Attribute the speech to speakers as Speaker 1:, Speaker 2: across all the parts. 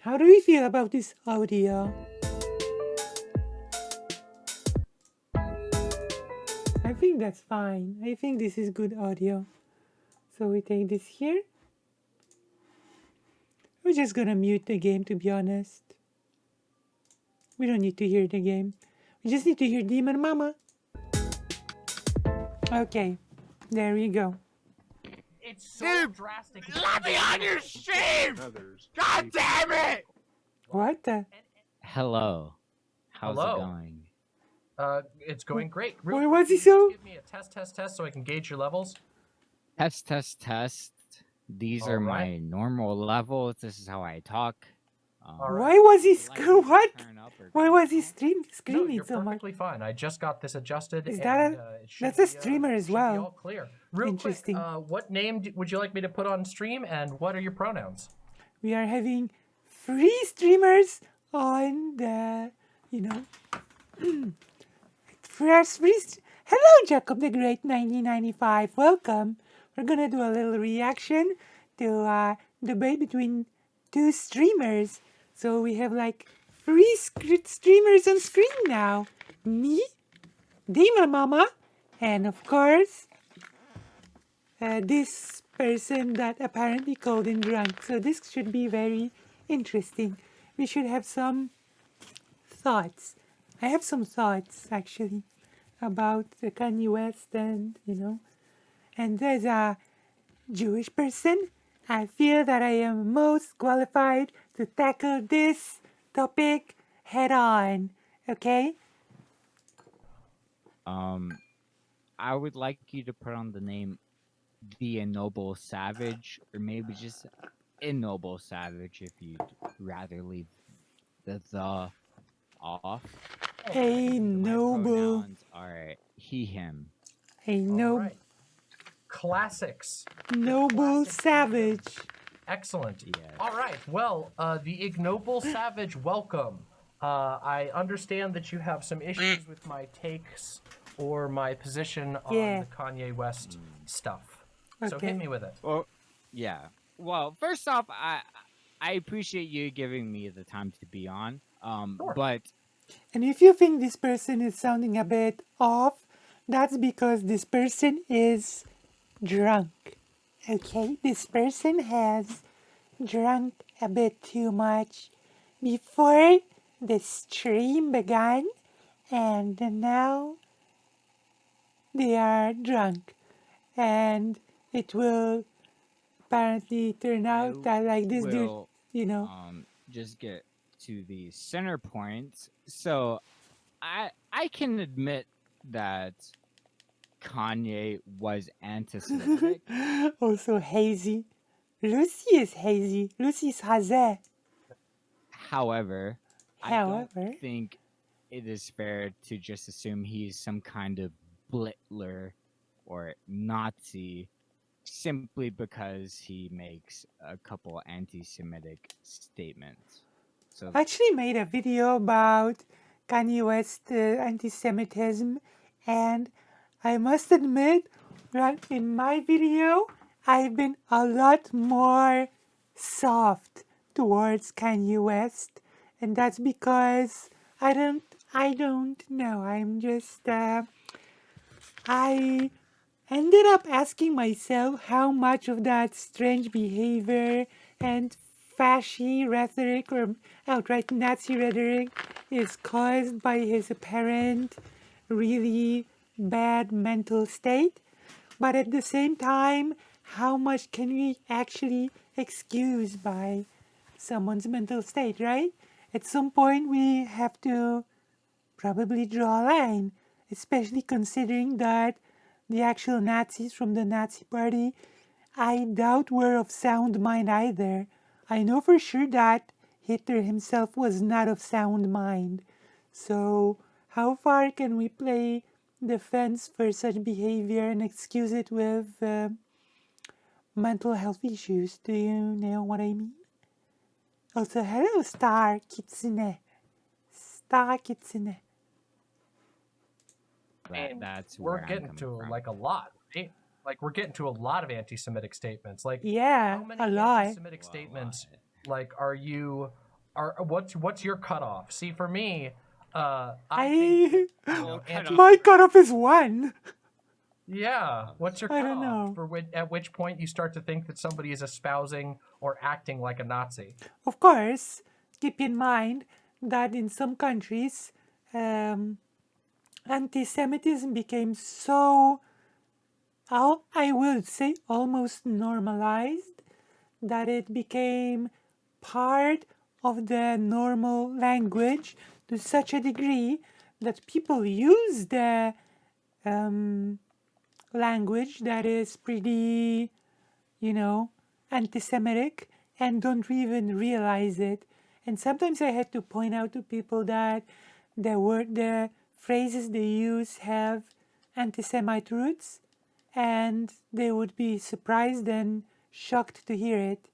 Speaker 1: How do we feel about this audio? I think that's fine. I think this is good audio. So we take this here. We're just gonna mute the game, to be honest. We don't need to hear the game. We just need to hear Demon Mama. Okay, there we go.
Speaker 2: It's so drastic.
Speaker 3: Let me on your stream! God damn it!
Speaker 1: What the?
Speaker 4: Hello. How's
Speaker 2: Hello.
Speaker 4: it going?
Speaker 2: It's going great.
Speaker 1: Why was he so?
Speaker 2: Give me a test so I can gauge your levels.
Speaker 4: Test. These are my normal levels. This is how I talk.
Speaker 1: Why was he what?
Speaker 4: turn up or
Speaker 1: Why
Speaker 4: turn
Speaker 1: was he
Speaker 4: down?
Speaker 1: screaming
Speaker 2: You're
Speaker 1: so much?
Speaker 2: perfectly fine. I just got this adjusted.
Speaker 1: Is
Speaker 2: and,
Speaker 1: that
Speaker 2: it should
Speaker 1: that's a
Speaker 2: be,
Speaker 1: streamer as
Speaker 2: should be
Speaker 1: well.
Speaker 2: all clear. Real
Speaker 1: Interesting.
Speaker 2: quick, what name would you like me to put on stream, and what are your pronouns?
Speaker 1: We are having 3 streamers on the, Hello, Jacob the Great 1995. Welcome. We're gonna do a little reaction to debate between 2 streamers. So we have like 3 streamers on screen now. Me, Demon Mama, and of course, this person that apparently called in drunk. So this should be very interesting. We should have some thoughts. I have some thoughts actually about Kanye West and and as a Jewish person, I feel that I am most qualified to tackle this topic head on. Okay?
Speaker 4: I would like you to put on the name The Ignoble Savage, or maybe just Ignoble Savage if you'd rather leave the off.
Speaker 1: A noble.
Speaker 4: Pronouns are he, him.
Speaker 1: A noble.
Speaker 2: Right. Classics.
Speaker 1: Noble
Speaker 2: Classic
Speaker 1: savage.
Speaker 2: Excellent.
Speaker 4: Yes.
Speaker 2: All right. Well, the ignoble savage, welcome. I understand that you have some issues with my takes or my position on the Kanye West stuff. So hit me with it.
Speaker 4: Well, yeah. Well, first off, I appreciate you giving me the time to be on.
Speaker 2: Sure.
Speaker 4: But
Speaker 1: And if you think this person is sounding a bit off, that's because this person is drunk. Okay? This person has drunk a bit too much before the stream began, and now they are drunk. And it will apparently turn out that like this dude,
Speaker 4: just get to the center point. So I can admit that Kanye was anti-Semitic.
Speaker 1: Also hazy. Lucy is hazy. Lucy's haze.
Speaker 4: However, I
Speaker 1: However,
Speaker 4: don't think it is fair to just assume he's some kind of Blitler or Nazi simply because he makes a couple anti-Semitic statements. So
Speaker 1: I actually made a video about Kanye West anti-Semitism, and I must admit that in my video, I've been a lot more soft towards Kanye West, and that's because I don't know. I'm just I ended up asking myself how much of that strange behavior and fasci rhetoric or outright Nazi rhetoric is caused by his apparent really bad mental state, but at the same time, how much can we actually excuse by someone's mental state, right? At some point, we have to probably draw a line, especially considering that the actual Nazis from the Nazi Party, I doubt were of sound mind either. I know for sure that Hitler himself was not of sound mind. So, how far can we play defense for such behavior and excuse it with mental health issues? Do you know what I mean? Also, hello, Star Kitsune. Star Kitsune.
Speaker 4: that's
Speaker 2: we're
Speaker 4: where
Speaker 2: getting
Speaker 4: I'm
Speaker 2: to
Speaker 4: from.
Speaker 2: like a lot, right? Like we're getting to a lot of anti-Semitic statements. Like
Speaker 1: Yeah,
Speaker 2: how many
Speaker 1: a lot.
Speaker 2: anti-Semitic statements like are you what's your cutoff? See, for me, I think
Speaker 1: I
Speaker 2: you know,
Speaker 4: cutoff.
Speaker 1: my cutoff is 1.
Speaker 2: yeah. What's your
Speaker 1: I don't
Speaker 2: cutoff
Speaker 1: know.
Speaker 2: for at which point you start to think that somebody is espousing or acting like a Nazi?
Speaker 1: Of course, keep in mind that in some countries, um, anti-Semitism became so, I will say, almost normalized that it became part of the normal language to such a degree that people use the um, language that is pretty, you know, anti Semitic and don't even realize it. And sometimes I had to point out to people that the phrases they use have anti Semite roots, and they would be surprised and shocked to hear it.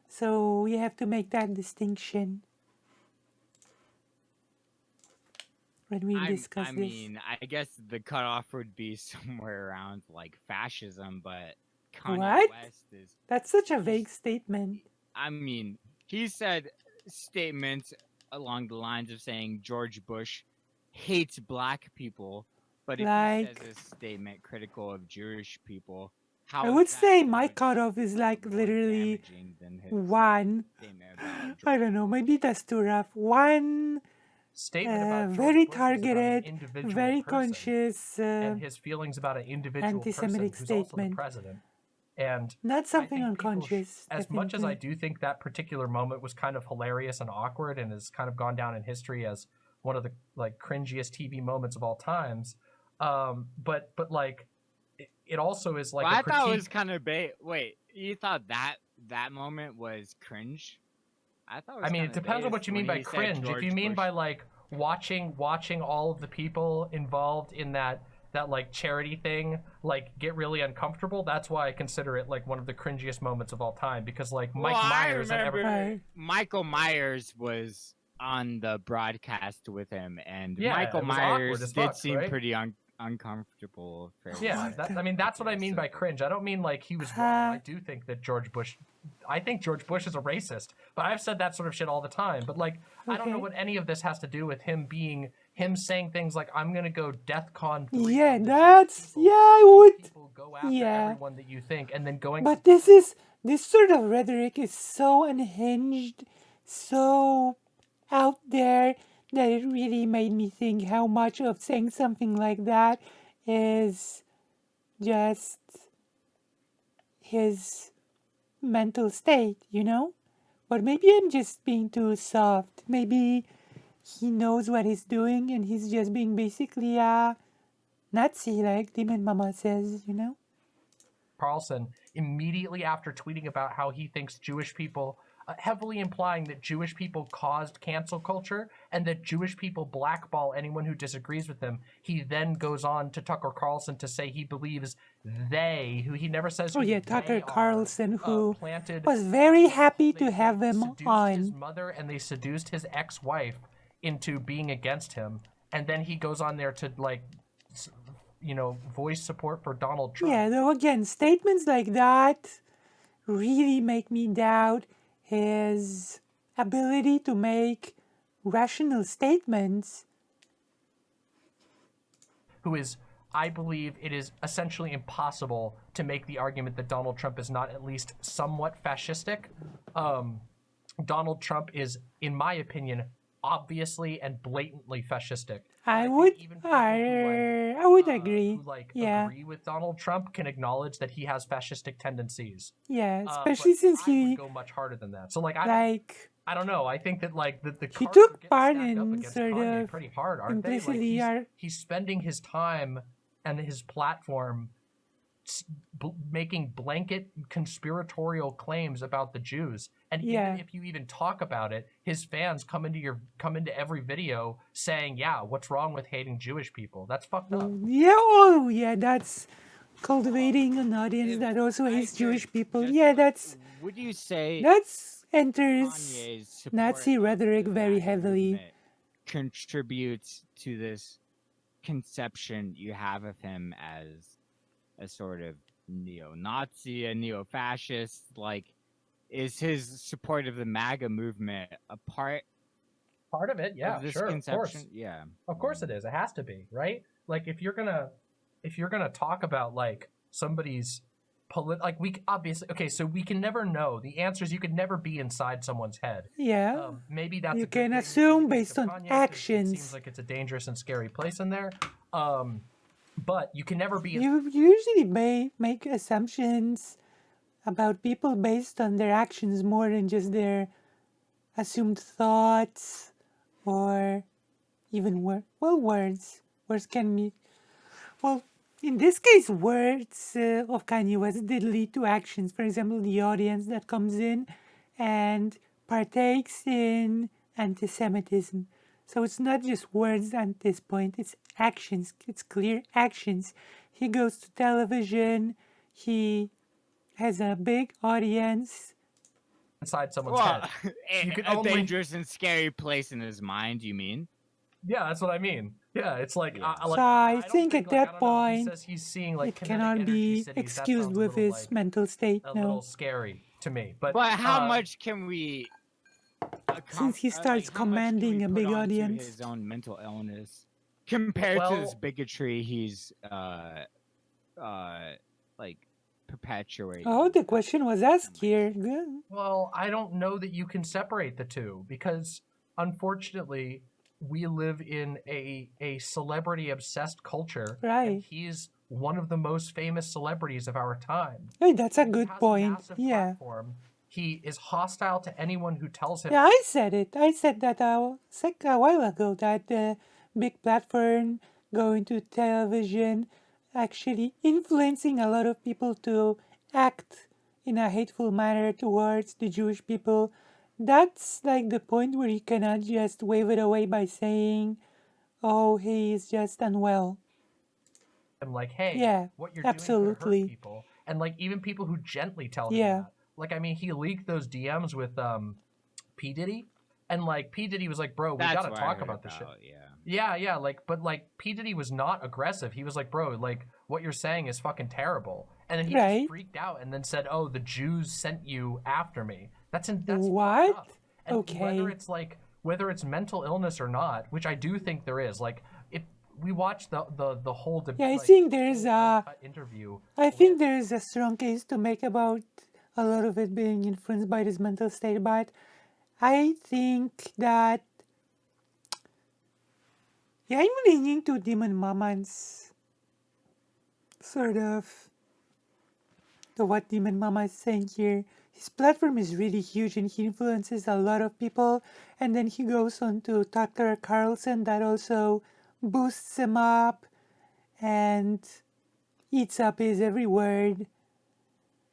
Speaker 1: So we have to make that distinction when we discuss
Speaker 4: I
Speaker 1: this.
Speaker 4: mean, I guess the cutoff would be somewhere around like fascism, but Kanye
Speaker 1: What?
Speaker 4: West is.
Speaker 1: That's such a
Speaker 4: He's,
Speaker 1: vague statement.
Speaker 4: I mean, he said statements along the lines of saying George Bush hates black people, but if he says
Speaker 1: Like,
Speaker 4: a statement critical of Jewish people,
Speaker 1: I
Speaker 4: how is
Speaker 1: would
Speaker 4: that
Speaker 1: say
Speaker 4: so
Speaker 1: my
Speaker 4: much
Speaker 1: cutoff is like
Speaker 4: more
Speaker 1: literally
Speaker 4: damaging than his
Speaker 1: 1.
Speaker 4: statement about
Speaker 1: I
Speaker 4: George?
Speaker 1: don't know, maybe that's too rough. 1,
Speaker 2: Statement about George
Speaker 1: very
Speaker 2: Bush is about an
Speaker 1: targeted,
Speaker 2: individual
Speaker 1: very
Speaker 2: person
Speaker 1: conscious
Speaker 2: and his feelings about an individual
Speaker 1: anti
Speaker 2: person
Speaker 1: Semitic
Speaker 2: who's also the
Speaker 1: statement.
Speaker 2: president. And
Speaker 1: Not
Speaker 2: I
Speaker 1: something
Speaker 2: think people,
Speaker 1: unconscious,
Speaker 2: as much as I
Speaker 1: definitely.
Speaker 2: do think that particular moment was kind of hilarious and awkward and has kind of gone down in history as one of the like cringiest TV moments of all times, but like it also is like
Speaker 4: Well,
Speaker 2: a
Speaker 4: I thought it
Speaker 2: critique.
Speaker 4: was kind of Wait, you thought that moment was cringe? I thought it was
Speaker 2: I mean,
Speaker 4: kind
Speaker 2: it
Speaker 4: of
Speaker 2: depends on
Speaker 4: based
Speaker 2: what you
Speaker 4: when
Speaker 2: mean by
Speaker 4: he said
Speaker 2: cringe. If you
Speaker 4: George
Speaker 2: mean
Speaker 4: Bush.
Speaker 2: by like watching all of the people involved in that like charity thing like get really uncomfortable, that's why I consider it like one of the cringiest moments of all time, because like
Speaker 4: Well,
Speaker 2: Mike
Speaker 4: I
Speaker 2: Myers and
Speaker 4: remember
Speaker 2: everyone.
Speaker 4: Michael Myers was on the broadcast with him, and
Speaker 2: Yeah,
Speaker 4: Michael
Speaker 2: it was awkward
Speaker 4: Myers
Speaker 2: as
Speaker 4: did
Speaker 2: fuck,
Speaker 4: seem
Speaker 2: right?
Speaker 4: pretty uncomfortable. Fairly
Speaker 2: Yeah,
Speaker 1: What the?
Speaker 2: I mean that's what I
Speaker 4: okay,
Speaker 2: mean
Speaker 4: so
Speaker 2: by cringe. I don't mean like he was wrong. I
Speaker 1: Uh,
Speaker 2: do think that I think George Bush is a racist, but I've said that sort of shit all the time. But like, I don't know
Speaker 1: okay.
Speaker 2: what any of this has to do with him saying things like "I'm gonna go DEFCON 3
Speaker 1: Yeah,
Speaker 2: on the
Speaker 1: that's.
Speaker 2: Jewish people."
Speaker 1: Yeah, I
Speaker 2: Jewish
Speaker 1: would.
Speaker 2: people go after
Speaker 1: Yeah.
Speaker 2: everyone that you think, and then going to
Speaker 1: But this sort of rhetoric is so unhinged, so out there that it really made me think how much of saying something like that is just his mental state, you know? But maybe I'm just being too soft. Maybe he knows what he's doing and he's just being basically a Nazi, like Demon Mama says, you know?
Speaker 2: Carlson immediately after tweeting about how he thinks Jewish people, heavily implying that Jewish people caused cancel culture and that Jewish people blackball anyone who disagrees with them. He then goes on to Tucker Carlson to say he believes who he never says
Speaker 1: Oh
Speaker 2: who
Speaker 1: yeah, Tucker
Speaker 2: they are,
Speaker 1: Carlson, who
Speaker 2: planted.
Speaker 1: was very happy to
Speaker 2: They
Speaker 1: have him
Speaker 2: seduced his
Speaker 1: on.
Speaker 2: mother and they seduced his ex-wife into being against him, and then he goes on there to like voice support for Donald Trump.
Speaker 1: Yeah, though again, statements like that really make me doubt his ability to make rational statements.
Speaker 2: Who is, I believe it is essentially impossible to make the argument that Donald Trump is not at least somewhat fascistic. Donald Trump is, in my opinion, obviously and blatantly fascistic.
Speaker 1: I
Speaker 2: Think
Speaker 1: would,
Speaker 2: even people
Speaker 1: I would agree.
Speaker 2: who like
Speaker 1: Yeah,
Speaker 2: agree with Donald Trump can acknowledge that he has fascistic tendencies.
Speaker 1: yeah,
Speaker 2: But
Speaker 1: especially since
Speaker 2: I would
Speaker 1: he
Speaker 2: go much harder than that. So
Speaker 1: like
Speaker 2: I don't know. I think that like the
Speaker 1: he
Speaker 2: cards are
Speaker 1: took
Speaker 2: getting
Speaker 1: part
Speaker 2: stacked up
Speaker 1: in
Speaker 2: against
Speaker 1: sort
Speaker 2: Kanye
Speaker 1: of
Speaker 2: pretty hard, aren't they? Like
Speaker 1: implicitly our
Speaker 2: he's spending his time and his platform making blanket conspiratorial claims about the Jews. And
Speaker 1: yeah.
Speaker 2: even if you even talk about it, his fans come into every video saying, "Yeah, what's wrong with hating Jewish people? That's fucked up."
Speaker 1: Yeah, oh yeah, that's cultivating an audience that also hates Jewish people. Yeah,
Speaker 4: Would you say
Speaker 1: that's enters
Speaker 4: Kanye's support
Speaker 1: Nazi
Speaker 4: of
Speaker 1: rhetoric
Speaker 4: the
Speaker 1: very
Speaker 4: MAGA
Speaker 1: heavily.
Speaker 4: movement contributes to this conception you have of him as a sort of neo-Nazi, a neo-fascist? Like, is his support of the MAGA movement a part
Speaker 2: Part of it, yeah,
Speaker 4: of this
Speaker 2: sure, of course.
Speaker 4: conception? Yeah.
Speaker 2: Of course it is. It has to be, right? Like if you're gonna talk about like somebody's like we obviously okay, so we can never know the answers. You could never be inside someone's head.
Speaker 1: Yeah.
Speaker 2: Maybe that's
Speaker 1: You
Speaker 2: a good
Speaker 1: can
Speaker 2: thing
Speaker 1: assume
Speaker 2: in the case
Speaker 1: based
Speaker 2: of
Speaker 1: on
Speaker 2: Kanye, 'cause It
Speaker 1: actions.
Speaker 2: seems like it's a dangerous and scary place in there. But you can never be.
Speaker 1: You usually may make assumptions about people based on their actions more than just their assumed thoughts or even words. Words can be, well, in this case, words of Kanye West did lead to actions. For example, the audience that comes in and partakes in anti-Semitism. So it's not just words at this point, it's actions. It's clear actions. He goes to television, he has a big audience.
Speaker 2: Inside someone's
Speaker 4: Well,
Speaker 2: head. You can
Speaker 4: a
Speaker 2: only-
Speaker 4: dangerous and scary place in his mind, you mean?
Speaker 2: Yeah, that's what I mean. Yeah, it's like,
Speaker 4: Yeah.
Speaker 2: like
Speaker 1: So I
Speaker 2: don't
Speaker 1: think at
Speaker 2: like,
Speaker 1: that
Speaker 2: I don't know, he
Speaker 1: point,
Speaker 2: says he's seeing like
Speaker 1: it
Speaker 2: kinetic
Speaker 1: cannot
Speaker 2: energy
Speaker 1: be
Speaker 2: cities. That
Speaker 1: excused
Speaker 2: sounds a
Speaker 1: with
Speaker 2: little,
Speaker 1: his
Speaker 2: like,
Speaker 1: mental state.
Speaker 2: a
Speaker 1: No,
Speaker 2: little scary to me. But
Speaker 4: how much can we?
Speaker 1: Since he starts
Speaker 4: how much can we
Speaker 1: commanding a
Speaker 4: put
Speaker 1: big
Speaker 4: onto
Speaker 1: audience.
Speaker 4: his own mental illness compared to this
Speaker 2: Well-
Speaker 4: bigotry he's like perpetuating.
Speaker 1: Oh, the question was asked here. Good.
Speaker 2: Well, I don't know that you can separate the two because unfortunately we live in a celebrity obsessed culture.
Speaker 1: Right.
Speaker 2: And he's one of the most famous celebrities of our time.
Speaker 1: Hey, that's a
Speaker 2: He
Speaker 1: good
Speaker 2: has
Speaker 1: point.
Speaker 2: A massive
Speaker 1: Yeah.
Speaker 2: platform. He is hostile to anyone who tells him.
Speaker 1: Yeah, I said it. I said that a while ago that the big platform going to television actually influencing a lot of people to act in a hateful manner towards the Jewish people. That's like the point where you cannot just wave it away by saying, oh, he is just unwell.
Speaker 2: Him like, hey,
Speaker 1: Yeah,
Speaker 2: what you're doing could
Speaker 1: absolutely.
Speaker 2: hurt people, and like even people who gently tell him
Speaker 1: Yeah.
Speaker 2: that. Like, I mean, he leaked those DMs with P Diddy, and like P Diddy was like, bro, we
Speaker 4: That's
Speaker 2: gotta
Speaker 4: what I
Speaker 2: talk
Speaker 4: heard
Speaker 2: about this shit.
Speaker 4: Yeah.
Speaker 2: Yeah, like, but like P Diddy was not aggressive. He was like, bro, like what you're saying is fucking terrible, and then he
Speaker 1: Right.
Speaker 2: just freaked out and then said, oh, the Jews sent you after me. That's
Speaker 1: What?
Speaker 2: fucked up. And
Speaker 1: Okay.
Speaker 2: whether it's mental illness or not, which I do think there is, like if we watch the whole debate.
Speaker 1: Yeah, I think there's a
Speaker 2: interview.
Speaker 1: I think there is a strong case to make about a lot of it being influenced by this mental state, but I think that yeah, I'm leaning to Demon Mama's sort of to what Demon Mama is saying here. His platform is really huge and he influences a lot of people, and then he goes on to Tucker Carlson that also boosts him up and eats up his every word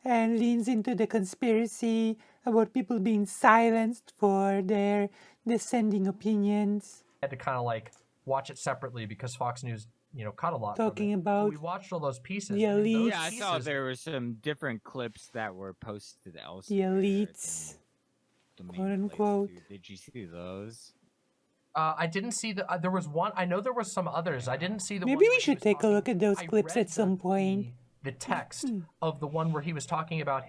Speaker 1: and leans into the conspiracy about people being silenced for their dissenting opinions.
Speaker 2: Had to kind of like watch it separately because Fox News, cut a lot. from
Speaker 1: Talking
Speaker 2: it. But
Speaker 1: about
Speaker 2: we watched all those pieces.
Speaker 1: the
Speaker 2: and in those
Speaker 1: elites.
Speaker 4: Yeah, I saw
Speaker 2: pieces-
Speaker 4: there were some different clips that were posted
Speaker 1: The
Speaker 4: elsewhere.
Speaker 1: elites,
Speaker 4: than the main
Speaker 1: quote
Speaker 4: place,
Speaker 1: unquote.
Speaker 4: dude. Did you see those?
Speaker 2: I didn't see there was one. I know there was some others. I didn't see the.
Speaker 1: Maybe
Speaker 2: one
Speaker 1: we
Speaker 2: where he
Speaker 1: should
Speaker 2: was
Speaker 1: take a look
Speaker 2: talking-
Speaker 1: at those
Speaker 2: I
Speaker 1: clips
Speaker 2: read
Speaker 1: at some point.
Speaker 2: The text of the one where he was talking about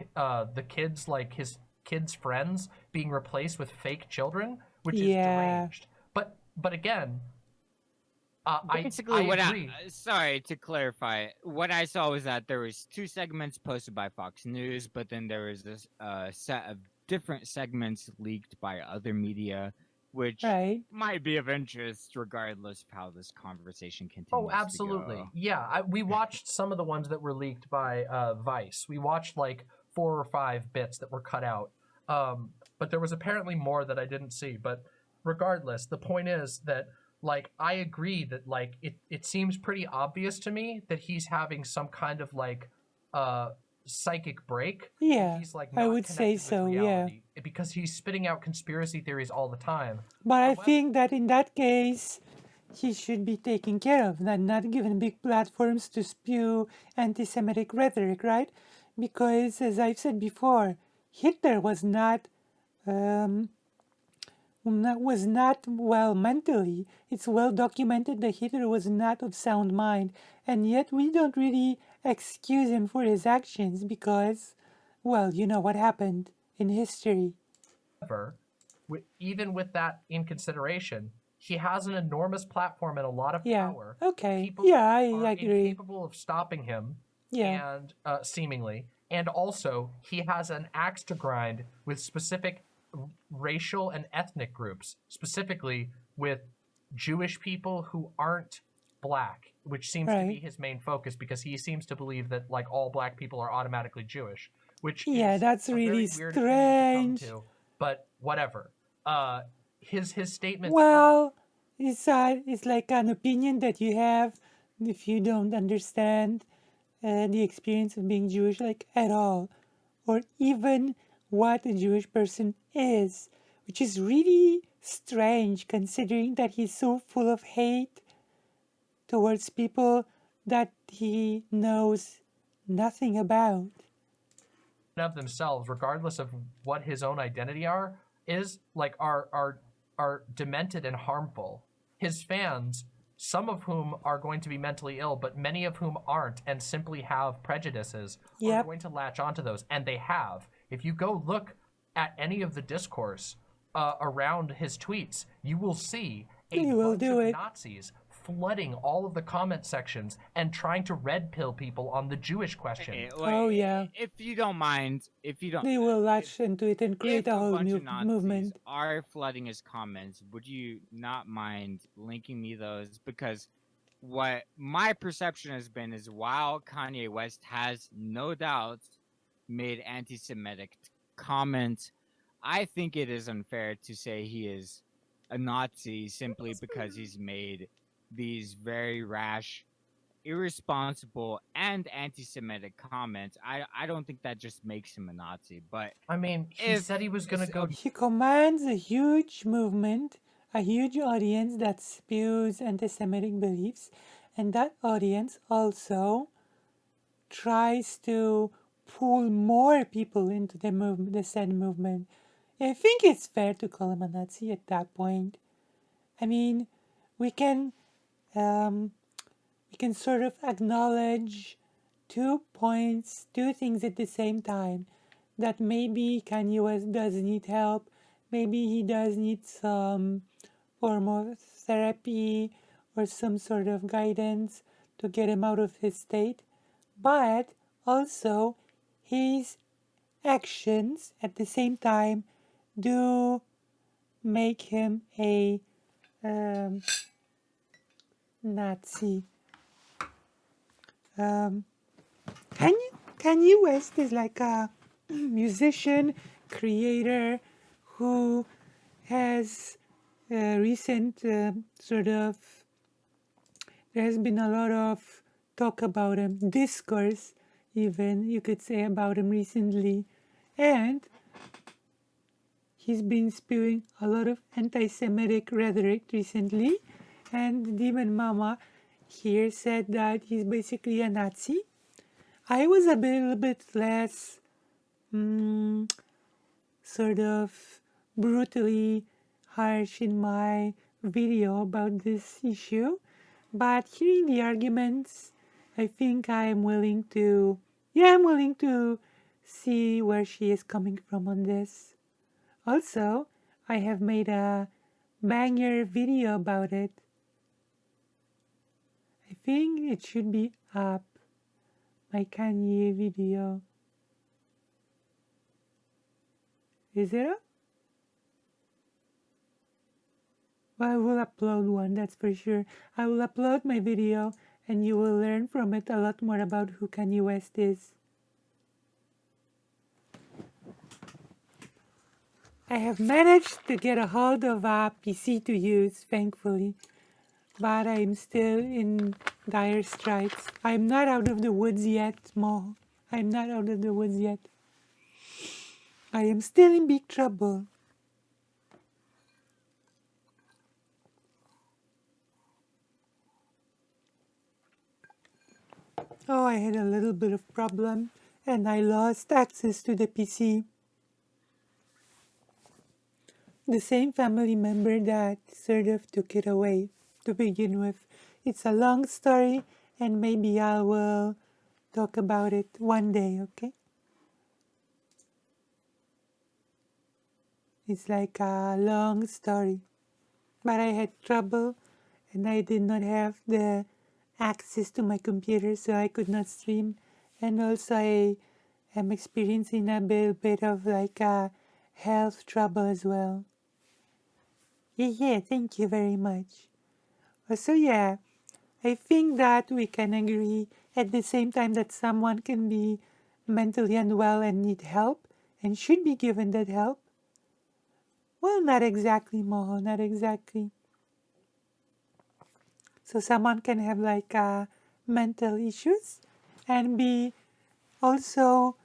Speaker 2: the kids, like his kids' friends, being replaced with fake children, which is
Speaker 1: Yeah.
Speaker 2: deranged. But again,
Speaker 4: Basically,
Speaker 2: I
Speaker 4: what
Speaker 2: agree.
Speaker 4: sorry to clarify, what I saw was that there was 2 segments posted by Fox News, but then there was this set of different segments leaked by other media, which
Speaker 1: Right.
Speaker 4: might be of interest regardless of how this conversation continues.
Speaker 2: Oh, absolutely.
Speaker 4: To go.
Speaker 2: Yeah, we watched some of the ones that were leaked by Vice. We watched like 4 or 5 bits that were cut out. But there was apparently more that I didn't see. But regardless, the point is that like I agree that like it seems pretty obvious to me that he's having some kind of like psychic break.
Speaker 1: Yeah,
Speaker 2: He's like
Speaker 1: I
Speaker 2: not
Speaker 1: would say
Speaker 2: connected with
Speaker 1: so, yeah.
Speaker 2: reality because he's spitting out conspiracy theories all the time.
Speaker 1: But I
Speaker 2: However-
Speaker 1: think that in that case, he should be taken care of, not given big platforms to spew anti-Semitic rhetoric, right? Because, as I've said before, Hitler was not well mentally. It's well documented that Hitler was not of sound mind, and yet we don't really excuse him for his actions because, well, you know what happened in history.
Speaker 2: However, even with that in consideration, he has an enormous platform and a lot of
Speaker 1: Yeah.
Speaker 2: power.
Speaker 1: Okay.
Speaker 2: People
Speaker 1: Yeah, I
Speaker 2: are
Speaker 1: agree.
Speaker 2: incapable of stopping him,
Speaker 1: Yeah.
Speaker 2: and seemingly, and also he has an axe to grind with specific racial and ethnic groups, specifically with Jewish people who aren't black, which seems to be
Speaker 1: Right.
Speaker 2: his main focus because he seems to believe that like all black people are automatically Jewish, which
Speaker 1: Yeah,
Speaker 2: is
Speaker 1: that's
Speaker 2: a
Speaker 1: really
Speaker 2: very weird opinion to come
Speaker 1: strange.
Speaker 2: to, but whatever. Uh, his statements.
Speaker 1: Well, it's like an opinion that you have if you don't understand the experience of being Jewish, like at all, or even what a Jewish person is, which is really strange considering that he's so full of hate towards people that he knows nothing about.
Speaker 2: Of themselves, regardless of what his own identity is like are demented and harmful. His fans, some of whom are going to be mentally ill, but many of whom aren't and simply have prejudices, are
Speaker 1: Yep,
Speaker 2: going to latch onto those, and they have. If you go look at any of the discourse around his tweets, you will see a
Speaker 1: you will
Speaker 2: bunch
Speaker 1: do
Speaker 2: of
Speaker 1: it.
Speaker 2: Nazis flooding all of the comment sections and trying to red pill people on the Jewish question.
Speaker 4: Okay,
Speaker 1: Oh, yeah.
Speaker 4: if you don't mind, if you don't,
Speaker 1: They will
Speaker 4: if,
Speaker 1: latch into it and create
Speaker 4: if
Speaker 1: a
Speaker 4: a
Speaker 1: whole
Speaker 4: bunch
Speaker 1: new
Speaker 4: of Nazis
Speaker 1: movement.
Speaker 4: are flooding his comments, would you not mind linking me those? Because what my perception has been is while Kanye West has no doubt made anti-Semitic comments, I think it is unfair to say he is a Nazi simply because he's made these very rash, irresponsible, and anti-Semitic comments. I don't think that just makes him a Nazi. But
Speaker 2: I mean, he
Speaker 4: if
Speaker 2: said he was going to go.
Speaker 1: He commands a huge movement, a huge audience that spews anti Semitic beliefs, and that audience also tries to pull more people into the movement, the said movement. I think it's fair to call him a Nazi at that point. I mean, we can um, we can sort of acknowledge 2 points, two things at the same time. That maybe Kanye West does need help, maybe he does need some form of therapy or some sort of guidance to get him out of his state, but also his actions at the same time do make him a um, Nazi. Um, Kanye West is like a musician, creator who has recent sort of, there has been a lot of talk about him, discourse even, you could say, about him recently. And he's been spewing a lot of anti Semitic rhetoric recently. And Demon Mama here said that he's basically a Nazi. I was a little bit less sort of brutally harsh in my video about this issue, but hearing the arguments, I think I'm willing to, yeah, I'm willing to see where she is coming from on this. Also, I have made a banger video about it. I think it should be up, my Kanye video. Is it up? Well, I will upload one, that's for sure. I will upload my video and you will learn from it a lot more about who Kanye West is. I have managed to get a hold of a PC to use, thankfully, but I'm still in dire straits. I'm not out of the woods yet, Mo. I'm not out of the woods yet. I am still in big trouble. Oh, I had a little bit of problem and I lost access to the PC. The same family member that sort of took it away to begin with. It's a long story and maybe I will talk about it one day, okay? It's like a long story. But I had trouble and I did not have the access to my computer, so I could not stream. And also, I am experiencing a bit of like a health trouble as well. Yeah, thank you very much. So, yeah, I think that we can agree at the same time that someone can be mentally unwell and need help and should be given that help. Well, not exactly, Moho, not exactly. So someone can have like mental issues and be also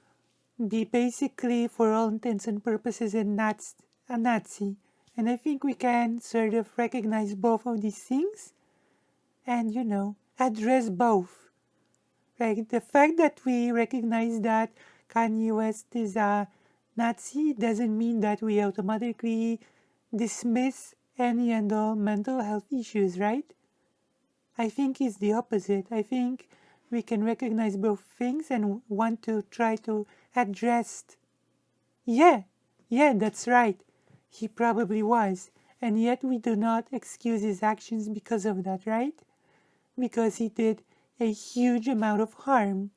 Speaker 1: be basically, for all intents and purposes, a Nazi. And I think we can sort of recognize both of these things and, address both. Like the fact that we recognize that Kanye West is a Nazi doesn't mean that we automatically dismiss any and all mental health issues, right? I think it's the opposite. I think we can recognize both things and want to try to address. Yeah, yeah, that's right. He probably was. And yet we do not excuse his actions because of that, right? Because he did a huge amount of harm.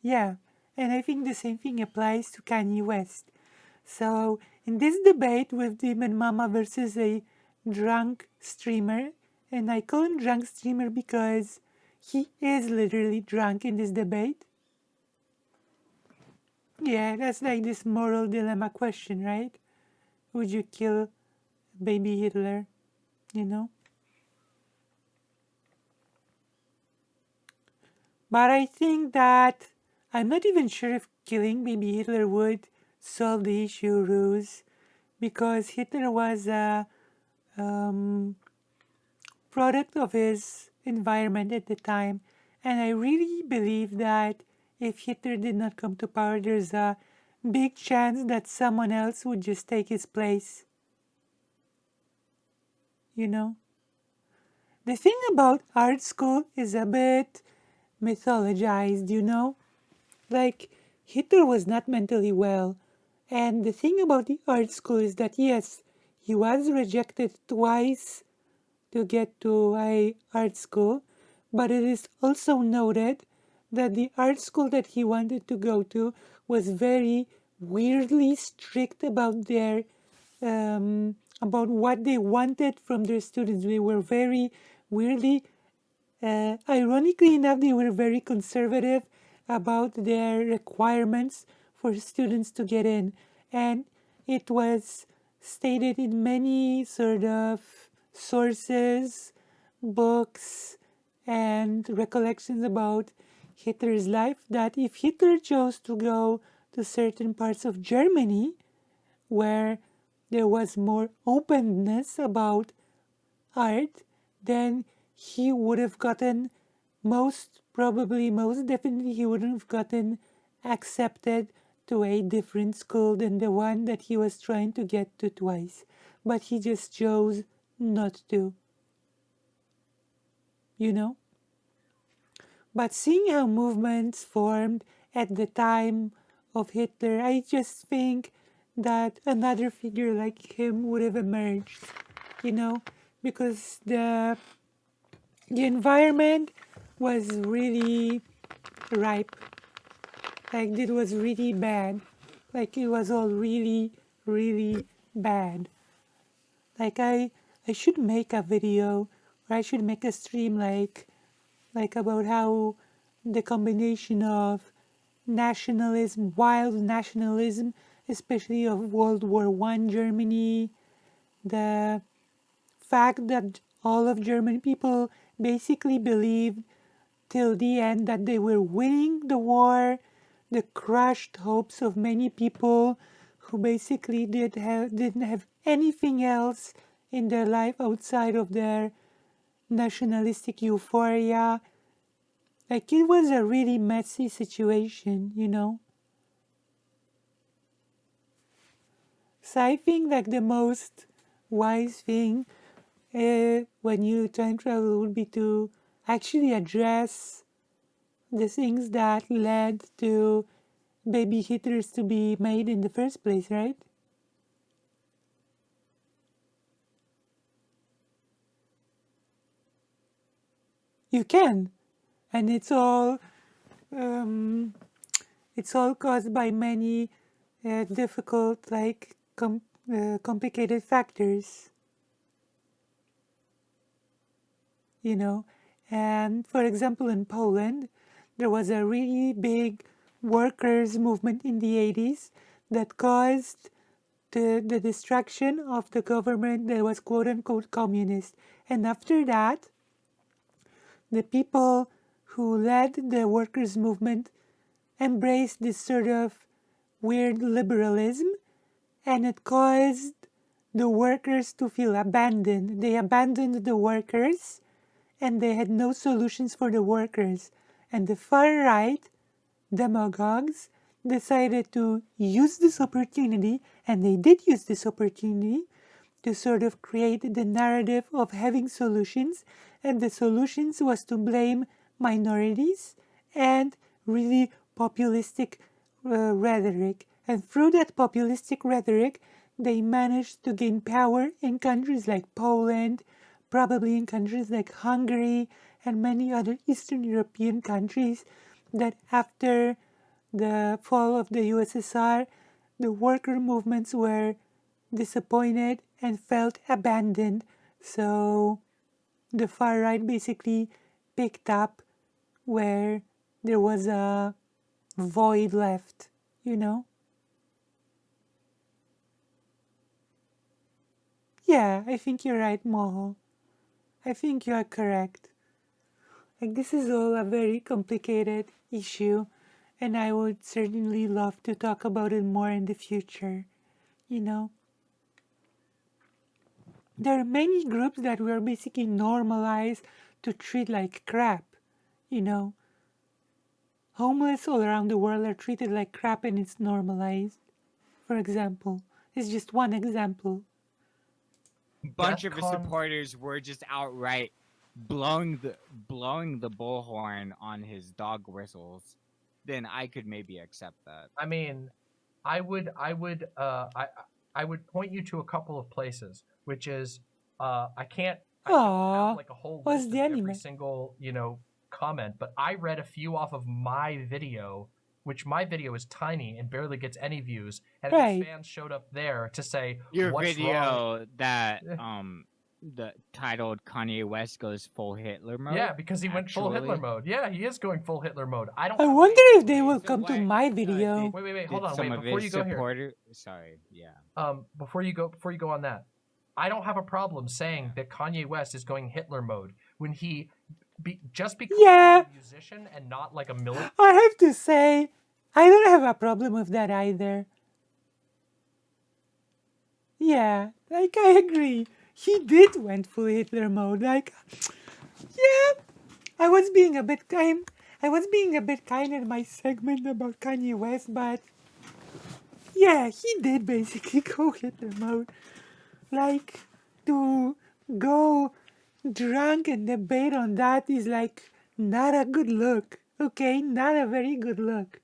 Speaker 1: Yeah, and I think the same thing applies to Kanye West. So, in this debate with Demon Mama versus a drunk streamer, and I call him drunk streamer because he is literally drunk in this debate. Yeah, that's like this moral dilemma question, right? Would you kill baby Hitler? You know? But I think that I'm not even sure if killing baby Hitler would solve the issue, Ruse, because Hitler was a product of his environment at the time. And I really believe that if Hitler did not come to power, there's a big chance that someone else would just take his place. You know? The thing about art school is a bit mythologized, you know? Like, Hitler was not mentally well. And the thing about the art school is that, yes, he was rejected twice to get to a art school, but it is also noted that the art school that he wanted to go to was very weirdly strict about their about what they wanted from their students. They were very weirdly, ironically enough, they were very conservative about their requirements for students to get in, and it was stated in many sort of sources, books, and recollections about Hitler's life that if Hitler chose to go to certain parts of Germany where there was more openness about art, then he would have gotten most definitely, he wouldn't have gotten accepted to a different school than the one that he was trying to get to twice. But he just chose not to, you know? But seeing how movements formed at the time of Hitler, I just think that another figure like him would have emerged, you know, because the environment was really ripe. Like it was really bad. Like it was all really, really bad. Like I should make a video or I should make a stream like about how the combination of nationalism, wild nationalism, especially of World War One Germany, the fact that all of German people basically believed till the end that they were winning the war, the crushed hopes of many people who basically didn't have anything else in their life outside of their nationalistic euphoria. Like it was a really messy situation, you know. So I think like the most wise thing when you time travel would be to actually address the things that led to baby Hitlers to be made in the first place, right? You can, and um, it's all caused by many difficult, like complicated factors, you know. And for example, in Poland, there was a really big workers' movement in the 80s that caused the destruction of the government that was quote unquote communist. And after that, the people who led the workers' movement embraced this sort of weird liberalism, and it caused the workers to feel abandoned. They abandoned the workers, and they had no solutions for the workers. And the far right demagogues decided to use this opportunity, and they did use this opportunity to sort of create the narrative of having solutions, and the solutions was to blame minorities and really populistic rhetoric. And through that populistic rhetoric, they managed to gain power in countries like Poland, probably in countries like Hungary and many other Eastern European countries, that after the fall of the USSR, the worker movements were disappointed and felt abandoned. So the far right basically picked up where there was a void left, you know? Yeah, I think you're right, Moho. I think you are correct. Like, this is all a very complicated issue, and I would certainly love to talk about it more in the future, you know? There are many groups that were basically normalized to treat like crap, you know? Homeless all around the world are treated like crap and it's normalized. For example, it's just one example.
Speaker 4: Bunch of his
Speaker 2: DEFCON
Speaker 4: supporters were just outright blowing the bullhorn on his dog whistles, then I could maybe accept that.
Speaker 2: I mean, I would point you to a couple of places, which is I don't
Speaker 1: Aww,
Speaker 2: have like a whole
Speaker 1: what's
Speaker 2: list
Speaker 1: the
Speaker 2: of every
Speaker 1: anime?
Speaker 2: single, comment, but I read a few off of my video, which my video is tiny and barely gets any views, and
Speaker 1: Right.
Speaker 2: fans showed up there to say
Speaker 4: Your
Speaker 2: what's
Speaker 4: video
Speaker 2: wrong.
Speaker 4: that the titled Kanye West goes full Hitler mode.
Speaker 2: Yeah, because he went full Hitler
Speaker 4: actually.
Speaker 2: mode. Yeah, he is going full Hitler mode. I don't.
Speaker 1: I
Speaker 2: have
Speaker 1: wonder
Speaker 2: any
Speaker 1: if they will
Speaker 4: So
Speaker 1: come to
Speaker 4: why-
Speaker 1: my
Speaker 4: did-
Speaker 1: video.
Speaker 2: Wait, hold
Speaker 4: Did
Speaker 2: on,
Speaker 4: some
Speaker 2: wait,
Speaker 4: of
Speaker 2: before
Speaker 4: his
Speaker 2: you go here.
Speaker 4: supporter? Sorry, yeah.
Speaker 2: Before you go on that, I don't have a problem saying that Kanye West is going Hitler mode when he just because
Speaker 1: Yeah.
Speaker 2: he's a musician and not like a military.
Speaker 1: I have to say, I don't have a problem with that either. Yeah, like I agree. He did went full Hitler mode. Like, yeah, I was being a bit kind. I was being a bit kind in my segment about Kanye West, but yeah, he did basically go Hitler mode. Like, to go drunk and debate on that is like not a good look. Okay, not a very good look.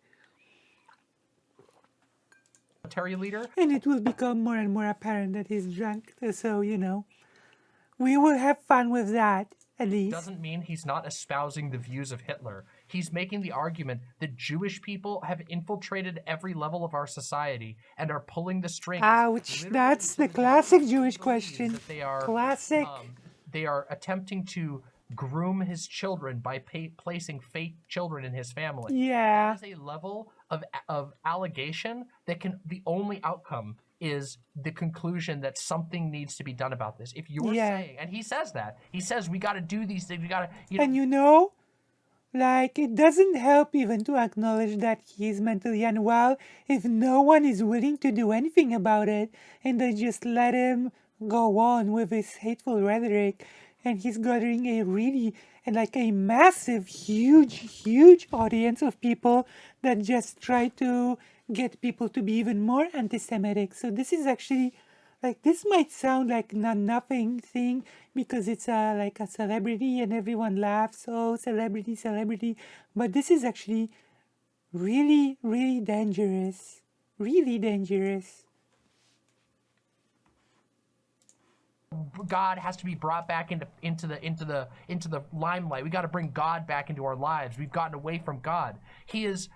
Speaker 2: Leader.
Speaker 1: And it will become more and more apparent that he's drunk. So, we will have fun with that, at least.
Speaker 2: Doesn't mean he's not espousing the views of Hitler. He's making the argument that Jewish people have infiltrated every level of our society and are pulling the strings.
Speaker 1: Ouch,
Speaker 2: literally
Speaker 1: that's
Speaker 2: to
Speaker 1: the
Speaker 2: degree
Speaker 1: classic
Speaker 2: that he
Speaker 1: Jewish
Speaker 2: believes
Speaker 1: question.
Speaker 2: that they are,
Speaker 1: Classic.
Speaker 2: they are attempting to groom his children by placing fake children in his family.
Speaker 1: Yeah.
Speaker 2: That is a level of allegation that the only outcome is the conclusion that something needs to be done about this. If you're saying, and he says that, he says we got to do these things, we got to,
Speaker 1: And like, it doesn't help even to acknowledge that he's mentally unwell if no one is willing to do anything about it, and they just let him go on with his hateful rhetoric. And he's gathering a really, and like a massive, huge audience of people that just try to get people to be even more anti-Semitic. So this is actually, like, this might sound like nothing thing because it's like a celebrity and everyone laughs, oh, celebrity, but this is actually really dangerous. Really dangerous.
Speaker 2: God has to be brought back into the limelight. We got to bring God back into our lives. We've gotten away from God. He's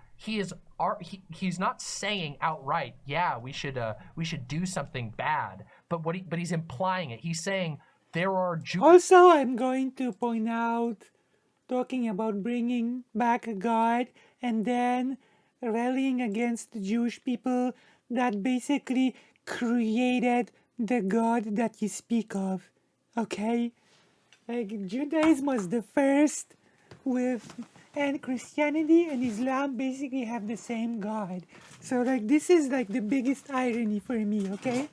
Speaker 2: not saying outright, yeah, we should do something bad. But he's implying it. He's saying there are Jews.
Speaker 1: Also, I'm going to point out, talking about bringing back God and then rallying against the Jewish people that basically created the God that you speak of. Okay? Like, Judaism was the first with, and Christianity and Islam basically have the same God. So, like, this is like the biggest irony for me, okay?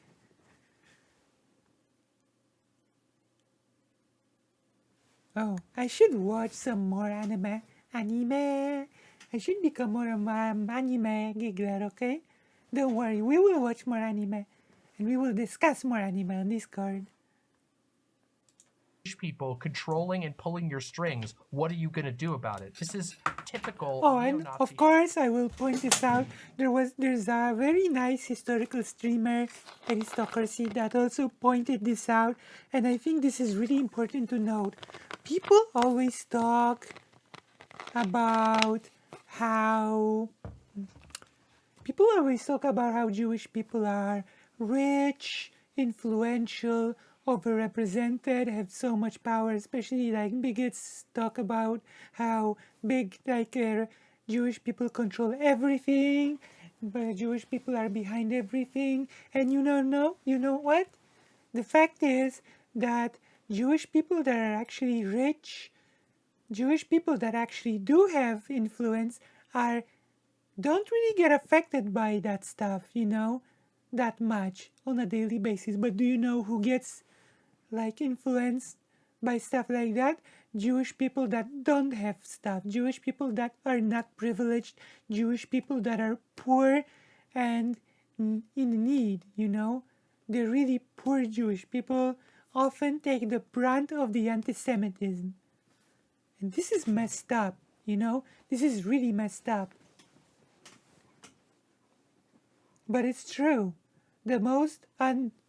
Speaker 1: Oh, I should watch some more anime. Anime. I should become more of an anime giggler, okay? Don't worry, we will watch more anime. And we will discuss more anime on Discord.
Speaker 2: People controlling and pulling your strings. What are you gonna do about it? This is typical.
Speaker 1: Oh, and
Speaker 2: neo-Nazi.
Speaker 1: of course, I will point this out. There's a very nice historical streamer, Aristocracy, that also pointed this out, and I think this is really important to note. People always talk about how Jewish people are rich, influential, overrepresented, have so much power, especially like bigots talk about how big Jewish people control everything, but Jewish people are behind everything. And you know what? The fact is that Jewish people that are actually rich, Jewish people that actually do have influence don't really get affected by that stuff, that much on a daily basis. But do you know who gets like influenced by stuff like that? Jewish people that don't have stuff, Jewish people that are not privileged, Jewish people that are poor and in need, The really poor Jewish people often take the brunt of the anti-Semitism. And this is messed up, This is really messed up. But it's true. The most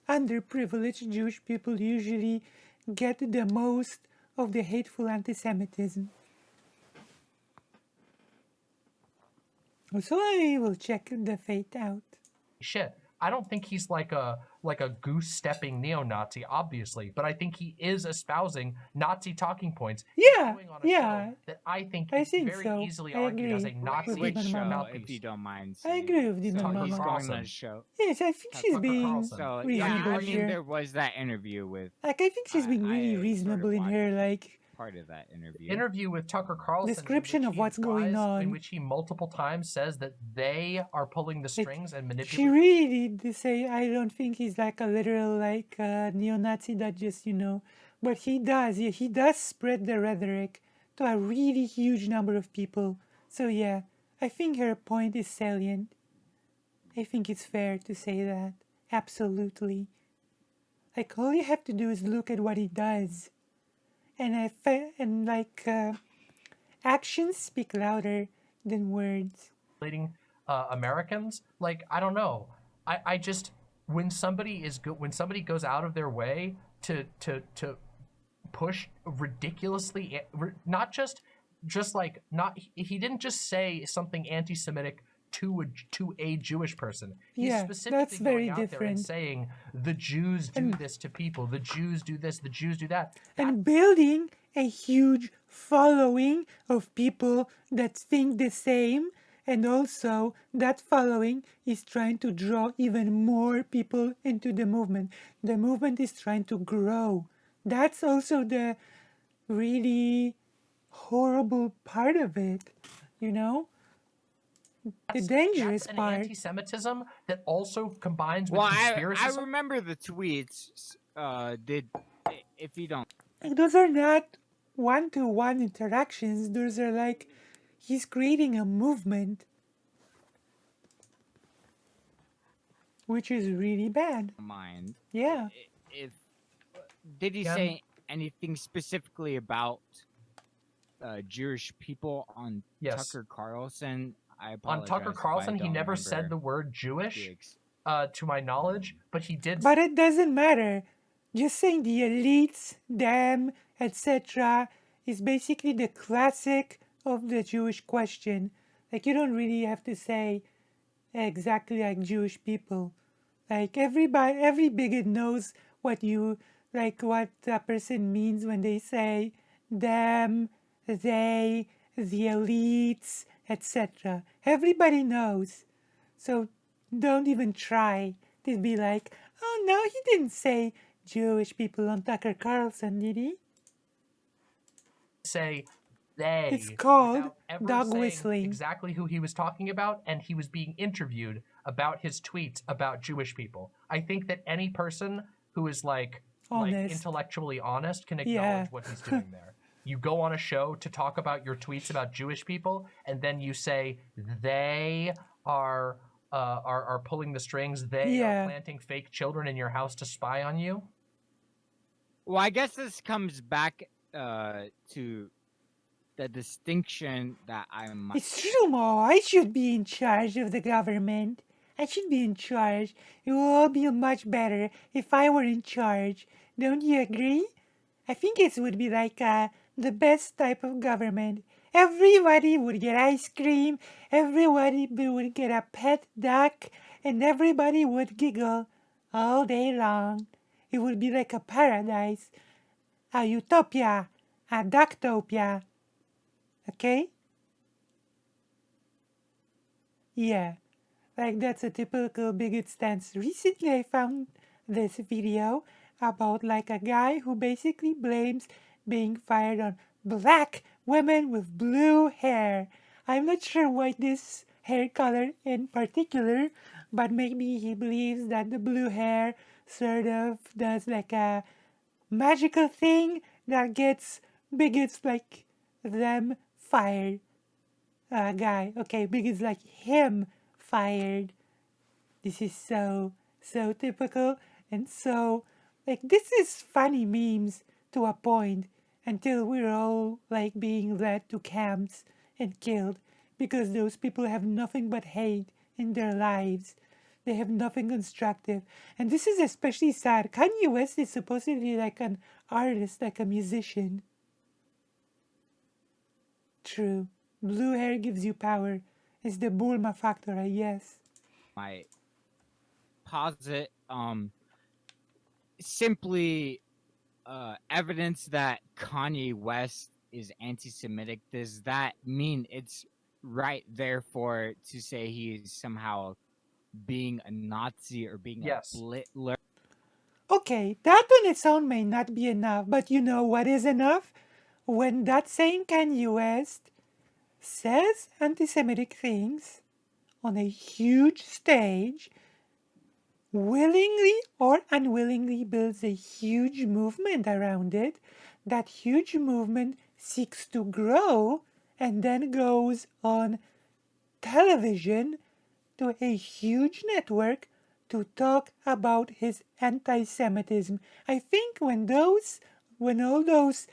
Speaker 1: underprivileged Jewish people usually get the most of the hateful anti-Semitism. So I will check the fate out.
Speaker 2: Shit. I don't think he's like a goose-stepping neo-Nazi, obviously, but I think he is espousing Nazi talking points.
Speaker 1: Yeah,
Speaker 2: On a
Speaker 1: yeah.
Speaker 2: show that I think
Speaker 1: I
Speaker 2: is
Speaker 1: think
Speaker 2: very
Speaker 1: so.
Speaker 2: easily
Speaker 1: I
Speaker 2: argued as a
Speaker 1: agree
Speaker 2: Nazi
Speaker 1: with
Speaker 4: Which
Speaker 1: Demon
Speaker 4: show,
Speaker 1: Mama.
Speaker 4: if you don't mind
Speaker 1: I
Speaker 4: saying?
Speaker 1: agree with Demon
Speaker 4: So
Speaker 2: Tucker
Speaker 4: he's
Speaker 1: Mama.
Speaker 4: going on
Speaker 2: Carlson.
Speaker 4: a show.
Speaker 1: Yes, I think she's
Speaker 2: Tucker
Speaker 1: being
Speaker 2: Carlson.
Speaker 4: So
Speaker 1: reasonable
Speaker 4: yeah, I mean,
Speaker 1: here.
Speaker 4: there was that interview with.
Speaker 1: Like, I think she's being really
Speaker 4: I
Speaker 1: reasonable in her, like,
Speaker 4: part of that interview.
Speaker 2: Interview with Tucker Carlson.
Speaker 1: description of what's going on.
Speaker 2: In which he multiple times says that they are pulling the strings and
Speaker 1: She
Speaker 2: manipulating.
Speaker 1: really did say, I don't think he's like a literal, like, neo-Nazi that just, But he does, yeah, he does spread the rhetoric to a really huge number of people. So yeah, I think her point is salient. I think it's fair to say that. Absolutely. Like, all you have to do is look at what he does. And actions speak louder than words.
Speaker 2: Americans, like, I don't know. I just, when somebody goes out of their way to push ridiculously, not just like, not, he didn't just say something anti-Semitic to a Jewish person. He's
Speaker 1: Yeah,
Speaker 2: specifically
Speaker 1: that's very
Speaker 2: going out there and
Speaker 1: different.
Speaker 2: saying the Jews do this to people, the Jews do this, the Jews do that.
Speaker 1: And building a huge following of people that think the same, and also that following is trying to draw even more people into the movement. The movement is trying to grow. That's also the really horrible part of it, The dangerous
Speaker 2: that's an
Speaker 1: part.
Speaker 2: anti-Semitism that also combines with
Speaker 4: Well,
Speaker 2: conspiracy.
Speaker 4: I remember the tweets. If you don't,
Speaker 1: Like, those are not one-to-one interactions. Those are like, he's creating a movement, which is really bad.
Speaker 4: mind.
Speaker 1: Yeah.
Speaker 4: If did he
Speaker 2: Yeah.
Speaker 4: say anything specifically about Jewish people on
Speaker 2: Yes.
Speaker 4: Tucker Carlson? I
Speaker 2: On
Speaker 4: apologize
Speaker 2: Tucker
Speaker 4: if I
Speaker 2: Carlson, he
Speaker 4: don't
Speaker 2: never said
Speaker 4: remember
Speaker 2: the word Jewish,
Speaker 4: the
Speaker 2: to my knowledge, but he did.
Speaker 1: But it doesn't matter. Just saying the elites, them, etc., is basically the classic of the Jewish question. Like, you don't really have to say exactly like Jewish people. Like, everybody, every bigot knows what you, like, what a person means when they say them, they, the elites, etc. Everybody knows. So don't even try to be like, oh no, he didn't say Jewish people on Tucker Carlson, did he?
Speaker 2: Say
Speaker 1: It's
Speaker 2: they
Speaker 1: called
Speaker 2: without ever
Speaker 1: dog
Speaker 2: saying
Speaker 1: whistling.
Speaker 2: exactly who he was talking about, and he was being interviewed about his tweets about Jewish people. I think that any person who is like
Speaker 1: Honest.
Speaker 2: intellectually honest can
Speaker 1: Yeah.
Speaker 2: acknowledge what he's doing there. You go on a show to talk about your tweets about Jewish people, and then you say they are are pulling the strings. They are
Speaker 1: Yeah.
Speaker 2: planting fake children in your house to spy on you.
Speaker 4: Well, I guess this comes back to the distinction that I might.
Speaker 1: It's true, Mo. I should be in charge of the government. I should be in charge. It would all be much better if I were in charge. Don't you agree? I think it would be like the best type of government. Everybody would get ice cream, everybody would get a pet duck, and everybody would giggle all day long. It would be like a paradise, a utopia, a ducktopia. Okay? Yeah. Like that's a typical bigot stance. Recently I found this video about like a guy who basically blames being fired on black women with blue hair. I'm not sure why this hair color in particular, but maybe he believes that the blue hair sort of does like a magical thing that gets bigots like them fired. Guy, okay, bigots like him fired. This is so typical and so like this is funny memes to a point until we're all like being led to camps and killed because those people have nothing but hate in their lives. They have nothing constructive. And this is especially sad. Kanye West is supposed to be like an artist, like a musician. True. Blue hair gives you power. It's the Bulma factor, I guess.
Speaker 4: Might posit simply evidence that Kanye West is anti-Semitic. Does that mean it's right therefore to say he's somehow being a Nazi or being
Speaker 2: Yes.
Speaker 4: a Blitler?
Speaker 1: Okay, that on its own may not be enough, but you know what is enough? When that same Kanye West says anti Semitic things on a huge stage, willingly or unwillingly builds a huge movement around it. That huge movement seeks to grow and then goes on television to a huge network to talk about his anti-Semitism. I think when all those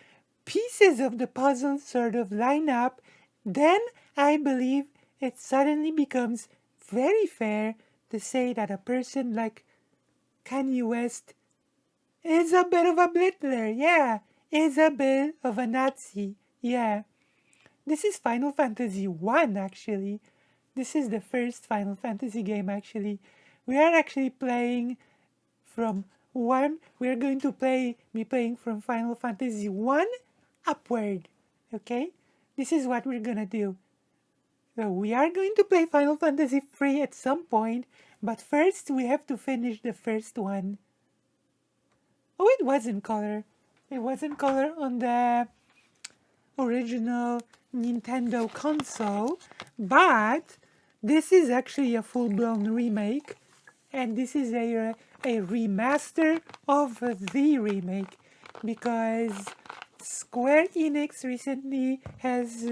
Speaker 1: pieces of the puzzle sort of line up, then I believe it suddenly becomes very fair to say that a person like Kanye West is a bit of a blittler, yeah, is a bit of a Nazi, yeah. This is Final Fantasy 1 actually. This is the first Final Fantasy game actually. We are actually playing from 1. We are going to be playing from Final Fantasy 1 upward. Okay? This is what we're gonna do. So we are going to play Final Fantasy 3 at some point, but first we have to finish the first one. Oh, it was in color. It was in color on the original Nintendo console, but this is actually a full-blown remake, and this is a remaster of the remake because Square Enix recently has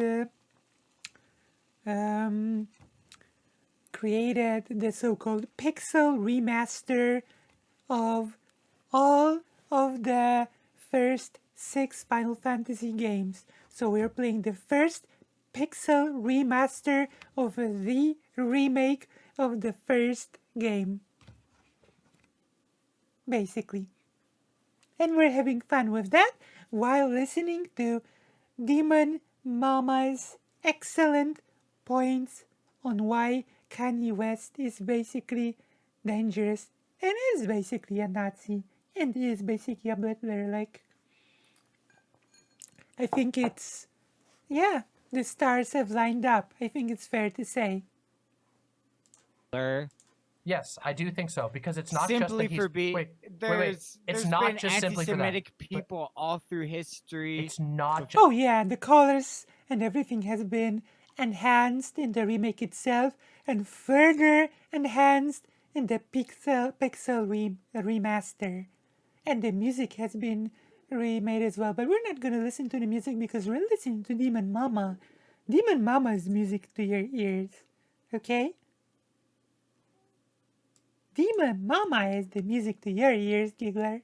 Speaker 1: um, created the so-called pixel remaster of all of the first 6 Final Fantasy games. So we're playing the first pixel remaster of the remake of the first game. Basically. And we're having fun with that while listening to Demon Mama's excellent points on why Kanye West is basically dangerous and is basically a Nazi and is basically a butler. Like, I think it's, yeah, the stars have lined up. I think it's fair to say.
Speaker 2: Yes, I do think so because it's not just
Speaker 4: Simply
Speaker 2: that he's
Speaker 4: for being
Speaker 2: wait. It's
Speaker 4: there's
Speaker 2: not
Speaker 4: been
Speaker 2: just simply for that.
Speaker 4: anti-Semitic people all through history.
Speaker 2: It's not just
Speaker 1: Oh yeah, the colors and everything has been enhanced in the remake itself and further enhanced in the remaster. And the music has been remade as well. But we're not gonna listen to the music because we're listening to Demon Mama. Demon Mama is music to your ears. Okay? Demon Mama is the music to your ears, Giggler.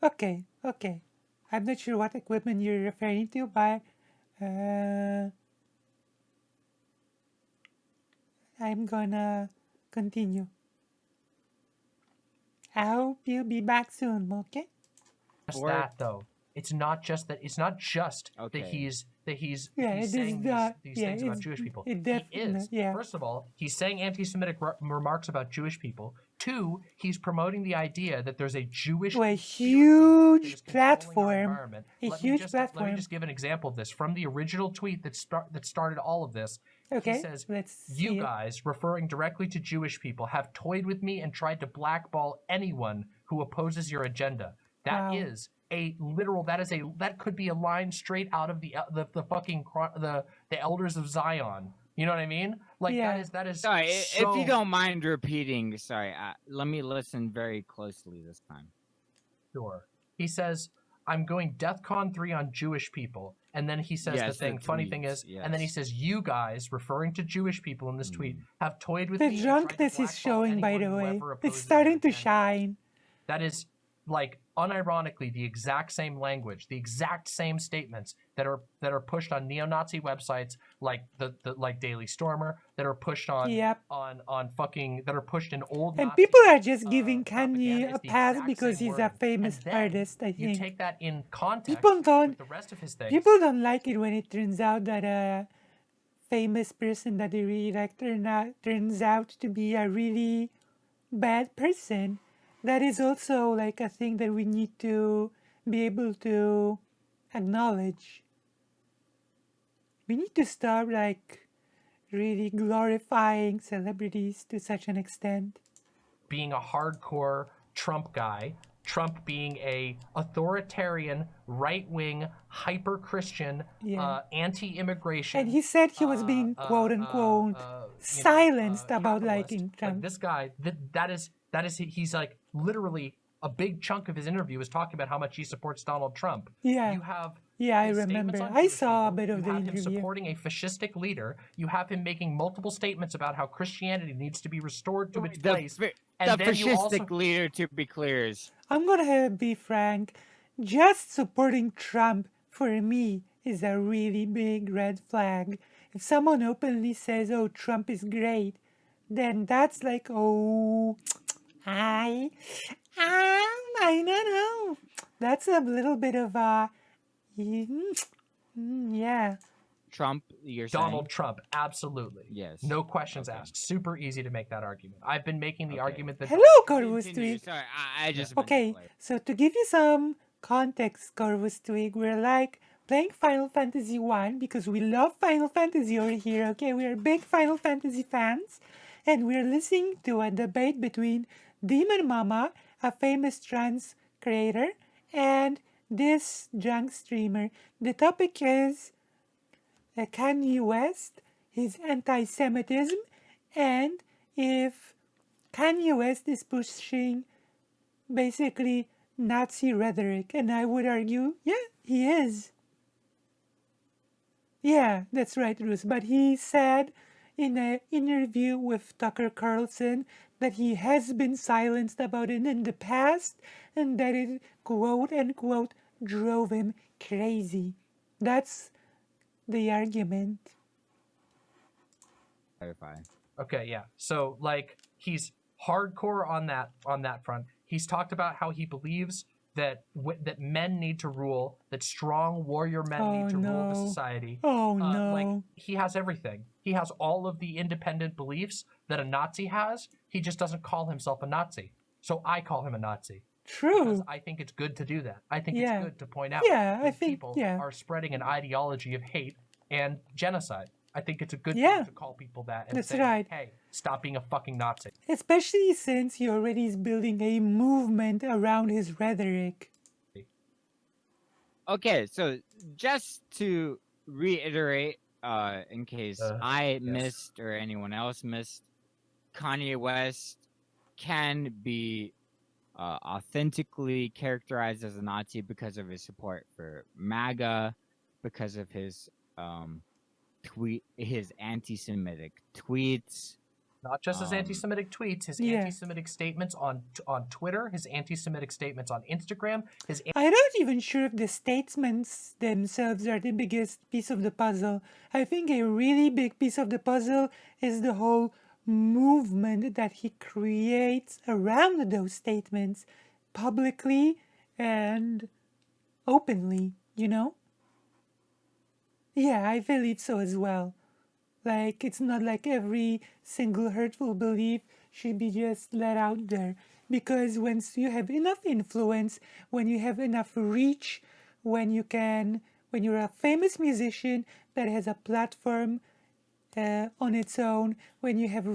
Speaker 1: Okay, okay. I'm not sure what equipment you're referring to, but I'm gonna continue. I hope you'll be back soon, okay?
Speaker 2: that though. It's not just that. It's not just
Speaker 4: Okay.
Speaker 2: that he's
Speaker 1: Yeah,
Speaker 2: he's
Speaker 1: it is
Speaker 2: saying
Speaker 1: the
Speaker 2: these things about Jewish people.
Speaker 1: It
Speaker 2: He
Speaker 1: definitely,
Speaker 2: is.
Speaker 1: yeah.
Speaker 2: First of all, he's saying anti-Semitic remarks about Jewish people. Two, he's promoting the idea that there's a Jewish
Speaker 1: To a
Speaker 2: conspiracy that is
Speaker 1: huge
Speaker 2: controlling our
Speaker 1: platform,
Speaker 2: environment.
Speaker 1: a
Speaker 2: Let me
Speaker 1: huge
Speaker 2: just let me
Speaker 1: platform.
Speaker 2: just give an example of this from the original tweet that started all of this.
Speaker 1: Okay,
Speaker 2: He says,
Speaker 1: let's
Speaker 2: "You
Speaker 1: see it.
Speaker 2: guys, referring directly to Jewish people, have toyed with me and tried to blackball anyone who opposes your agenda." That
Speaker 1: Wow.
Speaker 2: is a literal. That could be a line straight out of the fucking the elders of Zion. You know what I mean? Like
Speaker 1: Yeah.
Speaker 2: that is
Speaker 4: Sorry,
Speaker 2: so.
Speaker 4: if you don't mind repeating. Sorry, let me listen very closely this time.
Speaker 2: Sure. He says, "I'm going DEFCON 3 on Jewish people," and then he says
Speaker 4: Yes, the
Speaker 2: funny thing is,
Speaker 4: tweets,
Speaker 2: and then he
Speaker 4: yes.
Speaker 2: says, "You guys," referring to Jewish people in this tweet, "have toyed with
Speaker 1: The
Speaker 2: me and tried to
Speaker 1: drunkenness is
Speaker 2: blackball
Speaker 1: showing, by
Speaker 2: anyone
Speaker 1: the
Speaker 2: who
Speaker 1: way.
Speaker 2: ever
Speaker 1: It's
Speaker 2: opposes
Speaker 1: starting to
Speaker 2: your agenda."
Speaker 1: shine.
Speaker 2: That is like unironically the exact same language, the exact same statements that are pushed on neo-Nazi websites like the like Daily Stormer, that are pushed on
Speaker 1: Yep.
Speaker 2: on fucking that are pushed in old
Speaker 1: And
Speaker 2: Nazi
Speaker 1: people are just giving
Speaker 2: propaganda.
Speaker 1: Kanye a
Speaker 2: It's the
Speaker 1: pass
Speaker 2: exact
Speaker 1: because
Speaker 2: same
Speaker 1: he's a
Speaker 2: wording.
Speaker 1: famous
Speaker 2: And then
Speaker 1: artist, I
Speaker 2: you
Speaker 1: think.
Speaker 2: take that in context
Speaker 1: People
Speaker 2: with
Speaker 1: don't
Speaker 2: the rest of his things.
Speaker 1: people don't like it when it turns out that a famous person that they really like turns out to be a really bad person. That is also like a thing that we need to be able to acknowledge. We need to stop like really glorifying celebrities to such an extent.
Speaker 2: Being a hardcore Trump guy, Trump being a authoritarian, right-wing, hyper-Christian,
Speaker 1: Yeah.
Speaker 2: anti-immigration,
Speaker 1: And he said he was being quote unquote silenced about
Speaker 2: capitalist.
Speaker 1: liking
Speaker 2: Like
Speaker 1: Trump.
Speaker 2: this guy, that is he's like literally a big chunk of his interview is talking about how much he supports Donald Trump.
Speaker 1: Yeah.
Speaker 2: You have
Speaker 1: Yeah, I
Speaker 2: his statements
Speaker 1: remember.
Speaker 2: on
Speaker 1: I
Speaker 2: Jewish
Speaker 1: saw a
Speaker 2: people.
Speaker 1: bit of
Speaker 2: You
Speaker 1: the
Speaker 2: have him
Speaker 1: interview.
Speaker 2: supporting a fascistic leader. You have him making multiple statements about how Christianity needs to be restored to its place.
Speaker 4: The
Speaker 2: And then you also
Speaker 4: fascistic leader, to be clear, is
Speaker 1: I'm gonna be frank. Just supporting Trump for me is a really big red flag. If someone openly says, "Oh, Trump is great," then that's like, "Oh, I, I don't know." That's a little bit of a, yeah.
Speaker 4: Trump. You're
Speaker 2: Donald
Speaker 4: saying?
Speaker 2: Trump, absolutely.
Speaker 4: Yes.
Speaker 2: No questions
Speaker 4: Okay.
Speaker 2: asked. Super easy to make that argument. I've been making the argument that
Speaker 1: Hello, Corvus
Speaker 4: Continue.
Speaker 1: Twig.
Speaker 4: Sorry, I just meant to
Speaker 1: Okay,
Speaker 4: play.
Speaker 1: so to give you some context, Corvus Twig, we're like playing Final Fantasy 1 because we love Final Fantasy over here, okay? We're big Final Fantasy fans, and we're listening to a debate between Demon Mama, a famous trans creator, and this drunk streamer. The topic is Kanye West, his anti Semitism, and if Kanye West is pushing basically Nazi rhetoric, and I would argue, yeah, he is. Yeah, that's right, Bruce. But he said in an interview with Tucker Carlson that he has been silenced about it in the past, and that it, quote unquote, drove him crazy. That's the argument.
Speaker 4: Clarify.
Speaker 2: Okay, yeah. So like he's hardcore on that front. He's talked about how he believes that that men need to rule, that strong warrior men
Speaker 1: Oh
Speaker 2: need to rule the
Speaker 1: no.
Speaker 2: society.
Speaker 1: Oh
Speaker 2: Like
Speaker 1: no.
Speaker 2: he has everything. He has all of the independent beliefs that a Nazi has. He just doesn't call himself a Nazi. So I call him a Nazi because
Speaker 1: True.
Speaker 2: I think it's good to do that. I think it's
Speaker 1: Yeah.
Speaker 2: good to point out
Speaker 1: Yeah, I
Speaker 2: when
Speaker 1: think,
Speaker 2: people
Speaker 1: yeah.
Speaker 2: are spreading an ideology of hate and genocide. I think it's a good
Speaker 1: Yeah.
Speaker 2: thing to call people that and
Speaker 1: That's
Speaker 2: say,
Speaker 1: right.
Speaker 2: hey, stop being a fucking Nazi.
Speaker 1: Especially since he already is building a movement around his rhetoric.
Speaker 4: Okay, so just to reiterate, in case I missed or anyone else missed, Kanye West can be authentically characterized as a Nazi because of his support for MAGA, because of his his anti-Semitic tweets.
Speaker 2: Not just his anti-Semitic tweets, his
Speaker 1: Yeah.
Speaker 2: anti-Semitic statements on Twitter, his anti-Semitic statements on Instagram, his
Speaker 1: I'm not even sure if the statements themselves are the biggest piece of the puzzle. I think a really big piece of the puzzle is the whole movement that he creates around those statements, publicly and openly, you know? Yeah, I believe so as well. Like, it's not like every single hurtful belief should be just let out there. Because once you have enough influence, when you have enough reach, when when you're a famous musician that has a platform on its own, when you have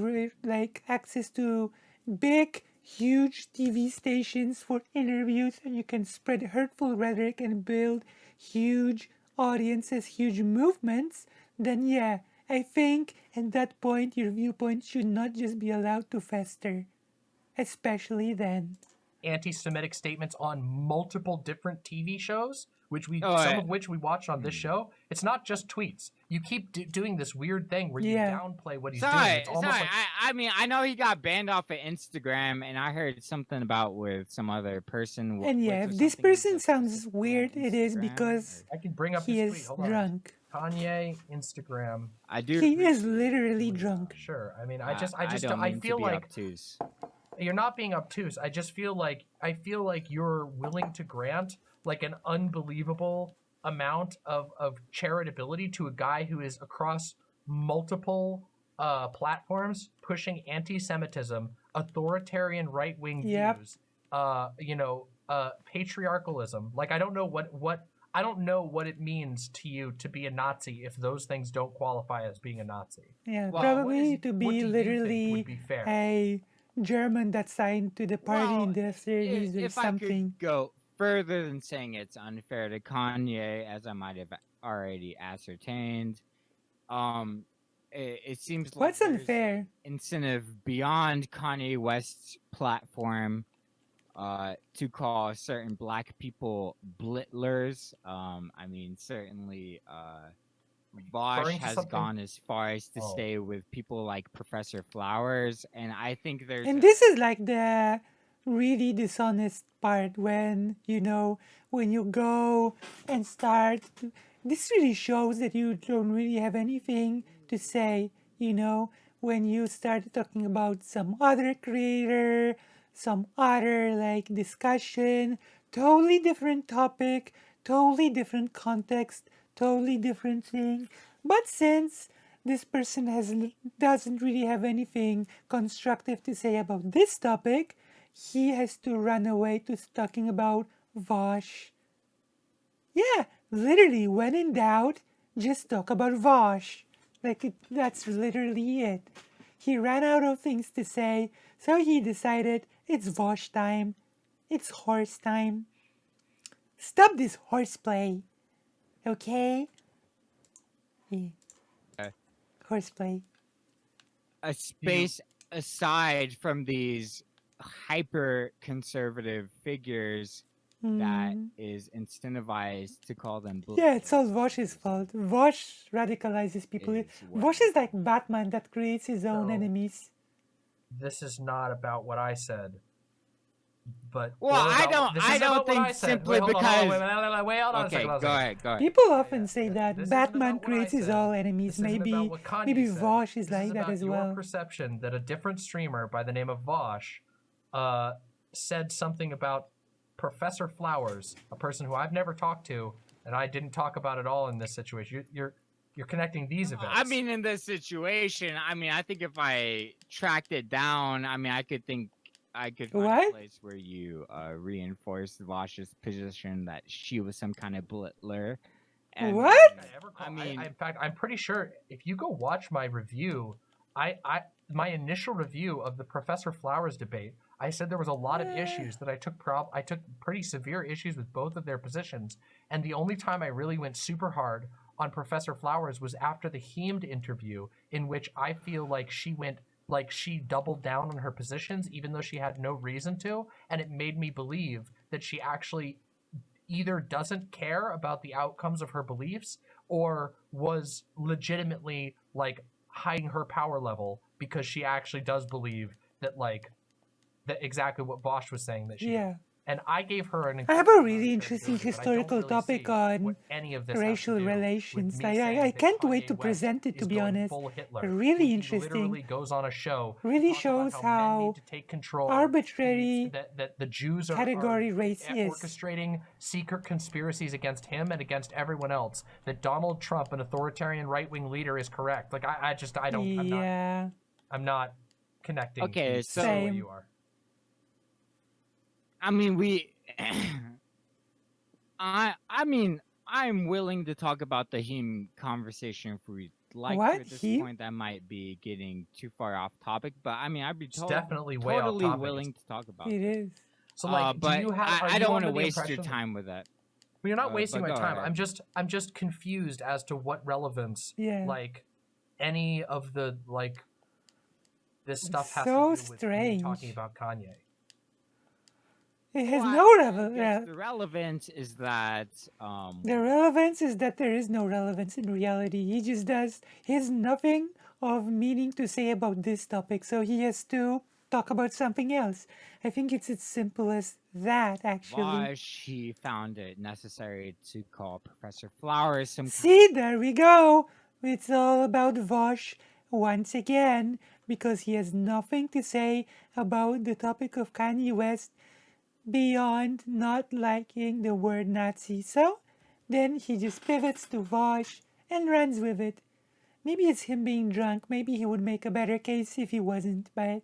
Speaker 1: like access to big, huge TV stations for interviews, and you can spread hurtful rhetoric and build huge audiences, huge movements, then yeah, I think at that point your viewpoint should not just be allowed to fester, especially then.
Speaker 2: anti-Semitic statements on multiple different TV shows, which
Speaker 4: Oh,
Speaker 2: some of which we watched on this show. It's not just tweets. You keep doing this weird thing where you
Speaker 1: Yeah.
Speaker 2: downplay what he's doing.
Speaker 4: sorry,
Speaker 2: It's almost like
Speaker 4: I mean, I know he got banned off of Instagram, and I heard something about with some other person.
Speaker 1: And yeah, if this person sounds weird, it is because
Speaker 2: I can bring up
Speaker 1: he
Speaker 2: his tweet.
Speaker 1: is
Speaker 2: Hold on.
Speaker 1: drunk.
Speaker 2: Kanye Instagram.
Speaker 4: I do.
Speaker 1: He is
Speaker 4: appreciate
Speaker 1: literally
Speaker 4: doing
Speaker 1: drunk.
Speaker 4: that.
Speaker 2: Sure. I mean,
Speaker 4: don't
Speaker 2: I
Speaker 4: mean
Speaker 2: feel
Speaker 4: to be
Speaker 2: like
Speaker 4: obtuse.
Speaker 2: you're not being obtuse. I just feel like you're willing to grant like an unbelievable amount of charitability to a guy who is across multiple platforms pushing anti-Semitism, authoritarian right-wing
Speaker 1: Yep.
Speaker 2: views, patriarchalism. Like I don't know what it means to you to be a Nazi if those things don't qualify as being a Nazi.
Speaker 1: Yeah,
Speaker 4: Well,
Speaker 1: probably to
Speaker 2: what
Speaker 1: be
Speaker 2: do you think
Speaker 1: literally
Speaker 2: would be fair?
Speaker 1: a German that signed to the party in the 30s or
Speaker 4: if I
Speaker 1: something.
Speaker 4: could go further than saying it's unfair to Kanye, as I might have already ascertained, it seems like
Speaker 1: What's
Speaker 4: there's
Speaker 1: unfair?
Speaker 4: incentive beyond Kanye West's platform to call certain black people blitlers. I mean, certainly Vosh
Speaker 2: Referring to
Speaker 4: has
Speaker 2: something-
Speaker 4: gone as far as to stay with people like Professor Flowers, and I think there's
Speaker 1: And this is like the really dishonest part when, when you go and start. This really shows that you don't really have anything to say, when you start talking about some other creator, some other like discussion, totally different topic, totally different context, totally different thing. But since this person doesn't really have anything constructive to say about this topic, he has to run away to talking about Vosh. Yeah, literally, when in doubt, just talk about Vosh. That's literally it. He ran out of things to say, so he decided it's Vosh time. It's horse time. Stop this horseplay. Okay? Yeah. Horseplay.
Speaker 4: a space aside from these hyper conservative figures that is incentivized to call them
Speaker 1: Yeah, it's all Vosh's fault. Vosh radicalizes people.
Speaker 4: Is what
Speaker 1: Vosh is like Batman that creates his own
Speaker 2: No.
Speaker 1: enemies.
Speaker 2: This is not about what I said. But
Speaker 4: Well,
Speaker 2: or
Speaker 4: I
Speaker 2: about-
Speaker 4: don't-
Speaker 2: This
Speaker 4: I
Speaker 2: isn't
Speaker 4: don't
Speaker 2: about what
Speaker 4: think
Speaker 2: I said.
Speaker 4: simply
Speaker 2: Wait, hold on, hold on,
Speaker 4: because-
Speaker 2: wait, hold on a
Speaker 4: Okay,
Speaker 2: second.
Speaker 4: go ahead, go ahead.
Speaker 1: People often say
Speaker 2: This
Speaker 1: that
Speaker 2: isn't
Speaker 1: Batman
Speaker 2: about what I
Speaker 1: creates his
Speaker 2: said.
Speaker 1: all
Speaker 2: This
Speaker 1: enemies.
Speaker 2: isn't about
Speaker 1: Maybe
Speaker 2: what Kanye
Speaker 1: maybe
Speaker 2: said.
Speaker 1: Vosh is
Speaker 2: This
Speaker 1: like that
Speaker 2: about
Speaker 1: as
Speaker 2: your
Speaker 1: well.
Speaker 2: perception that a different streamer by the name of Vosh said something about Professor Flowers, a person who I've never talked to, and I didn't talk about at all in this situation. You're connecting these events.
Speaker 4: I mean, in this situation, I mean, I think if I tracked it down, I mean, I could find
Speaker 1: What?
Speaker 4: a place where you reinforce Vosh's position that she was some kind of belittler. And
Speaker 1: What?
Speaker 2: I mean, in fact, I'm pretty sure if you go watch my review, my initial review of the Professor Flowers debate, I said there was a lot of issues that I took pretty severe issues with both of their positions, and the only time I really went super hard on Professor Flowers was after the Hemed interview, in which I feel like she doubled down on her positions even though she had no reason to, and it made me believe that she actually either doesn't care about the outcomes of her beliefs or was legitimately like hiding her power level because she actually does believe that that exactly what Bosch was saying that she
Speaker 1: Yeah.
Speaker 2: did. And I gave her an
Speaker 1: I have a
Speaker 2: incredible
Speaker 1: really
Speaker 2: amount of
Speaker 1: interesting
Speaker 2: credibility, but I don't
Speaker 1: historical
Speaker 2: really
Speaker 1: topic
Speaker 2: see
Speaker 1: on
Speaker 2: what any of this has to
Speaker 1: racial
Speaker 2: do with
Speaker 1: relations.
Speaker 2: me
Speaker 1: I
Speaker 2: saying
Speaker 1: I
Speaker 2: that
Speaker 1: can't wait
Speaker 2: Kanye
Speaker 1: to
Speaker 2: West
Speaker 1: present it, to
Speaker 2: is
Speaker 1: be
Speaker 2: going
Speaker 1: honest.
Speaker 2: full Hitler.
Speaker 1: Really
Speaker 2: He
Speaker 1: interesting.
Speaker 2: literally goes on a show to
Speaker 1: Really
Speaker 2: talk
Speaker 1: shows
Speaker 2: about how men
Speaker 1: how
Speaker 2: need to take control.
Speaker 1: arbitrary
Speaker 2: that the Jews are
Speaker 1: category race is.
Speaker 2: orchestrating secret conspiracies against him and against everyone else. That Donald Trump, an authoritarian right-wing leader, is correct. Like
Speaker 1: Yeah.
Speaker 2: I'm not connecting.
Speaker 4: Okay,
Speaker 2: to
Speaker 4: so-
Speaker 2: what
Speaker 1: Same.
Speaker 2: you are.
Speaker 4: I mean, I mean, I'm willing to talk about the heme conversation if we'd like
Speaker 1: What?
Speaker 4: to. At this
Speaker 1: Heme?
Speaker 4: point, that might be getting too far off topic, but I mean, I'd be
Speaker 2: It's definitely way off
Speaker 4: totally
Speaker 2: topic.
Speaker 4: willing to talk about
Speaker 1: It
Speaker 4: it.
Speaker 1: is.
Speaker 2: So like,
Speaker 4: But
Speaker 2: do you have? Are
Speaker 4: I
Speaker 2: you
Speaker 4: don't want to
Speaker 2: under the
Speaker 4: waste your
Speaker 2: impression that-
Speaker 4: time with that.
Speaker 2: Well, you're not wasting
Speaker 4: but
Speaker 2: my
Speaker 4: go
Speaker 2: time.
Speaker 4: ahead.
Speaker 2: I'm just confused as to what relevance
Speaker 1: Yeah.
Speaker 2: like any of the this stuff has
Speaker 1: so
Speaker 2: to do with me
Speaker 1: strange.
Speaker 2: talking about Kanye.
Speaker 1: It has
Speaker 4: Well,
Speaker 1: no
Speaker 4: I guess the relevance is that
Speaker 1: The relevance is that there is no relevance in reality. He just does. He has nothing of meaning to say about this topic, so he has to talk about something else. I think it's as simple as that, actually.
Speaker 4: Vosh, he found it necessary to call Professor Flowers some
Speaker 1: See, there we go. It's all about Vosh once again, because he has nothing to say about the topic of Kanye West beyond not liking the word Nazi. So then he just pivots to Vosh and runs with it. Maybe it's him being drunk. Maybe he would make a better case if he wasn't, but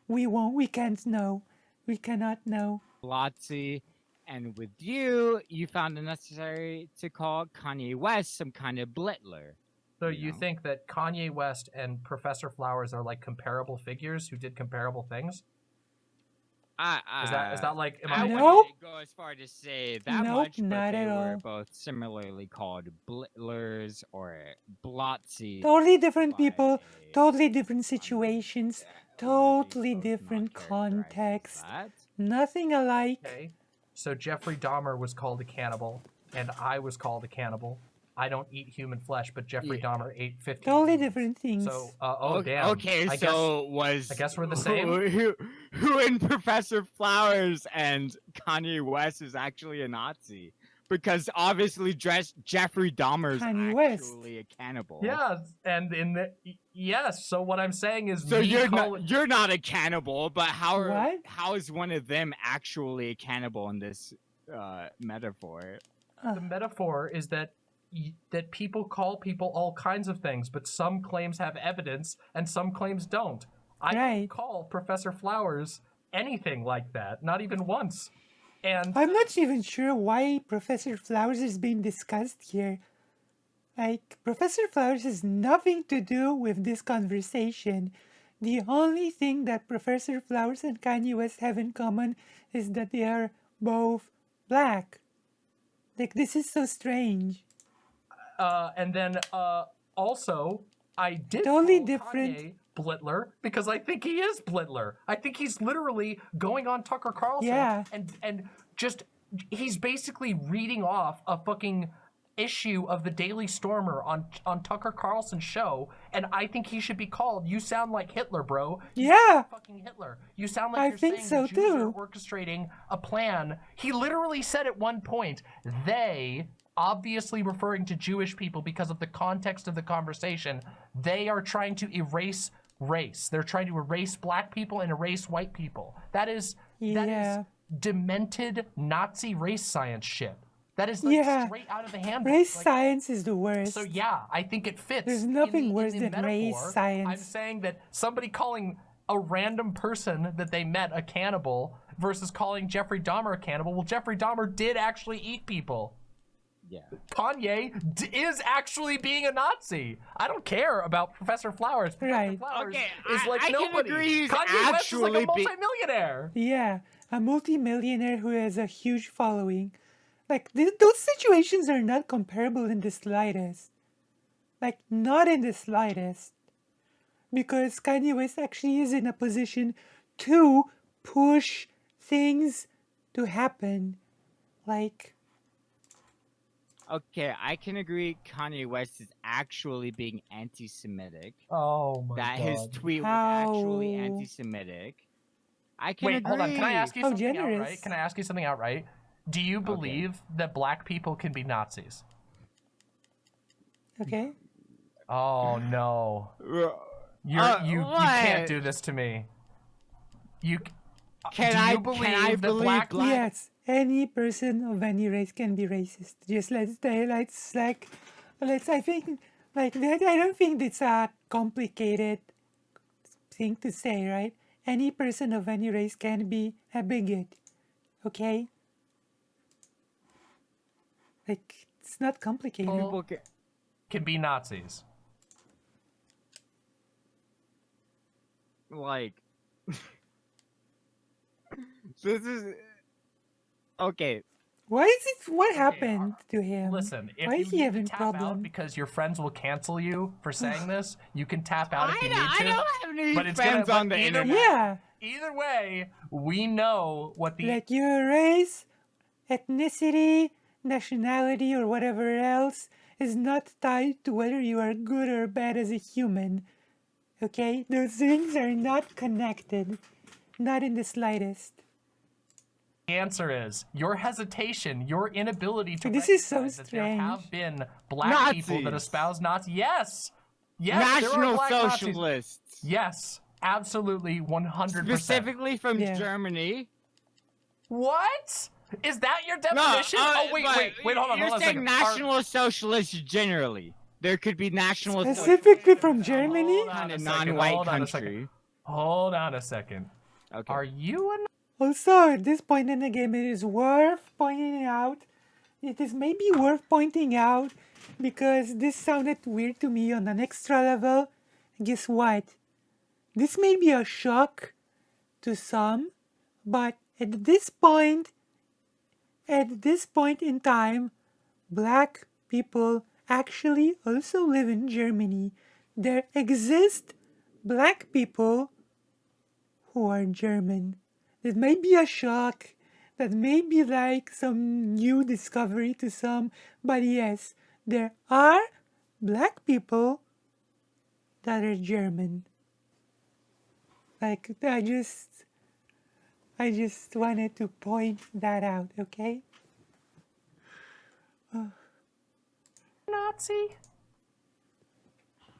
Speaker 1: we can't know. We cannot know.
Speaker 4: Blotzy, and with you, you found it necessary to call Kanye West some kind of blittler.
Speaker 2: So
Speaker 4: You
Speaker 2: you
Speaker 4: know.
Speaker 2: think that Kanye West and Professor Flowers are like comparable figures who did comparable things? Is that like? Am
Speaker 4: I
Speaker 2: I?
Speaker 1: Nope.
Speaker 4: wouldn't go as far to say that
Speaker 1: Nope,
Speaker 4: much, but
Speaker 1: not
Speaker 4: they
Speaker 1: at
Speaker 4: were
Speaker 1: all.
Speaker 4: both similarly called blittlers or blotzy.
Speaker 1: Totally different
Speaker 4: by
Speaker 1: people,
Speaker 4: a-
Speaker 1: totally different situations,
Speaker 4: Yeah,
Speaker 1: totally
Speaker 4: both not
Speaker 1: different
Speaker 4: characterized as
Speaker 1: context.
Speaker 4: that.
Speaker 1: Nothing alike.
Speaker 2: Okay. So Jeffrey Dahmer was called a cannibal, and I was called a cannibal. I don't eat human flesh, but Jeffrey
Speaker 4: Yeah.
Speaker 2: Dahmer ate 50.
Speaker 1: Totally
Speaker 2: humans.
Speaker 1: different things.
Speaker 2: So,
Speaker 4: Okay, okay,
Speaker 2: I
Speaker 4: so
Speaker 2: I guess we're the same?
Speaker 4: Who in Professor Flowers and Kanye West is actually a Nazi? Because obviously, Jeffrey Dahmer's
Speaker 1: Kanye West.
Speaker 4: actually a cannibal.
Speaker 2: Yeah, and yes. So what I'm saying is,
Speaker 4: So
Speaker 2: me
Speaker 4: you're not a cannibal, but
Speaker 1: What?
Speaker 4: how is one of them actually a cannibal in this metaphor?
Speaker 2: the metaphor is that that people call people all kinds of things, but some claims have evidence and some claims don't. I
Speaker 1: Right.
Speaker 2: didn't call Professor Flowers anything like that, not even once. And
Speaker 1: I'm not even sure why Professor Flowers is being discussed here. Like, Professor Flowers has nothing to do with this conversation. The only thing that Professor Flowers and Kanye West have in common is that they are both black. Like, this is so strange.
Speaker 2: and then also I did
Speaker 1: Totally
Speaker 2: call
Speaker 1: different.
Speaker 2: Kanye Blitler because I think he is Blitler. I think he's literally going on Tucker Carlson
Speaker 1: Yeah.
Speaker 2: and just he's basically reading off a fucking issue of the Daily Stormer on Tucker Carlson's show, and I think he should be called, "You sound like Hitler, bro." You sound
Speaker 1: Yeah.
Speaker 2: like fucking Hitler. You sound like
Speaker 1: I
Speaker 2: you're
Speaker 1: think
Speaker 2: saying
Speaker 1: so
Speaker 2: the Jews are
Speaker 1: too.
Speaker 2: orchestrating a plan. He literally said at one point, they, obviously referring to Jewish people because of the context of the conversation, they are trying to erase race. They're trying to erase black people and erase white people. That is
Speaker 1: Yeah.
Speaker 2: demented Nazi race science shit. That is like
Speaker 1: Yeah.
Speaker 2: straight out of the handbook.
Speaker 1: Race
Speaker 2: Like,
Speaker 1: science is the worst.
Speaker 2: so yeah, I think it fits.
Speaker 1: There's nothing worse
Speaker 2: in the
Speaker 1: than race
Speaker 2: metaphor.
Speaker 1: science.
Speaker 2: I'm saying that somebody calling a random person that they met a cannibal versus calling Jeffrey Dahmer a cannibal. Well, Jeffrey Dahmer did actually eat people.
Speaker 4: Yeah.
Speaker 2: Kanye is actually being a Nazi. I don't care about Professor Flowers. Professor
Speaker 1: Right.
Speaker 2: Flowers
Speaker 4: Okay,
Speaker 2: is like
Speaker 4: I can
Speaker 2: nobody.
Speaker 4: agree he's
Speaker 2: Kanye West is like a
Speaker 4: actually
Speaker 2: multimillionaire.
Speaker 1: Yeah, a multimillionaire who has a huge following. Like, those situations are not comparable in the slightest. Like, not in the slightest. Because Kanye West actually is in a position to push things to happen. Like,
Speaker 4: Okay, I can agree Kanye West is actually being anti-Semitic.
Speaker 2: Oh my
Speaker 4: That
Speaker 2: god.
Speaker 4: his tweet was
Speaker 1: How?
Speaker 4: actually anti-Semitic. I can
Speaker 2: Wait,
Speaker 4: agree.
Speaker 2: hold on. Can I ask you
Speaker 1: How
Speaker 2: something
Speaker 1: generous.
Speaker 2: outright? Can I ask you something outright? Do you believe that black people can be Nazis?
Speaker 1: okay?
Speaker 2: Oh no. You
Speaker 4: what?
Speaker 2: can't do this to me. Do
Speaker 4: Can
Speaker 2: you
Speaker 4: I
Speaker 2: believe that
Speaker 4: believe
Speaker 2: black
Speaker 1: Yes, any person of any race can be racist. Just let's say, I think, like, that, I don't think it's a complicated thing to say, right? Any person of any race can be a bigot, okay? Like, it's not complicated.
Speaker 4: People
Speaker 2: can be Nazis?
Speaker 4: like this is okay.
Speaker 1: Why is it? What happened to him?
Speaker 2: Listen, if
Speaker 1: Why
Speaker 2: you
Speaker 1: is he
Speaker 2: need
Speaker 1: having
Speaker 2: to tap out
Speaker 1: problem?
Speaker 2: because your friends will cancel you for saying this, you can tap out if you need
Speaker 4: I
Speaker 2: to.
Speaker 4: don't have any
Speaker 2: but it's
Speaker 4: friends
Speaker 2: gonna,
Speaker 4: on the
Speaker 2: either
Speaker 4: internet.
Speaker 1: Yeah,
Speaker 2: Either way, we know what the
Speaker 1: like your race, ethnicity, nationality, or whatever else is not tied to whether you are good or bad as a human. Okay? Those things are not connected. Not in the slightest.
Speaker 2: answer is. Your hesitation, your inability to
Speaker 1: This is so
Speaker 2: recognize that there have
Speaker 1: strange.
Speaker 2: been black people that
Speaker 4: Nazis.
Speaker 2: espouse Nazis. Yes! Yes, there are
Speaker 4: National
Speaker 2: black Nazis.
Speaker 4: Socialists.
Speaker 2: Yes, absolutely, 100%.
Speaker 4: Specifically from
Speaker 1: Yeah.
Speaker 4: Germany.
Speaker 2: What? Is that your definition? Oh, wait,
Speaker 4: but
Speaker 2: hold on,
Speaker 4: You're
Speaker 2: hold on a
Speaker 4: saying
Speaker 2: second.
Speaker 4: National Socialists generally. There could be National Socialists.
Speaker 1: Specifically from Germany?
Speaker 2: Hold on
Speaker 4: Kind
Speaker 2: a
Speaker 4: of
Speaker 2: second,
Speaker 4: non-white
Speaker 2: hold on a second.
Speaker 4: country.
Speaker 2: Hold on a second.
Speaker 4: Okay.
Speaker 2: Are you a
Speaker 1: Also, at this point in the game, it is worth pointing out. It is maybe worth pointing out because this sounded weird to me on an extra level. Guess what? This may be a shock to some, but at this point in time, black people actually also live in Germany. There exist black people who are German. It may be a shock. That may be like some new discovery to some, but yes, there are black people that are German. Like, I just wanted to point that out, okay?
Speaker 2: Nazi?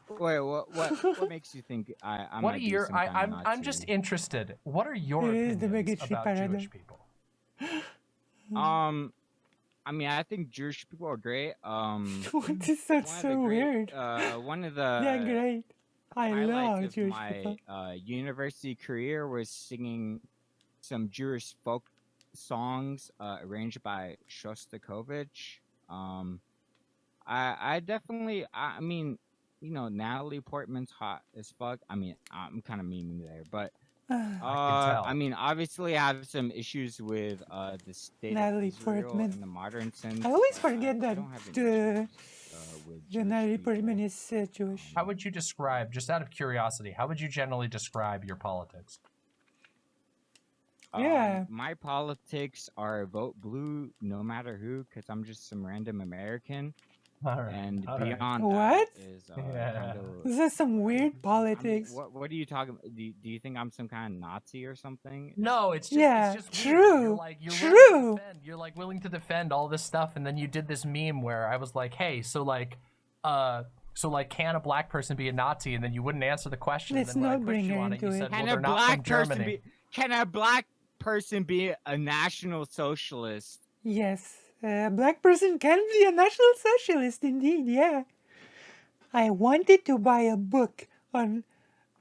Speaker 4: Wait, what makes you think I
Speaker 2: What
Speaker 4: might
Speaker 2: are
Speaker 4: be
Speaker 2: your?
Speaker 4: some kind of
Speaker 2: I'm
Speaker 4: Nazi?
Speaker 2: just interested. What are your
Speaker 1: It is
Speaker 2: opinions
Speaker 1: the bigotry
Speaker 2: about
Speaker 1: paradox.
Speaker 2: Jewish people?
Speaker 4: I mean, I think Jewish people are great.
Speaker 1: This sounds
Speaker 4: One of
Speaker 1: so
Speaker 4: the great,
Speaker 1: weird.
Speaker 4: one of
Speaker 1: Yeah,
Speaker 4: the
Speaker 1: great. I love
Speaker 4: highlights of
Speaker 1: Jewish
Speaker 4: my
Speaker 1: people.
Speaker 4: university career was singing some Jewish folk songs arranged by Shostakovich. I definitely, I mean, you know, Natalie Portman's hot as fuck. I mean, I'm kind of memeing there, but
Speaker 2: tell.
Speaker 4: I mean, obviously, I have some issues with the state
Speaker 1: Natalie
Speaker 4: of Israel
Speaker 1: Portman.
Speaker 4: in the modern sense.
Speaker 1: I always
Speaker 4: but
Speaker 1: forget that
Speaker 4: don't have any issues, with Jewish
Speaker 1: Natalie
Speaker 4: people.
Speaker 1: Portman is Jewish.
Speaker 2: How would you describe, just out of curiosity, how would you generally describe your politics?
Speaker 1: Yeah.
Speaker 4: My politics are vote blue no matter who, because I'm just some random American.
Speaker 2: All right.
Speaker 4: And
Speaker 2: All right.
Speaker 4: beyond
Speaker 1: What?
Speaker 4: that is
Speaker 2: Yeah.
Speaker 4: kind of.
Speaker 1: This is some weird
Speaker 4: I mean,
Speaker 1: politics.
Speaker 4: what are you talking? Do you think I'm some kind of Nazi or something?
Speaker 2: No, it's
Speaker 1: Yeah,
Speaker 2: just weird.
Speaker 1: true.
Speaker 2: You're willing to
Speaker 1: True.
Speaker 2: defend. You're like willing to defend all this stuff, and then you did this meme where I was like, "Hey, can a black person be a Nazi?" And then you wouldn't answer the question.
Speaker 1: Let's
Speaker 2: and then when I
Speaker 1: not
Speaker 2: pushed
Speaker 1: bring
Speaker 2: you
Speaker 1: her
Speaker 2: on it,
Speaker 1: into
Speaker 2: you
Speaker 1: it.
Speaker 2: said, "Well,
Speaker 4: Can a
Speaker 2: they're not from
Speaker 4: black person
Speaker 2: Germany."
Speaker 4: Can a black person be a national socialist?
Speaker 1: Yes, a black person can be a national socialist indeed, yeah. I wanted to buy a book on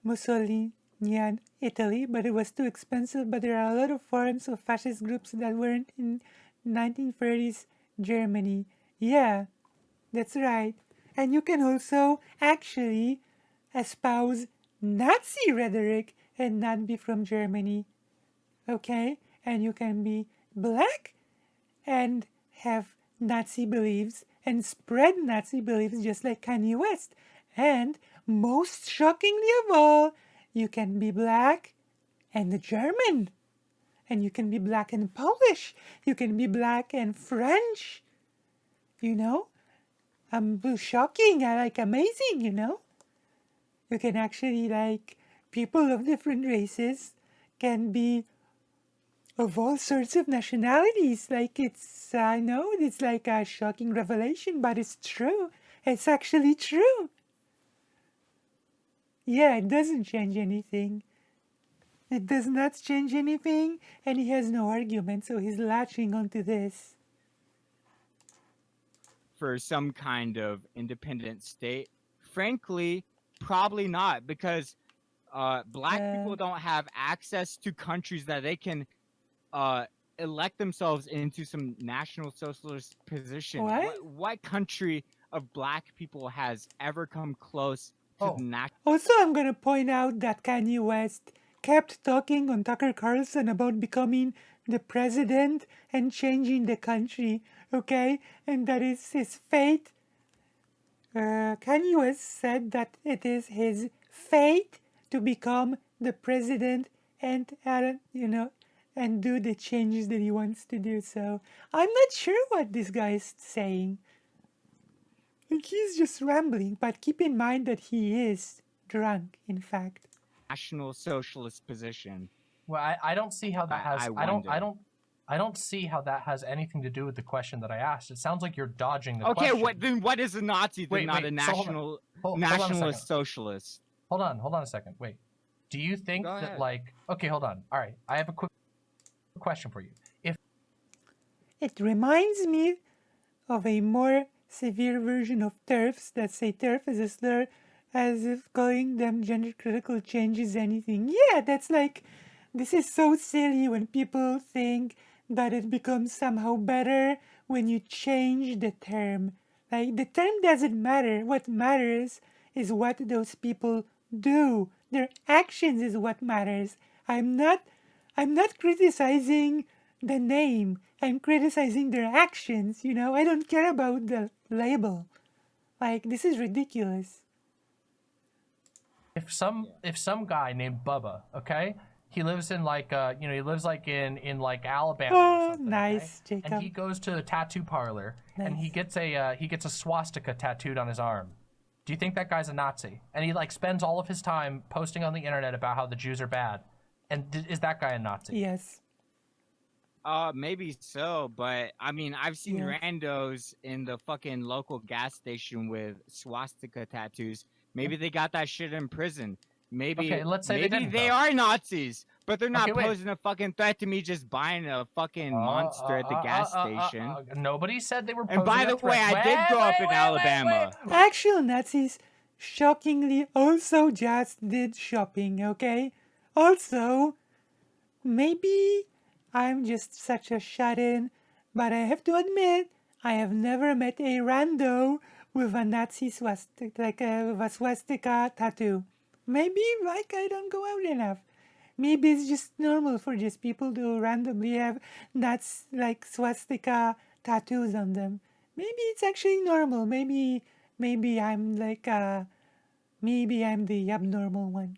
Speaker 1: Mussolini and Italy, but it was too expensive. But there are a lot of forums of fascist groups that weren't in 1930s Germany. Yeah, that's right. And you can also actually espouse Nazi rhetoric and not be from Germany. Okay? And you can be black and have Nazi beliefs and spread Nazi beliefs just like Kanye West. And most shockingly of all, you can be black and German. And you can be black and Polish. You can be black and French. You know? Shocking, amazing, you know? You can actually, people of different races can be of all sorts of nationalities. I know it's like a shocking revelation, but it's true. It's actually true. Yeah, it doesn't change anything. It does not change anything, and he has no argument, so he's latching onto this.
Speaker 4: For some kind of independent state? Frankly, probably not, because black people don't have access to countries that they can elect themselves into some national socialist position.
Speaker 1: What?
Speaker 4: What country of black people has ever come close to
Speaker 2: Oh.
Speaker 4: the national?
Speaker 1: Also, I'm going to point out that Kanye West kept talking on Tucker Carlson about becoming the president and changing the country, okay? And that is his fate. Kanye West said that it is his fate to become the president and, and do the changes that he wants to do. So I'm not sure what this guy is saying. Like, he's just rambling, but keep in mind that he is drunk, in fact.
Speaker 4: National socialist position.
Speaker 2: Well, I don't see how that has.
Speaker 4: wonder.
Speaker 2: I don't see how that has anything to do with the question that I asked. It sounds like you're dodging the
Speaker 4: Okay,
Speaker 2: question.
Speaker 4: what is a Nazi? Then not a
Speaker 2: so hold on a
Speaker 4: nationalist
Speaker 2: second.
Speaker 4: socialist.
Speaker 2: Hold on a second. Wait. Do you think
Speaker 4: Go
Speaker 2: that
Speaker 4: ahead.
Speaker 2: okay, hold on. All right. I have a quick question for you. If
Speaker 1: It reminds me of a more severe version of TERFs that say TERF is a slur, as if calling them gender critical changes anything. Yeah, that's like, this is so silly when people think that it becomes somehow better when you change the term. Like, the term doesn't matter. What matters is what those people do. Their actions is what matters. I'm not criticizing the name. I'm criticizing their actions, you know? I don't care about the label. Like, this is ridiculous.
Speaker 2: if some guy named Bubba, okay, he lives in he lives in like Alabama or something.
Speaker 1: Nice,
Speaker 2: okay?
Speaker 1: Jacob.
Speaker 2: And he goes to a tattoo parlor and he gets a swastika tattooed on his arm. Do you think that guy's a Nazi? And he spends all of his time posting on the internet about how the Jews are bad. And is that guy a Nazi?
Speaker 1: Yes.
Speaker 4: Maybe so, but I mean, I've seen
Speaker 1: Yes.
Speaker 4: randos in the fucking local gas station with swastika tattoos. Maybe they got that shit in prison. Maybe,
Speaker 2: Okay, let's say they
Speaker 4: maybe
Speaker 2: didn't,
Speaker 4: they
Speaker 2: though.
Speaker 4: are Nazis, but they're not
Speaker 2: Okay, wait.
Speaker 4: posing a fucking threat to me just buying a fucking monster at the gas station.
Speaker 2: Nobody said they were posing
Speaker 4: And by
Speaker 2: a
Speaker 4: the way,
Speaker 2: threat.
Speaker 4: I did grow up in
Speaker 2: Wait.
Speaker 4: Alabama.
Speaker 1: Actual Nazis, shockingly, also just did shopping, okay? Also, maybe I'm just such a shut-in, but I have to admit, I have never met a rando with a Nazi swastika, with a swastika tattoo. Maybe, I don't go out enough. Maybe it's just normal for just people to randomly have swastika tattoos on them. Maybe it's actually normal. Maybe I'm maybe I'm the abnormal one.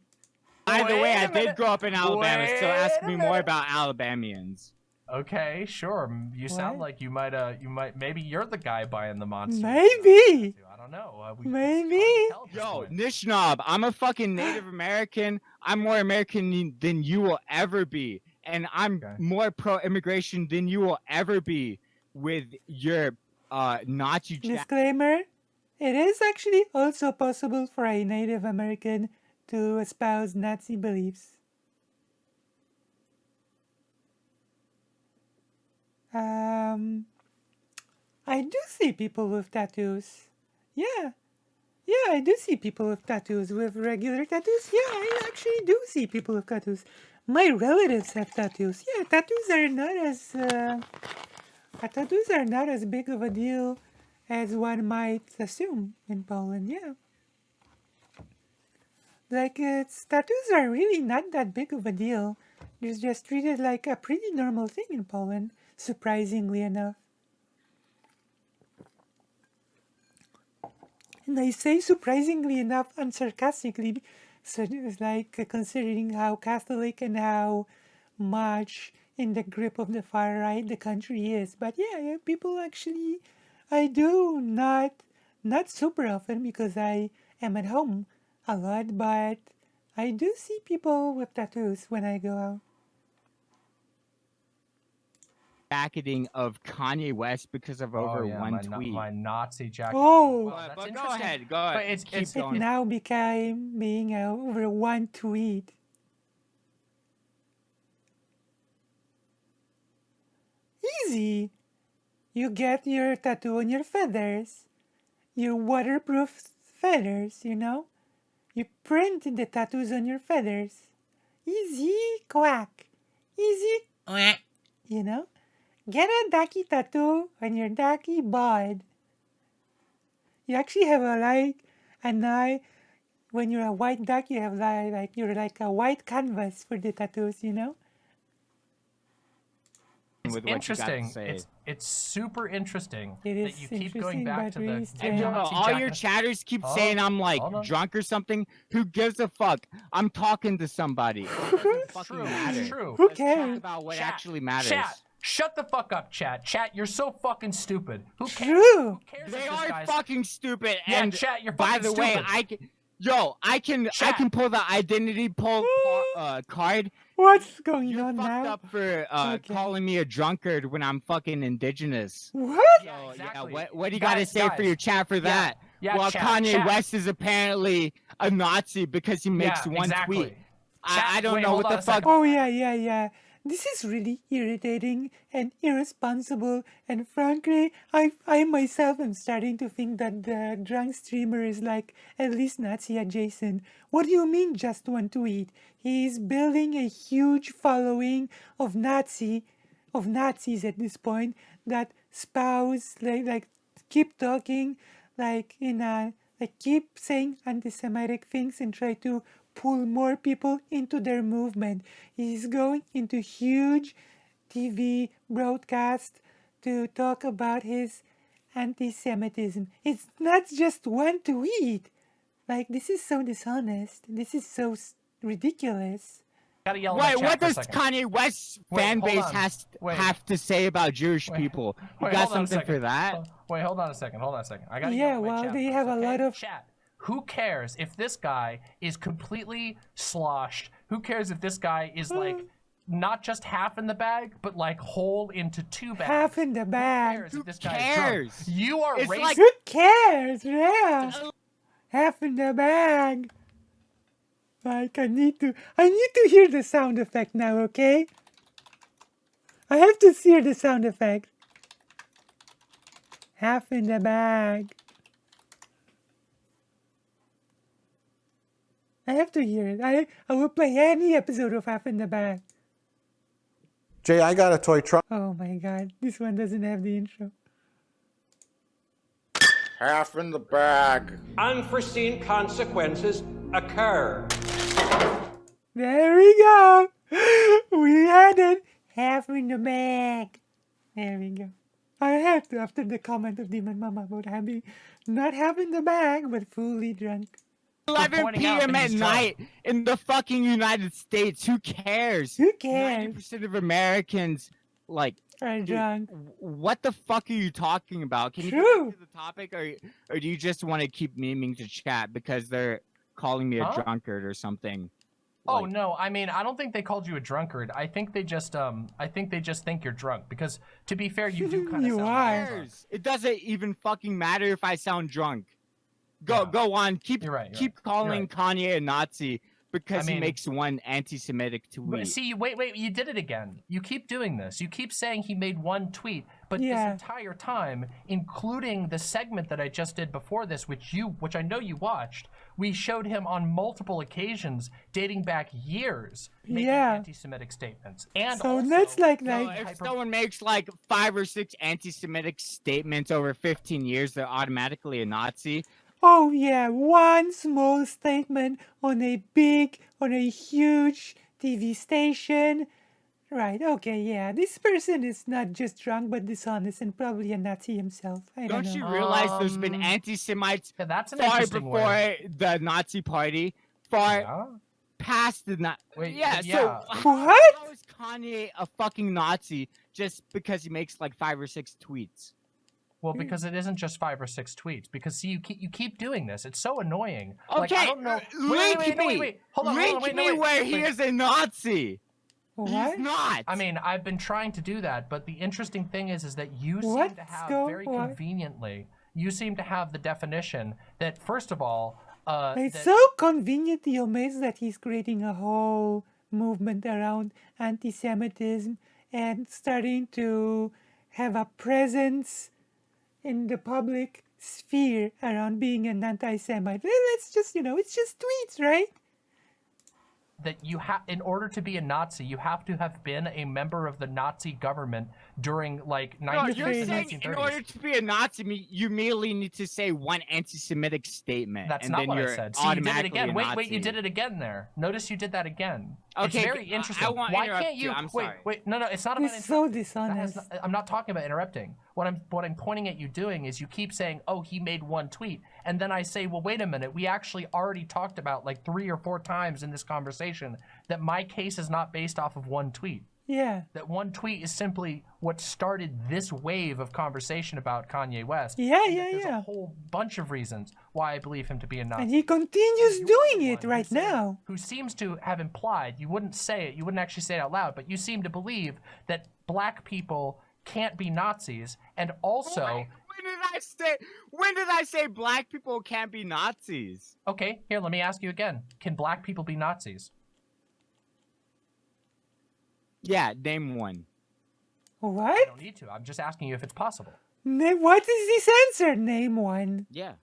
Speaker 4: Either way,
Speaker 2: Wait
Speaker 4: I
Speaker 2: a
Speaker 4: did
Speaker 2: minute.
Speaker 4: grow up in Alabama, so
Speaker 2: Wait
Speaker 4: ask
Speaker 2: a
Speaker 4: me more
Speaker 2: minute.
Speaker 4: about Alabamians.
Speaker 2: Okay, sure. You sound
Speaker 1: What?
Speaker 2: like you might, maybe you're the guy buying the monster.
Speaker 1: Maybe.
Speaker 2: I don't know. It's
Speaker 1: Maybe.
Speaker 2: hard to tell at this
Speaker 4: Yo,
Speaker 2: point.
Speaker 4: Nishnob, I'm a fucking Native American. I'm more American than you will ever be. And I'm
Speaker 2: Okay.
Speaker 4: more pro-immigration than you will ever be with your Nazi jack.
Speaker 1: Disclaimer, it is actually also possible for a Native American to espouse Nazi beliefs. I do see people with tattoos. Yeah. Yeah, I do see people with tattoos, with regular tattoos. Yeah, I actually do see people with tattoos. My relatives have tattoos. Yeah, tattoos are not as big of a deal as one might assume in Poland. Yeah, like tattoos are really not that big of a deal. It's just treated like a pretty normal thing in Poland, surprisingly enough. And I say surprisingly enough unsarcastically, so it's like considering how Catholic and how much in the grip of the far right the country is. But yeah, people actually, I do not super often because I am at home a lot, but I do see people with tattoos when I go out.
Speaker 4: Jacketing of Kanye West because of over one tweet.
Speaker 2: My Nazi jacket.
Speaker 1: Oh,
Speaker 2: Wow, that's
Speaker 4: but go
Speaker 2: interesting.
Speaker 4: ahead, go ahead.
Speaker 2: But it's
Speaker 4: Keep
Speaker 1: it
Speaker 4: going.
Speaker 1: now became being over one tweet. Easy. You get your tattoo on your feathers. Your waterproof feathers, you know? You print the tattoos on your feathers. Easy quack. Easy quack. You know? Get a ducky tattoo on your ducky bud. You actually have an eye. When you're a white duck, you have you're like a white canvas for the tattoos, you know?
Speaker 2: It's
Speaker 4: With what you got to
Speaker 2: interesting.
Speaker 4: say.
Speaker 2: It's super interesting
Speaker 1: It
Speaker 2: that
Speaker 1: is
Speaker 2: you keep going
Speaker 1: interesting,
Speaker 2: back
Speaker 1: but
Speaker 2: to
Speaker 1: really
Speaker 2: the
Speaker 1: strange.
Speaker 4: Yo,
Speaker 2: Nazi
Speaker 4: all your
Speaker 2: jacket.
Speaker 4: chatters keep
Speaker 2: Hold
Speaker 4: saying
Speaker 2: on,
Speaker 4: I'm like
Speaker 2: hold on.
Speaker 4: drunk or something. Who gives a fuck? I'm talking to somebody. It doesn't fucking matter.
Speaker 2: It's true.
Speaker 1: Who
Speaker 4: Let's talk
Speaker 1: cares?
Speaker 4: about what
Speaker 2: Chat,
Speaker 4: actually matters.
Speaker 2: Chat, shut the fuck up, chat. Chat, you're so fucking stupid. Who cares?
Speaker 1: True.
Speaker 2: Who cares
Speaker 4: They
Speaker 2: if this
Speaker 4: are
Speaker 2: guy's...
Speaker 4: fucking stupid.
Speaker 2: Yeah,
Speaker 4: and
Speaker 2: chat, you're
Speaker 4: by
Speaker 2: fucking
Speaker 4: the way,
Speaker 2: stupid.
Speaker 4: I can pull the identity card.
Speaker 1: What's going
Speaker 4: You're
Speaker 1: on
Speaker 4: fucked
Speaker 1: now?
Speaker 4: up for
Speaker 1: Okay.
Speaker 4: calling me a drunkard when I'm fucking indigenous.
Speaker 1: What?
Speaker 2: Yeah, exactly.
Speaker 4: What do you got to say for your chat for that?
Speaker 2: Yeah,
Speaker 4: well,
Speaker 2: chat,
Speaker 4: Kanye
Speaker 2: chat.
Speaker 4: West is apparently a Nazi because he makes one
Speaker 2: exactly.
Speaker 4: tweet.
Speaker 2: Chat,
Speaker 4: I don't
Speaker 2: wait,
Speaker 4: know
Speaker 2: hold
Speaker 4: what
Speaker 2: on
Speaker 4: the
Speaker 2: a second.
Speaker 4: fuck.
Speaker 1: Oh, yeah. This is really irritating and irresponsible, and frankly, I myself am starting to think that the drunk streamer is like at least Nazi adjacent. What do you mean just one tweet? He's building a huge following of Nazis at this point that spouse like keep talking keep saying anti-Semitic things and try to pull more people into their movement. He's going into huge TV broadcast to talk about his anti-Semitism. It's not just one tweet. Like, this is so dishonest. This is so ridiculous.
Speaker 2: Gotta yell
Speaker 4: Wait,
Speaker 2: at my
Speaker 4: what
Speaker 2: chat for a
Speaker 4: does
Speaker 2: second.
Speaker 4: Kanye West's
Speaker 2: Wait,
Speaker 4: fan
Speaker 2: hold
Speaker 4: base
Speaker 2: on. Wait.
Speaker 4: have to say about Jewish people? You got
Speaker 2: hold on a
Speaker 4: something for
Speaker 2: second.
Speaker 4: that?
Speaker 2: Wait, hold on a second. I gotta
Speaker 1: Yeah,
Speaker 2: yell at my
Speaker 1: well,
Speaker 2: chat
Speaker 1: they
Speaker 2: first,
Speaker 1: have a lot
Speaker 2: okay?
Speaker 1: of-
Speaker 2: Chat. Who cares if this guy is completely sloshed? Who cares if this guy is like not just half in the bag, but like whole into two bags?
Speaker 1: Half in the bag.
Speaker 2: Who cares if this
Speaker 4: Who
Speaker 2: guy is drunk?
Speaker 4: cares?
Speaker 2: You are
Speaker 4: It's
Speaker 2: racist.
Speaker 4: like-
Speaker 1: Who cares? Yeah. Half in the bag. Like, I need to hear the sound effect now, okay? I have to hear the sound effect. Half in the bag. I have to hear it. I will play any episode of Half in the Bag.
Speaker 5: Jay, I got a toy truck.
Speaker 1: Oh my god, this one doesn't have the intro.
Speaker 3: Half in the bag.
Speaker 6: Unforeseen consequences occur.
Speaker 1: There we go. We had it. Half in the bag. There we go. I had to after the comment of Demon Mama about not having the bag, but fully drunk.
Speaker 4: 11
Speaker 2: pointing out
Speaker 4: p.m.
Speaker 2: that
Speaker 4: at
Speaker 2: he's drunk.
Speaker 4: night in the fucking United States. Who cares?
Speaker 1: Who cares?
Speaker 4: 90% of Americans, like,
Speaker 1: Are
Speaker 4: dude,
Speaker 1: drunk.
Speaker 4: what the fuck are you talking about? Can you get
Speaker 1: True.
Speaker 4: back to the topic, or do you just want to keep memeing to chat because they're calling me a
Speaker 2: Huh?
Speaker 4: drunkard or something?
Speaker 2: Oh
Speaker 4: Like,
Speaker 2: no, I mean, I don't think they called you a drunkard. I think they just think you're drunk because, to be fair, you do kind of
Speaker 1: You
Speaker 2: sound
Speaker 1: are.
Speaker 2: like you're drunk.
Speaker 4: cares? It doesn't even fucking matter if I sound drunk.
Speaker 2: Yeah.
Speaker 4: Go on. Keep
Speaker 2: You're right, you're
Speaker 4: keep
Speaker 2: right, you're
Speaker 4: calling
Speaker 2: right.
Speaker 4: Kanye a Nazi because
Speaker 2: I
Speaker 4: he
Speaker 2: mean-
Speaker 4: makes one anti-Semitic tweet.
Speaker 2: But see, wait, you did it again. You keep doing this. You keep saying he made one tweet, but
Speaker 1: Yeah.
Speaker 2: this entire time, including the segment that I just did before this, which I know you watched, we showed him on multiple occasions, dating back years, making
Speaker 1: Yeah.
Speaker 2: anti-Semitic statements. And
Speaker 1: So
Speaker 2: also,
Speaker 1: that's like
Speaker 4: So
Speaker 1: like
Speaker 4: if someone makes like 5 or 6 anti-Semitic statements over 15 years, they're automatically a Nazi.
Speaker 1: oh yeah, one small statement on a huge TV station. Right, okay, yeah. This person is not just drunk but dishonest and probably a Nazi himself. I don't
Speaker 4: Don't
Speaker 1: know.
Speaker 4: you realize there's been
Speaker 2: Um,
Speaker 4: anti-Semites
Speaker 2: yeah, that's an
Speaker 4: far
Speaker 2: interesting
Speaker 4: before
Speaker 2: way.
Speaker 4: the Nazi Party, far
Speaker 2: Yeah?
Speaker 4: past the Nazi.
Speaker 2: Wait,
Speaker 4: yeah,
Speaker 2: yeah.
Speaker 4: so
Speaker 1: What?
Speaker 4: how is Kanye a fucking Nazi just because he makes like 5 or 6 tweets?
Speaker 2: Well, because it isn't just 5 or 6 tweets. Because see, you keep doing this. It's so annoying. Like,
Speaker 4: Okay,
Speaker 2: I don't know.
Speaker 4: link
Speaker 2: Wait. Hold on,
Speaker 4: link
Speaker 2: wait,
Speaker 4: me where he is a Nazi.
Speaker 1: What?
Speaker 4: He's not.
Speaker 2: I mean, I've been trying to do that, but the interesting thing is that you seem to
Speaker 1: What's
Speaker 2: have
Speaker 1: going on?
Speaker 2: conveniently, you seem to have the definition that first of all,
Speaker 1: It's
Speaker 2: that-
Speaker 1: so conveniently amazed that he's creating a whole movement around anti-Semitism and starting to have a presence in the public sphere around being an anti-Semite. Well, it's just, it's just tweets, right?
Speaker 2: that you have, in order to be a Nazi, you have to have been a member of the Nazi government during like
Speaker 4: No,
Speaker 2: 1930s
Speaker 4: you're
Speaker 2: and
Speaker 4: saying in
Speaker 2: 1930s.
Speaker 4: order to be a Nazi, you merely need to say one anti-Semitic statement.
Speaker 2: That's
Speaker 4: and
Speaker 2: not
Speaker 4: then
Speaker 2: what I
Speaker 4: you're
Speaker 2: said. See, you did it
Speaker 4: automatically
Speaker 2: again.
Speaker 4: a
Speaker 2: Wait, you
Speaker 4: Nazi.
Speaker 2: did it again there. Notice you did that again.
Speaker 4: Okay,
Speaker 2: it's very
Speaker 4: I
Speaker 2: interesting.
Speaker 4: won't
Speaker 2: Why
Speaker 4: interrupt
Speaker 2: can't you?
Speaker 4: you, I'm
Speaker 2: wait,
Speaker 4: sorry.
Speaker 2: no, it's not about
Speaker 1: He's so
Speaker 2: interrupting. That has
Speaker 1: dishonest.
Speaker 2: I'm not talking about interrupting. What I'm pointing at you doing is you keep saying, "Oh, he made one tweet," and then I say, "Well, wait a minute. We actually already talked about like 3 or 4 times in this conversation that my case is not based off of one tweet.
Speaker 1: Yeah.
Speaker 2: That one tweet is simply what started this wave of conversation about Kanye West.
Speaker 1: Yeah,
Speaker 2: and that
Speaker 1: yeah,
Speaker 2: there's
Speaker 1: yeah.
Speaker 2: a whole bunch of reasons why I believe him to be a Nazi.
Speaker 1: And he continues
Speaker 2: You're
Speaker 1: doing
Speaker 2: the
Speaker 1: it
Speaker 2: one who
Speaker 1: right
Speaker 2: said-
Speaker 1: now.
Speaker 2: Who seems to have implied, you wouldn't say it, you wouldn't actually say it out loud, but you seem to believe that black people can't be Nazis, and also,
Speaker 4: When did I say black people can't be Nazis?
Speaker 2: okay, here, let me ask you again. Can black people be Nazis?
Speaker 4: Yeah, name one.
Speaker 2: I
Speaker 1: What?
Speaker 2: don't need to. I'm just asking you if it's possible.
Speaker 1: What is this answer? Name one.
Speaker 4: Yeah.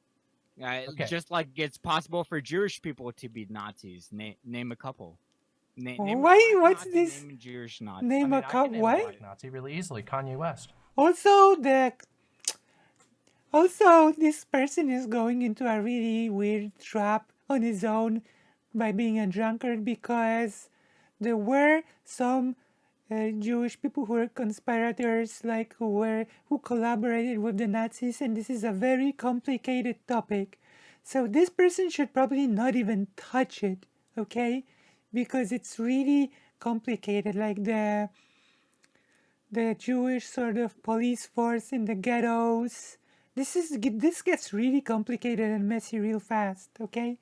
Speaker 2: Okay.
Speaker 4: Just like it's possible for Jewish people to be Nazis. Name a couple. Name a
Speaker 1: Why-
Speaker 4: black
Speaker 1: what's
Speaker 4: Nazi,
Speaker 1: this?
Speaker 4: Name a Jewish Nazi.
Speaker 1: Name
Speaker 2: I
Speaker 1: a
Speaker 2: mean, I
Speaker 1: couple.
Speaker 2: can name a
Speaker 1: What?
Speaker 2: black Nazi really easily. Kanye West.
Speaker 1: Also, this person is going into a really weird trap on his own by being a drunkard because there were some Jewish people who were conspirators, like who collaborated with the Nazis, and this is a very complicated topic. So this person should probably not even touch it, okay? Because it's really complicated, like the Jewish sort of police force in the ghettos. This gets really complicated and messy real fast, okay?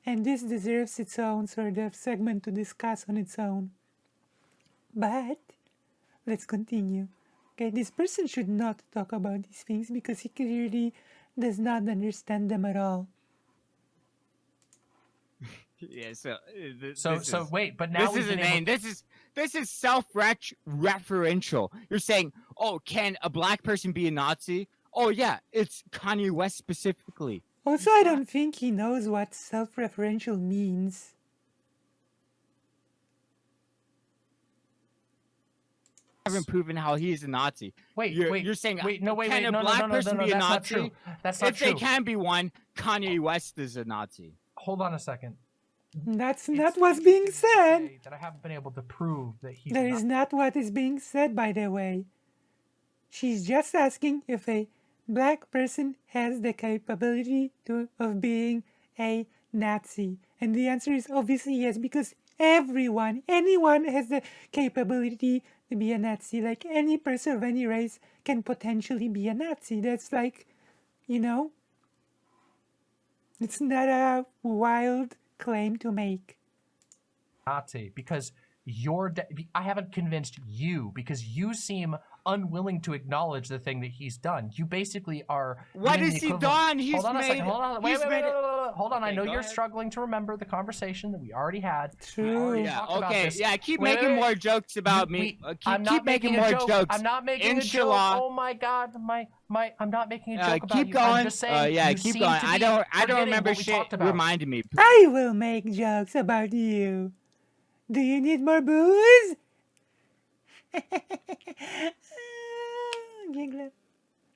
Speaker 1: And this deserves its own sort of segment to discuss on its own. But let's continue. Okay, this person should not talk about these things because he clearly does not understand them at all.
Speaker 4: Yeah. So.
Speaker 2: So wait, but now
Speaker 4: This
Speaker 2: we've
Speaker 4: is
Speaker 2: been
Speaker 4: an
Speaker 2: able-
Speaker 4: name. This is self-referential. You're saying, oh, can a black person be a Nazi? Oh yeah, it's Kanye West specifically.
Speaker 1: Also, I don't think he knows what self-referential means.
Speaker 4: Haven't proven how he's a Nazi.
Speaker 2: Wait,
Speaker 4: You're saying
Speaker 2: no, wait,
Speaker 4: can
Speaker 2: wait,
Speaker 4: a
Speaker 2: no,
Speaker 4: black
Speaker 2: no,
Speaker 4: person be a
Speaker 2: that's not
Speaker 4: Nazi?
Speaker 2: true. That's not
Speaker 4: If
Speaker 2: true.
Speaker 4: they can be one, Kanye West is a Nazi.
Speaker 2: Hold on a second.
Speaker 1: That's
Speaker 2: It's
Speaker 1: not what's being
Speaker 2: interesting to
Speaker 1: said.
Speaker 2: say that I haven't been able to prove that he's
Speaker 1: That
Speaker 2: not.
Speaker 1: is not what is being said, by the way. She's just asking if a black person has the capability of being a Nazi? And the answer is obviously yes, because anyone has the capability to be a Nazi. Like any person of any race can potentially be a Nazi. That's like, you know, it's not a wild claim to make.
Speaker 2: Nazi, because I haven't convinced you because you seem unwilling to acknowledge the thing that he's done. You basically are.
Speaker 4: What
Speaker 2: doing
Speaker 4: has
Speaker 2: the
Speaker 4: he
Speaker 2: equivalent-
Speaker 4: done? He's
Speaker 2: Hold on a
Speaker 4: made.
Speaker 2: second. Hold on. Wait,
Speaker 4: he's
Speaker 2: wait, wait,
Speaker 4: made
Speaker 2: wait,
Speaker 4: it-
Speaker 2: wait, wait, hold on. I
Speaker 4: Okay,
Speaker 2: know
Speaker 4: go
Speaker 2: you're
Speaker 4: ahead.
Speaker 2: struggling to remember the conversation that we already had.
Speaker 1: True.
Speaker 4: Yeah.
Speaker 2: talked about
Speaker 4: Okay.
Speaker 2: this.
Speaker 4: Yeah. Keep
Speaker 2: Wait,
Speaker 4: making
Speaker 2: wait,
Speaker 4: more
Speaker 2: wait.
Speaker 4: jokes about me.
Speaker 2: I'm not
Speaker 4: Keep making
Speaker 2: making a
Speaker 4: more
Speaker 2: joke.
Speaker 4: jokes.
Speaker 2: I'm not making a joke.
Speaker 4: Inshallah.
Speaker 2: Oh my God, I'm not making a joke about
Speaker 4: Keep
Speaker 2: you.
Speaker 4: going.
Speaker 2: I'm just saying.
Speaker 4: Yeah.
Speaker 2: You
Speaker 4: Keep
Speaker 2: seem
Speaker 4: going.
Speaker 2: to
Speaker 4: I
Speaker 2: be
Speaker 4: don't
Speaker 2: forgetting
Speaker 4: remember
Speaker 2: what we
Speaker 4: shit.
Speaker 2: talked about.
Speaker 4: Reminding me.
Speaker 1: I will make jokes about you. Do you need more booze? Giggler.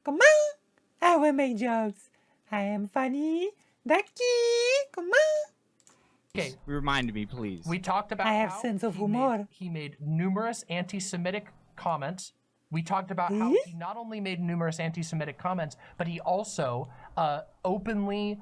Speaker 1: Come on. I will make jokes. I am funny. Ducky. Come on.
Speaker 2: Okay,
Speaker 4: Remind me, please.
Speaker 2: we talked about
Speaker 1: I have
Speaker 2: how
Speaker 1: sense of
Speaker 2: he
Speaker 1: humor.
Speaker 2: He made numerous anti-Semitic comments. We talked about how he not only made numerous anti-Semitic comments, but he also openly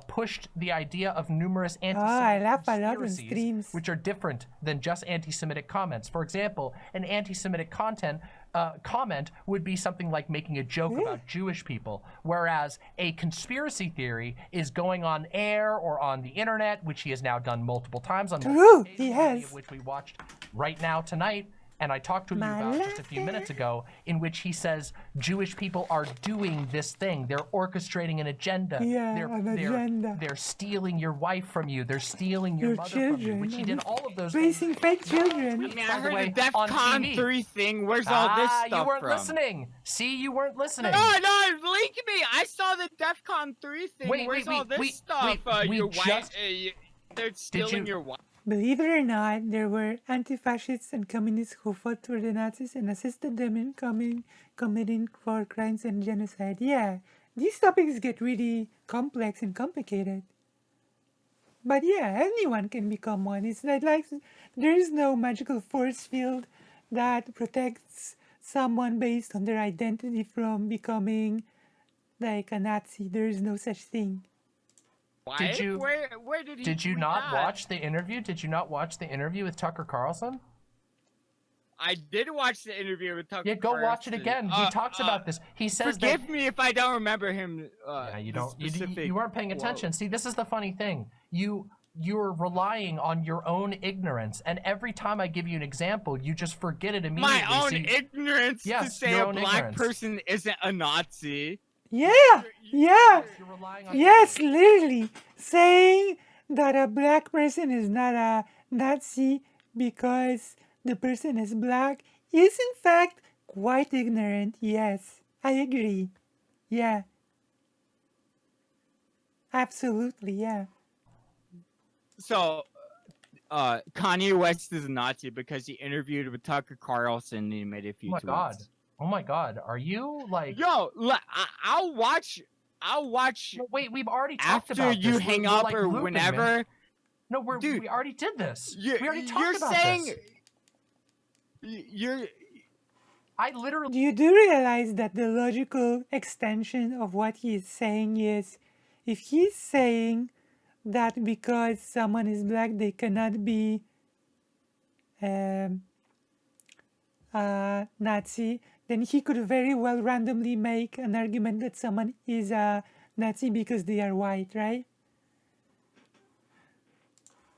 Speaker 2: pushed the idea of numerous anti-Semitic
Speaker 1: I laugh a lot on
Speaker 2: conspiracies,
Speaker 1: streams.
Speaker 2: which are different than just anti-Semitic comments. For example, an anti-Semitic comment would be something like making a joke about Jewish people, whereas a conspiracy theory is going on air or on the internet, which he has now done multiple times on multiple
Speaker 1: True,
Speaker 2: occasions,
Speaker 1: he
Speaker 2: many
Speaker 1: has.
Speaker 2: of which we watched right now tonight. And I talked to you about just a few minutes ago, in which he says Jewish people are doing this thing. They're orchestrating an agenda.
Speaker 1: Yeah,
Speaker 2: they're,
Speaker 1: an
Speaker 2: they're,
Speaker 1: agenda.
Speaker 2: They're stealing your wife from you. They're stealing your
Speaker 1: Your
Speaker 2: mother from you,
Speaker 1: children.
Speaker 2: which he did all of those
Speaker 1: Raising
Speaker 2: things.
Speaker 1: fake children.
Speaker 4: I mean,
Speaker 2: by
Speaker 4: I
Speaker 2: the
Speaker 4: heard
Speaker 2: way,
Speaker 4: the
Speaker 2: on
Speaker 4: DEFCON
Speaker 2: TV.
Speaker 4: 3 thing. Where's all this stuff
Speaker 2: you weren't
Speaker 4: from?
Speaker 2: listening. See, you weren't listening.
Speaker 4: No, link me. I saw the DEFCON 3 thing. Where's all this stuff? Your wife, they're stealing your wife.
Speaker 1: Believe it or not, there were anti-fascists and communists who fought for the Nazis and assisted them in committing war crimes and genocide. Yeah, these topics get really complex and complicated. But yeah, anyone can become one. It's not like there is no magical force field that protects someone based on their identity from becoming like a Nazi. There is no such thing.
Speaker 2: Did you?
Speaker 4: Where did he?
Speaker 2: Did you
Speaker 4: tweet
Speaker 2: not
Speaker 4: that?
Speaker 2: watch the interview? Did you not watch the interview with Tucker Carlson?
Speaker 4: I did watch the interview with Tucker.
Speaker 2: Yeah, go watch it
Speaker 4: Carlson.
Speaker 2: again. He talks about this. He says
Speaker 4: Forgive me if I don't remember him.
Speaker 2: Yeah, you
Speaker 4: the
Speaker 2: don't.
Speaker 4: specific
Speaker 2: You weren't paying attention.
Speaker 4: quote.
Speaker 2: See, this is the funny thing. You're relying on your own ignorance, and every time I give you an example, you just forget it immediately.
Speaker 4: My own
Speaker 2: See,
Speaker 4: ignorance to
Speaker 2: Yes,
Speaker 4: say
Speaker 2: your
Speaker 4: a
Speaker 2: own
Speaker 4: black
Speaker 2: ignorance.
Speaker 4: person isn't a Nazi.
Speaker 1: Yeah,
Speaker 2: you're relying on
Speaker 1: yes, literally saying that a black person is not a Nazi because the person is black is in fact quite ignorant. Yes, I agree. Yeah. Absolutely, yeah.
Speaker 4: So, Kanye West is a Nazi because he interviewed with Tucker Carlson and he made a few
Speaker 2: Oh my
Speaker 4: tweets.
Speaker 2: god. Oh my god. Are you like?
Speaker 4: Yo, I'll watch.
Speaker 2: No, wait, we've already talked
Speaker 4: After
Speaker 2: about
Speaker 4: you
Speaker 2: this.
Speaker 4: hang
Speaker 2: We're,
Speaker 4: up
Speaker 2: like,
Speaker 4: or
Speaker 2: looping,
Speaker 4: whenever.
Speaker 2: man. No,
Speaker 4: Dude,
Speaker 2: we already did this.
Speaker 4: You,
Speaker 2: we already
Speaker 4: you're
Speaker 2: talked about
Speaker 4: saying.
Speaker 2: this.
Speaker 4: You're.
Speaker 2: I literally.
Speaker 1: You do realize that the logical extension of what he is saying is if he's saying that because someone is black they cannot be Nazi, then he could very well randomly make an argument that someone is a Nazi because they are white, right?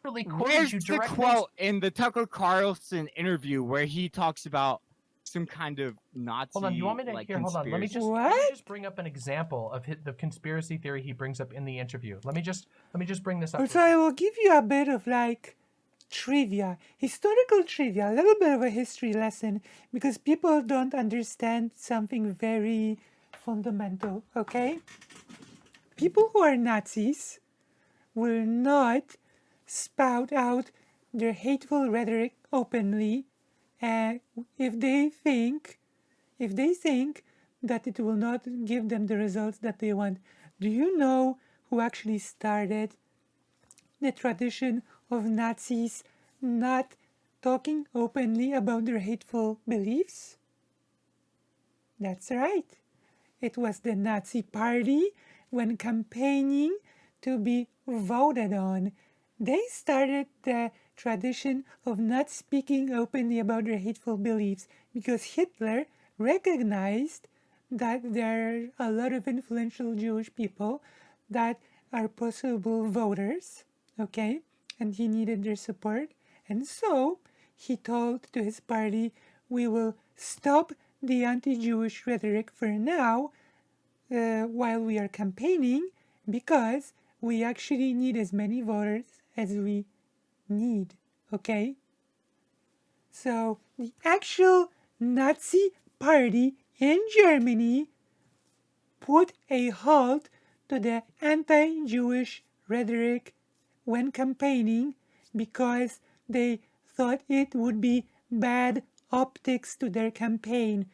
Speaker 2: Literally quoted
Speaker 4: Where's
Speaker 2: you
Speaker 4: the
Speaker 2: directly.
Speaker 4: quote in the Tucker Carlson interview where he talks about some kind of Nazi?
Speaker 2: Hold on, you want me to
Speaker 4: like,
Speaker 2: hear? Hold on, let me
Speaker 4: conspiracy?
Speaker 2: just bring up an example of the conspiracy theory he brings up in the interview. Let me just bring this up.
Speaker 1: Also, I will give you a bit of like trivia, historical trivia, a little bit of a history lesson because people don't understand something very fundamental, okay? People who are Nazis will not spout out their hateful rhetoric openly if they think that it will not give them the results that they want. Do you know who actually started the tradition of Nazis not talking openly about their hateful beliefs? That's right. It was the Nazi Party when campaigning to be voted on. They started the tradition of not speaking openly about their hateful beliefs because Hitler recognized that there are a lot of influential Jewish people that are possible voters, okay? And he needed their support. And so he told to his party, we will stop the anti-Jewish rhetoric for now while we are campaigning because we actually need as many voters as we need, okay? So the actual Nazi party in Germany put a halt to the anti-Jewish rhetoric when campaigning because they thought it would be bad optics to their campaign.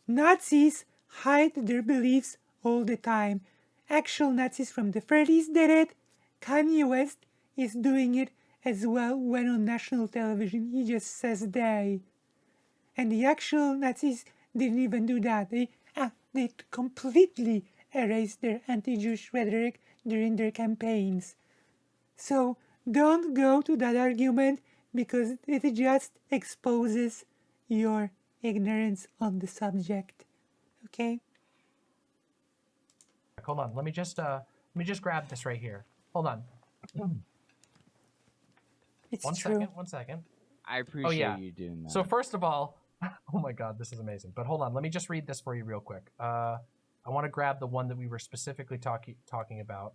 Speaker 1: Nazis hide their beliefs all the time. Actual Nazis from the 30s did it. Kanye West is doing it as well when on national television. He just says they. And the actual Nazis didn't even do that. They completely erased their anti-Jewish rhetoric during their campaigns. So don't go to that argument because it just exposes your ignorance on the subject. Okay?
Speaker 2: Hold on. Let me just grab this right here. Hold on.
Speaker 1: It's
Speaker 2: One
Speaker 1: true.
Speaker 2: second. 1 second.
Speaker 4: I appreciate
Speaker 2: yeah.
Speaker 4: you doing that.
Speaker 2: So first of all, oh my God, this is amazing. But hold on, let me just read this for you real quick. I want to grab the one that we were specifically talking about,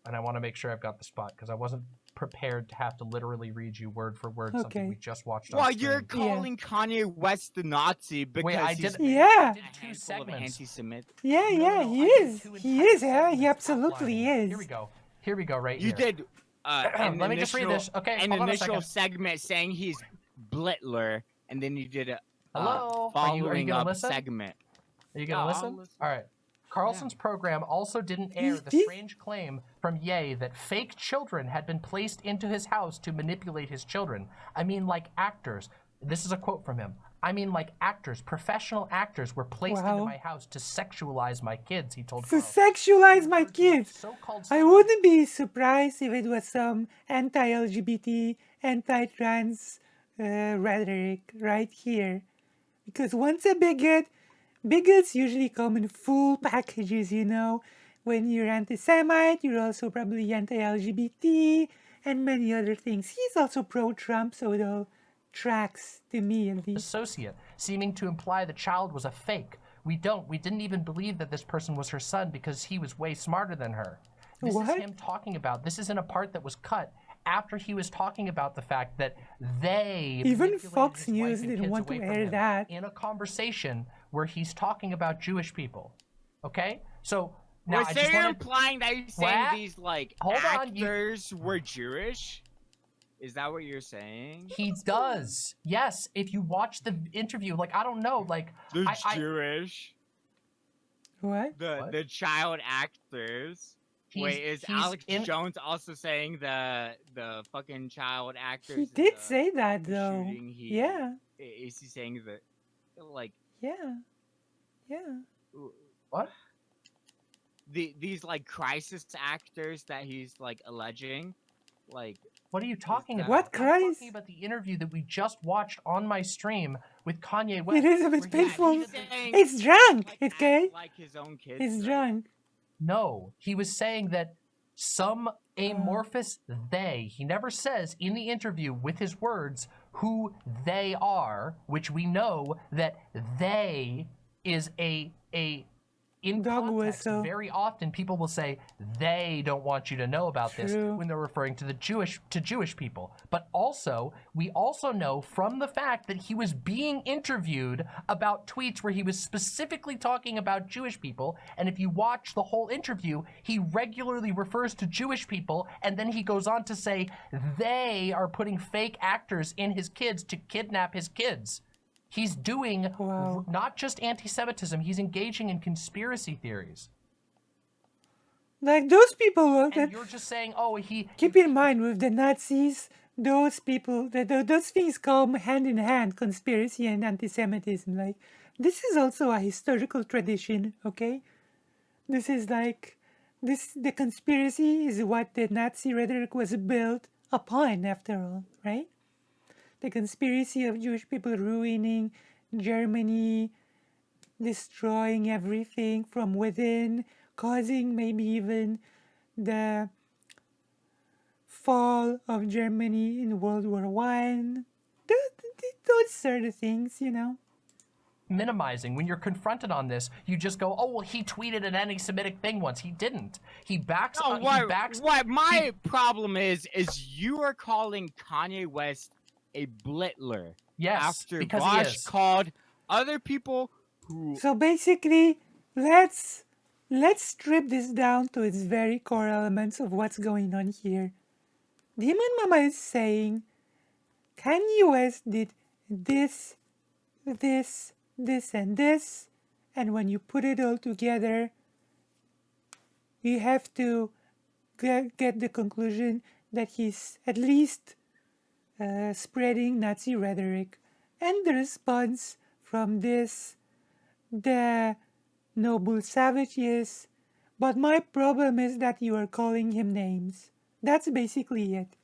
Speaker 2: and I want to make sure I've got the spot because I wasn't prepared to have to literally read you word for word something
Speaker 1: Okay.
Speaker 2: we just watched.
Speaker 4: Well,
Speaker 2: on
Speaker 4: you're
Speaker 2: stream.
Speaker 4: calling Kanye West the Nazi because
Speaker 2: Wait, I
Speaker 4: he's
Speaker 2: did.
Speaker 1: Yeah.
Speaker 2: I did
Speaker 4: a
Speaker 2: two
Speaker 4: handful of
Speaker 2: segments.
Speaker 4: anti-Semitic.
Speaker 1: Yeah,
Speaker 2: No,
Speaker 1: yeah,
Speaker 2: no,
Speaker 1: he
Speaker 2: I did
Speaker 1: is.
Speaker 2: two
Speaker 1: He
Speaker 2: entire
Speaker 1: is, huh? He
Speaker 2: segments
Speaker 1: absolutely
Speaker 2: outlining.
Speaker 1: is.
Speaker 2: Here we go. Here we go. Right
Speaker 4: You
Speaker 2: here.
Speaker 4: did an
Speaker 2: Let me just read
Speaker 4: initial,
Speaker 2: this. Okay,
Speaker 4: an
Speaker 2: hold on a
Speaker 4: initial
Speaker 2: second.
Speaker 4: segment saying he's Blitler, and then you did a
Speaker 2: Hello. Are you
Speaker 4: following
Speaker 2: gonna
Speaker 4: up
Speaker 2: listen?
Speaker 4: segment.
Speaker 2: Are you gonna listen? All right. Carlson's program also didn't air the strange claim from Ye that fake children had been placed into his house to manipulate his children. I mean, like actors. This is a quote from him. I mean, like actors, professional actors were placed into my house to sexualize my kids, he told
Speaker 1: To
Speaker 2: Carlson.
Speaker 1: sexualize my kids.
Speaker 2: So-called
Speaker 1: I wouldn't be surprised if it was some anti-LGBT, anti-trans rhetoric right here. Because once a bigot, bigots usually come in full packages, you know. When you're anti-Semite, you're also probably anti-LGBT and many other things. He's also pro-Trump, so it all tracks to me at least.
Speaker 2: associate, seeming to imply the child was a fake. We didn't even believe that this person was her son because he was way smarter than her. This is him talking about, this is in a part that was cut after he was talking about the fact that they
Speaker 1: Even Fox
Speaker 2: his wife
Speaker 1: News
Speaker 2: and
Speaker 1: didn't
Speaker 2: kids
Speaker 1: want to
Speaker 2: away from
Speaker 1: air
Speaker 2: him
Speaker 1: that.
Speaker 2: in a conversation where he's talking about Jewish people. Okay? So now
Speaker 4: Was
Speaker 2: I
Speaker 4: they
Speaker 2: just wanted,
Speaker 4: implying that you're saying
Speaker 2: What?
Speaker 4: these like
Speaker 2: Hold on,
Speaker 4: actors were Jewish? Is that what you're saying?
Speaker 2: he does. Yes, if you watch the interview, like I don't know, like
Speaker 4: They're
Speaker 2: I
Speaker 4: Jewish.
Speaker 1: What?
Speaker 4: The child actors. Wait, is Alex Jones also saying the fucking child actors?
Speaker 1: He
Speaker 4: in
Speaker 1: did
Speaker 4: the
Speaker 1: say that though.
Speaker 4: shooting,
Speaker 1: Yeah.
Speaker 4: Is he saying that like
Speaker 1: Yeah. Yeah.
Speaker 2: What?
Speaker 4: These like crisis actors that he's like alleging, like
Speaker 2: What are you talking about?
Speaker 1: What
Speaker 2: I'm
Speaker 1: Christ?
Speaker 2: talking about the interview that we just watched on my stream with Kanye West.
Speaker 1: It is a bit
Speaker 2: where he
Speaker 1: painful.
Speaker 2: repeated the-
Speaker 1: It's drunk,
Speaker 4: like,
Speaker 1: okay?
Speaker 4: act like his own kids.
Speaker 1: It's
Speaker 4: right?
Speaker 1: drunk.
Speaker 2: No, he was saying that some amorphous they, he never says in the interview with his words who they are, which we know that they is a in
Speaker 1: Dog
Speaker 2: context,
Speaker 1: whistle.
Speaker 2: very often people will say they don't want you to know about this
Speaker 1: True.
Speaker 2: when they're referring to Jewish people. But also, we also know from the fact that he was being interviewed about tweets where he was specifically talking about Jewish people. And if you watch the whole interview, he regularly refers to Jewish people, and then he goes on to say they are putting fake actors in his kids to kidnap his kids. He's doing not just anti-Semitism, he's engaging in conspiracy theories.
Speaker 1: Like those people,
Speaker 2: And you're just saying, oh, he...
Speaker 1: keep in mind with the Nazis, those people, those things come hand in hand, conspiracy and anti-Semitism. Like, this is also a historical tradition, okay? This is like the conspiracy is what the Nazi rhetoric was built upon, after all, right? The conspiracy of Jewish people ruining Germany, destroying everything from within, causing maybe even the fall of Germany in World War One. Those are the things, you know.
Speaker 2: Minimizing. When you're confronted on this, you just go, "Oh well, he tweeted an anti-Semitic thing once." He didn't. He backs.
Speaker 4: No,
Speaker 2: he backs.
Speaker 4: what my problem is you are calling Kanye West a blittler.
Speaker 2: Yes,
Speaker 4: after
Speaker 2: because he
Speaker 4: Bosch
Speaker 2: is.
Speaker 4: called other people who.
Speaker 1: So basically, let's strip this down to its very core elements of what's going on here. Demon Mama is saying Kanye West did this, this, this, and this, and when you put it all together, you have to get the conclusion that he's at least spreading Nazi rhetoric. And the response from this, the noble savage, is, but my problem is that you are calling him names. That's basically it.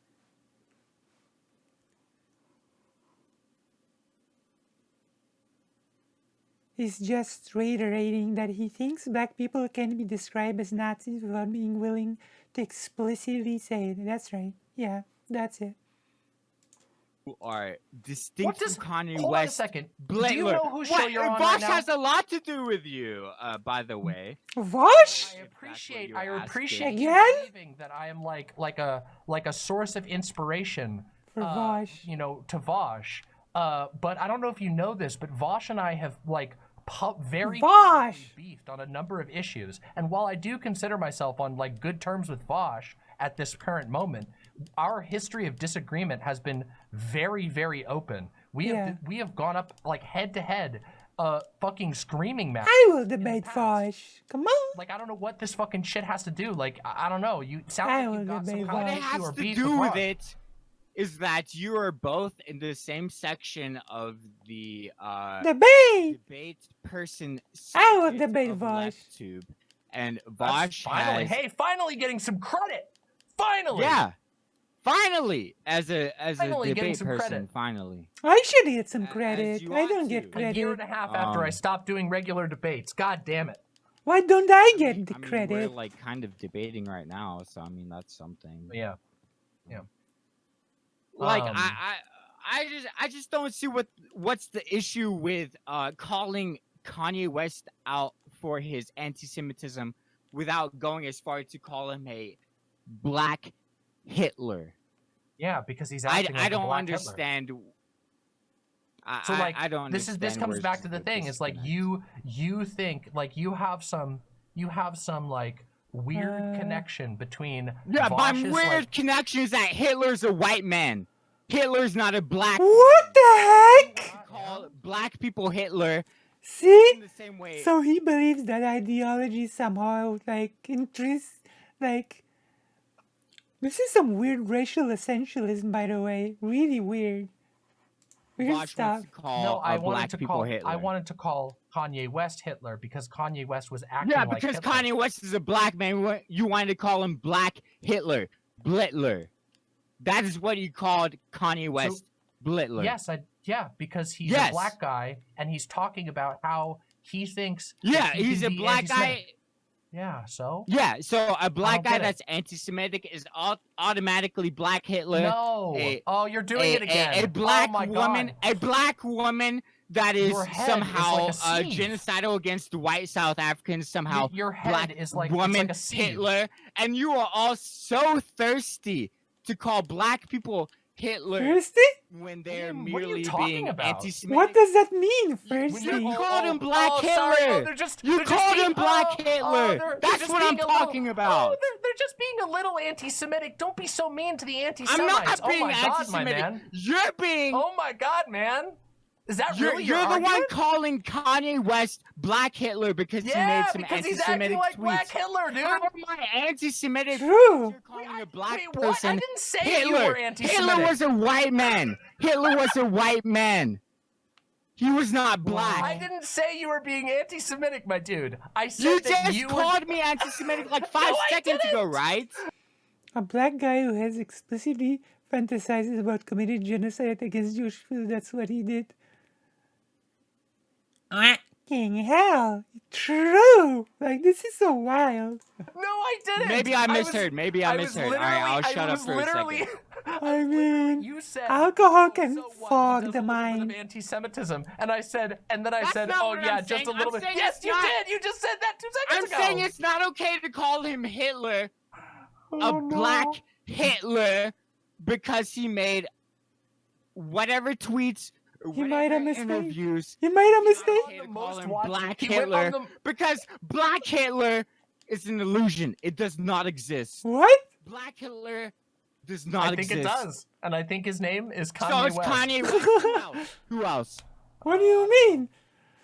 Speaker 1: He's just reiterating that he thinks black people can be described as Nazis without being willing to explicitly say it. That's right. Yeah, that's it.
Speaker 4: Who are distinct from Kanye
Speaker 2: Hold
Speaker 4: West.
Speaker 2: on a second.
Speaker 4: Blittler.
Speaker 2: Do you know whose show
Speaker 4: What?
Speaker 2: you're on
Speaker 4: Bosch
Speaker 2: right now?
Speaker 4: has a lot to do with you, by the way.
Speaker 1: Vosh?
Speaker 2: I appreciate
Speaker 1: asking.
Speaker 2: you
Speaker 1: Again?
Speaker 2: believing that I am like a source of inspiration
Speaker 1: For Vosh.
Speaker 2: you know, to Vosh. But I don't know if you know this, but Vosh and I have like very
Speaker 1: Vosh!
Speaker 2: beefed on a number of issues. And while I do consider myself on like good terms with Vosh at this current moment, our history of disagreement has been very, very open. We have gone up like head to head, fucking screaming match.
Speaker 1: I will debate Vosh. Come on.
Speaker 2: Like I don't know what this fucking shit has to do. Like I don't know. You sound
Speaker 1: I
Speaker 2: like
Speaker 1: will
Speaker 2: you got some
Speaker 1: debate
Speaker 2: kind
Speaker 4: What
Speaker 2: of
Speaker 4: it
Speaker 1: Vosh.
Speaker 2: issue
Speaker 4: has
Speaker 2: or
Speaker 4: to
Speaker 2: beef
Speaker 4: do with
Speaker 2: Vosh.
Speaker 4: it is that you are both in the same section of the
Speaker 1: Debate!
Speaker 4: debate person.
Speaker 1: I will
Speaker 4: circuit
Speaker 1: debate
Speaker 4: of
Speaker 1: Vosh.
Speaker 4: LeftTube, and
Speaker 2: That's
Speaker 4: Vosh
Speaker 2: finally,
Speaker 4: has,
Speaker 2: hey, finally getting some credit. Finally.
Speaker 4: yeah, finally as a
Speaker 2: Finally getting
Speaker 4: debate
Speaker 2: some
Speaker 4: person,
Speaker 2: credit.
Speaker 4: finally.
Speaker 1: I should get some
Speaker 4: As
Speaker 1: credit.
Speaker 4: you
Speaker 1: I
Speaker 4: ought
Speaker 1: don't
Speaker 4: to.
Speaker 1: get
Speaker 2: A
Speaker 1: credit.
Speaker 2: year and a half after I stopped doing regular debates. God damn it.
Speaker 1: Why don't I get the
Speaker 4: I mean,
Speaker 1: credit?
Speaker 4: we're like kind of debating right now, so I mean that's something.
Speaker 2: Yeah. Yeah.
Speaker 4: Like
Speaker 2: Um,
Speaker 4: I just don't see what's the issue with calling Kanye West out for his anti-Semitism without going as far to call him a black Hitler.
Speaker 2: Yeah, because he's
Speaker 4: I
Speaker 2: acting like a
Speaker 4: don't
Speaker 2: black Hitler.
Speaker 4: understand.
Speaker 2: So like
Speaker 4: I don't
Speaker 2: this
Speaker 4: understand
Speaker 2: comes
Speaker 4: where's
Speaker 2: back to the thing. It's like
Speaker 4: disconnect.
Speaker 2: you think like you have some like weird connection between
Speaker 4: Yeah, my
Speaker 2: Vosh's,
Speaker 4: weird
Speaker 2: like,
Speaker 4: connection is that Hitler's a white man. Hitler's not a black.
Speaker 1: What the heck?
Speaker 4: Call black people Hitler
Speaker 1: See?
Speaker 4: in the same way.
Speaker 1: So he believes that ideology somehow, like, like, this is some weird racial essentialism, by the way. Really weird. Weird
Speaker 4: Bosch
Speaker 1: stuff.
Speaker 4: wants to call
Speaker 2: no, I
Speaker 4: black
Speaker 2: wanted to
Speaker 4: people
Speaker 2: call
Speaker 4: Hitler.
Speaker 2: I wanted to call Kanye West Hitler because Kanye West was acting
Speaker 4: Yeah,
Speaker 2: like
Speaker 4: because
Speaker 2: Hitler.
Speaker 4: Kanye West is a black man. You wanted to call him Black Hitler, Blittler. That is what you called Kanye West, Blittler.
Speaker 2: Yes, because he's
Speaker 4: Yes.
Speaker 2: a black guy and he's talking about how he thinks that
Speaker 4: Yeah,
Speaker 2: he
Speaker 4: he's
Speaker 2: can
Speaker 4: a
Speaker 2: be
Speaker 4: black guy.
Speaker 2: anti-Semitic. Yeah, so
Speaker 4: Yeah, so a black
Speaker 2: don't
Speaker 4: guy
Speaker 2: get it.
Speaker 4: that's anti-Semitic is automatically Black Hitler.
Speaker 2: no. Oh, you're doing it again.
Speaker 4: A black
Speaker 2: oh my
Speaker 4: woman,
Speaker 2: God.
Speaker 4: a black woman that is
Speaker 2: Your head is
Speaker 4: somehow
Speaker 2: like a sieve.
Speaker 4: genocidal against white South Africans. Somehow,
Speaker 2: Your head
Speaker 4: black
Speaker 2: is like it's
Speaker 4: woman
Speaker 2: like a sieve.
Speaker 4: Hitler, and you are all so thirsty to call black people Hitler
Speaker 1: Thirsty?
Speaker 4: when they're
Speaker 2: Liam, what are you
Speaker 4: merely
Speaker 2: talking
Speaker 4: being
Speaker 2: about?
Speaker 4: anti-Semitic.
Speaker 1: What does that mean,
Speaker 4: You
Speaker 1: thirsty?
Speaker 4: called him Black
Speaker 2: sorry.
Speaker 4: Hitler.
Speaker 2: Oh, they're just,
Speaker 4: You
Speaker 2: they're just
Speaker 4: called
Speaker 2: being-
Speaker 4: him Black
Speaker 2: oh,
Speaker 4: Hitler.
Speaker 2: they're
Speaker 4: That's
Speaker 2: just
Speaker 4: what I'm
Speaker 2: being a little-
Speaker 4: talking about.
Speaker 2: Oh, they're just being a little anti-Semitic. Don't be so mean to the
Speaker 4: I'm
Speaker 2: anti-Semites.
Speaker 4: not being
Speaker 2: oh my God, my
Speaker 4: anti-Semitic.
Speaker 2: man.
Speaker 4: You're being.
Speaker 2: Oh my God, man. Is that
Speaker 4: You're,
Speaker 2: really your
Speaker 4: you're the one
Speaker 2: argument?
Speaker 4: calling Kanye West Black Hitler because he made
Speaker 2: Yeah,
Speaker 4: some
Speaker 2: because he's acting
Speaker 4: anti-Semitic
Speaker 2: like
Speaker 4: tweets.
Speaker 2: Black Hitler, dude.
Speaker 4: How am I anti-Semitic?
Speaker 1: True.
Speaker 4: You're calling a black
Speaker 2: Wait, what?
Speaker 4: person
Speaker 2: I didn't say
Speaker 4: Hitler.
Speaker 2: you were anti-Semitic.
Speaker 4: Hitler was a white man. Hitler was a white man. He was not black.
Speaker 2: I didn't say you were being anti-Semitic, my dude. I said
Speaker 4: You
Speaker 2: that
Speaker 4: just
Speaker 2: you
Speaker 4: called me anti-Semitic like 5
Speaker 2: No, I
Speaker 4: seconds ago,
Speaker 2: didn't.
Speaker 4: right?
Speaker 1: A black guy who has explicitly fantasizes about committing genocide against Jewish people. That's what he did. Fucking hell. True. Like, this is so wild.
Speaker 2: No, I didn't.
Speaker 4: Maybe I
Speaker 2: was-
Speaker 4: misheard. Maybe I
Speaker 2: was
Speaker 4: misheard. All right, I'll
Speaker 2: literally-
Speaker 4: shut
Speaker 2: I
Speaker 4: up
Speaker 2: was
Speaker 4: for a
Speaker 2: literally-
Speaker 4: second.
Speaker 1: I mean,
Speaker 2: You said
Speaker 1: alcohol
Speaker 2: "Oh,
Speaker 1: can
Speaker 2: so what? He
Speaker 1: fog
Speaker 2: does
Speaker 1: the
Speaker 2: a little bit
Speaker 1: mind.
Speaker 2: of anti-Semitism, and I said,
Speaker 4: That's not
Speaker 2: oh
Speaker 4: what
Speaker 2: yeah,
Speaker 4: I'm
Speaker 2: just
Speaker 4: saying.
Speaker 2: a little
Speaker 4: I'm
Speaker 2: bit.
Speaker 4: saying
Speaker 2: Yes,
Speaker 4: it's
Speaker 2: you
Speaker 4: not-
Speaker 2: did. You just said that 2
Speaker 4: I'm
Speaker 2: seconds ago.
Speaker 4: saying it's not okay to call him Hitler,
Speaker 1: Oh,
Speaker 4: a
Speaker 1: no.
Speaker 4: black Hitler, because he made whatever tweets, or
Speaker 1: He made a
Speaker 4: whatever
Speaker 1: mistake.
Speaker 4: interviews.
Speaker 1: You made a
Speaker 4: It's not
Speaker 1: mistake.
Speaker 4: okay to
Speaker 2: The
Speaker 4: call
Speaker 2: most
Speaker 4: him
Speaker 2: watched-
Speaker 4: Black
Speaker 2: he went on
Speaker 4: Hitler
Speaker 2: the-
Speaker 4: because Black Hitler is an illusion. It does not exist.
Speaker 1: What?
Speaker 4: Black Hitler does not
Speaker 2: I think
Speaker 4: exist.
Speaker 2: it does, and I think his name is Kanye
Speaker 4: So it's
Speaker 2: West.
Speaker 4: Kanye West. Who else? Who else?
Speaker 1: What do you mean?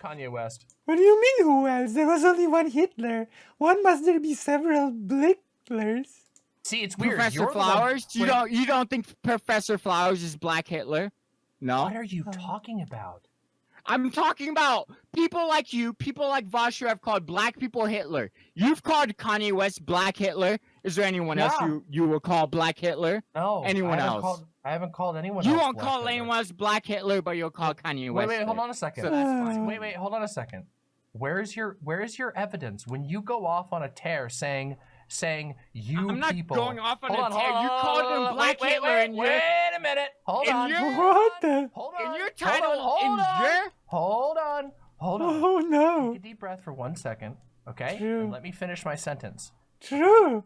Speaker 2: Kanye West.
Speaker 1: What do you mean, who else? There was only one Hitler. One must there be several Blacklers?
Speaker 2: See, it's weird.
Speaker 4: Professor
Speaker 2: You're the one-
Speaker 4: Flowers?
Speaker 2: Wait,
Speaker 4: You don't think Professor Flowers is Black Hitler? No.
Speaker 2: What are you talking about?
Speaker 4: I'm talking about people like you, people like Vosh who have called black people Hitler. You've called Kanye West Black Hitler. Is there anyone else
Speaker 2: Yeah.
Speaker 4: you will call Black Hitler?
Speaker 2: No.
Speaker 4: Anyone
Speaker 2: I haven't
Speaker 4: else?
Speaker 2: Called, I haven't called anyone
Speaker 4: You
Speaker 2: else.
Speaker 4: won't
Speaker 2: Black
Speaker 4: call
Speaker 2: Hitler.
Speaker 4: anyone else Black Hitler, but you'll call Kanye West.
Speaker 2: Wait, hold
Speaker 4: it.
Speaker 2: on a second.
Speaker 4: So that's fine.
Speaker 2: Wait, hold on a second. Where is your evidence when you go off on a tear saying you
Speaker 4: I'm not
Speaker 2: people?
Speaker 4: going off on
Speaker 2: Hold
Speaker 4: a tear. You called him Black
Speaker 2: wait,
Speaker 4: Hitler
Speaker 2: wait,
Speaker 4: and you're-
Speaker 2: wait a minute. Hold
Speaker 4: and
Speaker 2: on.
Speaker 4: you're-
Speaker 1: What the?
Speaker 2: Hold
Speaker 4: In
Speaker 2: on.
Speaker 4: your title,
Speaker 2: hold
Speaker 4: in
Speaker 2: on.
Speaker 4: your
Speaker 2: Hold on. Hold on.
Speaker 1: Oh no.
Speaker 2: Take a deep breath for 1 second, okay?
Speaker 1: True.
Speaker 2: And let me finish my sentence.
Speaker 1: True.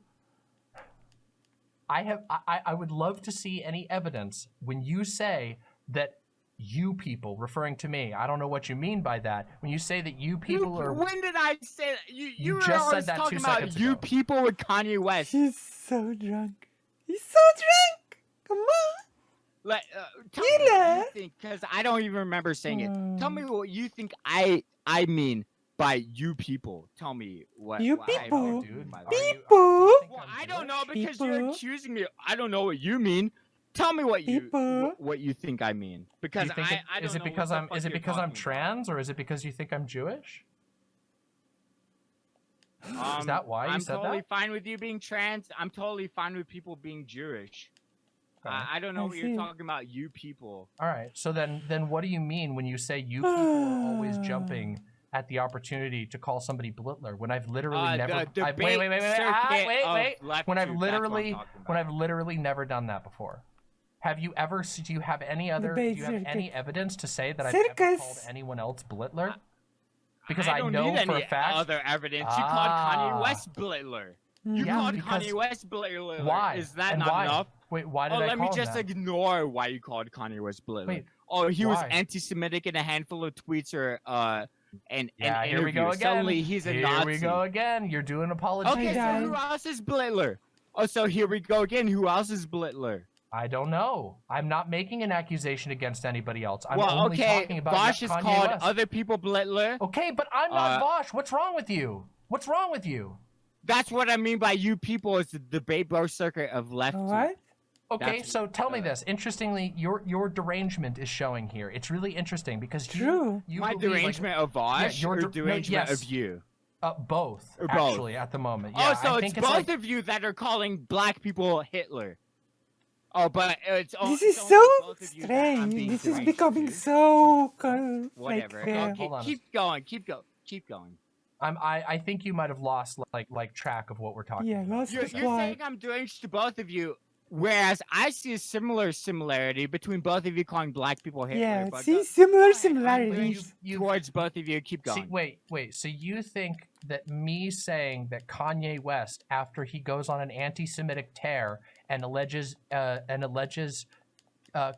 Speaker 2: I would love to see any evidence when you say that you people, referring to me, I don't know what you mean by that. When you say that you people are,
Speaker 4: When did I say that? You were
Speaker 2: just said
Speaker 4: always
Speaker 2: that 2
Speaker 4: talking about
Speaker 2: seconds
Speaker 4: you
Speaker 2: ago.
Speaker 4: people with Kanye West.
Speaker 1: He's so drunk. He's so drunk. Come on.
Speaker 4: Like, tell me what
Speaker 1: Hitler.
Speaker 4: you think, because I don't even remember saying it. Tell me
Speaker 1: Hmm.
Speaker 4: what you think I mean by you people. Tell me what.
Speaker 1: You
Speaker 4: what I
Speaker 1: people.
Speaker 4: mean
Speaker 2: dude.
Speaker 4: by that.
Speaker 1: People.
Speaker 4: Well, I don't know because you're
Speaker 1: People.
Speaker 4: accusing me. I don't know what you mean. Tell me what you
Speaker 1: People.
Speaker 4: what you think I mean because I don't
Speaker 2: is it
Speaker 4: know
Speaker 2: because
Speaker 4: what the
Speaker 2: I'm
Speaker 4: fuck
Speaker 2: is it
Speaker 4: you're
Speaker 2: because I'm
Speaker 4: talking
Speaker 2: trans or is it because you think I'm Jewish?
Speaker 4: about.
Speaker 2: Is that why you
Speaker 4: I'm
Speaker 2: said
Speaker 4: totally
Speaker 2: that?
Speaker 4: fine with you being trans. I'm totally fine with people being Jewish.
Speaker 2: Okay.
Speaker 4: I don't know
Speaker 1: I
Speaker 4: what you're
Speaker 1: see.
Speaker 4: talking about. You people.
Speaker 2: All right. So then what do you mean when you say you people are always jumping at the opportunity to call somebody Blitler when I've literally never
Speaker 4: The
Speaker 2: I've, wait,
Speaker 4: debate
Speaker 2: wait,
Speaker 4: circuit
Speaker 2: wait,
Speaker 4: of
Speaker 2: wait.
Speaker 4: left
Speaker 2: When I've
Speaker 4: truth, that's what I'm
Speaker 2: literally
Speaker 4: talking
Speaker 2: when
Speaker 4: about.
Speaker 2: I've literally never done that before. Have you ever do you have any other do
Speaker 1: Debate
Speaker 2: you have any
Speaker 1: circuit.
Speaker 2: evidence to say that I've ever
Speaker 1: Circus.
Speaker 2: called anyone else Blitler? Because
Speaker 4: I
Speaker 2: I
Speaker 4: don't
Speaker 2: know
Speaker 4: need
Speaker 2: for
Speaker 4: any
Speaker 2: a fact
Speaker 4: other evidence. You called Kanye
Speaker 2: Ah.
Speaker 4: West Blitler. You
Speaker 2: Yeah,
Speaker 4: called
Speaker 2: because-
Speaker 4: Kanye West Blitler.
Speaker 2: why?
Speaker 4: Is that
Speaker 2: And
Speaker 4: not
Speaker 2: why?
Speaker 4: enough?
Speaker 2: Wait, why did
Speaker 4: Oh,
Speaker 2: I
Speaker 4: let
Speaker 2: call
Speaker 4: me
Speaker 2: him
Speaker 4: just
Speaker 2: that?
Speaker 4: ignore why you called Kanye West Blitler.
Speaker 2: Wait,
Speaker 4: oh, he was
Speaker 2: why?
Speaker 4: anti-Semitic in a handful of tweets or and
Speaker 2: Yeah,
Speaker 4: and
Speaker 2: here we go
Speaker 4: interviews.
Speaker 2: again.
Speaker 4: Suddenly he's a
Speaker 2: here
Speaker 4: Nazi.
Speaker 2: we go again. You're doing apologies.
Speaker 4: Okay, so
Speaker 1: guys.
Speaker 4: who else is Blitler? Oh, so here we go again. Who else is Blitler?
Speaker 2: I don't know. I'm not making an accusation against anybody else. I'm
Speaker 4: well,
Speaker 2: only
Speaker 4: okay,
Speaker 2: talking about
Speaker 4: Vosh has
Speaker 2: Kanye
Speaker 4: called
Speaker 2: West.
Speaker 4: other people Blitler.
Speaker 2: Okay, but I'm not
Speaker 4: Uh,
Speaker 2: Vosh. What's wrong with you? What's wrong with you?
Speaker 4: That's what I mean by you people is the debate bro circuit of left.
Speaker 1: What?
Speaker 2: Okay,
Speaker 4: That's-
Speaker 2: so tell me this. Interestingly, your derangement is showing here. It's really interesting because
Speaker 1: True.
Speaker 2: you
Speaker 4: My
Speaker 2: believe, like,
Speaker 4: derangement of Vosh
Speaker 2: your
Speaker 4: or
Speaker 2: no,
Speaker 4: derangement
Speaker 2: yes.
Speaker 4: of you?
Speaker 2: both,
Speaker 4: Or both.
Speaker 2: actually at the moment.
Speaker 4: Oh,
Speaker 2: Yeah,
Speaker 4: so
Speaker 2: I
Speaker 4: it's
Speaker 2: think
Speaker 4: both
Speaker 2: like,
Speaker 4: of you that are calling black people Hitler. Oh, but it's
Speaker 1: This
Speaker 4: it's
Speaker 1: is
Speaker 4: only
Speaker 1: so
Speaker 4: both of you that I'm
Speaker 1: strange.
Speaker 4: being
Speaker 1: This is
Speaker 4: deranged
Speaker 1: becoming
Speaker 4: to.
Speaker 1: so
Speaker 4: Whatever.
Speaker 1: like
Speaker 4: Okay,
Speaker 2: Hold on.
Speaker 4: keep going. Keep going.
Speaker 2: I think you might have lost like track of what we're talking
Speaker 1: yeah,
Speaker 2: about.
Speaker 1: lost
Speaker 4: You're
Speaker 1: the
Speaker 4: saying
Speaker 1: plot.
Speaker 4: I'm deranged to both of you, whereas I see a similar similarity between both of you calling black people Hitler.
Speaker 1: Yeah,
Speaker 4: but
Speaker 1: see
Speaker 4: go
Speaker 1: similar
Speaker 4: ahead, I'm
Speaker 1: similarities.
Speaker 4: deranged towards both of you. Keep
Speaker 2: See,
Speaker 4: going.
Speaker 2: wait. So you think that me saying that Kanye West, after he goes on an anti-Semitic tear and alleges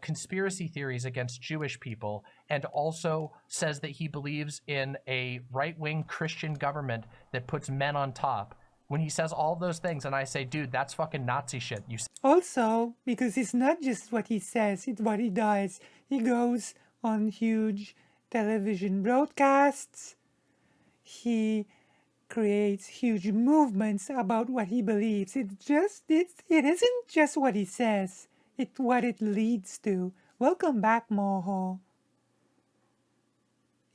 Speaker 2: conspiracy theories against Jewish people, and also says that he believes in a right-wing Christian government that puts men on top, when he says all those things, and I say, dude, that's fucking Nazi shit. You
Speaker 1: Also, because it's not just what he says, it's what he does. He goes on huge television broadcasts. He creates huge movements about what he believes. It isn't just what he says, it's what it leads to. Welcome back, Moho.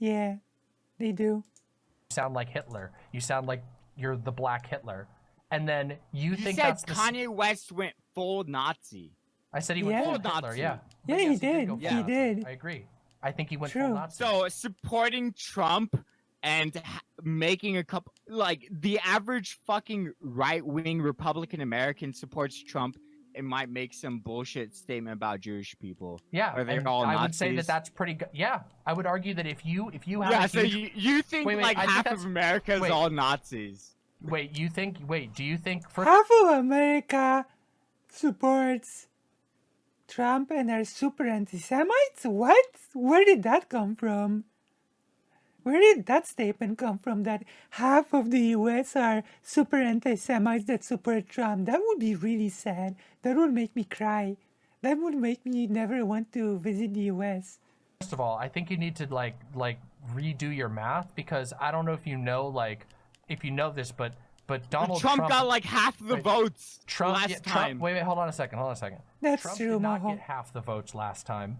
Speaker 1: Yeah, they do.
Speaker 2: sound like Hitler. You sound like you're the Black Hitler. And then you think
Speaker 4: said
Speaker 2: that's the
Speaker 4: Kanye West went full Nazi.
Speaker 2: I said he went
Speaker 1: Yeah.
Speaker 2: full
Speaker 4: Full
Speaker 2: Hitler,
Speaker 4: Nazi.
Speaker 2: yeah.
Speaker 1: Yeah,
Speaker 2: But
Speaker 1: he
Speaker 2: yes,
Speaker 1: did.
Speaker 2: go full
Speaker 1: He
Speaker 2: Nazi.
Speaker 1: did.
Speaker 2: I agree. I think he went
Speaker 1: True.
Speaker 2: full Nazi.
Speaker 4: So supporting Trump and making a couple like the average fucking right-wing Republican American supports Trump and might make some bullshit statement about Jewish people.
Speaker 2: Yeah,
Speaker 4: Are they
Speaker 2: and
Speaker 4: all
Speaker 2: I would
Speaker 4: Nazis?
Speaker 2: say that that's pretty good. Yeah, I would argue that if you have
Speaker 4: Yeah,
Speaker 2: a
Speaker 4: so
Speaker 2: huge...
Speaker 4: you think
Speaker 2: Wait,
Speaker 4: like
Speaker 2: I think
Speaker 4: half
Speaker 2: that's-
Speaker 4: of America is
Speaker 2: wait.
Speaker 4: all Nazis?
Speaker 2: do you think for
Speaker 1: Half of America supports Trump and are super anti-Semites? What? Where did that come from? Where did that statement come from that half of the US are super anti-Semites that support Trump? That would be really sad. That would make me cry. That would make me never want to visit the US.
Speaker 2: First of all, I think you need to like redo your math, because I don't know if you know this, but Donald
Speaker 4: Trump got like half the
Speaker 2: Wait,
Speaker 4: votes
Speaker 2: Trump,
Speaker 4: last
Speaker 2: yeah,
Speaker 4: time.
Speaker 2: Wait, hold on a second.
Speaker 1: That's
Speaker 2: Trump
Speaker 1: true,
Speaker 2: did not
Speaker 1: Moho.
Speaker 2: get half the votes last time.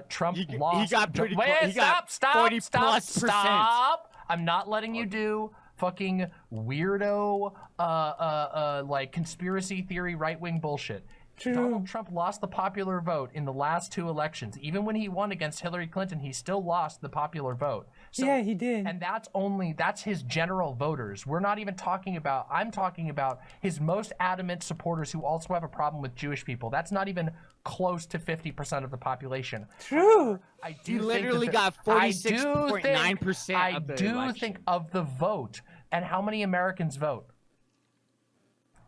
Speaker 2: Trump
Speaker 4: He
Speaker 2: lost.
Speaker 4: got pretty
Speaker 2: Wait,
Speaker 4: close. He got
Speaker 2: stop,
Speaker 4: 40+%.
Speaker 2: stop! I'm not letting you do fucking weirdo, like conspiracy theory right-wing bullshit.
Speaker 1: True.
Speaker 2: Donald Trump lost the popular vote in the last 2 elections. Even when he won against Hillary Clinton, he still lost the popular vote. So,
Speaker 1: Yeah, he did.
Speaker 2: And that's his general voters. We're not even talking about, I'm talking about his most adamant supporters who also have a problem with Jewish people. That's not even close to 50% of the population.
Speaker 1: True.
Speaker 2: I do
Speaker 4: He
Speaker 2: think
Speaker 4: literally
Speaker 2: that
Speaker 4: got
Speaker 2: I do
Speaker 4: 46.9%
Speaker 2: I
Speaker 4: of the
Speaker 2: do
Speaker 4: election.
Speaker 2: think of the vote and how many Americans vote.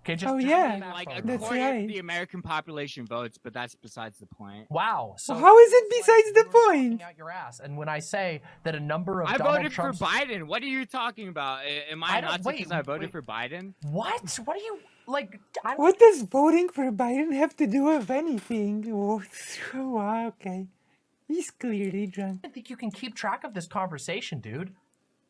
Speaker 2: Okay, just
Speaker 1: Oh,
Speaker 2: just
Speaker 1: yeah.
Speaker 2: do that
Speaker 4: Like
Speaker 2: for a
Speaker 1: That's
Speaker 2: moment.
Speaker 4: according
Speaker 1: right.
Speaker 4: to the American population votes, but that's besides the point.
Speaker 2: Wow. So
Speaker 1: How is it
Speaker 2: it's
Speaker 1: besides
Speaker 2: like
Speaker 1: the
Speaker 2: you are talking
Speaker 1: point?
Speaker 2: Out your ass. And when I say that a number of
Speaker 4: I
Speaker 2: Donald
Speaker 4: voted
Speaker 2: Trump's...
Speaker 4: for Biden. What are you talking about? Am
Speaker 2: I
Speaker 4: I
Speaker 2: don't-
Speaker 4: Nazi
Speaker 2: wait,
Speaker 4: because I voted
Speaker 2: wait.
Speaker 4: for Biden?
Speaker 2: What? What are you like? I don't
Speaker 1: What does voting for Biden have to do with anything? Oh, wow, okay. He's clearly drunk.
Speaker 2: think you can keep track of this conversation, dude.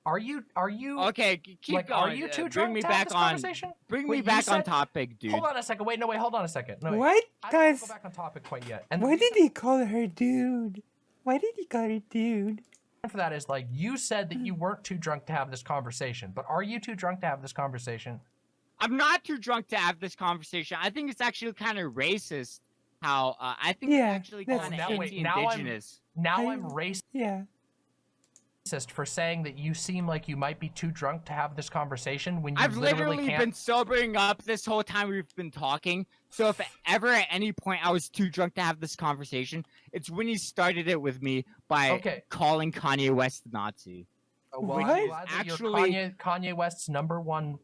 Speaker 2: Are you?
Speaker 4: Okay, keep
Speaker 2: like,
Speaker 4: going.
Speaker 2: are you too
Speaker 4: Bring
Speaker 2: drunk
Speaker 4: me
Speaker 2: to have
Speaker 4: back
Speaker 2: this
Speaker 4: on.
Speaker 2: conversation?
Speaker 4: Bring
Speaker 2: Wait,
Speaker 4: me
Speaker 2: you
Speaker 4: back on
Speaker 2: said-
Speaker 4: topic, dude.
Speaker 2: Hold on a second. Wait, no, wait, hold on a second. No, wait.
Speaker 1: What?
Speaker 2: I don't wanna
Speaker 1: Guys,
Speaker 2: go back on topic quite yet. And the
Speaker 1: why did
Speaker 2: reason
Speaker 1: he call her dude? Why did he call her dude?
Speaker 2: for that is like you said that you weren't too drunk to have this conversation, but are you too drunk to have this conversation?
Speaker 4: I'm not too drunk to have this conversation. I think it's actually kind of racist how I think
Speaker 1: Yeah,
Speaker 4: it's actually
Speaker 1: that's
Speaker 4: kind
Speaker 2: now,
Speaker 4: of
Speaker 2: wait, now
Speaker 4: anti-indigenous.
Speaker 2: Now
Speaker 1: I-
Speaker 2: I'm racist
Speaker 1: Yeah.
Speaker 2: for saying that you seem like you might be too drunk to have this conversation when you
Speaker 4: I've
Speaker 2: literally
Speaker 4: literally
Speaker 2: can't.
Speaker 4: been sobering up this whole time we've been talking. So if ever at any point I was too drunk to have this conversation, it's when he started it with me by
Speaker 2: Okay.
Speaker 4: calling Kanye West Nazi.
Speaker 2: Well,
Speaker 1: What?
Speaker 2: I'm glad that
Speaker 4: Actually-
Speaker 2: you're Kanye West's number one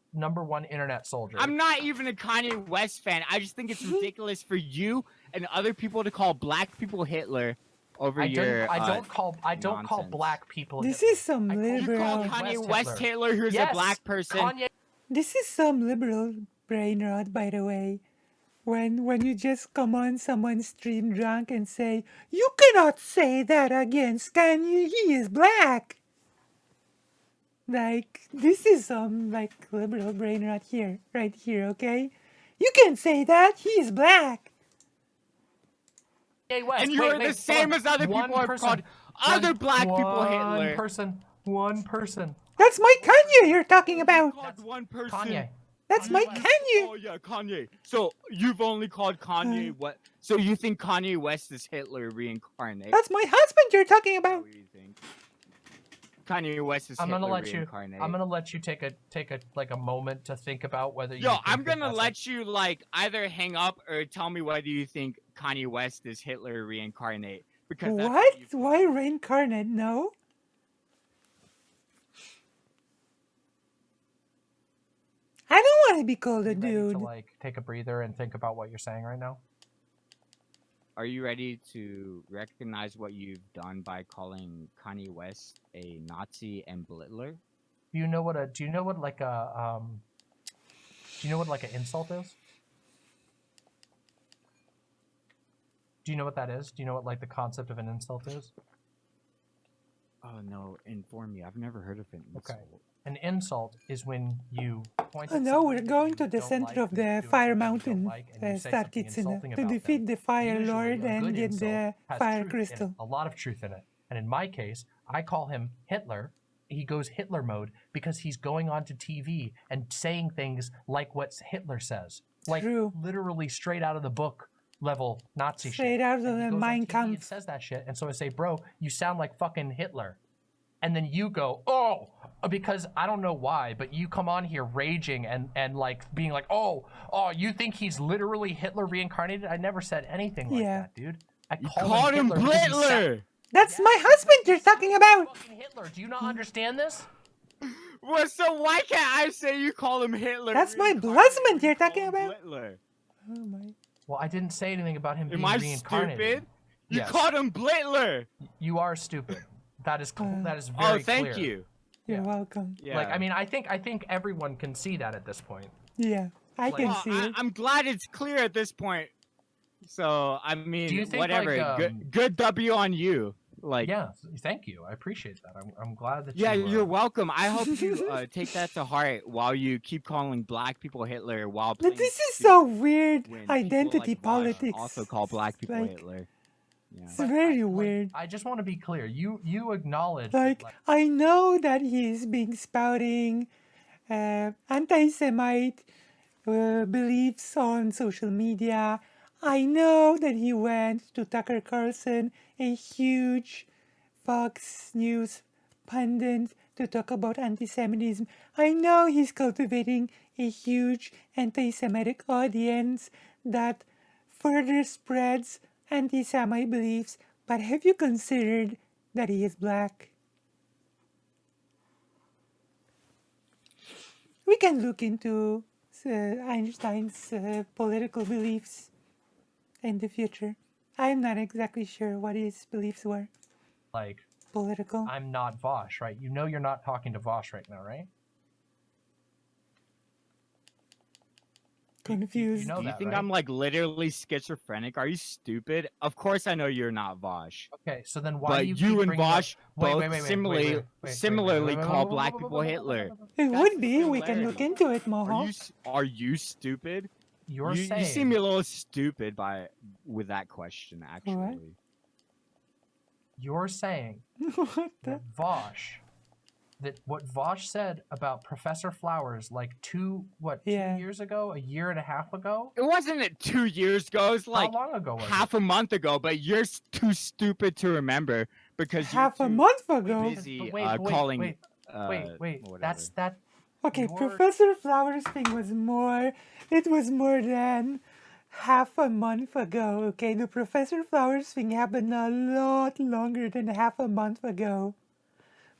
Speaker 2: internet soldier.
Speaker 4: I'm not even a Kanye West fan. I just think it's ridiculous for you and other people to call black people Hitler over
Speaker 2: I don't.
Speaker 4: your.
Speaker 2: I don't call
Speaker 4: nonsense.
Speaker 2: black people.
Speaker 1: This
Speaker 2: Hitler.
Speaker 1: is some
Speaker 2: I call-
Speaker 4: You call
Speaker 1: liberal.
Speaker 4: Kanye
Speaker 2: West
Speaker 4: West Hitler, who's
Speaker 2: Yes,
Speaker 4: a black person.
Speaker 2: Kanye
Speaker 1: This is some liberal brain rot, by the way. When you just come on someone's stream drunk and say, "You cannot say that against Kanye. He is black." Like, this is some like liberal brain rot here, right here. Okay, you can say that he is black.
Speaker 2: West.
Speaker 4: And you're the same as other
Speaker 2: One
Speaker 4: people have
Speaker 2: person.
Speaker 4: called other black people
Speaker 2: One
Speaker 4: Hitler.
Speaker 2: person. One person.
Speaker 1: That's my Kanye you're talking about.
Speaker 4: Called one person.
Speaker 2: Kanye.
Speaker 1: That's my
Speaker 2: West.
Speaker 1: Kanye.
Speaker 4: Oh yeah, Kanye. So you've only called Kanye what? So you think Kanye West is Hitler reincarnate?
Speaker 1: That's my husband you're talking about.
Speaker 4: What do you think? Kanye West is
Speaker 2: I'm
Speaker 4: Hitler
Speaker 2: gonna let you.
Speaker 4: reincarnate.
Speaker 2: I'm gonna let you take a like a moment to think about whether you.
Speaker 4: Yo,
Speaker 2: think
Speaker 4: I'm
Speaker 2: that
Speaker 4: gonna
Speaker 2: that's
Speaker 4: let you like either hang up or tell me whether you think Kanye West is Hitler reincarnate. Because that's
Speaker 1: What?
Speaker 4: you've-
Speaker 1: Why reincarnate? No. I don't want to be called a
Speaker 2: You ready
Speaker 1: dude.
Speaker 2: to like take a breather and think about what you're saying right now.
Speaker 4: Are you ready to recognize what you've done by calling Kanye West a Nazi and belittler?
Speaker 2: Do you know what like a do you know what like an insult is? Do you know what that is? Do you know what like the concept of an insult is?
Speaker 4: Oh no, inform me. I've never heard of an insult.
Speaker 2: Okay. An insult is when you point
Speaker 1: Oh
Speaker 2: at
Speaker 1: no,
Speaker 2: somebody
Speaker 1: we're
Speaker 2: that
Speaker 1: going
Speaker 2: you
Speaker 1: to the
Speaker 2: don't
Speaker 1: center
Speaker 2: like,
Speaker 1: of
Speaker 2: who's
Speaker 1: the
Speaker 2: doing
Speaker 1: fire
Speaker 2: something you don't
Speaker 1: mountain,
Speaker 2: like, and you say
Speaker 1: Star
Speaker 2: something
Speaker 1: Kitsune,
Speaker 2: insulting
Speaker 1: to
Speaker 2: about
Speaker 1: defeat
Speaker 2: them.
Speaker 1: the Fire
Speaker 2: Usually,
Speaker 1: Lord
Speaker 2: a
Speaker 1: and
Speaker 2: good
Speaker 1: get
Speaker 2: insult
Speaker 1: the
Speaker 2: has
Speaker 1: Fire
Speaker 2: truth in it,
Speaker 1: Crystal.
Speaker 2: a lot of truth in it. And in my case, I call him Hitler. He goes Hitler mode because he's going onto TV and saying things like what Hitler says. Like
Speaker 1: True.
Speaker 2: literally straight out of the book level Nazi shit.
Speaker 1: Straight out of
Speaker 2: And he
Speaker 1: the
Speaker 2: goes on
Speaker 1: Mein
Speaker 2: TV and
Speaker 1: Kampf.
Speaker 2: says that shit. And so I say, bro, you sound like fucking Hitler. And then you go, oh, because I don't know why, but you come on here raging and like being like, oh, you think he's literally Hitler reincarnated? I never said anything like that, dude. I
Speaker 4: Called him
Speaker 2: Hitler because he
Speaker 4: Blitler.
Speaker 1: That's my husband you're talking about.
Speaker 2: fucking Hitler. Do you not understand this?
Speaker 4: Well, so why can't I say you call him Hitler?
Speaker 1: That's my
Speaker 4: reincarnated?
Speaker 1: husband you're
Speaker 4: You call
Speaker 1: talking
Speaker 4: him
Speaker 1: about.
Speaker 4: Blitler.
Speaker 1: Oh my.
Speaker 2: Well, I didn't say anything about him
Speaker 4: Am
Speaker 2: being
Speaker 4: I
Speaker 2: reincarnated.
Speaker 4: stupid? You
Speaker 2: Yes.
Speaker 4: called him Blitler.
Speaker 2: You are stupid. That is that is very
Speaker 4: Oh,
Speaker 2: clear.
Speaker 4: thank you.
Speaker 1: You're
Speaker 2: Yeah.
Speaker 1: welcome.
Speaker 4: Yeah.
Speaker 2: Like, I mean, I think everyone can see that at this point.
Speaker 1: Yeah, I can
Speaker 4: Well,
Speaker 1: see it.
Speaker 4: I'm glad it's clear at this point. So I mean,
Speaker 2: Do you think,
Speaker 4: whatever.
Speaker 2: like,
Speaker 4: good W on you. Like,
Speaker 2: Yeah, thank you. I appreciate that. I'm glad that
Speaker 4: yeah,
Speaker 2: you,
Speaker 4: you're welcome. I hope you take that to heart while you keep calling black people Hitler while
Speaker 1: But
Speaker 4: playing
Speaker 1: this is
Speaker 4: stupid
Speaker 1: so weird.
Speaker 4: when
Speaker 1: Identity
Speaker 4: people like Vosh
Speaker 1: politics.
Speaker 4: also call black people
Speaker 1: like,
Speaker 4: Hitler. Yeah.
Speaker 1: It's very weird.
Speaker 2: I just want to be clear. You acknowledge
Speaker 1: Like,
Speaker 2: that,
Speaker 1: I know that he's been spouting anti-Semite beliefs on social media. I know that he went to Tucker Carlson, a huge Fox News pundit, to talk about anti-Semitism. I know he's cultivating a huge anti-Semitic audience that further spreads anti-Semite beliefs, but have you considered that he is black? We can look into Einstein's political beliefs in the future. I'm not exactly sure what his beliefs were.
Speaker 2: like,
Speaker 1: Political.
Speaker 2: I'm not Vosh, right? You know you're not talking to Vosh right now, right?
Speaker 1: Confused.
Speaker 2: You know
Speaker 4: Do you
Speaker 2: that,
Speaker 4: think
Speaker 2: right?
Speaker 4: I'm like literally schizophrenic? Are you stupid? Of course I know you're not Vosh.
Speaker 2: Okay, so then why
Speaker 4: But
Speaker 2: do you
Speaker 4: you
Speaker 2: keep
Speaker 4: and
Speaker 2: bringing up-
Speaker 4: Vosh
Speaker 2: Wait,
Speaker 4: both
Speaker 2: wait, wait, wait,
Speaker 4: similarly
Speaker 2: wait, wait, wait,
Speaker 4: similarly
Speaker 2: wait,
Speaker 4: call
Speaker 2: wait,
Speaker 4: black
Speaker 2: wait,
Speaker 4: people
Speaker 2: wait, wait,
Speaker 4: Hitler.
Speaker 1: It
Speaker 4: That's
Speaker 1: would
Speaker 4: the
Speaker 1: be. We can
Speaker 4: similarity.
Speaker 1: look into it,
Speaker 4: Are
Speaker 1: Moho.
Speaker 4: are you stupid?
Speaker 2: You're
Speaker 4: you
Speaker 2: saying
Speaker 4: seem a little stupid with that question, actually.
Speaker 2: you're saying
Speaker 1: What the?
Speaker 2: that what Vosh said about Professor Flowers like two years ago, a year and a half ago?
Speaker 4: It wasn't 2 years ago. It was like
Speaker 2: How long ago was
Speaker 4: half a month ago. But you're too stupid to remember because
Speaker 1: Half
Speaker 4: you're
Speaker 1: a
Speaker 4: too
Speaker 1: month ago.
Speaker 4: busy
Speaker 2: But
Speaker 4: calling.
Speaker 2: wait.
Speaker 4: whatever.
Speaker 2: That's that.
Speaker 1: Okay,
Speaker 2: You're-
Speaker 1: Professor Flowers thing was more. It was more than half a month ago. Okay, the Professor Flowers thing happened a lot longer than half a month ago.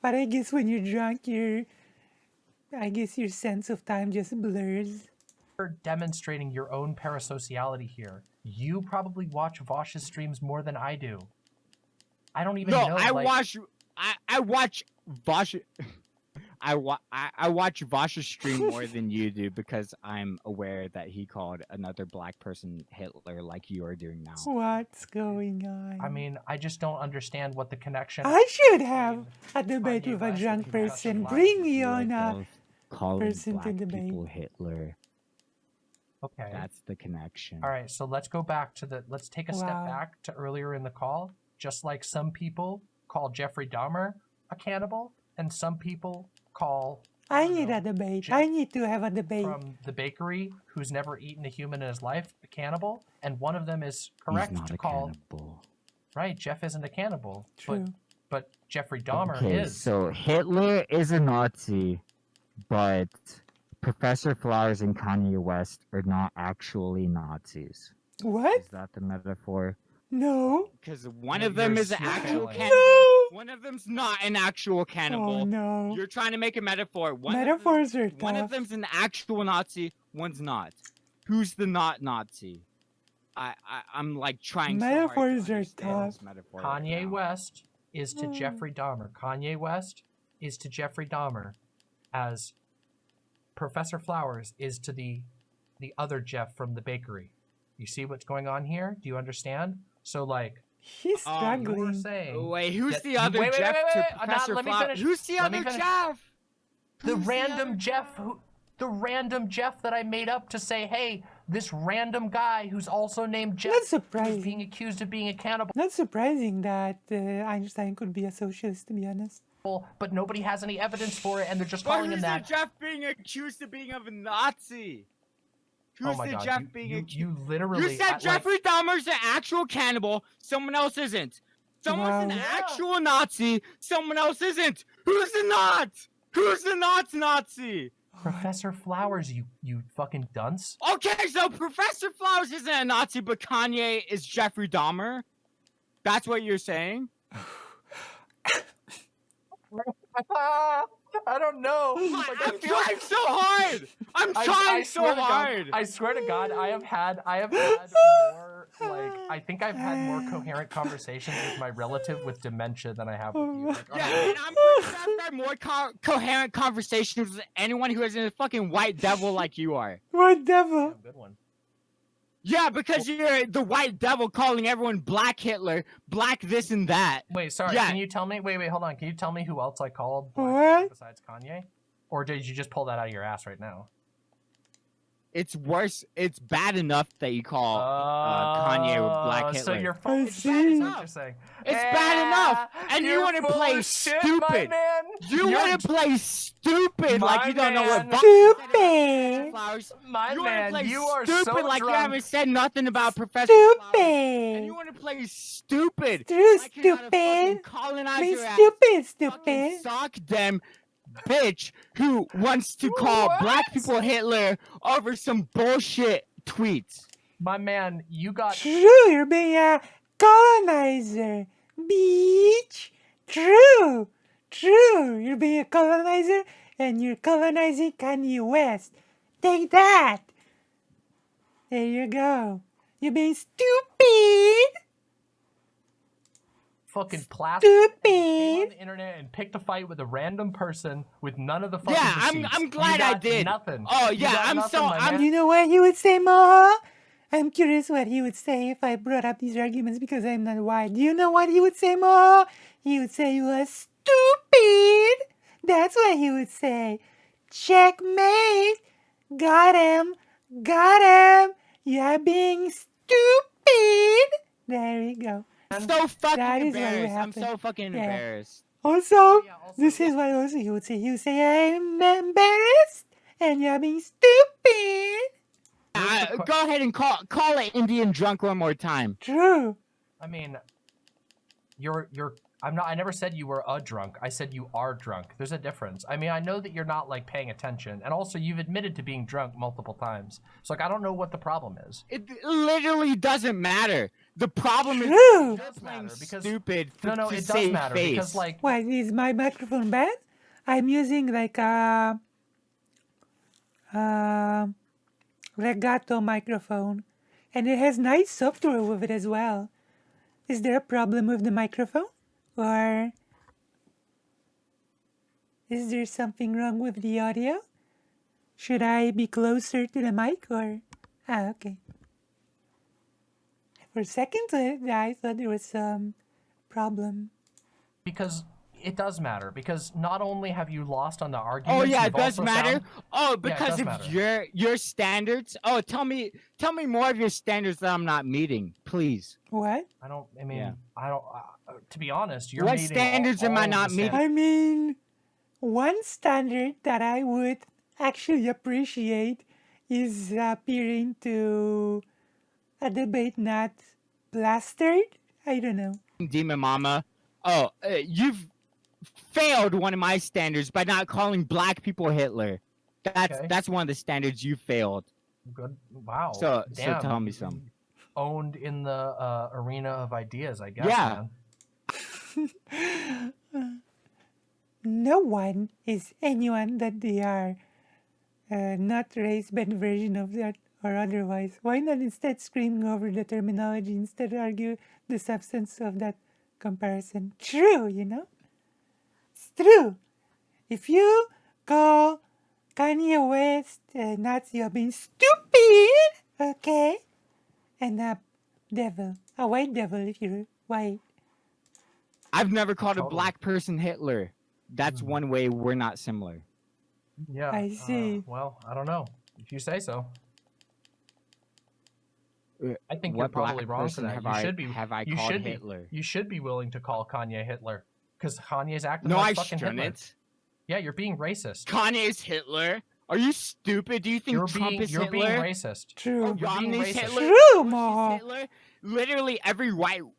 Speaker 1: But I guess when you're drunk, I guess your sense of time just blurs.
Speaker 2: You're demonstrating your own parasociality here. You probably watch Vosh's streams more than I do. I don't even
Speaker 4: No,
Speaker 2: know.
Speaker 4: I
Speaker 2: like,
Speaker 4: watch Vosh. I watch Vosh's stream more than you do because I'm aware that he called another black person Hitler like you are doing now.
Speaker 1: What's going on?
Speaker 2: I mean, I just don't understand what the connection.
Speaker 1: I should have a debate
Speaker 2: Kanye
Speaker 1: with a
Speaker 2: West
Speaker 1: drunk
Speaker 2: and Professor
Speaker 1: person.
Speaker 2: Flowers.
Speaker 1: Bring me
Speaker 4: You are
Speaker 1: on a
Speaker 4: both calling
Speaker 1: person to
Speaker 4: black
Speaker 1: debate.
Speaker 4: people Hitler.
Speaker 2: Okay.
Speaker 4: That's the connection.
Speaker 2: All right. So let's go back to let's take a step
Speaker 1: Wow.
Speaker 2: back to earlier in the call. Just like some people call Jeffrey Dahmer a cannibal, and some people call
Speaker 1: I need a debate.
Speaker 2: Jeff
Speaker 1: I need to have a debate.
Speaker 2: from the bakery who's never eaten a human in his life a cannibal, and one of them is
Speaker 4: He's
Speaker 2: correct
Speaker 4: not
Speaker 2: to
Speaker 4: a
Speaker 2: call.
Speaker 4: cannibal.
Speaker 2: Right, Jeff isn't a cannibal.
Speaker 1: True.
Speaker 2: But Jeffrey Dahmer
Speaker 4: Okay,
Speaker 2: is.
Speaker 4: so Hitler is a Nazi, but Professor Flowers and Kanye West are not actually Nazis.
Speaker 1: What?
Speaker 4: Is that the metaphor?
Speaker 1: No.
Speaker 4: Because one
Speaker 2: You're-
Speaker 4: of them
Speaker 2: you're
Speaker 4: is an
Speaker 2: still
Speaker 4: actual
Speaker 2: failing.
Speaker 4: cannibal.
Speaker 1: No.
Speaker 4: One of them's not an actual cannibal.
Speaker 1: Oh no.
Speaker 4: You're trying to make a metaphor.
Speaker 1: Metaphors are
Speaker 4: One of
Speaker 1: tough.
Speaker 4: them's an actual Nazi. One's not. Who's the not Nazi? I'm like trying.
Speaker 1: Metaphors
Speaker 4: so
Speaker 1: are
Speaker 4: hard to understand this
Speaker 1: tough.
Speaker 4: metaphor right
Speaker 2: Kanye
Speaker 4: now.
Speaker 2: West is to
Speaker 1: Hmm.
Speaker 2: Jeffrey Dahmer. Kanye West is to Jeffrey Dahmer as Professor Flowers is to the other Jeff from the bakery. You see what's going on here? Do you understand? So like
Speaker 1: He's
Speaker 4: Oh,
Speaker 2: you're
Speaker 1: struggling.
Speaker 2: saying
Speaker 4: Wait, who's
Speaker 2: that-
Speaker 4: the other
Speaker 2: wait, wait,
Speaker 4: Jeff
Speaker 2: wait,
Speaker 4: to
Speaker 2: wait, wait.
Speaker 4: Professor
Speaker 2: Let me
Speaker 4: Flowers?
Speaker 2: finish.
Speaker 4: Who's the
Speaker 2: Let me
Speaker 4: other
Speaker 2: finish.
Speaker 4: Jeff?
Speaker 2: the
Speaker 4: Who's
Speaker 2: random
Speaker 4: other
Speaker 2: Jeff who the random Jeff that I made up to say, hey, this random guy who's also named Jeff,
Speaker 1: Not
Speaker 2: who's
Speaker 1: surprising.
Speaker 2: being accused of being a cannibal,
Speaker 1: Not surprising that Einstein could be a socialist, to be honest.
Speaker 2: but nobody has any evidence for it, and they're just
Speaker 4: But
Speaker 2: calling him
Speaker 4: who's
Speaker 2: that.
Speaker 4: Jeff being accused of being a Nazi?
Speaker 2: Oh
Speaker 4: Who's
Speaker 2: my
Speaker 4: the
Speaker 2: god,
Speaker 4: Jeff being
Speaker 2: you
Speaker 4: accused?
Speaker 2: literally...
Speaker 4: You said Jeffrey Dahmer's an actual cannibal, someone else isn't. Someone's an
Speaker 1: Wow.
Speaker 4: actual Nazi, someone else isn't. Who's the not? Who's the not Nazi?
Speaker 2: Professor Flowers, you fucking dunce.
Speaker 4: Okay, so Professor Flowers isn't a Nazi, but Kanye is Jeffrey Dahmer? That's what you're saying?
Speaker 2: I don't know. Like,
Speaker 4: I'm trying so hard! I'm trying so
Speaker 2: swear to God-
Speaker 4: hard!
Speaker 2: I swear to God, I have had more, like, I think I've had more coherent conversations with my relative with dementia than I have with you. Like,
Speaker 4: Yeah,
Speaker 2: honestly.
Speaker 4: and I'm pretty sure I've had more coherent conversations with anyone who isn't a fucking white devil like you are.
Speaker 1: What devil?
Speaker 2: Good one.
Speaker 4: Yeah, because you're the white devil calling everyone Black Hitler, Black this and that.
Speaker 2: Wait, sorry.
Speaker 4: Yeah.
Speaker 2: Can you tell me? Wait, hold on. Can you tell me who else I called Black
Speaker 1: What?
Speaker 2: Hitler besides Kanye? Or did you just pull that out of your ass right now?
Speaker 4: It's worse. It's bad enough that you call Kanye Black Hitler.
Speaker 2: So you're
Speaker 1: I
Speaker 2: fucking
Speaker 1: see.
Speaker 2: bad is what you're saying.
Speaker 4: It's bad enough, and you
Speaker 2: you're
Speaker 4: want to
Speaker 2: full
Speaker 4: play
Speaker 2: of shit, my
Speaker 4: stupid.
Speaker 2: man.
Speaker 4: You
Speaker 2: You're
Speaker 4: want to play stupid like you don't know what
Speaker 2: man.
Speaker 4: Bob
Speaker 1: Stupid.
Speaker 4: Flowers.
Speaker 2: My
Speaker 4: You want to
Speaker 2: man,
Speaker 4: play
Speaker 2: you are
Speaker 4: stupid
Speaker 2: so
Speaker 4: like
Speaker 2: drunk.
Speaker 4: you haven't said nothing about Professor Flowers. And
Speaker 1: Stupid.
Speaker 4: you want to play stupid.
Speaker 1: True
Speaker 4: Like you're not a fucking
Speaker 1: stupid.
Speaker 4: colonizer
Speaker 1: Be
Speaker 4: ass
Speaker 1: stupid,
Speaker 4: fucking
Speaker 1: stupid.
Speaker 4: sock dem bitch who wants to call black people Hitler over some bullshit tweets.
Speaker 2: My man, you got
Speaker 1: True, you're being a colonizer. Bitch. True. True, you're being a colonizer and you're colonizing Kanye West. Take that. There you go. You're being stupid.
Speaker 2: fucking plastic. Came on
Speaker 1: Stupid.
Speaker 2: the internet and picked a fight with a random person with none of the fucking
Speaker 4: Yeah,
Speaker 2: receipts.
Speaker 4: I'm
Speaker 2: You
Speaker 4: glad I
Speaker 2: got
Speaker 4: did.
Speaker 2: Nothing.
Speaker 4: Oh,
Speaker 2: You
Speaker 4: yeah,
Speaker 2: got
Speaker 4: I'm
Speaker 2: nothing,
Speaker 4: so-
Speaker 2: my
Speaker 4: I'm-
Speaker 2: man.
Speaker 1: You know what he would say, Moha? I'm curious what he would say if I brought up these arguments because I'm not white. Do you know what he would say, Moha? He would say you are stupid. That's what he would say. Checkmate. Got him. Got him. You're being stupid. There we go.
Speaker 4: I'm so fucking
Speaker 1: That is what would
Speaker 4: embarrassed. I'm
Speaker 1: happen.
Speaker 4: so fucking
Speaker 1: Yeah.
Speaker 4: embarrassed.
Speaker 1: Also,
Speaker 2: Yeah, also,
Speaker 1: this is what also he would say. He would say, I'm embarrassed and you're being stupid.
Speaker 4: Go ahead and call it Indian drunk one more time.
Speaker 1: True.
Speaker 2: I mean, you're. I never said you were a drunk. I said you are drunk. There's a difference. I mean, I know that you're not like paying attention, and also you've admitted to being drunk multiple times. So like, I don't know what the problem is.
Speaker 4: It literally doesn't matter. The problem is
Speaker 1: True.
Speaker 4: you're
Speaker 2: does
Speaker 4: playing
Speaker 2: matter because-
Speaker 4: stupid
Speaker 2: No,
Speaker 4: to
Speaker 2: it does
Speaker 4: save
Speaker 2: matter
Speaker 4: face.
Speaker 2: because like
Speaker 1: Why, is my microphone bad? I'm using like a legato microphone, and it has nice software with it as well. Is there a problem with the microphone? Or is there something wrong with the audio? Should I be closer to the mic or... Ah, okay. For a second, I thought there was some problem.
Speaker 2: because it does matter because not only have you lost on the argument.
Speaker 4: Oh yeah, it does matter. Oh,
Speaker 2: it
Speaker 4: because
Speaker 2: does
Speaker 4: of
Speaker 2: matter.
Speaker 4: your standards. Oh, tell me more of your standards that I'm not meeting, please.
Speaker 1: What?
Speaker 2: I mean,
Speaker 4: Yeah.
Speaker 2: I don't. To be honest, you're
Speaker 4: What
Speaker 2: meeting
Speaker 4: standards
Speaker 2: all
Speaker 4: am I
Speaker 2: of the
Speaker 4: not meeting?
Speaker 2: standards.
Speaker 1: I mean, one standard that I would actually appreciate is appearing to a debate not plastered. I don't know.
Speaker 4: Demon Mama. Oh, you've failed one of my standards by not calling black people Hitler.
Speaker 2: Okay.
Speaker 4: That's one of the standards you failed.
Speaker 2: Good. Wow.
Speaker 4: So
Speaker 2: Damn.
Speaker 4: tell me some.
Speaker 2: Owned in the arena of ideas, I guess.
Speaker 4: Yeah.
Speaker 2: Man.
Speaker 1: No one is anyone that they are not raised by the version of that or otherwise. Why not instead screaming over the terminology instead argue the substance of that comparison? True, you know? It's true. If you call Kanye West a Nazi, you're being stupid, okay? And a devil, a white devil if you're white.
Speaker 4: I've never called a
Speaker 2: Totally.
Speaker 4: black person Hitler. That's one way we're not similar.
Speaker 2: Yeah.
Speaker 1: I see.
Speaker 2: Well, I don't know. If you say so. I think
Speaker 4: What
Speaker 2: you're probably
Speaker 4: black
Speaker 2: wrong for
Speaker 4: person
Speaker 2: that.
Speaker 4: have I
Speaker 2: You
Speaker 4: called
Speaker 2: should
Speaker 4: Hitler?
Speaker 2: be. You should be willing to call Kanye Hitler, because Kanye's acting
Speaker 4: No,
Speaker 2: like
Speaker 4: I
Speaker 2: fucking Hitler.
Speaker 4: shouldn't.
Speaker 2: Yeah, you're being racist.
Speaker 4: Kanye's Hitler. Are you stupid? Do you think Trump is
Speaker 2: you're
Speaker 4: Hitler?
Speaker 2: being racist.
Speaker 1: True.
Speaker 2: You're being
Speaker 4: Romney's
Speaker 2: racist.
Speaker 4: Hitler.
Speaker 1: True,
Speaker 4: Bush's
Speaker 1: Ma.
Speaker 4: Hitler. Literally every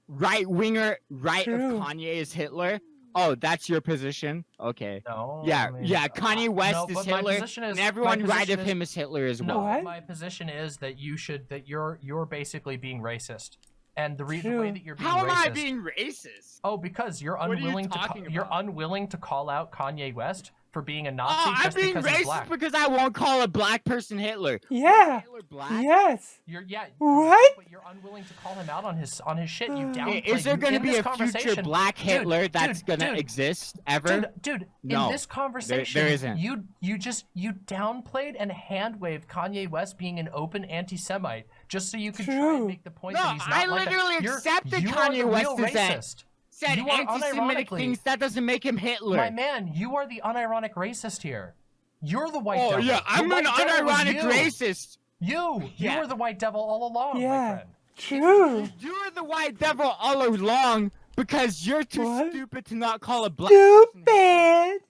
Speaker 4: right winger right
Speaker 1: True.
Speaker 4: of Kanye is Hitler. Oh, that's your position? Okay.
Speaker 2: No.
Speaker 4: Yeah,
Speaker 2: I mean,
Speaker 4: yeah. Kanye West
Speaker 2: no,
Speaker 4: is
Speaker 2: but my
Speaker 4: Hitler,
Speaker 2: position is-
Speaker 4: and everyone
Speaker 2: my
Speaker 4: right
Speaker 2: position
Speaker 4: of
Speaker 2: is-
Speaker 4: him is Hitler as
Speaker 2: No,
Speaker 4: well.
Speaker 1: What?
Speaker 2: my position is that you're basically being racist, and the way
Speaker 1: True.
Speaker 2: that you're being
Speaker 4: How am
Speaker 2: racist.
Speaker 4: I being racist?
Speaker 2: Oh, because you're
Speaker 4: What are you
Speaker 2: unwilling
Speaker 4: talking
Speaker 2: you're
Speaker 4: about?
Speaker 2: unwilling to call out Kanye West for being a
Speaker 4: Oh,
Speaker 2: Nazi
Speaker 4: I'm
Speaker 2: just
Speaker 4: being
Speaker 2: because he's
Speaker 4: racist
Speaker 2: black.
Speaker 4: because I won't call a black person Hitler.
Speaker 1: Yeah.
Speaker 4: Hitler black?
Speaker 1: Yes.
Speaker 2: You're
Speaker 1: What?
Speaker 2: But you're unwilling to call him out on his shit. You
Speaker 1: Uh,
Speaker 2: downplayed.
Speaker 4: Is there
Speaker 2: going to
Speaker 4: be a future black Hitler that's gonna
Speaker 2: dude,
Speaker 4: exist ever?
Speaker 2: Dude,
Speaker 4: No,
Speaker 2: in this conversation,
Speaker 4: there isn't.
Speaker 2: you downplayed and hand waved Kanye West being an open anti-Semite just so you could try
Speaker 1: True.
Speaker 2: and make the point
Speaker 4: No,
Speaker 2: that he's not
Speaker 4: I
Speaker 2: like that.
Speaker 4: literally
Speaker 2: You're-
Speaker 4: accept that
Speaker 2: you are
Speaker 4: Kanye
Speaker 2: the
Speaker 4: West
Speaker 2: real
Speaker 4: is that-
Speaker 2: racist.
Speaker 4: Said
Speaker 2: You are
Speaker 4: anti-Semitic
Speaker 2: unironically-
Speaker 4: things. That doesn't make him Hitler.
Speaker 2: My man, you are the unironic racist here. You're the white
Speaker 4: Oh
Speaker 2: devil.
Speaker 4: yeah,
Speaker 2: The
Speaker 4: I'm an
Speaker 2: white devil was
Speaker 4: unironic
Speaker 2: you.
Speaker 4: racist.
Speaker 2: You
Speaker 4: Yeah.
Speaker 2: were the white devil all along, my
Speaker 1: Yeah.
Speaker 2: friend.
Speaker 1: True.
Speaker 4: You're the white devil all along because you're too
Speaker 1: What?
Speaker 4: stupid to not call a black person Hitler.
Speaker 1: Stupid.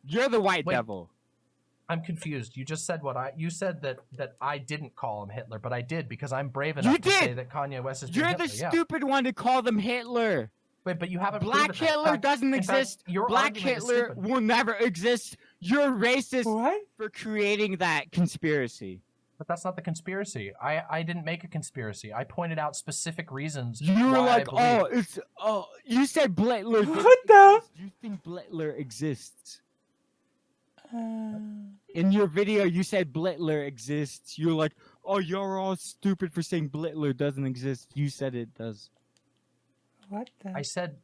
Speaker 4: You're the white
Speaker 2: Wait.
Speaker 4: devil.
Speaker 2: I'm confused. You just said you said that I didn't call him Hitler, but I did because I'm brave enough to say
Speaker 4: did.
Speaker 2: that Kanye West is
Speaker 4: You're
Speaker 2: Hitler.
Speaker 4: the
Speaker 2: Yeah.
Speaker 4: stupid one to call them Hitler.
Speaker 2: Wait, but you haven't
Speaker 4: Black
Speaker 2: proven that. In
Speaker 4: Hitler
Speaker 2: fact-
Speaker 4: doesn't
Speaker 2: in fact,
Speaker 4: exist.
Speaker 2: your
Speaker 4: Black
Speaker 2: argument is
Speaker 4: Hitler
Speaker 2: stupid.
Speaker 4: will never exist. You're racist
Speaker 1: What?
Speaker 4: for creating that conspiracy.
Speaker 2: But that's not the conspiracy. I didn't make a conspiracy. I pointed out specific reasons.
Speaker 4: You were
Speaker 2: why I
Speaker 4: like,
Speaker 2: believe-
Speaker 4: you said Blitler. didn't
Speaker 1: What the-
Speaker 4: exist. You think Blitler exists?
Speaker 1: Uh,
Speaker 4: In your video, you said Blitler exists. You're like, oh, you're all stupid for saying Blitler doesn't exist. You said it does.
Speaker 1: what the?
Speaker 2: I said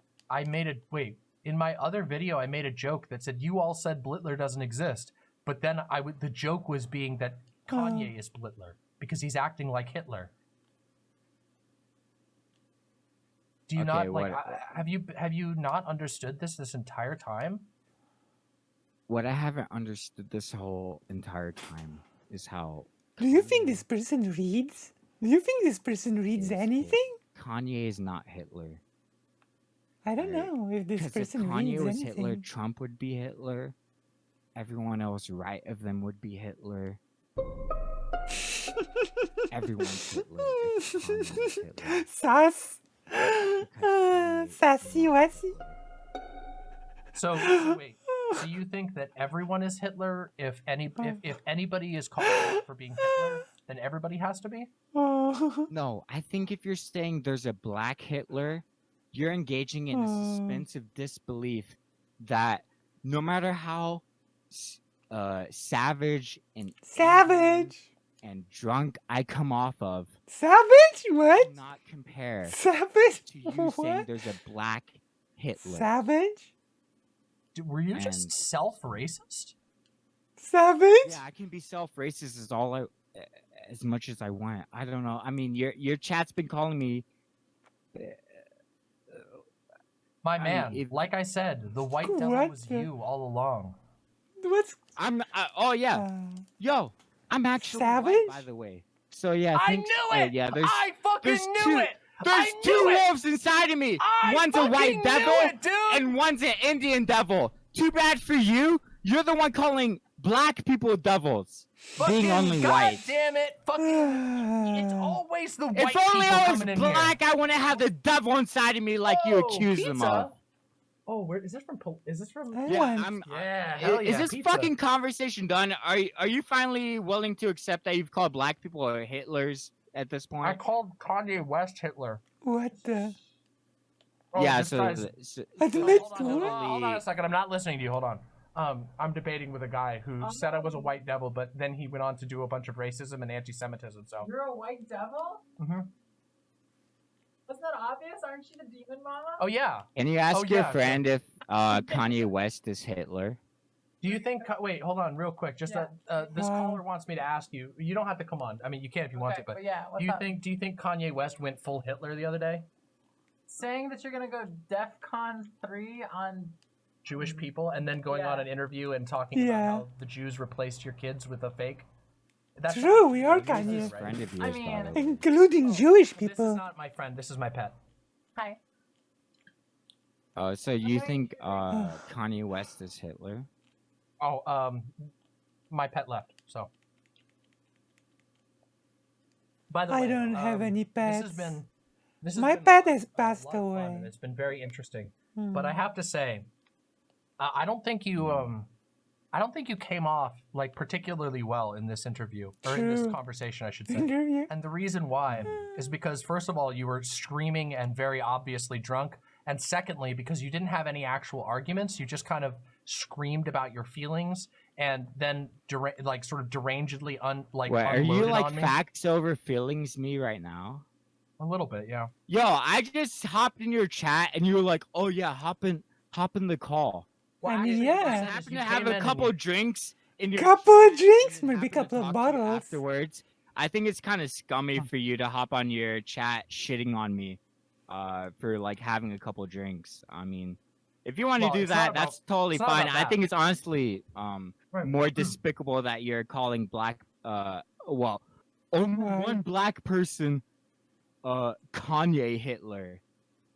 Speaker 2: in my other video I made a joke that said you all said Blitler doesn't exist, but then the joke was being that Kanye is Blitler because he's acting like Hitler. Do you
Speaker 4: Okay,
Speaker 2: not like
Speaker 4: what-
Speaker 2: have you not understood this entire time?
Speaker 4: What I haven't understood this whole entire time is how
Speaker 1: Do you think this person reads? Do you think this person reads
Speaker 4: Yes,
Speaker 1: anything?
Speaker 4: Kanye is not Hitler.
Speaker 1: I don't
Speaker 4: Right.
Speaker 1: know if this
Speaker 4: Because if
Speaker 1: person
Speaker 4: Kanye
Speaker 1: reads
Speaker 4: was
Speaker 1: anything.
Speaker 4: Hitler, Trump would be Hitler. Everyone else right of them would be Hitler. Everyone's Hitler. If Kanye's Hitler.
Speaker 1: Sass.
Speaker 4: Kanye-
Speaker 1: Sassy wassy.
Speaker 2: So wait, do you think that everyone is Hitler? If anybody is called out for being Hitler, then everybody has to be?
Speaker 1: Oh.
Speaker 4: No, I think if you're saying there's a black Hitler, you're engaging in a suspense of disbelief that no matter how savage and
Speaker 1: Savage.
Speaker 4: and drunk I come off of,
Speaker 1: Savage? What?
Speaker 4: not compare
Speaker 1: Savage?
Speaker 4: to you saying
Speaker 1: What?
Speaker 4: there's a black Hitler.
Speaker 1: Savage?
Speaker 2: Were you
Speaker 4: And-
Speaker 2: just self-racist?
Speaker 1: Savage?
Speaker 4: Yeah, I can be self-racist as much as I want. I don't know. I mean, your chat's been calling me.
Speaker 2: My
Speaker 4: I mean,
Speaker 2: man,
Speaker 4: if-
Speaker 2: like I said, the white devil
Speaker 1: What
Speaker 2: was
Speaker 1: the-
Speaker 2: you all along.
Speaker 1: What's
Speaker 4: Oh yeah, yo, I'm actually white,
Speaker 1: Savage?
Speaker 4: by the way. So yeah,
Speaker 2: I
Speaker 4: thanks-
Speaker 2: knew it!
Speaker 4: yeah, there's
Speaker 2: I fucking
Speaker 4: there's
Speaker 2: knew
Speaker 4: two-
Speaker 2: it!
Speaker 4: there's
Speaker 2: I
Speaker 4: two
Speaker 2: knew it!
Speaker 4: wolves inside of me.
Speaker 2: I
Speaker 4: One's a
Speaker 2: fucking
Speaker 4: white
Speaker 2: knew
Speaker 4: devil,
Speaker 2: it, dude!
Speaker 4: and one's an Indian devil. Too bad for you. You're the one calling black people devils, being
Speaker 2: Fucking
Speaker 4: only
Speaker 2: God
Speaker 4: white.
Speaker 2: damn it! Fucking, it's always the white
Speaker 4: If only
Speaker 2: people
Speaker 4: I was
Speaker 2: coming in
Speaker 4: black, I wouldn't have the devil inside of me like you
Speaker 2: Oh,
Speaker 4: accuse them
Speaker 2: pizza?
Speaker 4: of.
Speaker 2: Oh, where is this from? Is this from?
Speaker 1: I
Speaker 4: Yeah,
Speaker 1: want-
Speaker 2: Yeah, hell
Speaker 4: Is
Speaker 2: yeah,
Speaker 4: this
Speaker 2: pizza.
Speaker 4: fucking conversation done? Are you finally willing to accept that you've called black people or Hitlers at this point?
Speaker 2: I called Kanye West Hitler.
Speaker 1: What the?
Speaker 2: Oh,
Speaker 4: yeah,
Speaker 2: this
Speaker 4: so,
Speaker 2: guy's-
Speaker 4: so
Speaker 1: Let's
Speaker 2: Hold
Speaker 1: do
Speaker 2: on,
Speaker 1: it.
Speaker 2: hold on a second. I'm not listening to you. Hold on. I'm debating with a guy who said I was a white devil, but then he went on to do a bunch of racism and anti-Semitism. So.
Speaker 7: You're a white devil?
Speaker 2: hmm
Speaker 7: Wasn't that obvious? Aren't you the demon mama?
Speaker 2: Oh yeah.
Speaker 4: Can you ask
Speaker 2: Oh,
Speaker 4: your
Speaker 2: yeah,
Speaker 4: friend if Kanye West is Hitler?
Speaker 2: Do you think? Wait, hold on, real quick. Just
Speaker 7: Yeah.
Speaker 2: this
Speaker 1: Wow.
Speaker 2: caller wants me to ask you. You don't have to come on. I mean, you can if you want to, but
Speaker 7: yeah, what's
Speaker 2: do you
Speaker 7: up?
Speaker 2: think? Do you think Kanye West went full Hitler the other day?
Speaker 7: Saying that you're gonna go DEFCON 3 on
Speaker 2: Jewish people, and then going
Speaker 7: Yeah.
Speaker 2: on an interview and talking
Speaker 1: Yeah.
Speaker 2: about how the Jews replaced your kids with a fake. That's
Speaker 1: True,
Speaker 2: not-
Speaker 1: we are
Speaker 4: Who's
Speaker 1: Kanye.
Speaker 4: this friend of yours,
Speaker 7: I
Speaker 4: by
Speaker 7: mean-
Speaker 4: the way?
Speaker 1: Including Jewish
Speaker 2: This is
Speaker 1: people.
Speaker 2: not my friend. This is my pet.
Speaker 7: Hi.
Speaker 4: So you think Kanye West is Hitler?
Speaker 2: Oh, my pet left. So. By the way,
Speaker 1: I don't have any pets.
Speaker 2: This has
Speaker 1: My
Speaker 2: been
Speaker 1: pet
Speaker 2: a
Speaker 1: has
Speaker 2: lot
Speaker 1: passed
Speaker 2: of fun,
Speaker 1: away.
Speaker 2: and it's been very interesting.
Speaker 1: Hmm.
Speaker 2: But I have to say, I don't think you came off like particularly well in this interview or in this
Speaker 1: True.
Speaker 2: conversation, I should say.
Speaker 1: Interview.
Speaker 2: And the reason why is because first of all, you were screaming and very obviously drunk, and secondly, because you didn't have any actual arguments, you just kind of screamed about your feelings and then like sort of derangedly
Speaker 4: Wait, are
Speaker 2: unloaded
Speaker 4: you like
Speaker 2: on me.
Speaker 4: facts over feelings me right now?
Speaker 2: A little bit, yeah.
Speaker 4: Yo, I just hopped in your chat and you were like, "Oh yeah, hop in the call."
Speaker 1: I mean,
Speaker 2: actually,
Speaker 1: yeah.
Speaker 2: what
Speaker 4: I
Speaker 2: said is
Speaker 4: happened
Speaker 2: you
Speaker 4: to have
Speaker 2: came
Speaker 4: a
Speaker 2: in and
Speaker 4: couple
Speaker 2: you-
Speaker 4: drinks in your
Speaker 1: Couple of
Speaker 4: chat
Speaker 1: drinks,
Speaker 4: and then
Speaker 1: maybe a
Speaker 4: happened to
Speaker 1: couple of
Speaker 4: talk to you
Speaker 1: bottles.
Speaker 4: afterwards. I think it's kind of scummy for you to hop on your chat shitting on me, for like having a couple drinks. I mean, if you want to
Speaker 2: Well,
Speaker 4: do
Speaker 2: it's not
Speaker 4: that,
Speaker 2: about-
Speaker 4: that's totally
Speaker 2: it's not
Speaker 4: fine.
Speaker 2: about
Speaker 4: I
Speaker 2: that.
Speaker 4: think it's honestly
Speaker 2: Right.
Speaker 4: more despicable that you're calling only
Speaker 1: Right.
Speaker 4: one black person Kanye Hitler.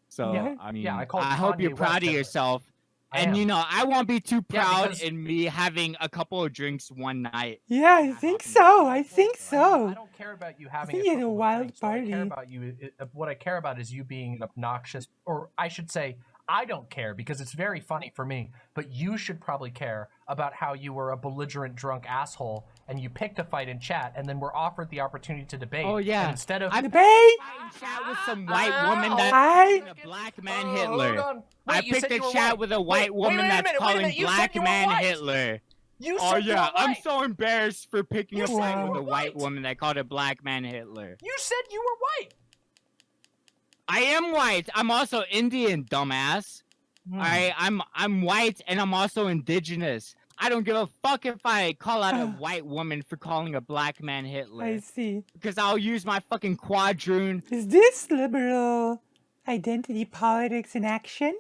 Speaker 4: So
Speaker 2: Yeah.
Speaker 4: I mean,
Speaker 2: Yeah, I called
Speaker 4: hope you're
Speaker 2: Kanye
Speaker 4: proud
Speaker 2: West
Speaker 4: of
Speaker 2: Hitler.
Speaker 4: yourself.
Speaker 2: I
Speaker 4: And
Speaker 2: am.
Speaker 4: you know, I won't be too
Speaker 2: Yeah,
Speaker 4: proud
Speaker 2: because-
Speaker 4: in me having a couple of drinks one night.
Speaker 1: Yeah, I think so. I think
Speaker 2: I
Speaker 1: so.
Speaker 2: don't care about you having
Speaker 1: think
Speaker 2: a
Speaker 1: you had a
Speaker 2: couple of
Speaker 1: wild
Speaker 2: drinks. What I care
Speaker 1: party.
Speaker 2: about you, what I care about is you being an obnoxious, or I should say, I don't care because it's very funny for me. But you should probably care about how you were a belligerent drunk asshole and you picked a fight in chat and then were offered the opportunity to debate.
Speaker 4: Oh, yeah.
Speaker 2: And instead of
Speaker 4: I
Speaker 1: Debate.
Speaker 4: picked a chat with some white woman that's
Speaker 1: I-
Speaker 4: calling a black man
Speaker 2: Hold
Speaker 4: Hitler.
Speaker 2: on.
Speaker 4: I
Speaker 2: Wait, you
Speaker 4: picked
Speaker 2: said
Speaker 4: a
Speaker 2: you were
Speaker 4: chat
Speaker 2: white.
Speaker 4: with a
Speaker 2: Wait,
Speaker 4: white
Speaker 2: wait,
Speaker 4: woman
Speaker 2: wait a
Speaker 4: that's
Speaker 2: minute, wait a
Speaker 4: calling
Speaker 2: minute. You said
Speaker 4: black
Speaker 2: you were
Speaker 4: man
Speaker 2: white.
Speaker 4: Hitler.
Speaker 2: You
Speaker 4: Oh
Speaker 2: said you
Speaker 4: yeah,
Speaker 2: were
Speaker 4: I'm
Speaker 2: white.
Speaker 4: so embarrassed for picking
Speaker 2: You
Speaker 4: a
Speaker 2: said
Speaker 4: fight
Speaker 1: you
Speaker 4: with
Speaker 2: were
Speaker 4: a white
Speaker 2: white.
Speaker 4: woman that called a black man Hitler.
Speaker 2: You said you were white.
Speaker 4: I am white. I'm also Indian, dumbass.
Speaker 2: Hmm.
Speaker 4: I'm white and I'm also indigenous. I don't give a fuck if I call out a white woman for calling a black man Hitler.
Speaker 1: I see.
Speaker 4: Because I'll use my fucking quadroon.
Speaker 1: Is this liberal identity politics in action?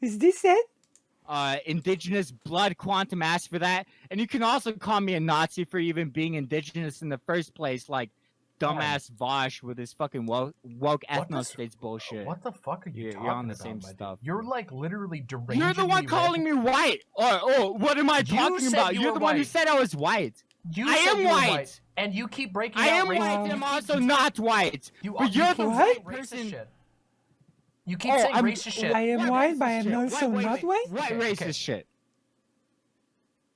Speaker 1: Is this it?
Speaker 4: Indigenous blood quantum asked for that. And you can also call me a Nazi for even being indigenous in the first place, like dumbass Vosh with his fucking woke
Speaker 2: What
Speaker 4: ethno
Speaker 2: does-
Speaker 4: states bullshit.
Speaker 2: What the fuck are you
Speaker 4: You're
Speaker 2: talking
Speaker 4: on the
Speaker 2: about,
Speaker 4: same
Speaker 2: my dude?
Speaker 4: stuff,
Speaker 2: You're
Speaker 4: dude.
Speaker 2: like literally deranged.
Speaker 4: You're the one calling me white. Oh, what am I
Speaker 2: You
Speaker 4: talking
Speaker 2: said
Speaker 4: about?
Speaker 2: you
Speaker 4: You're
Speaker 2: were
Speaker 4: the one who
Speaker 2: white.
Speaker 4: said I was white.
Speaker 2: You
Speaker 4: I
Speaker 2: said
Speaker 4: am
Speaker 2: you were
Speaker 4: white.
Speaker 2: and you keep breaking
Speaker 4: I
Speaker 2: out
Speaker 4: am
Speaker 2: racist.
Speaker 4: white and
Speaker 2: you
Speaker 4: I'm
Speaker 2: keep-
Speaker 4: also not white.
Speaker 2: You,
Speaker 4: But
Speaker 2: you
Speaker 4: you're
Speaker 2: keep
Speaker 4: the
Speaker 2: saying
Speaker 4: white
Speaker 2: racist
Speaker 4: person.
Speaker 2: shit. You keep
Speaker 4: Oh,
Speaker 2: saying
Speaker 4: I'm-
Speaker 2: racist shit.
Speaker 1: I am
Speaker 4: What
Speaker 1: white,
Speaker 4: racist
Speaker 1: but I am
Speaker 4: shit?
Speaker 1: also
Speaker 4: Wait,
Speaker 1: not white.
Speaker 4: What
Speaker 2: Okay,
Speaker 4: racist
Speaker 2: okay.
Speaker 4: shit?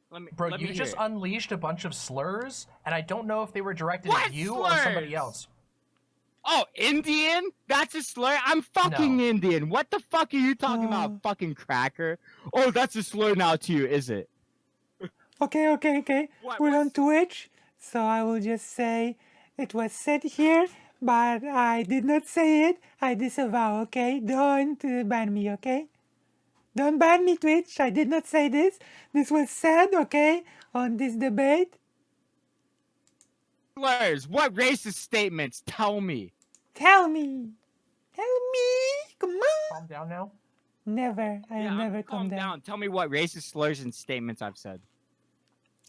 Speaker 4: Let
Speaker 2: Bro,
Speaker 4: me
Speaker 2: you
Speaker 4: hear
Speaker 2: just
Speaker 4: it.
Speaker 2: unleashed a bunch of slurs, and I don't know if they were directed
Speaker 4: What
Speaker 2: at you or somebody
Speaker 4: slurs?
Speaker 2: else.
Speaker 4: Oh, Indian? That's a slur? I'm fucking
Speaker 2: No.
Speaker 4: Indian. What the fuck are you talking about, fucking cracker? Oh, that's a slur now to you, is it?
Speaker 1: Okay.
Speaker 4: What-
Speaker 1: We're on
Speaker 4: what's-
Speaker 1: Twitch, so I will just say it was said here, but I did not say it. I disavow, okay? Don't ban me, okay? Don't ban me, Twitch. I did not say this. This was said, okay, on this debate.
Speaker 4: Slurs. What racist statements? Tell me.
Speaker 1: Tell me. Tell me. Come on.
Speaker 2: Calm down now.
Speaker 1: Never. I'll
Speaker 4: Yeah,
Speaker 1: never
Speaker 4: calm
Speaker 1: come down.
Speaker 4: Tell me what racist slurs and statements I've said.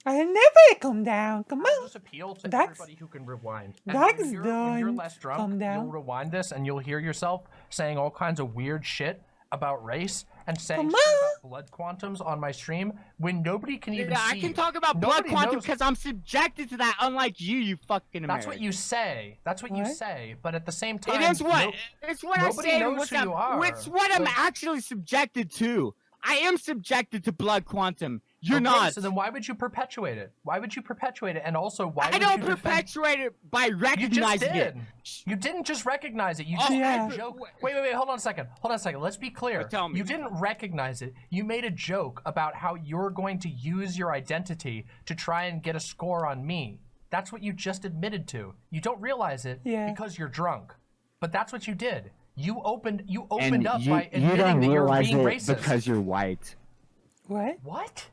Speaker 1: I'll never come down. Come
Speaker 2: I'll
Speaker 1: on.
Speaker 2: just appeal to
Speaker 1: Dax-
Speaker 2: everybody who can rewind. And
Speaker 1: Dax
Speaker 2: when you're
Speaker 1: don't
Speaker 2: less drunk,
Speaker 1: calm down.
Speaker 2: you'll rewind this and you'll hear yourself saying all kinds of weird shit about race and saying
Speaker 1: Come
Speaker 2: shit
Speaker 1: on.
Speaker 2: about blood quantums on my stream when nobody can even
Speaker 4: Yeah,
Speaker 2: see
Speaker 4: I can
Speaker 2: you.
Speaker 4: talk about blood
Speaker 2: Nobody
Speaker 4: quantum
Speaker 2: knows-
Speaker 4: because I'm subjected to that, unlike you fucking American.
Speaker 2: That's what you say. That's what you
Speaker 1: What?
Speaker 2: say. But at the same time,
Speaker 4: It is what?
Speaker 2: no-
Speaker 4: It's what I
Speaker 2: nobody
Speaker 4: say.
Speaker 2: knows
Speaker 4: What's
Speaker 2: who you are.
Speaker 4: It's what I'm
Speaker 2: But-
Speaker 4: actually subjected to. I am subjected to blood quantum. You're
Speaker 2: Okay,
Speaker 4: not.
Speaker 2: So then why would you perpetuate it? Why would you perpetuate it? And also, why
Speaker 4: I
Speaker 2: would
Speaker 4: don't
Speaker 2: you defend...
Speaker 4: perpetuate it by
Speaker 2: You just
Speaker 4: recognizing
Speaker 2: did.
Speaker 4: it.
Speaker 2: You didn't just recognize it. You
Speaker 4: Oh,
Speaker 2: just
Speaker 1: yeah.
Speaker 2: made a joke. Wait. Hold on a second. Let's be clear.
Speaker 4: But tell me.
Speaker 2: You didn't recognize it. You made a joke about how you're going to use your identity to try and get a score on me. That's what you just admitted to. You don't realize it
Speaker 1: Yeah.
Speaker 2: because you're drunk. But that's what you did. You opened
Speaker 4: And
Speaker 2: up
Speaker 4: you,
Speaker 2: by
Speaker 4: you
Speaker 2: admitting
Speaker 4: don't
Speaker 2: that you're
Speaker 4: realize
Speaker 2: being
Speaker 4: it
Speaker 2: racist.
Speaker 4: because you're white.
Speaker 1: What?
Speaker 2: What?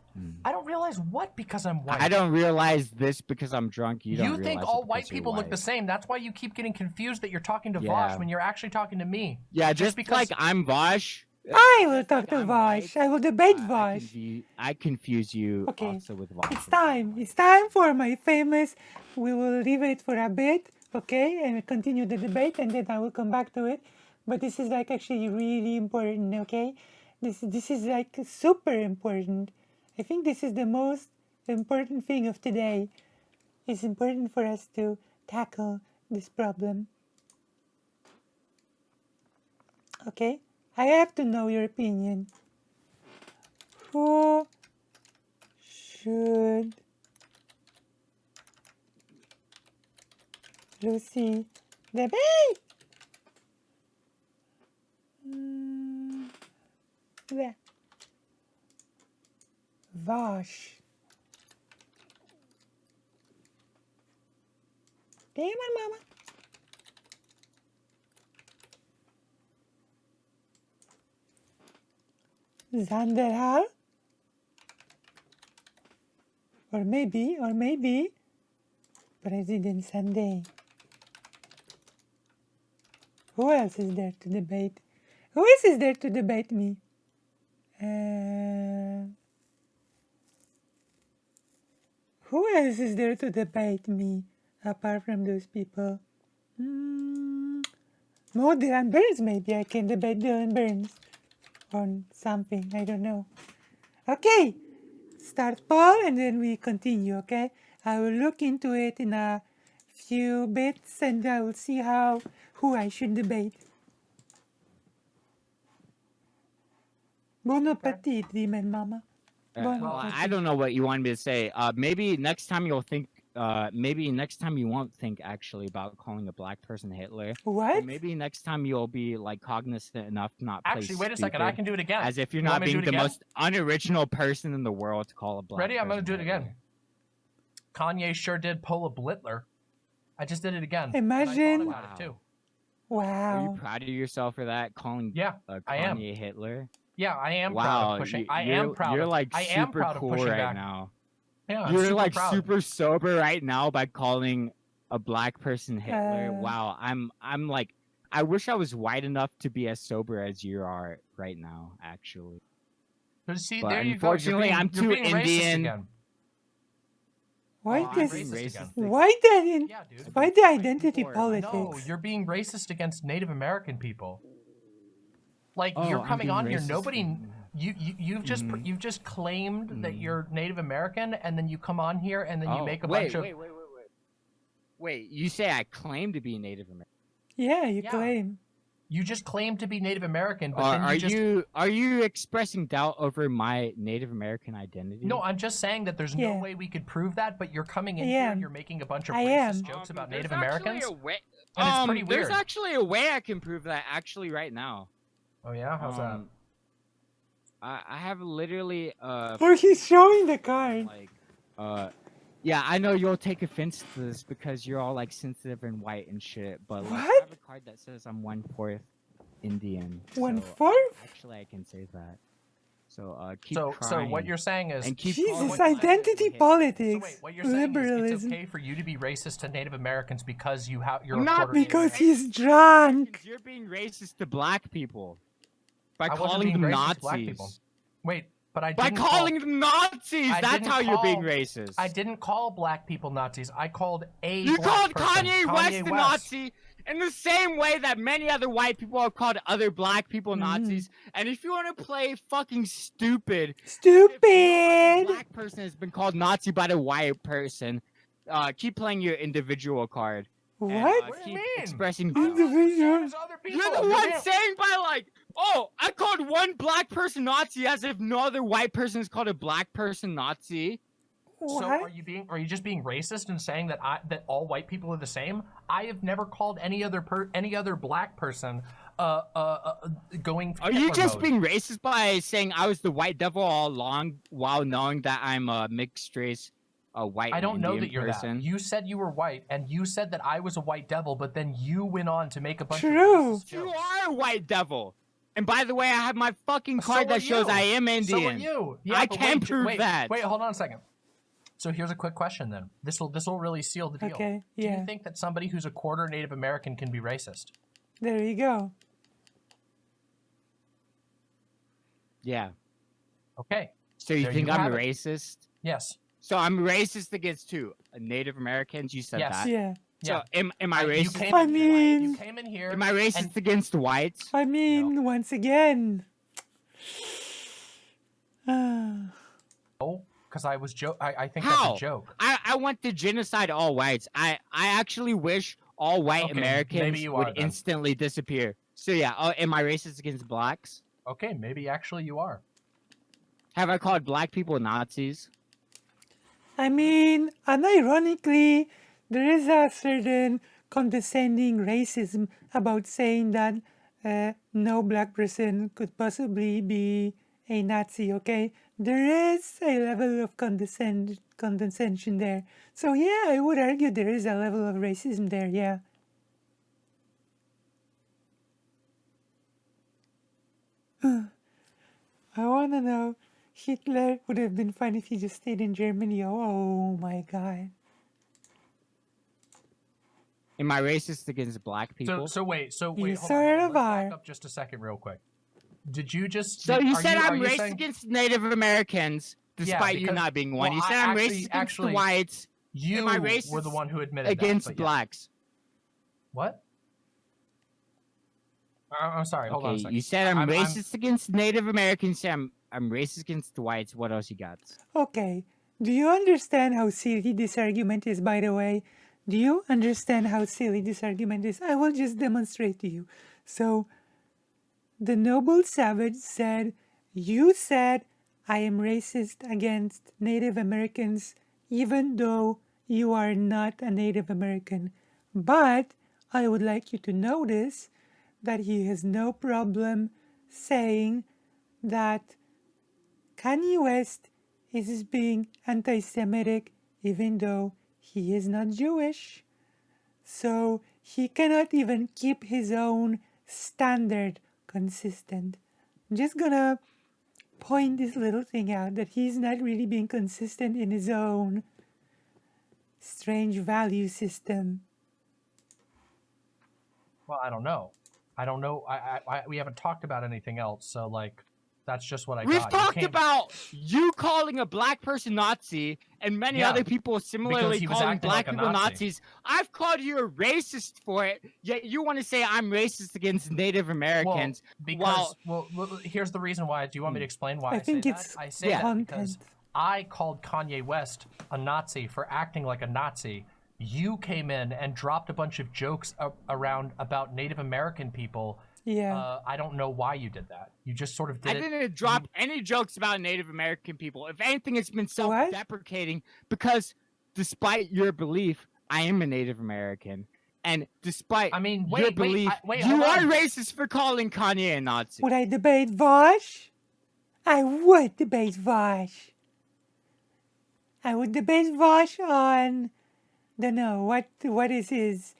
Speaker 2: I don't realize what because I'm white.
Speaker 4: I don't realize this because I'm drunk. You don't
Speaker 2: You
Speaker 4: realize
Speaker 2: think
Speaker 4: it
Speaker 2: all
Speaker 4: because
Speaker 2: white
Speaker 4: you're
Speaker 2: people look the
Speaker 4: white.
Speaker 2: same. That's why you keep getting confused that you're talking to
Speaker 4: Yeah.
Speaker 2: Vosh when you're actually talking to me.
Speaker 4: Yeah, just
Speaker 2: because
Speaker 4: like I'm Vosh,
Speaker 1: I will
Speaker 4: Just
Speaker 1: talk
Speaker 4: like
Speaker 1: to
Speaker 4: I'm
Speaker 1: Vosh.
Speaker 4: white,
Speaker 1: I will debate
Speaker 4: I
Speaker 1: Vosh.
Speaker 4: I confuse you
Speaker 1: Okay,
Speaker 4: also with Vosh.
Speaker 1: it's time. It's time for my famous. We will leave it for a bit, okay, and continue the debate, and then I will come back to it. But this is like actually really important, okay? This is like super important. I think this is the most important thing of today. It's important for us to tackle this problem. Okay, I have to know your opinion. Who should Lucy debate? There. Vosh. Damn it, mama. Zanderhal? Or maybe President Sunday. Who else is there to debate? Who else is there to debate me? Who else is there to debate me apart from those people? No, Dylan Burns, maybe I can debate Dylan Burns on something, I don't know. Okay, start poll and then we continue, okay? I will look into it in a few bits and I will see who I should debate. Bon appetit, Demon Mama. Bon
Speaker 4: Well, I
Speaker 1: appetit.
Speaker 4: don't know what you wanted me to say. Maybe next time you'll think. Maybe next time you won't think actually about calling a black person Hitler.
Speaker 1: What?
Speaker 4: But maybe next time you'll be like cognizant enough to not play
Speaker 2: Actually, wait a second. I
Speaker 4: stupid,
Speaker 2: can do it again.
Speaker 4: as if you're
Speaker 2: You want
Speaker 4: not
Speaker 2: me to do
Speaker 4: being
Speaker 2: it
Speaker 4: the
Speaker 2: again?
Speaker 4: most unoriginal person in the world to call a black.
Speaker 2: Ready? I'm gonna
Speaker 4: person
Speaker 2: do it again.
Speaker 4: Hitler.
Speaker 2: Kanye sure did pull a Blitler. I just did it again.
Speaker 1: Imagine-
Speaker 2: And I thought about it too.
Speaker 4: Are you
Speaker 1: Wow.
Speaker 4: proud of yourself for that? Calling
Speaker 2: Yeah, I am.
Speaker 4: Kanye Hitler?
Speaker 2: Yeah, I am proud
Speaker 4: Wow,
Speaker 2: of pushing. I
Speaker 4: you're,
Speaker 2: am proud
Speaker 4: you're
Speaker 2: of.
Speaker 4: like
Speaker 2: I am
Speaker 4: super
Speaker 2: proud
Speaker 4: cool
Speaker 2: of pushing
Speaker 4: right
Speaker 2: back.
Speaker 4: now.
Speaker 2: Yeah, I'm
Speaker 4: You're
Speaker 2: super
Speaker 4: like
Speaker 2: proud.
Speaker 4: super sober right now by calling a black person Hitler.
Speaker 1: Uh,
Speaker 4: Wow, I'm like, I wish I was white enough to be as sober as you are right now. Actually,
Speaker 2: But see,
Speaker 4: but
Speaker 2: there you go. You're
Speaker 4: unfortunately,
Speaker 2: being,
Speaker 4: I'm
Speaker 2: you're
Speaker 4: too
Speaker 2: being racist
Speaker 4: Indian.
Speaker 2: again.
Speaker 1: Why
Speaker 2: I'm
Speaker 1: this?
Speaker 2: being
Speaker 4: racist
Speaker 2: again.
Speaker 1: Why the?
Speaker 2: Yeah, dude.
Speaker 1: Why the identity
Speaker 4: Before, like-
Speaker 1: politics?
Speaker 2: No, you're being racist against Native American people. Like
Speaker 4: Oh,
Speaker 2: you're
Speaker 4: I'm
Speaker 2: coming
Speaker 4: being
Speaker 2: on here.
Speaker 4: racist
Speaker 2: Nobody.
Speaker 4: against-
Speaker 2: You've just claimed that you're Native American, and then you come on here and then you
Speaker 4: Oh,
Speaker 2: make a
Speaker 4: wait,
Speaker 2: bunch of.
Speaker 4: Wait, you say I claim to be Native American?
Speaker 1: Yeah, you
Speaker 2: Yeah.
Speaker 1: claim.
Speaker 2: You just claim to be Native American, but
Speaker 4: Or
Speaker 2: then you
Speaker 4: are you expressing doubt over my Native American identity?
Speaker 2: No, I'm just saying that there's no
Speaker 1: Yeah.
Speaker 2: way we could prove that, but you're coming in
Speaker 1: I
Speaker 2: here
Speaker 1: am.
Speaker 2: and you're making a bunch of
Speaker 1: I
Speaker 2: racist
Speaker 1: am.
Speaker 2: jokes about
Speaker 4: There's
Speaker 2: Native
Speaker 4: actually
Speaker 2: Americans.
Speaker 4: a way-
Speaker 2: And it's pretty
Speaker 4: There's
Speaker 2: weird.
Speaker 4: actually a way I can prove that actually right now.
Speaker 2: Oh yeah, how's that?
Speaker 4: I have literally
Speaker 1: Or he's showing the card.
Speaker 4: like yeah, I know you'll take offense to this because you're all like sensitive and white and shit, but like I
Speaker 1: What?
Speaker 4: have a card that says I'm 1/4 Indian.
Speaker 1: 1/4?
Speaker 4: Actually, I can say that. So keep
Speaker 2: So
Speaker 4: trying.
Speaker 2: what you're saying is
Speaker 4: and keep calling
Speaker 1: Jesus,
Speaker 4: me black
Speaker 1: identity
Speaker 4: people Hitler.
Speaker 2: so
Speaker 1: politics,
Speaker 2: wait, what you're saying is it's
Speaker 1: liberalism.
Speaker 2: okay for you to be racist to Native Americans because you're
Speaker 4: I'm
Speaker 2: a
Speaker 4: not
Speaker 2: quarter Native
Speaker 1: Because
Speaker 2: American.
Speaker 1: he's drunk.
Speaker 4: You're being racist to black people by
Speaker 2: I wasn't
Speaker 4: calling
Speaker 2: being
Speaker 4: them
Speaker 2: racist to black people.
Speaker 4: Nazis.
Speaker 2: Wait, but I
Speaker 4: By
Speaker 2: didn't
Speaker 4: calling
Speaker 2: call,
Speaker 4: them Nazis,
Speaker 2: I
Speaker 4: that's
Speaker 2: didn't
Speaker 4: how you're being
Speaker 2: call-
Speaker 4: racist.
Speaker 2: I didn't call black people Nazis. I called a
Speaker 4: You
Speaker 2: black
Speaker 4: called
Speaker 2: person,
Speaker 4: Kanye West a Nazi in the same way that many other white people have called other black people Nazis. And if you want to play fucking stupid, if no other
Speaker 1: Stupid.
Speaker 4: black person has been called Nazi by the white person, keep playing your individual card. And,
Speaker 1: What?
Speaker 2: What do you
Speaker 4: keep
Speaker 2: mean?
Speaker 4: expressing
Speaker 1: Individual.
Speaker 2: There's other people.
Speaker 4: You're the
Speaker 2: You're
Speaker 4: one
Speaker 2: being-
Speaker 4: saying by like, oh, I called one black person Nazi as if no other white person has called a black person Nazi.
Speaker 2: So
Speaker 1: What?
Speaker 2: are you just being racist and saying that that all white people are the same? I have never called any other black person going.
Speaker 4: Are you
Speaker 2: Hitler
Speaker 4: just
Speaker 2: mode.
Speaker 4: being racist by saying I was the white devil all along while knowing that I'm a mixed race, a white
Speaker 2: I don't know
Speaker 4: Indian
Speaker 2: that you're
Speaker 4: person?
Speaker 2: that. You said you were white, and you said that I was a white devil, but then you went on to make a bunch
Speaker 1: True.
Speaker 2: of racist
Speaker 4: You
Speaker 2: jokes.
Speaker 4: are a white devil. And by the way, I have my fucking
Speaker 2: So
Speaker 4: card
Speaker 2: are
Speaker 4: that shows
Speaker 2: you.
Speaker 4: I am Indian.
Speaker 2: So are you. Yeah,
Speaker 4: I
Speaker 2: but
Speaker 4: can
Speaker 2: wait,
Speaker 4: prove
Speaker 2: wait,
Speaker 4: that.
Speaker 2: Wait, hold on a second. So here's a quick question then. This will really seal the deal.
Speaker 1: Okay,
Speaker 2: Do
Speaker 1: yeah.
Speaker 2: you think that somebody who's a quarter Native American can be racist?
Speaker 1: There you go.
Speaker 4: Yeah.
Speaker 2: Okay.
Speaker 4: So you
Speaker 2: There
Speaker 4: think
Speaker 2: you
Speaker 4: I'm
Speaker 2: have
Speaker 4: a
Speaker 2: it.
Speaker 4: racist?
Speaker 2: Yes.
Speaker 4: So I'm racist against who? Native Americans? You said
Speaker 2: Yes.
Speaker 4: that.
Speaker 1: Yeah.
Speaker 4: So
Speaker 2: Yeah.
Speaker 4: am I
Speaker 2: You
Speaker 4: racist?
Speaker 2: came
Speaker 1: I
Speaker 2: in here. You
Speaker 1: mean,
Speaker 2: came in here.
Speaker 4: Am I racist
Speaker 2: and-
Speaker 4: against whites?
Speaker 1: I mean, once again.
Speaker 2: Oh, because I was I think
Speaker 4: How?
Speaker 2: that's a joke.
Speaker 4: I want to genocide all whites. I actually wish all white
Speaker 2: Okay,
Speaker 4: Americans
Speaker 2: maybe you
Speaker 4: would
Speaker 2: are then.
Speaker 4: instantly disappear. So yeah, am I racist against blacks?
Speaker 2: Okay, maybe actually you are.
Speaker 4: Have I called black people Nazis?
Speaker 1: I mean, unironically, there is a certain condescending racism about saying that no black person could possibly be a Nazi, okay? There is a level of condescension there. So, yeah, I would argue there is a level of racism there, yeah. I want to know, Hitler would have been fine if he just stayed in Germany. Oh my god.
Speaker 4: Am I racist against black people?
Speaker 2: So wait,
Speaker 1: You
Speaker 2: hold on,
Speaker 1: sort of
Speaker 2: Let's back
Speaker 1: are.
Speaker 2: up just a second real quick. Did you just
Speaker 4: So you said
Speaker 2: are
Speaker 4: I'm
Speaker 2: you
Speaker 4: racist
Speaker 2: saying,
Speaker 4: against Native Americans, despite you
Speaker 2: because-
Speaker 4: not being one.
Speaker 2: well,
Speaker 4: You
Speaker 2: I
Speaker 4: said I'm
Speaker 2: actually-
Speaker 4: racist against
Speaker 2: actually,
Speaker 4: the whites.
Speaker 2: you
Speaker 4: Am I
Speaker 2: were
Speaker 4: racist
Speaker 2: the one who admitted
Speaker 4: against
Speaker 2: that, but yeah.
Speaker 4: blacks?
Speaker 2: What? I'm sorry. Hold on a
Speaker 4: Okay,
Speaker 2: second.
Speaker 4: you said I'm racist against Native Americans. I'm racist against the whites. What else you got?
Speaker 1: Okay. Do you understand how silly this argument is, by the way? Do you understand how silly this argument is? I will just demonstrate to you. So, the noble savage said, you said I am racist against Native Americans, even though you are not a Native American. But I would like you to notice that he has no problem saying that Kanye West is being anti Semitic even though he is not Jewish. So he cannot even keep his own standard consistent. I'm just gonna point this little thing out that he's not really being consistent in his own strange value system.
Speaker 2: Well, I don't know. We haven't talked about anything else, so like, that's just what I
Speaker 4: We've
Speaker 2: got.
Speaker 4: talked about you calling a black person Nazi and many
Speaker 2: Yeah,
Speaker 4: other people
Speaker 2: because
Speaker 4: similarly
Speaker 2: he was
Speaker 4: calling
Speaker 2: acting
Speaker 4: black
Speaker 2: like a
Speaker 4: people
Speaker 2: Nazi.
Speaker 4: Nazis. I've called you a racist for it, yet you want to say I'm racist against Native Americans.
Speaker 2: Because here's the reason why. Do you want me to explain why
Speaker 1: I
Speaker 2: I
Speaker 1: think
Speaker 2: say
Speaker 1: it's
Speaker 2: that? I say that because I called Kanye West a Nazi for acting like a Nazi. You came in and dropped a bunch of jokes around about Native American people.
Speaker 1: Yeah.
Speaker 2: I don't know why you did that. You just sort of did
Speaker 4: I
Speaker 2: it.
Speaker 4: didn't drop any jokes about Native American people. If anything, it's been self-deprecating because despite your belief, I am a Native American. And despite your belief, you are racist for calling Kanye a Nazi.
Speaker 1: Would I debate Vosh? I would debate Vosh. I would debate Vosh on, don't know, what is his,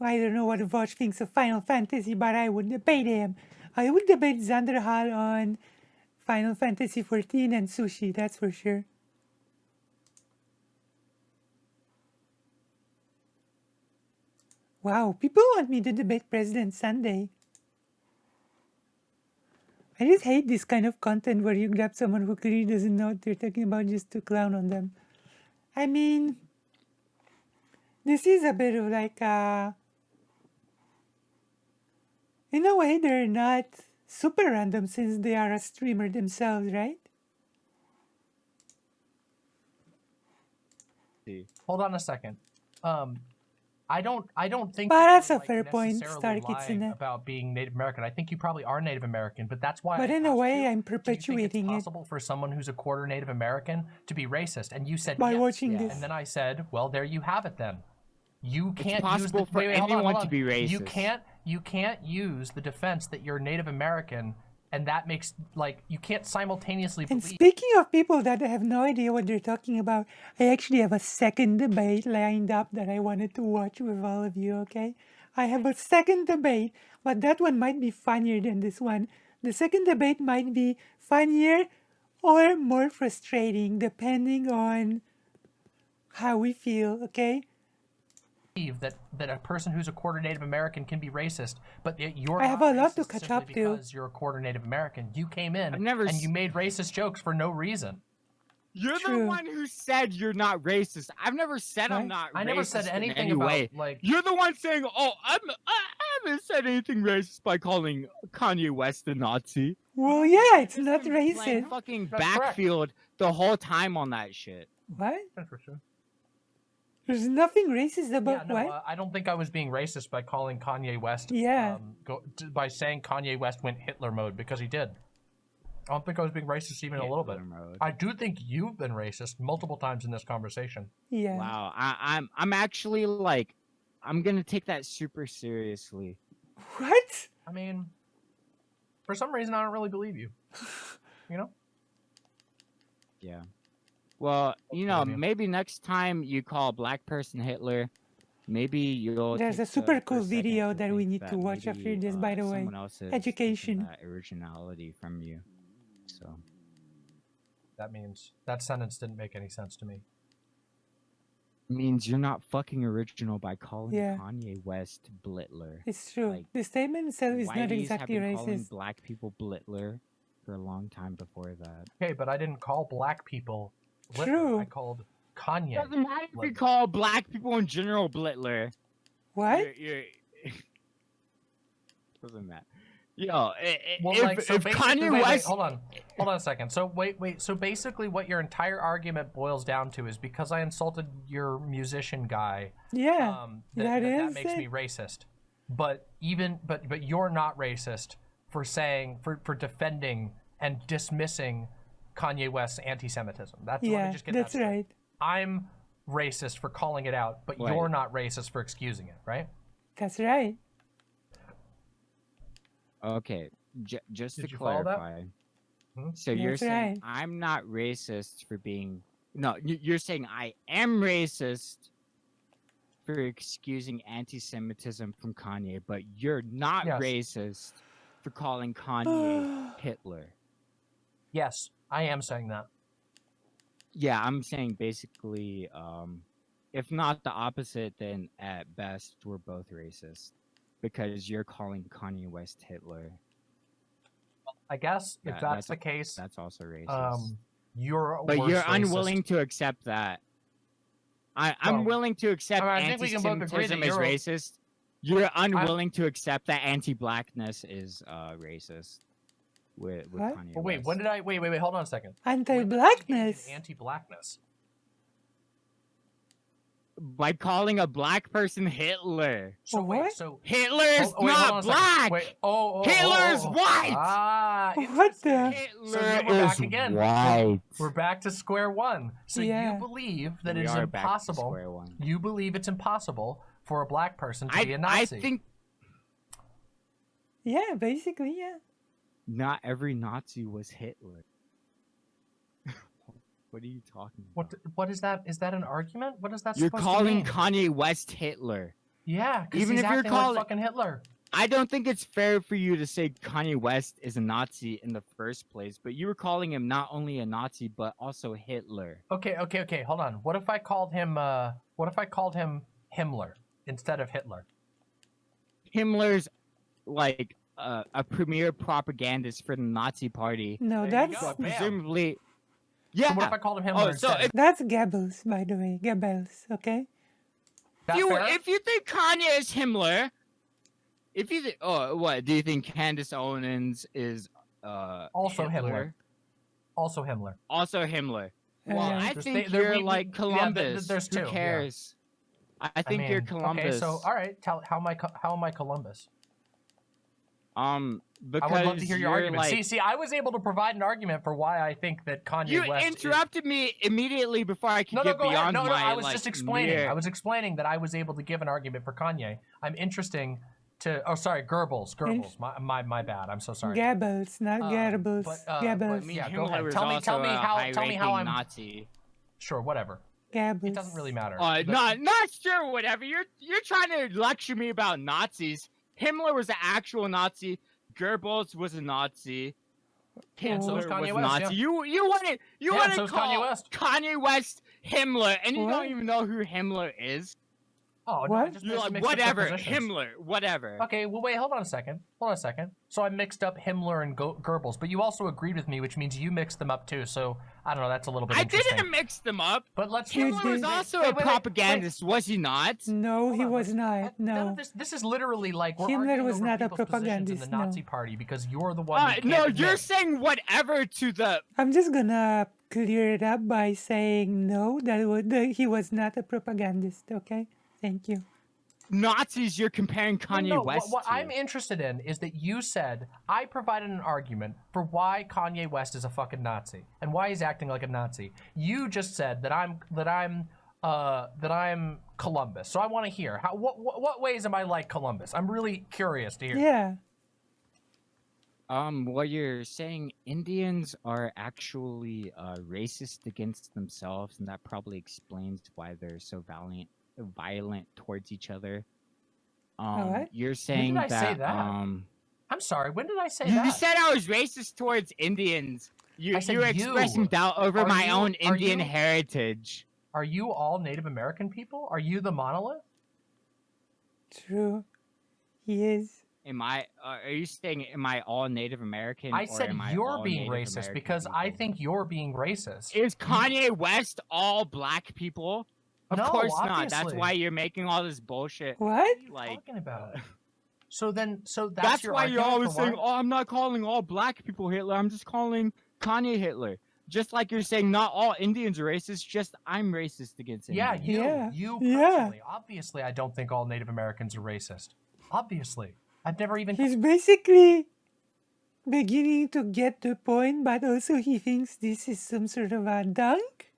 Speaker 1: I don't know what Vosh thinks of Final Fantasy, but I would debate him. I would debate Xander Hall on Final Fantasy 14 and sushi, that's for sure. Wow, people want me to debate President Sunday. I just hate this kind of content where you grab someone who clearly doesn't know what they're talking about just to clown on them. I mean, this is a bit of like in a way, they're not super random since they are a streamer themselves, right?
Speaker 2: Hold on a second. I don't think.
Speaker 1: But that's a
Speaker 2: like,
Speaker 1: fair point,
Speaker 2: necessarily
Speaker 1: Stark. It's
Speaker 2: lying
Speaker 1: in a,
Speaker 2: about being Native American. I think you probably are Native American, but that's why.
Speaker 1: but
Speaker 2: I
Speaker 1: in a
Speaker 2: asked
Speaker 1: way,
Speaker 2: you,
Speaker 1: I'm
Speaker 2: do you think
Speaker 1: perpetuating
Speaker 2: it's
Speaker 1: it
Speaker 2: possible for someone who's a quarter Native American to be racist? And you said
Speaker 1: by
Speaker 2: yes.
Speaker 1: watching this.
Speaker 2: And then I said, well, there you have it. Then you can't
Speaker 4: possible
Speaker 2: use the,
Speaker 4: for
Speaker 2: wait, hold on,
Speaker 4: anyone
Speaker 2: hold
Speaker 4: to
Speaker 2: on.
Speaker 4: be racist.
Speaker 2: You can't use the defense that you're Native American, and that makes like you can't simultaneously
Speaker 1: And
Speaker 2: believe.
Speaker 1: speaking of people that have no idea what they're talking about, I actually have a second debate lined up that I wanted to watch with all of you, okay? I have a second debate, but that one might be funnier than this one. The second debate might be funnier or more frustrating, depending on how we feel, okay?
Speaker 2: that a person who's a quarter Native American can be racist, but you're
Speaker 1: I have
Speaker 2: not
Speaker 1: a lot to
Speaker 2: racist
Speaker 1: catch
Speaker 2: simply
Speaker 1: up to.
Speaker 2: because you're a quarter Native American. You came in
Speaker 4: I've never
Speaker 2: and
Speaker 4: s-
Speaker 2: you made racist jokes for no reason.
Speaker 4: You're the
Speaker 1: True.
Speaker 4: one who said you're not racist. I've never said I'm
Speaker 1: What?
Speaker 4: not racist
Speaker 2: I never said
Speaker 4: in
Speaker 2: anything
Speaker 4: any
Speaker 2: about
Speaker 4: way.
Speaker 2: like.
Speaker 4: You're the one saying, "Oh, I haven't said anything racist by calling Kanye West a Nazi."
Speaker 1: Well, yeah, it's
Speaker 4: Just
Speaker 1: not
Speaker 4: been playing
Speaker 1: racist.
Speaker 4: fucking
Speaker 2: That's correct.
Speaker 4: backfield the whole time on that shit.
Speaker 1: What?
Speaker 2: That's for sure.
Speaker 1: There's nothing racist
Speaker 2: Yeah,
Speaker 1: about
Speaker 2: no,
Speaker 1: what?
Speaker 2: I don't think I was being racist by calling Kanye West.
Speaker 1: Yeah.
Speaker 2: By saying Kanye West went Hitler mode because he did. I don't think I was being racist even a little bit.
Speaker 4: Hitler mode.
Speaker 2: I do think you've been racist multiple times in this conversation.
Speaker 1: Yeah.
Speaker 4: Wow, I'm actually like, I'm gonna take that super seriously.
Speaker 1: What?
Speaker 2: I mean, for some reason, I don't really believe you. You know?
Speaker 4: Yeah. Well, you know,
Speaker 2: believe you.
Speaker 4: maybe next time you call a black person Hitler, maybe you'll.
Speaker 1: There's
Speaker 4: take
Speaker 1: a super
Speaker 4: the
Speaker 1: cool
Speaker 4: first second
Speaker 1: video
Speaker 4: to
Speaker 1: that we
Speaker 4: think
Speaker 1: need to
Speaker 4: that
Speaker 1: watch after
Speaker 4: maybe,
Speaker 1: this, by the way.
Speaker 4: someone else has
Speaker 1: Education.
Speaker 4: taken that originality from you. So.
Speaker 2: That means that sentence didn't make any sense to me.
Speaker 4: Means you're not fucking original by calling
Speaker 1: Yeah.
Speaker 4: Kanye West Blitler.
Speaker 1: It's true.
Speaker 4: Like,
Speaker 1: The statement itself is not
Speaker 4: Whiteys
Speaker 1: exactly
Speaker 4: have been calling
Speaker 1: racist.
Speaker 4: black people Blitler for a long time before that.
Speaker 2: Okay, but I didn't call black people Blitler.
Speaker 1: True.
Speaker 2: I called Kanye.
Speaker 4: Doesn't matter if you
Speaker 2: Blitler.
Speaker 4: call black people in general Blitler.
Speaker 1: What?
Speaker 4: You're... Doesn't matter. Yo,
Speaker 2: Well,
Speaker 4: if,
Speaker 2: like, so
Speaker 4: if
Speaker 2: basically,
Speaker 4: Kanye
Speaker 2: wait,
Speaker 4: West,
Speaker 2: hold on a second. So wait. So basically, what your entire argument boils down to is because I insulted your musician guy,
Speaker 1: Yeah.
Speaker 2: that
Speaker 1: is
Speaker 2: makes
Speaker 1: it.
Speaker 2: me racist. But you're not racist for saying for defending and dismissing Kanye West's anti-Semitism. Let me
Speaker 1: Yeah,
Speaker 2: just get
Speaker 1: that's
Speaker 2: that straight.
Speaker 1: right.
Speaker 2: I'm racist for calling it out, but
Speaker 4: Right.
Speaker 2: you're not racist for excusing it, right?
Speaker 1: That's right.
Speaker 4: okay, just
Speaker 2: Did
Speaker 4: to
Speaker 2: you follow that?
Speaker 4: clarify.
Speaker 2: Hmm?
Speaker 4: So you're
Speaker 1: That's
Speaker 4: saying
Speaker 1: right.
Speaker 4: I'm not racist for being no, you're saying I am racist for excusing anti-Semitism from Kanye, but you're not
Speaker 2: Yes.
Speaker 4: racist for calling Kanye Hitler.
Speaker 2: Yes, I am saying that.
Speaker 4: Yeah, I'm saying basically, if not the opposite, then at best we're both racist because you're calling Kanye West Hitler.
Speaker 2: I guess if
Speaker 4: Yeah,
Speaker 2: that's the case,
Speaker 4: That's also racist.
Speaker 2: you're a
Speaker 4: But
Speaker 2: worse
Speaker 4: you're
Speaker 2: racist.
Speaker 4: unwilling to accept that. I'm
Speaker 2: Well,
Speaker 4: willing to accept
Speaker 2: I think we can both agree that
Speaker 4: anti-Semitism is
Speaker 2: you're a-
Speaker 4: racist. You're unwilling to accept that anti-blackness is racist. With
Speaker 1: What?
Speaker 4: Kanye
Speaker 2: But wait,
Speaker 4: West.
Speaker 2: when did I wait? Hold on a second. When did I engage in
Speaker 1: Anti-blackness.
Speaker 2: Anti-blackness.
Speaker 4: By calling a black person Hitler.
Speaker 2: So
Speaker 1: What?
Speaker 2: wait, so
Speaker 4: Hitler's
Speaker 2: hold on
Speaker 4: not
Speaker 2: a second.
Speaker 4: black.
Speaker 2: Wait,
Speaker 4: Hitler's white!
Speaker 2: Ah,
Speaker 1: What
Speaker 2: interesting.
Speaker 1: the?
Speaker 4: Hitler
Speaker 2: So yeah, we're back
Speaker 4: is
Speaker 2: again.
Speaker 4: white.
Speaker 2: We're back to square one. So
Speaker 1: Yeah.
Speaker 2: you believe that
Speaker 4: We
Speaker 2: it is
Speaker 4: are back to
Speaker 2: impossible.
Speaker 4: square one.
Speaker 2: You believe it's impossible for a black person to be a Nazi.
Speaker 4: I think
Speaker 1: Yeah, basically, yeah.
Speaker 4: not every Nazi was Hitler. What are you talking about?
Speaker 2: What is that? Is that an argument? What is that
Speaker 4: You're
Speaker 2: supposed
Speaker 4: calling
Speaker 2: to mean?
Speaker 4: Kanye West Hitler.
Speaker 2: Yeah, because
Speaker 4: Even
Speaker 2: he's
Speaker 4: if you're
Speaker 2: acting
Speaker 4: calling-
Speaker 2: like fucking Hitler.
Speaker 4: I don't think it's fair for you to say Kanye West is a Nazi in the first place, but you were calling him not only a Nazi but also Hitler.
Speaker 2: Okay. Hold on. What if I called him? Himmler instead of Hitler?
Speaker 4: Himmler's like a premier propagandist for the Nazi party.
Speaker 1: No,
Speaker 2: There you
Speaker 1: that's
Speaker 2: go. Bam.
Speaker 4: Presumably, yeah.
Speaker 2: So what if I called him Himmler
Speaker 4: Oh,
Speaker 2: instead?
Speaker 4: so if
Speaker 1: that's Goebbels, by the way. Goebbels, okay?
Speaker 2: That
Speaker 4: you
Speaker 2: fair?
Speaker 4: if you think Kanye is Himmler, if you what do you think Candace Owens is
Speaker 2: Also Himmler. Also Himmler.
Speaker 4: Also Himmler. Well,
Speaker 1: Yeah.
Speaker 4: I
Speaker 2: There's-
Speaker 4: think
Speaker 2: there-
Speaker 4: you're
Speaker 2: we-
Speaker 4: like
Speaker 2: yeah,
Speaker 4: Columbus.
Speaker 2: there's two,
Speaker 4: Who
Speaker 2: yeah.
Speaker 4: cares? I think you're
Speaker 2: mean,
Speaker 4: Columbus.
Speaker 2: Okay, so all right. How am I Columbus?
Speaker 4: Because
Speaker 2: I would love to hear your
Speaker 4: you're
Speaker 2: argument.
Speaker 4: like,
Speaker 2: See, I was able to provide an argument for why I think that Kanye
Speaker 4: you
Speaker 2: West.
Speaker 4: interrupted me immediately before I could
Speaker 2: No,
Speaker 4: get
Speaker 2: go ahead.
Speaker 4: beyond
Speaker 2: No,
Speaker 4: my
Speaker 2: I was
Speaker 4: like,
Speaker 2: just explaining.
Speaker 4: mere-
Speaker 2: I was explaining that I was able to give an argument for Kanye. I'm interesting to. Oh, sorry, Goebbels. My bad. I'm so sorry.
Speaker 1: Goebbels, not Goebbels.
Speaker 2: but
Speaker 1: Goebbels.
Speaker 4: I mean,
Speaker 2: Yeah, go
Speaker 4: Himmler
Speaker 2: ahead.
Speaker 4: was
Speaker 2: Tell me
Speaker 4: also a
Speaker 2: how
Speaker 4: high-ranking
Speaker 2: I'm
Speaker 4: Nazi.
Speaker 2: Sure, whatever.
Speaker 1: Goebbels.
Speaker 2: It doesn't really matter.
Speaker 4: Not sure. Whatever. You're trying to lecture me about Nazis. Himmler was an actual Nazi. Goebbels was a Nazi.
Speaker 2: And so was
Speaker 4: Hitler
Speaker 2: Kanye
Speaker 4: was
Speaker 2: West,
Speaker 4: Nazi.
Speaker 2: yeah.
Speaker 4: You want
Speaker 2: Yeah, and
Speaker 4: to
Speaker 2: so is
Speaker 4: call
Speaker 2: Kanye West.
Speaker 4: Kanye West Himmler, and you
Speaker 1: What?
Speaker 4: don't even know who Himmler is.
Speaker 2: Oh, no,
Speaker 1: What?
Speaker 2: I just
Speaker 4: You're like,
Speaker 2: mixed up their
Speaker 4: whatever,
Speaker 2: positions.
Speaker 4: Himmler, whatever.
Speaker 2: Okay, well, wait, hold on a second. So I mixed up Himmler and Goebbels, but you also agreed with me, which means you mixed them up too. So I don't know. That's a little bit
Speaker 4: I
Speaker 2: interesting.
Speaker 4: didn't mix them up.
Speaker 2: But let's.
Speaker 1: You
Speaker 4: Himmler was
Speaker 1: did.
Speaker 4: also
Speaker 2: Wait,
Speaker 4: a
Speaker 2: wait,
Speaker 4: propagandist, was he not?
Speaker 1: No,
Speaker 2: Hold
Speaker 1: he
Speaker 2: on,
Speaker 1: was
Speaker 2: let's-
Speaker 1: not.
Speaker 2: None
Speaker 1: No.
Speaker 2: of this is literally like we're
Speaker 1: Himmler
Speaker 2: arguing
Speaker 1: was
Speaker 2: over
Speaker 1: not a
Speaker 2: people's positions in the
Speaker 1: propagandist,
Speaker 2: Nazi
Speaker 1: no.
Speaker 2: party because you're the one. Who can't
Speaker 4: No,
Speaker 2: admit.
Speaker 4: you're saying whatever to the.
Speaker 1: I'm just gonna clear it up by saying no, he was not a propagandist, okay? Thank you.
Speaker 4: Nazis you're comparing Kanye
Speaker 2: No,
Speaker 4: West
Speaker 2: what
Speaker 4: to.
Speaker 2: I'm interested in is that you said I provided an argument for why Kanye West is a fucking Nazi and why he's acting like a Nazi. You just said that I'm Columbus. So I want to hear what ways am I like Columbus? I'm really curious to hear.
Speaker 1: Yeah.
Speaker 4: Well, you're saying Indians are actually racist against themselves, and that probably explains why they're so violent towards each other.
Speaker 1: What?
Speaker 4: You're saying
Speaker 2: I say that? I'm sorry. When did I say that?
Speaker 4: you said I was racist towards Indians.
Speaker 2: I said
Speaker 4: you were expressing
Speaker 2: you.
Speaker 4: doubt over
Speaker 2: Are
Speaker 4: my
Speaker 2: you-
Speaker 4: own
Speaker 2: are
Speaker 4: Indian
Speaker 2: you-
Speaker 4: heritage.
Speaker 2: Are you all Native American people? Are you the monolith?
Speaker 1: True. He is.
Speaker 4: Am I? Are you saying am I all Native American?
Speaker 2: I
Speaker 4: or
Speaker 2: said
Speaker 4: am I
Speaker 2: you're
Speaker 4: all
Speaker 2: being
Speaker 4: Native
Speaker 2: racist
Speaker 4: American
Speaker 2: because I
Speaker 4: people?
Speaker 2: think you're being racist.
Speaker 4: Is Kanye West all black people? Of
Speaker 2: No,
Speaker 4: course not. That's
Speaker 2: obviously.
Speaker 4: why you're making all this bullshit.
Speaker 1: What?
Speaker 2: What are you
Speaker 4: Like,
Speaker 2: talking about? So that's
Speaker 4: that's
Speaker 2: your
Speaker 4: why you're
Speaker 2: argument
Speaker 4: always
Speaker 2: for
Speaker 4: saying,
Speaker 2: why-
Speaker 4: "Oh, I'm not calling all black people Hitler. I'm just calling Kanye Hitler." Just like you're saying, not all Indians are racist. Just I'm racist against
Speaker 2: Yeah,
Speaker 4: Indians.
Speaker 2: you
Speaker 1: Yeah.
Speaker 2: personally. Obviously, I don't think all Native Americans are racist. Obviously, I've never even.
Speaker 1: He's basically beginning to get the point, but also he thinks this is some sort of a dunk.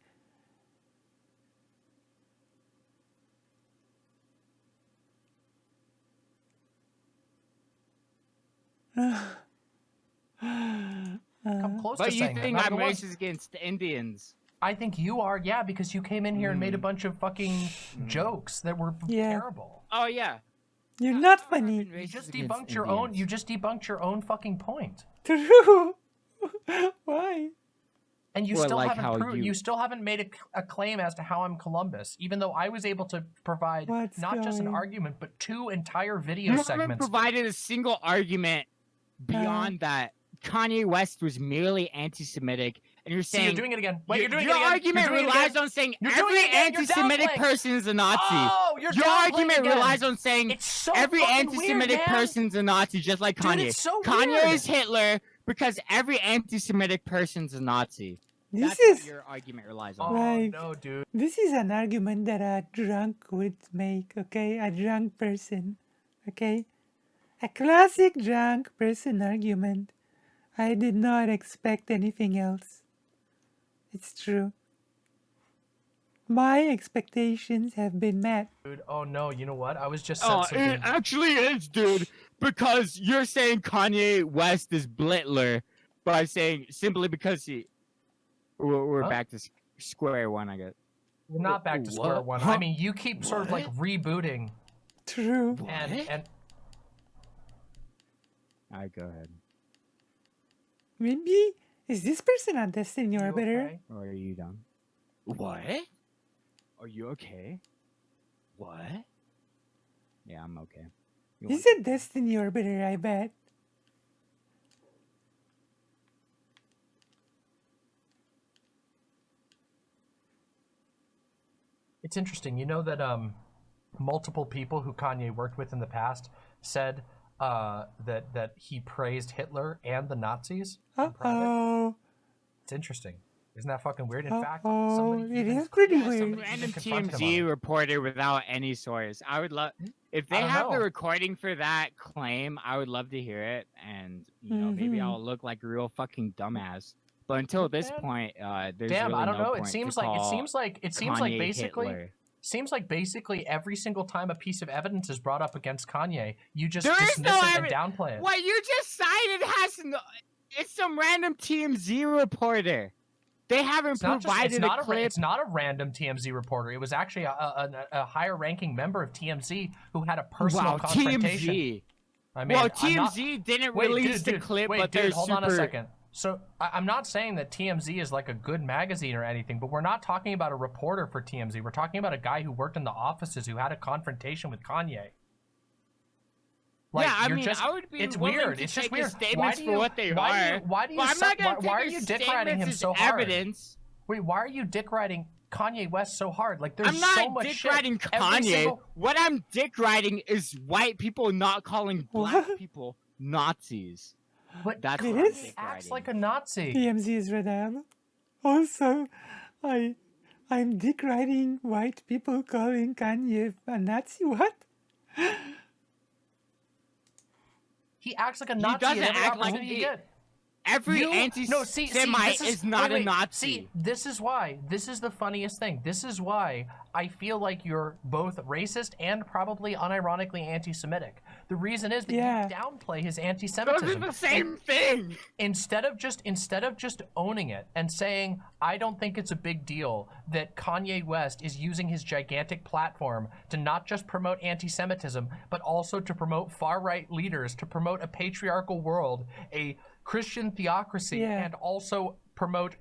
Speaker 2: come close
Speaker 4: But
Speaker 2: to
Speaker 4: you
Speaker 2: saying
Speaker 4: think
Speaker 2: that.
Speaker 4: I'm
Speaker 2: Not the ones-
Speaker 4: racist against Indians?
Speaker 2: I think you are, yeah, because you came in here and made a bunch of fucking jokes that were
Speaker 1: Yeah.
Speaker 2: terrible.
Speaker 4: Oh yeah.
Speaker 1: You're not
Speaker 4: I've been
Speaker 1: funny.
Speaker 2: You
Speaker 4: racist
Speaker 2: just
Speaker 4: against
Speaker 2: debunked your own.
Speaker 4: Indians.
Speaker 2: You just debunked your own fucking point,
Speaker 1: True. Why?
Speaker 2: and you
Speaker 4: Well,
Speaker 2: still
Speaker 4: like
Speaker 2: haven't
Speaker 4: how
Speaker 2: proved.
Speaker 4: you-
Speaker 2: You still haven't made a claim as to how I'm Columbus, even though I was able to provide
Speaker 1: What's
Speaker 2: not just an
Speaker 1: going-
Speaker 2: argument but 2 entire video
Speaker 4: You haven't
Speaker 2: segments.
Speaker 4: provided a single argument beyond that. Kanye West was merely anti-Semitic, and you're
Speaker 2: See,
Speaker 4: saying
Speaker 2: you're doing it again. Wait, you're doing
Speaker 4: your
Speaker 2: it again.
Speaker 4: argument
Speaker 2: You're doing it
Speaker 4: relies
Speaker 2: again.
Speaker 4: on saying
Speaker 2: You're doing
Speaker 4: every
Speaker 2: it again. You're
Speaker 4: anti-Semitic
Speaker 2: downplaying.
Speaker 4: person is a Nazi.
Speaker 2: Oh, you're
Speaker 4: Your
Speaker 2: downplaying
Speaker 4: argument
Speaker 2: again.
Speaker 4: relies on saying
Speaker 2: It's so
Speaker 4: every
Speaker 2: fucking
Speaker 4: anti-Semitic
Speaker 2: weird, man.
Speaker 4: person's a Nazi, just like
Speaker 2: Dude,
Speaker 4: Kanye.
Speaker 2: it's so
Speaker 4: Kanye
Speaker 2: weird.
Speaker 4: is Hitler because every anti-Semitic person's a Nazi.
Speaker 1: This
Speaker 4: That's what
Speaker 1: is
Speaker 4: your argument relies
Speaker 2: Oh
Speaker 4: on.
Speaker 1: Like-
Speaker 2: no, dude.
Speaker 1: this is an argument that a drunk would make, okay? A drunk person, okay? A classic drunk person argument. I did not expect anything else. It's true. My expectations have been met.
Speaker 2: Dude, oh no, you know what? I was just said
Speaker 4: Oh,
Speaker 2: something.
Speaker 4: it actually is, dude. Because you're saying Kanye West is Blitler by saying simply because he. We're
Speaker 2: Huh?
Speaker 4: back to square one, I guess.
Speaker 2: We're not back to square
Speaker 4: What?
Speaker 2: one.
Speaker 4: Huh?
Speaker 2: I mean, you keep sort of like rebooting
Speaker 1: True.
Speaker 2: and
Speaker 4: Alright, go ahead.
Speaker 1: Maybe is this person a Destiny
Speaker 2: You
Speaker 1: Orbiter?
Speaker 2: okay?
Speaker 4: Or are you done? What? Are you okay? What? Yeah, I'm okay. You
Speaker 1: He's
Speaker 4: want-
Speaker 1: a Destiny Orbiter, I bet.
Speaker 2: It's interesting. You know that multiple people who Kanye worked with in the past said that he praised Hitler and the Nazis in private.
Speaker 1: Uh-oh.
Speaker 2: It's interesting. Isn't that fucking weird? In fact,
Speaker 1: Uh-oh,
Speaker 2: somebody
Speaker 1: it
Speaker 2: even-
Speaker 1: is pretty
Speaker 2: yeah,
Speaker 1: weird.
Speaker 2: somebody
Speaker 4: Random
Speaker 2: even confronted him on
Speaker 4: TMZ
Speaker 2: it.
Speaker 4: reporter without any source. I would love if they
Speaker 2: I don't
Speaker 4: have the
Speaker 2: know.
Speaker 4: recording for that claim. I would love to hear it, and you know maybe
Speaker 1: Mhm.
Speaker 4: I'll look like a real fucking dumbass. But until this
Speaker 2: Man.
Speaker 4: point, there's
Speaker 2: Damn,
Speaker 4: really
Speaker 2: I don't
Speaker 4: no
Speaker 2: know.
Speaker 4: point
Speaker 2: It seems
Speaker 4: to
Speaker 2: like
Speaker 4: call
Speaker 2: Kanye basically
Speaker 4: Hitler.
Speaker 2: seems like basically every single time a piece of evidence is brought up against Kanye, you just
Speaker 4: There is
Speaker 2: dismiss
Speaker 4: no
Speaker 2: it and
Speaker 4: evi-
Speaker 2: downplay it.
Speaker 4: What you just cited has no. It's some random TMZ reporter. They haven't
Speaker 2: It's not,
Speaker 4: provided a clip.
Speaker 2: it's not a random TMZ reporter. It was actually a higher ranking member of TMZ who had a personal
Speaker 4: Wow,
Speaker 2: confrontation.
Speaker 4: TMZ.
Speaker 2: I mean,
Speaker 4: Well,
Speaker 2: I'm not-
Speaker 4: TMZ didn't
Speaker 2: Wait,
Speaker 4: release
Speaker 2: dude,
Speaker 4: the clip,
Speaker 2: wait,
Speaker 4: but
Speaker 2: dude,
Speaker 4: they're
Speaker 2: hold
Speaker 4: super.
Speaker 2: on a second. So I'm not saying that TMZ is like a good magazine or anything, but we're not talking about a reporter for TMZ. We're talking about a guy who worked in the offices who had a confrontation with Kanye. Like,
Speaker 4: yeah, I
Speaker 2: you're
Speaker 4: mean,
Speaker 2: just,
Speaker 4: I would be
Speaker 2: it's
Speaker 4: willing
Speaker 2: weird.
Speaker 4: to
Speaker 2: It's just
Speaker 4: take his
Speaker 2: weird.
Speaker 4: statements for what they
Speaker 2: why
Speaker 4: are.
Speaker 2: Do you, why do you,
Speaker 4: But I'm not gonna
Speaker 2: why are
Speaker 4: take
Speaker 2: you
Speaker 4: his
Speaker 2: dick riding
Speaker 4: statements
Speaker 2: him
Speaker 4: as
Speaker 2: so hard?
Speaker 4: evidence.
Speaker 2: Wait, why are you dick riding Kanye West so hard? Like, there's
Speaker 4: I'm not
Speaker 2: so much
Speaker 4: dick
Speaker 2: shit.
Speaker 4: riding
Speaker 2: Every
Speaker 4: Kanye.
Speaker 2: single-
Speaker 4: What I'm dick riding is white people not calling black
Speaker 1: What?
Speaker 4: people Nazis.
Speaker 2: But
Speaker 4: That's
Speaker 1: It
Speaker 4: what I'm
Speaker 1: is?
Speaker 4: dick
Speaker 2: acts
Speaker 4: riding.
Speaker 2: like a Nazi.
Speaker 1: TMZ is reliable. Also, I'm dick riding white people calling Kanye a Nazi. What?
Speaker 2: He acts like a Nazi
Speaker 4: doesn't
Speaker 2: in every
Speaker 4: act like
Speaker 2: opportunity he
Speaker 4: it.
Speaker 2: gets.
Speaker 4: Every
Speaker 2: No,
Speaker 4: anti-Semite
Speaker 2: this
Speaker 4: is not
Speaker 2: wait,
Speaker 4: a Nazi.
Speaker 2: See, this is why. This is the funniest thing. This is why I feel like you're both racist and probably unironically anti-Semitic. The reason is that
Speaker 1: Yeah.
Speaker 2: you downplay his
Speaker 4: Those
Speaker 2: anti-Semitism.
Speaker 4: are the same thing.
Speaker 2: Instead of just owning it and saying, I don't think it's a big deal that Kanye West is using his gigantic platform to not just promote anti-Semitism, but also to promote far-right leaders, to promote a patriarchal world, a Christian theocracy,
Speaker 1: Yeah.
Speaker 2: and also promote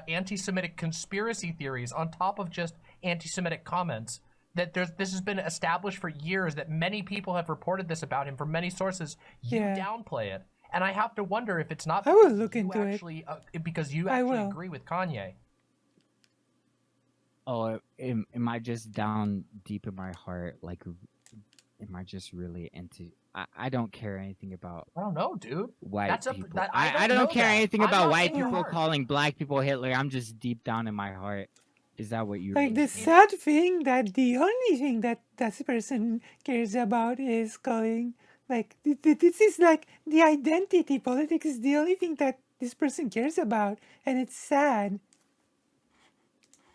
Speaker 2: anti-Semitic conspiracy theories on top of just anti-Semitic comments. That this has been established for years, that many people have reported this about him from many sources. You
Speaker 1: Yeah.
Speaker 2: downplay it. And I have to wonder if it's not
Speaker 1: I will
Speaker 2: because
Speaker 1: look
Speaker 2: you
Speaker 1: into it.
Speaker 2: actually, because you
Speaker 1: I
Speaker 2: actually
Speaker 1: will.
Speaker 2: agree with Kanye.
Speaker 4: Oh, am I just down deep in my heart? Like, am I just really into? I don't care anything about
Speaker 2: I don't know, dude.
Speaker 4: white
Speaker 2: That's up-
Speaker 4: people.
Speaker 2: that- I
Speaker 4: I
Speaker 2: don't know
Speaker 4: don't care
Speaker 2: that.
Speaker 4: anything
Speaker 2: I'm
Speaker 4: about
Speaker 2: not
Speaker 4: white
Speaker 2: in your
Speaker 4: people
Speaker 2: heart.
Speaker 4: calling black people Hitler. I'm just deep down in my heart. Is that what you?
Speaker 1: Like
Speaker 4: really
Speaker 1: the
Speaker 4: think?
Speaker 1: sad thing that the only thing that this person cares about is calling, like this is like the identity politics is the only thing that this person cares about, and it's sad.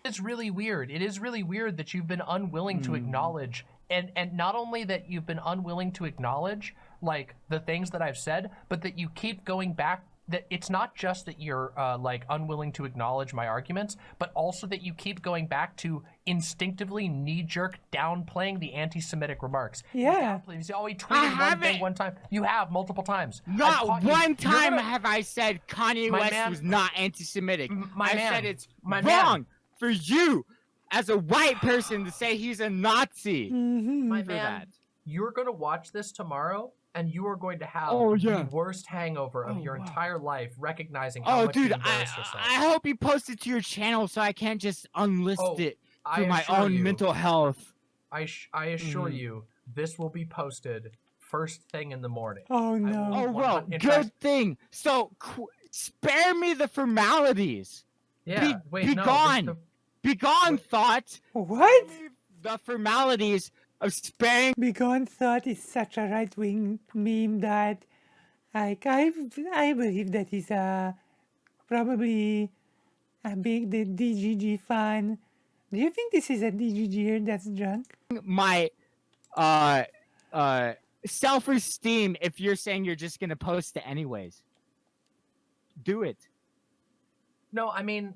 Speaker 2: It's really weird. It is really weird that you've been unwilling to acknowledge, and not only that you've been unwilling to acknowledge like the things that I've said, but that you keep going back. That it's not just that you're like unwilling to acknowledge my arguments, but also that you keep going back to instinctively knee-jerk downplaying the anti-Semitic remarks.
Speaker 1: Yeah.
Speaker 2: You say, oh, he
Speaker 4: I
Speaker 2: tweeted one
Speaker 4: haven't.
Speaker 2: thing one time. You have multiple times. I've
Speaker 4: Not
Speaker 2: caught you.
Speaker 4: one
Speaker 2: You're
Speaker 4: time
Speaker 2: gonna-
Speaker 4: have I said Kanye
Speaker 2: My
Speaker 4: West
Speaker 2: man-
Speaker 4: was not anti-Semitic.
Speaker 2: my
Speaker 4: I
Speaker 2: man,
Speaker 4: said it's
Speaker 2: my
Speaker 4: wrong
Speaker 2: man.
Speaker 4: for you, as a white person, to say he's a Nazi.
Speaker 2: My
Speaker 4: for
Speaker 2: man,
Speaker 4: that.
Speaker 2: you're going to watch this tomorrow, and you are going to have
Speaker 4: Oh, yeah.
Speaker 2: the worst hangover of
Speaker 4: Oh,
Speaker 2: your
Speaker 4: wow.
Speaker 2: entire life, recognizing how
Speaker 4: Oh,
Speaker 2: much
Speaker 4: dude,
Speaker 2: you embarrassed yourself.
Speaker 4: I hope you post it to your channel so I can't just unlist
Speaker 2: Oh,
Speaker 4: it
Speaker 2: I
Speaker 4: for my
Speaker 2: assure
Speaker 4: own
Speaker 2: you-
Speaker 4: mental health.
Speaker 2: I assure
Speaker 4: Mhm.
Speaker 2: you, this will be posted first thing in the morning.
Speaker 1: Oh no.
Speaker 4: Oh, well,
Speaker 2: in
Speaker 4: good
Speaker 2: fact-
Speaker 4: thing. So, spare me the formalities.
Speaker 2: Yeah, wait,
Speaker 4: be
Speaker 2: no.
Speaker 4: gone. Be gone,
Speaker 2: Wait.
Speaker 4: thought.
Speaker 1: What?
Speaker 4: Spare me the formalities of sparing.
Speaker 1: Begone thought is such a right-wing meme that, like, I believe that he's probably a big DGG fan. Do you think this is a DGGer that's drunk?
Speaker 4: My self-esteem if you're saying you're just gonna post it anyways. Do it.
Speaker 2: No, I mean,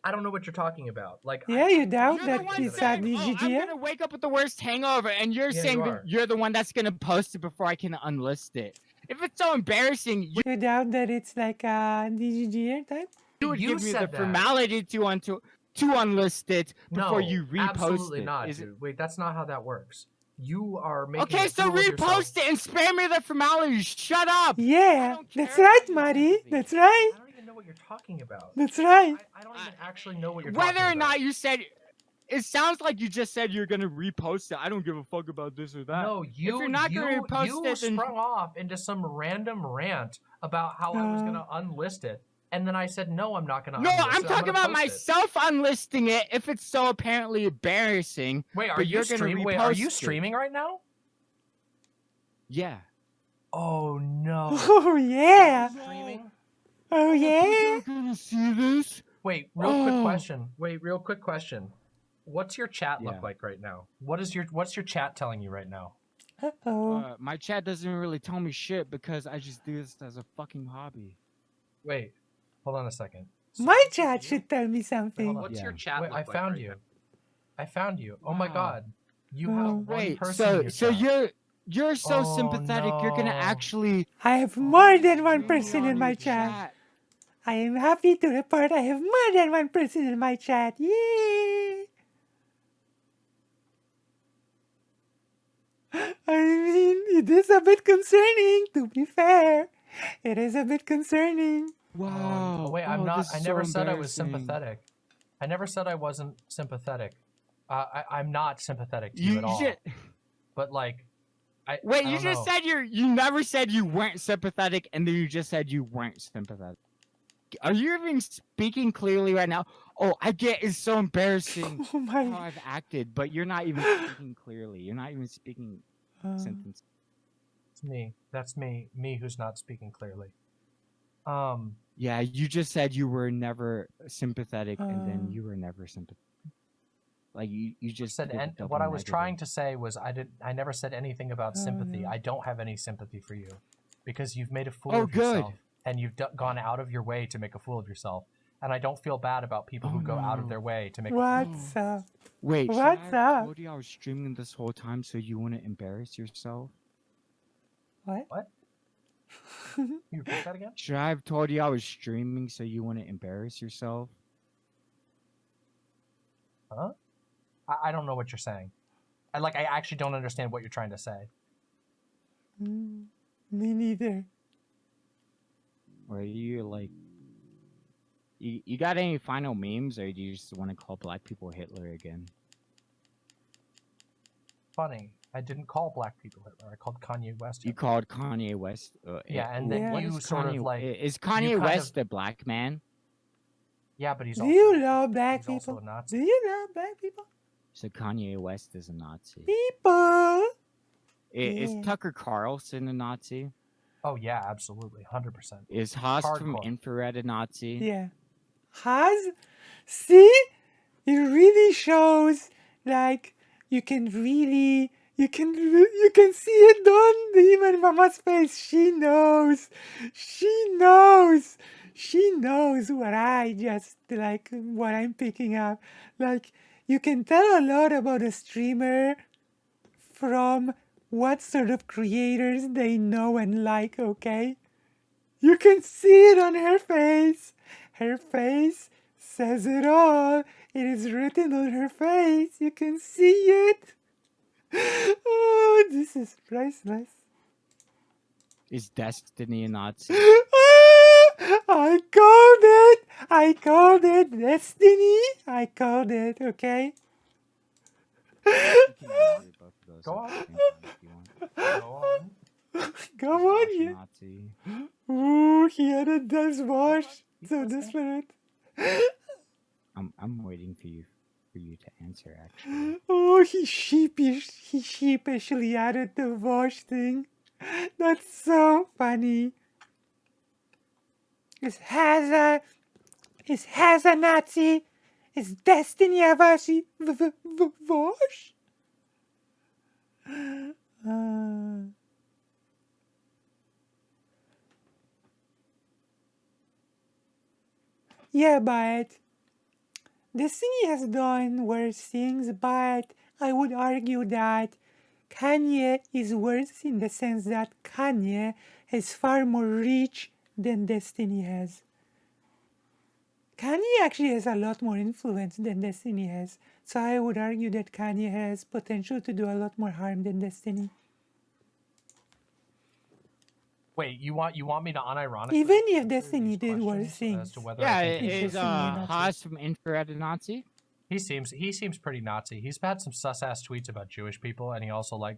Speaker 2: I don't know what you're talking about. Like,
Speaker 1: Yeah, you doubt
Speaker 4: You're
Speaker 1: that
Speaker 4: the one
Speaker 1: he's a
Speaker 4: saying, oh, I'm
Speaker 1: DGGer?
Speaker 4: gonna wake up with the worst hangover, and you're
Speaker 2: Yeah,
Speaker 4: saying
Speaker 2: you
Speaker 4: that
Speaker 2: are.
Speaker 4: you're the one that's gonna post it before I can unlist it. If it's so embarrassing, you
Speaker 1: You doubt that it's like a DGGer type?
Speaker 4: would
Speaker 2: You
Speaker 4: give me the
Speaker 2: said that.
Speaker 4: formality to unlist it
Speaker 2: no,
Speaker 4: before you repost
Speaker 2: absolutely
Speaker 4: it.
Speaker 2: not,
Speaker 4: Is it-
Speaker 2: dude. Wait, that's not how that works. You are making
Speaker 4: Okay,
Speaker 2: a
Speaker 4: so
Speaker 2: fool of yourself.
Speaker 4: repost it and spare me the formalities. Shut up.
Speaker 1: Yeah,
Speaker 4: don't
Speaker 1: that's
Speaker 4: care
Speaker 1: right,
Speaker 4: about your
Speaker 1: Marty.
Speaker 4: sympathy.
Speaker 1: That's right.
Speaker 2: I don't even know what you're talking about.
Speaker 1: That's right.
Speaker 2: I don't even actually know what you're
Speaker 4: Whether
Speaker 2: talking
Speaker 4: or
Speaker 2: about.
Speaker 4: not you said, it sounds like you just said you're gonna repost it. I don't give a fuck about this or that.
Speaker 2: No,
Speaker 4: you're not gonna repost
Speaker 2: you
Speaker 4: it, then-
Speaker 2: sprung off into some random rant about how I was gonna unlist it, and then I said no, I'm not gonna.
Speaker 4: No,
Speaker 2: unlist
Speaker 4: I'm
Speaker 2: it.
Speaker 4: talking
Speaker 2: gonna
Speaker 4: about
Speaker 2: post it."
Speaker 4: myself unlisting it if it's so apparently embarrassing.
Speaker 2: Wait, are
Speaker 4: but
Speaker 2: you
Speaker 4: you're gonna
Speaker 2: streaming? Wait, are you
Speaker 4: repost it.
Speaker 2: streaming right now?
Speaker 4: Yeah.
Speaker 2: Oh no.
Speaker 1: Oh yeah.
Speaker 2: Streaming?
Speaker 1: Oh yeah.
Speaker 4: Gonna see this?
Speaker 2: Wait, real quick
Speaker 4: Oh.
Speaker 2: question. Wait, real quick question. What's your chat
Speaker 4: Yeah.
Speaker 2: look like right now? What's your chat telling you right now?
Speaker 1: Uh-oh.
Speaker 4: My chat doesn't really tell me shit because I just do this as a fucking hobby.
Speaker 2: Wait, hold on a second.
Speaker 1: My chat should tell me
Speaker 2: Wait,
Speaker 1: something.
Speaker 2: hold on.
Speaker 3: What's
Speaker 4: Yeah.
Speaker 3: your chat
Speaker 2: Wait,
Speaker 3: look
Speaker 2: I
Speaker 3: like
Speaker 2: found
Speaker 3: right
Speaker 2: you.
Speaker 3: now?
Speaker 2: I found you. Oh my
Speaker 4: Wow.
Speaker 2: god. You
Speaker 1: Oh.
Speaker 2: have one
Speaker 4: Wait,
Speaker 2: person in
Speaker 4: so
Speaker 2: your chat.
Speaker 4: you're so
Speaker 2: Oh,
Speaker 4: sympathetic. You're gonna
Speaker 2: no.
Speaker 4: actually
Speaker 1: I have more than one
Speaker 4: bring me
Speaker 1: person
Speaker 4: on
Speaker 1: in my
Speaker 4: your
Speaker 1: chat. I am happy to report I have more than one person in my chat. Yay! I mean, it is a bit concerning, to be fair. It is a bit concerning.
Speaker 4: Wow.
Speaker 2: Wait,
Speaker 4: oh,
Speaker 2: I'm not.
Speaker 4: this
Speaker 2: I
Speaker 4: is
Speaker 2: never
Speaker 4: so
Speaker 2: said I was
Speaker 4: embarrassing.
Speaker 2: sympathetic. I never said I wasn't sympathetic. I'm not sympathetic to you at all. But like,
Speaker 4: Wait,
Speaker 2: I
Speaker 4: you
Speaker 2: don't
Speaker 4: just
Speaker 2: know.
Speaker 4: said you never said you weren't sympathetic, and then you just said you weren't sympathetic. Are you even speaking clearly right now? Oh, I get it's so embarrassing
Speaker 1: Oh my.
Speaker 4: how I've acted, but you're not even speaking clearly. You're not even speaking sentence.
Speaker 2: It's me. That's me. Me who's not speaking clearly.
Speaker 4: Yeah, you just said you were never sympathetic, and then you were never sympathetic. Like you just
Speaker 2: said,
Speaker 4: did a
Speaker 2: and
Speaker 4: double
Speaker 2: what I was
Speaker 4: negative.
Speaker 2: trying to say was I never said anything about sympathy. I don't have any sympathy for you because you've made a fool of yourself and you've gone out of your way to make a fool of yourself. And I don't feel bad about people who go out of their way to make a fool of
Speaker 1: What's up?
Speaker 4: Wait,
Speaker 1: What's
Speaker 4: should I have
Speaker 1: up?
Speaker 4: told you I was streaming this whole time so you wouldn't embarrass yourself?
Speaker 1: What?
Speaker 2: What? You repeat that again?
Speaker 4: Should I have told you I was streaming so you wouldn't embarrass yourself?
Speaker 2: Huh? I don't know what you're saying. I actually don't understand what you're trying to say.
Speaker 1: Me neither.
Speaker 4: Or you like you got any final memes, or do you just want to call black people Hitler again?
Speaker 2: Funny. I didn't call black people Hitler. I called Kanye West Hitler.
Speaker 4: You called Kanye West.
Speaker 2: Yeah, and then
Speaker 4: what
Speaker 2: you
Speaker 4: is
Speaker 2: sort
Speaker 4: Kanye,
Speaker 2: of like
Speaker 4: is Kanye West a black man?
Speaker 2: Yeah, but he's
Speaker 1: Do
Speaker 2: also
Speaker 1: you love black
Speaker 2: he's
Speaker 1: people?
Speaker 2: also a Nazi.
Speaker 1: Do you love black people?
Speaker 4: So Kanye West is a Nazi.
Speaker 1: People.
Speaker 4: Is
Speaker 1: Yeah.
Speaker 4: Tucker Carlson a Nazi?
Speaker 2: Oh yeah, absolutely, 100%.
Speaker 4: Is Haas from
Speaker 2: Hardcore.
Speaker 4: Infrared a Nazi?
Speaker 1: Yeah. Has? See? It really shows like you can see it on the Iman Mama's face. She knows. She knows. She knows what I just like what I'm picking up. Like you can tell a lot about a streamer from what sort of creators they know and like, okay? You can see it on her face. Her face says it all. It is written on her face. You can see it. Oh, this is priceless.
Speaker 4: Is Destiny a Nazi?
Speaker 1: I called it. I called it Destiny. I called it, okay?
Speaker 4: You can answer both of those
Speaker 2: Go
Speaker 4: at the
Speaker 2: on.
Speaker 4: same time if you want.
Speaker 2: Go on.
Speaker 1: Come
Speaker 4: Is
Speaker 1: on,
Speaker 4: Wash a
Speaker 1: yeah.
Speaker 4: Nazi?
Speaker 1: Ooh, he had a death wash. So desperate.
Speaker 4: I'm waiting for you to answer, actually.
Speaker 1: Oh, he sheepishly added the wash thing. That's so funny. Is Haza Nazi? Is Destiny a Vashi wash? Yeah, but Destiny has done worse things, but I would argue that Kanye is worse in the sense that Kanye has far more reach than Destiny has. Kanye actually has a lot more influence than Destiny has, so I would argue that Kanye has potential to do a lot more harm than Destiny.
Speaker 2: Wait, you want me to unironically?
Speaker 1: Even if
Speaker 2: answer
Speaker 1: Destiny
Speaker 2: these
Speaker 1: did worse
Speaker 2: questions
Speaker 1: things.
Speaker 2: as to whether
Speaker 4: Yeah,
Speaker 2: I think
Speaker 4: is
Speaker 1: Destiny a Nazi.
Speaker 4: Haas from Infrared a Nazi?
Speaker 2: he seems pretty Nazi. He's had some sus ass tweets about Jewish people, and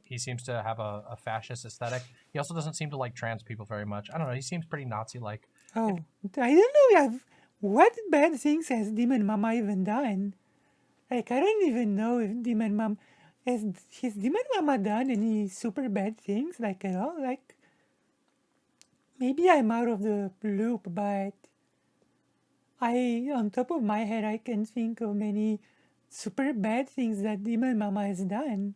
Speaker 2: he seems to have a fascist aesthetic. He also doesn't seem to like trans people very much. I don't know. He seems pretty Nazi like.
Speaker 1: Oh, I don't know. What bad things has Demon Mama even done? Like, I don't even know if Demon Mama has Demon Mama done any super bad things, like at all. Like, maybe I'm out of the loop, but on top of my head, I can think of many super bad things that Demon Mama has done.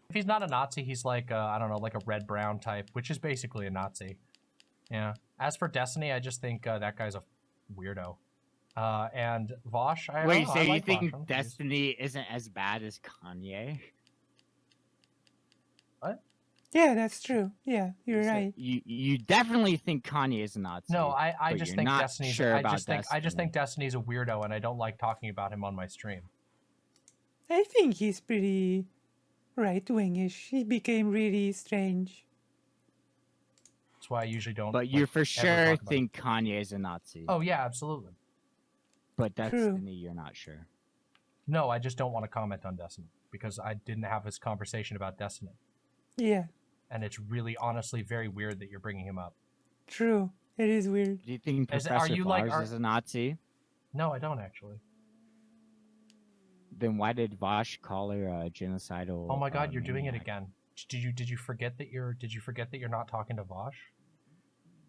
Speaker 2: If he's not a Nazi, he's like I don't know, like a red brown type, which is basically a Nazi. Yeah. As for Destiny, I just think that guy's a weirdo. And Vosh, I
Speaker 4: Wait,
Speaker 2: don't know,
Speaker 4: so
Speaker 2: I
Speaker 4: you
Speaker 2: like
Speaker 4: think
Speaker 2: Vosh. I'm confused.
Speaker 4: Destiny isn't as bad as Kanye?
Speaker 2: What?
Speaker 1: Yeah, that's true. Yeah, you're
Speaker 4: So
Speaker 1: right.
Speaker 4: you definitely think Kanye is a Nazi.
Speaker 2: No, I
Speaker 4: but
Speaker 2: just
Speaker 4: you're
Speaker 2: think
Speaker 4: not
Speaker 2: Destiny's.
Speaker 4: sure
Speaker 2: I
Speaker 4: about
Speaker 2: just think
Speaker 4: Destiny.
Speaker 2: Destiny's a weirdo, and I don't like talking about him on my stream.
Speaker 1: I think he's pretty right-wingish. He became really strange.
Speaker 2: That's why I usually don't.
Speaker 4: But you
Speaker 2: like,
Speaker 4: for
Speaker 2: ever
Speaker 4: sure
Speaker 2: talk about him.
Speaker 4: think Kanye is a Nazi.
Speaker 2: Oh yeah, absolutely.
Speaker 4: But
Speaker 1: True.
Speaker 4: Destiny, you're not sure.
Speaker 2: No, I just don't want to comment on Destiny because I didn't have this conversation about Destiny,
Speaker 1: Yeah,
Speaker 2: and it's really, honestly, very weird that you're bringing him up.
Speaker 1: true. It is weird.
Speaker 4: Do you think
Speaker 2: Are
Speaker 4: Professor
Speaker 2: you like-
Speaker 4: Flowers is a Nazi?
Speaker 2: No, I don't actually.
Speaker 4: Then why did Vosh call her a genocidal?
Speaker 2: Oh my God, you're doing it
Speaker 4: maniac?
Speaker 2: again. Did you forget that you're not talking to Vosh?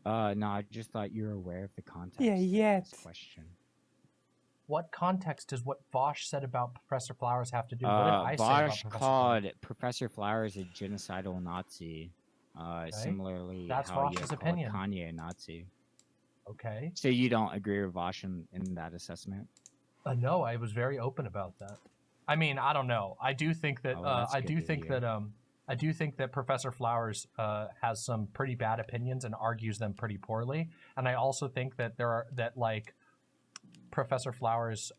Speaker 4: No, I just thought you were aware of the context.
Speaker 1: Yeah,
Speaker 4: of
Speaker 1: yet.
Speaker 4: this question.
Speaker 2: What context does what Vosh said about Professor Flowers have to do? What did I say about
Speaker 4: Vosh
Speaker 2: Professor
Speaker 4: called
Speaker 2: Flowers?
Speaker 4: Professor Flowers a genocidal Nazi. Similarly,
Speaker 2: That's
Speaker 4: how you
Speaker 2: Vosh's
Speaker 4: called
Speaker 2: opinion.
Speaker 4: Kanye a Nazi.
Speaker 2: Okay.
Speaker 4: So you don't agree with Vosh in that assessment?
Speaker 2: No, I was very open about that. I mean, I don't know. I do think that
Speaker 4: Oh, well, that's
Speaker 2: I
Speaker 4: good
Speaker 2: do
Speaker 4: to
Speaker 2: think
Speaker 4: hear.
Speaker 2: that I do think that Professor Flowers has some pretty bad opinions and argues them pretty poorly. And I also think that like Professor Flowers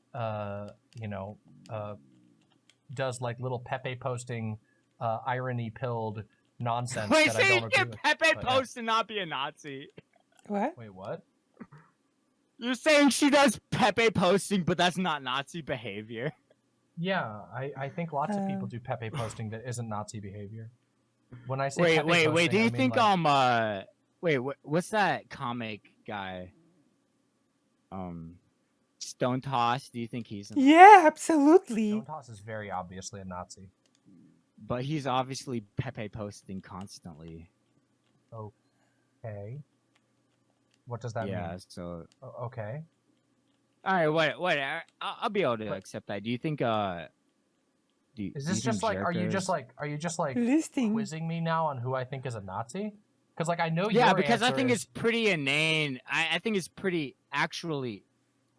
Speaker 2: does like little Pepe posting irony pilled nonsense
Speaker 4: Wait,
Speaker 2: that
Speaker 4: so
Speaker 2: I
Speaker 4: you
Speaker 2: don't agree
Speaker 4: can
Speaker 2: with.
Speaker 4: Pepe
Speaker 2: But, yeah.
Speaker 4: post and not be a Nazi?
Speaker 1: What?
Speaker 2: Wait, what?
Speaker 4: You're saying she does Pepe posting, but that's not Nazi behavior?
Speaker 2: Yeah, I think lots of people do Pepe posting that isn't Nazi behavior. When I say
Speaker 4: Wait,
Speaker 2: Pepe
Speaker 4: wait,
Speaker 2: posting,
Speaker 4: wait. Do
Speaker 2: I
Speaker 4: you
Speaker 2: mean,
Speaker 4: think
Speaker 2: like,
Speaker 4: wait, what's that comic guy? Stone Toss. Do you think he's?
Speaker 1: Yeah, absolutely.
Speaker 2: Stone Toss is very obviously a Nazi.
Speaker 4: But he's obviously Pepe posting constantly.
Speaker 2: Okay. What does that
Speaker 4: Yeah.
Speaker 2: mean?
Speaker 4: So.
Speaker 2: Okay.
Speaker 4: All right. What? I'll be able to accept that. Do you think?
Speaker 2: Is this just like? Are you just like
Speaker 1: Listing.
Speaker 2: quizzing me now on who I think is a Nazi? Because like I know
Speaker 4: Yeah,
Speaker 2: your
Speaker 4: because I
Speaker 2: answer
Speaker 4: think
Speaker 2: is-
Speaker 4: it's pretty inane. I think it's pretty actually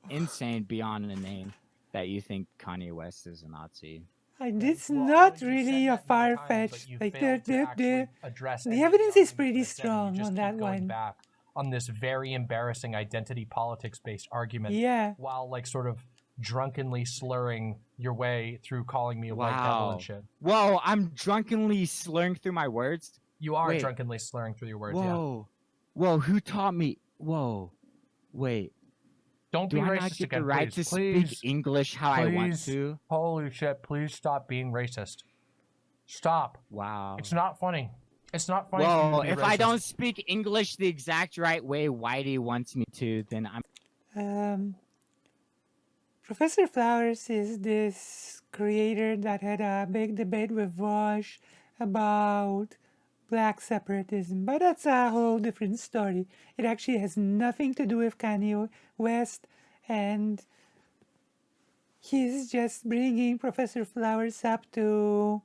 Speaker 4: insane beyond inane that you think Kanye West is a Nazi.
Speaker 1: And it's
Speaker 2: Well, I know
Speaker 1: not
Speaker 2: you
Speaker 1: really
Speaker 2: said
Speaker 1: a
Speaker 2: that many times, but
Speaker 1: far-fetched.
Speaker 2: you
Speaker 1: Like
Speaker 2: failed to actually address any of
Speaker 1: evidence is
Speaker 2: arguments
Speaker 1: pretty
Speaker 2: that I said, and
Speaker 1: strong
Speaker 2: you just
Speaker 1: on
Speaker 2: keep
Speaker 1: that
Speaker 2: going
Speaker 1: one.
Speaker 2: back on this very embarrassing identity politics based argument.
Speaker 1: Yeah.
Speaker 2: While like sort of drunkenly slurring your way through calling me a white devil and shit.
Speaker 4: Whoa, I'm drunkenly slurring through my words.
Speaker 2: You are
Speaker 4: Wait.
Speaker 2: drunkenly slurring through your words.
Speaker 4: Whoa, whoa, who taught me? Whoa, wait.
Speaker 2: Don't
Speaker 4: Do
Speaker 2: be
Speaker 4: I
Speaker 2: racist
Speaker 4: not get
Speaker 2: again,
Speaker 4: the right
Speaker 2: please.
Speaker 4: to
Speaker 2: Please.
Speaker 4: speak English how I want
Speaker 2: Please.
Speaker 4: to?
Speaker 2: Holy shit! Please stop being racist. Stop.
Speaker 4: Wow.
Speaker 2: It's not funny. It's not funny. for you
Speaker 4: Well,
Speaker 2: to be
Speaker 4: if I
Speaker 2: racist.
Speaker 4: don't speak English the exact right way Whitey wants me to, then I'm.
Speaker 1: Professor Flowers is this creator that had a big debate with Vosh about black separatism, but that's a whole different story. It actually has nothing to do with Kanye West, and he's just bringing Professor Flowers up to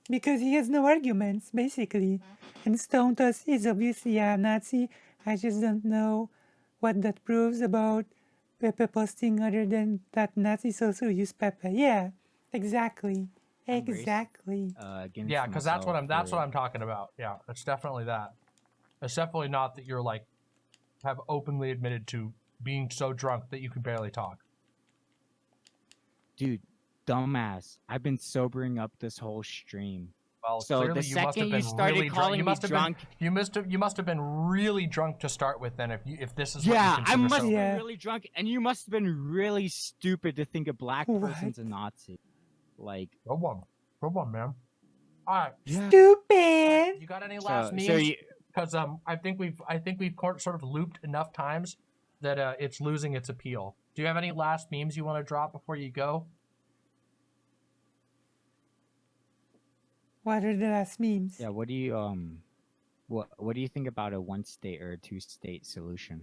Speaker 1: because he has no arguments, basically. And Stone Toss is obviously a Nazi. I just don't know what that proves about Pepe posting other than that Nazis also use Pepe. Yeah, exactly.
Speaker 4: I'm racist.
Speaker 1: Exactly.
Speaker 4: Against
Speaker 2: Yeah, because that's what
Speaker 4: myself
Speaker 2: I'm talking about. Yeah, it's definitely that. It's definitely not that you're like have openly admitted to being so drunk that you can barely talk.
Speaker 4: Dude, dumbass. I've been sobering up this whole stream.
Speaker 2: Well,
Speaker 4: So
Speaker 2: clearly
Speaker 4: the
Speaker 2: you must have
Speaker 4: second
Speaker 2: been
Speaker 4: you started
Speaker 2: really
Speaker 4: calling
Speaker 2: you
Speaker 4: me
Speaker 2: must have
Speaker 4: drunk,
Speaker 2: been, you must have been really drunk to start with. Then if this is what
Speaker 4: yeah,
Speaker 2: you
Speaker 4: I
Speaker 2: consider
Speaker 4: must have
Speaker 2: sober.
Speaker 1: Yeah.
Speaker 4: been really drunk, and you must have been really stupid to think a black
Speaker 1: What?
Speaker 4: person's a Nazi. Like,
Speaker 2: Go on, man. All right,
Speaker 4: yeah.
Speaker 1: Stupid!
Speaker 2: you got any last
Speaker 4: So
Speaker 2: memes?
Speaker 4: you,
Speaker 2: Because I think we've sort of looped enough times that it's losing its appeal. Do you have any last memes you want to drop before you go?
Speaker 1: What are the last memes?
Speaker 4: yeah, what do you what do you think about a one state or a two state solution?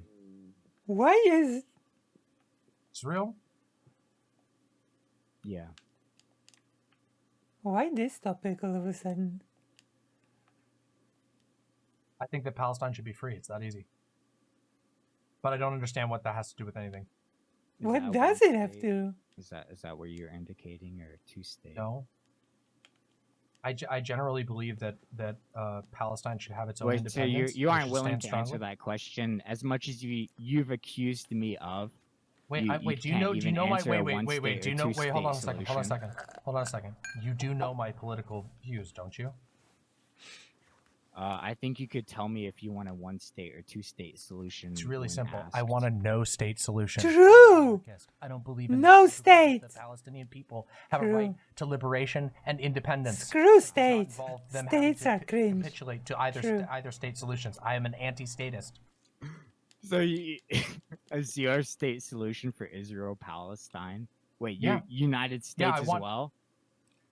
Speaker 1: Why is
Speaker 2: It's real.
Speaker 4: Yeah.
Speaker 1: why this topic all of a sudden?
Speaker 2: I think that Palestine should be free. It's that easy. But I don't understand what that has to do with anything.
Speaker 4: Is
Speaker 1: What
Speaker 4: that
Speaker 1: does
Speaker 4: one
Speaker 1: it have
Speaker 4: state?
Speaker 1: to?
Speaker 4: Is that what you're indicating, or two state?
Speaker 2: No. I generally believe that Palestine should have its own
Speaker 4: Wait, so
Speaker 2: independence.
Speaker 4: you
Speaker 2: They
Speaker 4: aren't
Speaker 2: should
Speaker 4: willing
Speaker 2: stand
Speaker 4: to answer
Speaker 2: strongly.
Speaker 4: that question as much as you've accused me of.
Speaker 2: Wait,
Speaker 4: You
Speaker 2: wait. Do you
Speaker 4: can't
Speaker 2: know? Do you
Speaker 4: even
Speaker 2: know my?
Speaker 4: answer
Speaker 2: Wait,
Speaker 4: a
Speaker 2: wait,
Speaker 4: one
Speaker 2: wait, wait.
Speaker 4: state
Speaker 2: Do
Speaker 4: or
Speaker 2: you know?
Speaker 4: two
Speaker 2: Wait, hold
Speaker 4: state
Speaker 2: on a second. Hold on a
Speaker 4: solution.
Speaker 2: second. Hold on a second. You do know my political views, don't you?
Speaker 4: I think you could tell me if you want a one state or two state solution.
Speaker 2: It's really
Speaker 4: when
Speaker 2: simple.
Speaker 4: asked.
Speaker 2: I want a no state solution.
Speaker 1: True.
Speaker 2: I don't believe in
Speaker 1: No
Speaker 2: that. I believe that
Speaker 1: states.
Speaker 2: The Palestinian people have a
Speaker 1: True.
Speaker 2: right to liberation and independence.
Speaker 1: Screw
Speaker 2: It does not
Speaker 1: states.
Speaker 2: involve them having
Speaker 1: States
Speaker 2: to
Speaker 1: are cringe.
Speaker 2: capitulate to either
Speaker 1: True.
Speaker 2: either state solutions. I am an anti-statist.
Speaker 4: So a zero state solution for Israel Palestine? Wait,
Speaker 2: Yeah.
Speaker 4: United States
Speaker 2: I
Speaker 4: as
Speaker 2: want-
Speaker 4: well?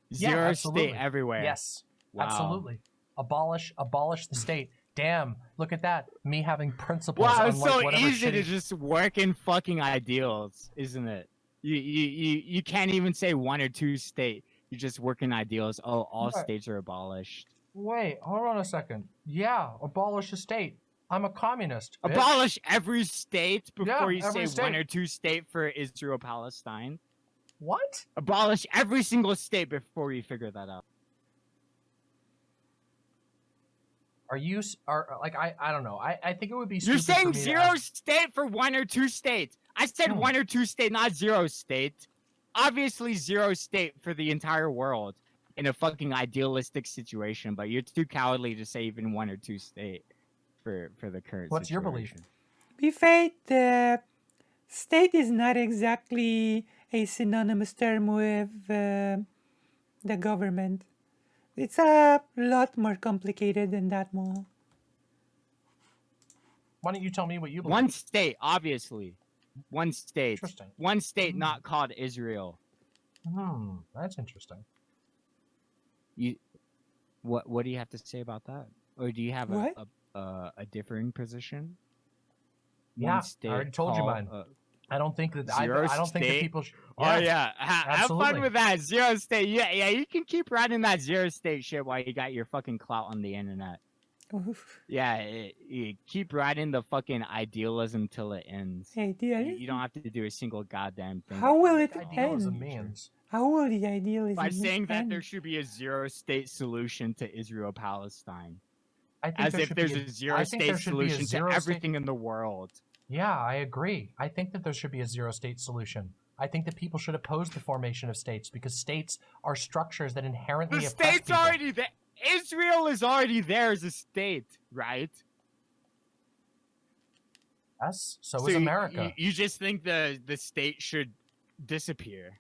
Speaker 2: Yeah,
Speaker 4: Zero
Speaker 2: absolutely.
Speaker 4: state everywhere.
Speaker 2: Yes,
Speaker 4: Wow.
Speaker 2: absolutely. Abolish the state. Damn, look at that. Me having principles.
Speaker 4: Wow, it's
Speaker 2: unlike
Speaker 4: so
Speaker 2: whatever
Speaker 4: easy to
Speaker 2: shitty-
Speaker 4: just work in fucking ideals, isn't it? You can't even say one or two state. You just work in ideals. Oh, all
Speaker 2: Right.
Speaker 4: states are abolished.
Speaker 2: Wait, hold on a second. Yeah, abolish the state. I'm a communist. bitch.
Speaker 4: Abolish every state before you
Speaker 2: every
Speaker 4: say one
Speaker 2: state.
Speaker 4: or two state for Israel Palestine.
Speaker 2: What?
Speaker 4: Abolish every single state before you figure that out.
Speaker 2: I don't know. I think it would be
Speaker 4: You're
Speaker 2: stupid for
Speaker 4: saying
Speaker 2: me to
Speaker 4: zero
Speaker 2: ask-
Speaker 4: state for one or two states. I said
Speaker 2: Hmm.
Speaker 4: one or two state, not zero state. Obviously zero state for the entire world in a fucking idealistic situation, but you're too cowardly to say even one or two state for the current
Speaker 2: What's your belief?
Speaker 4: situation.
Speaker 1: Be faith, the state is not exactly a synonymous term with the government. It's a lot more complicated than that, Mo.
Speaker 2: Why don't you tell me what you believe?
Speaker 4: One state, obviously. One state.
Speaker 2: Interesting.
Speaker 4: One state not called Israel.
Speaker 2: That's interesting.
Speaker 4: What do you have to say about that? Or do you have
Speaker 1: What?
Speaker 4: a differing position?
Speaker 2: Yeah,
Speaker 4: One state
Speaker 2: I already told you
Speaker 4: called,
Speaker 2: mine. I don't think that
Speaker 4: Zero
Speaker 2: I don't think that
Speaker 4: state?
Speaker 2: people.
Speaker 4: Oh yeah, have fun
Speaker 2: absolutely.
Speaker 4: with that zero state. Yeah, you can keep riding that zero state shit while you got your fucking clout on the internet.
Speaker 1: Oof.
Speaker 4: Yeah, you keep riding the fucking idealism till it ends.
Speaker 1: Hey,
Speaker 4: You don't have to do a single goddamn thing.
Speaker 1: How will it
Speaker 2: Idealism
Speaker 1: end?
Speaker 2: means.
Speaker 1: How will the idealism
Speaker 4: By saying that
Speaker 1: end?
Speaker 4: there should be a zero state solution to Israel Palestine,
Speaker 2: I think
Speaker 4: as
Speaker 2: there
Speaker 4: if
Speaker 2: should
Speaker 4: there's
Speaker 2: be
Speaker 4: a zero
Speaker 2: I think there
Speaker 4: state
Speaker 2: should be a
Speaker 4: solution to
Speaker 2: zero
Speaker 4: everything in the world.
Speaker 2: Yeah, I agree. I think that there should be a zero state solution. I think that people should oppose the formation of states because states are structures that inherently
Speaker 4: The
Speaker 2: oppress
Speaker 4: state's
Speaker 2: people.
Speaker 4: already there. Israel is already there as a state, right?
Speaker 2: Yes, so is America.
Speaker 4: You just think the state should disappear.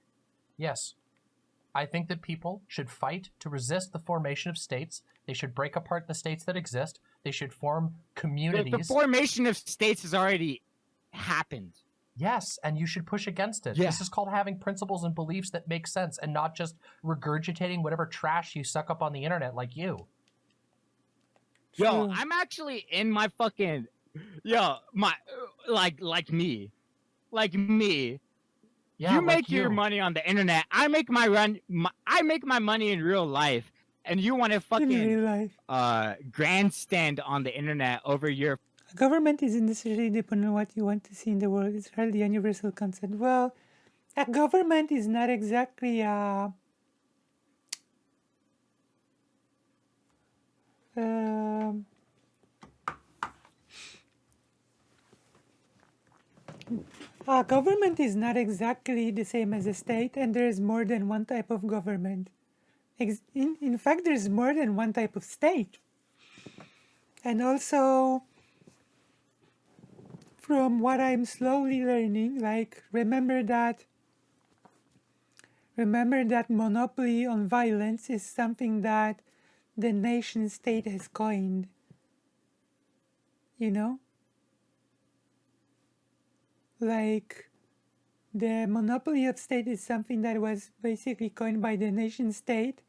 Speaker 2: Yes. I think that people should fight to resist the formation of states. They should break apart the states that exist. They should form communities.
Speaker 4: The formation of states has already happened.
Speaker 2: Yes, and you should push against it.
Speaker 4: Yeah.
Speaker 2: This is called having principles and beliefs that make sense and not just regurgitating whatever trash you suck up on the internet like you.
Speaker 4: Yo,
Speaker 1: True.
Speaker 4: I'm actually in my fucking like me.
Speaker 2: Yeah,
Speaker 4: You
Speaker 2: like
Speaker 4: make your money on the internet. I make I make my money in real life, and you want to
Speaker 1: In
Speaker 4: fucking
Speaker 1: real life,
Speaker 4: grandstand on the internet over your
Speaker 1: a government isn't necessarily dependent on what you want to see in the world. It's hardly a universal concept. Well, a government is not exactly a government is not exactly the same as a state, and there is more than one type of government. In fact, there's more than one type of state. And also, from what I'm slowly learning, like remember that monopoly on violence is something that the nation state has coined. You know? Like, the monopoly of state is something that was basically coined by the nation state.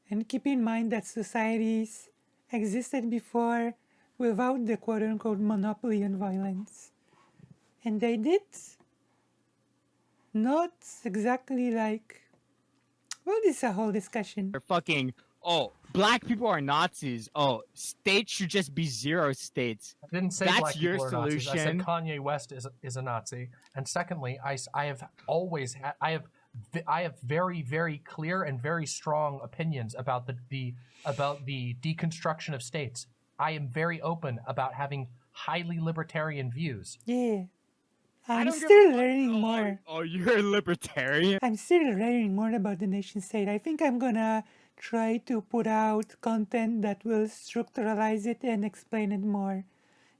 Speaker 1: And keep in mind that societies existed before without the quote-unquote monopoly on violence. And they did not exactly like... Well, this is a whole discussion.
Speaker 4: fucking black people are Nazis. Oh, states should just be zero states.
Speaker 2: I didn't say
Speaker 4: That's
Speaker 2: black
Speaker 4: your
Speaker 2: people are Nazis. I said
Speaker 4: solution.
Speaker 2: Kanye West is a Nazi. And secondly, I have always had, I have I have very, very clear and very strong opinions about the deconstruction of states. I am very open about having highly libertarian views.
Speaker 1: Yeah.
Speaker 4: I
Speaker 1: I'm
Speaker 4: don't give a
Speaker 1: still
Speaker 4: fuck.
Speaker 1: learning
Speaker 4: Oh,
Speaker 1: more.
Speaker 4: Oh, you're a libertarian?
Speaker 1: I'm still learning more about the nation state. I think I'm gonna try to put out content that will structuralize it and explain it more.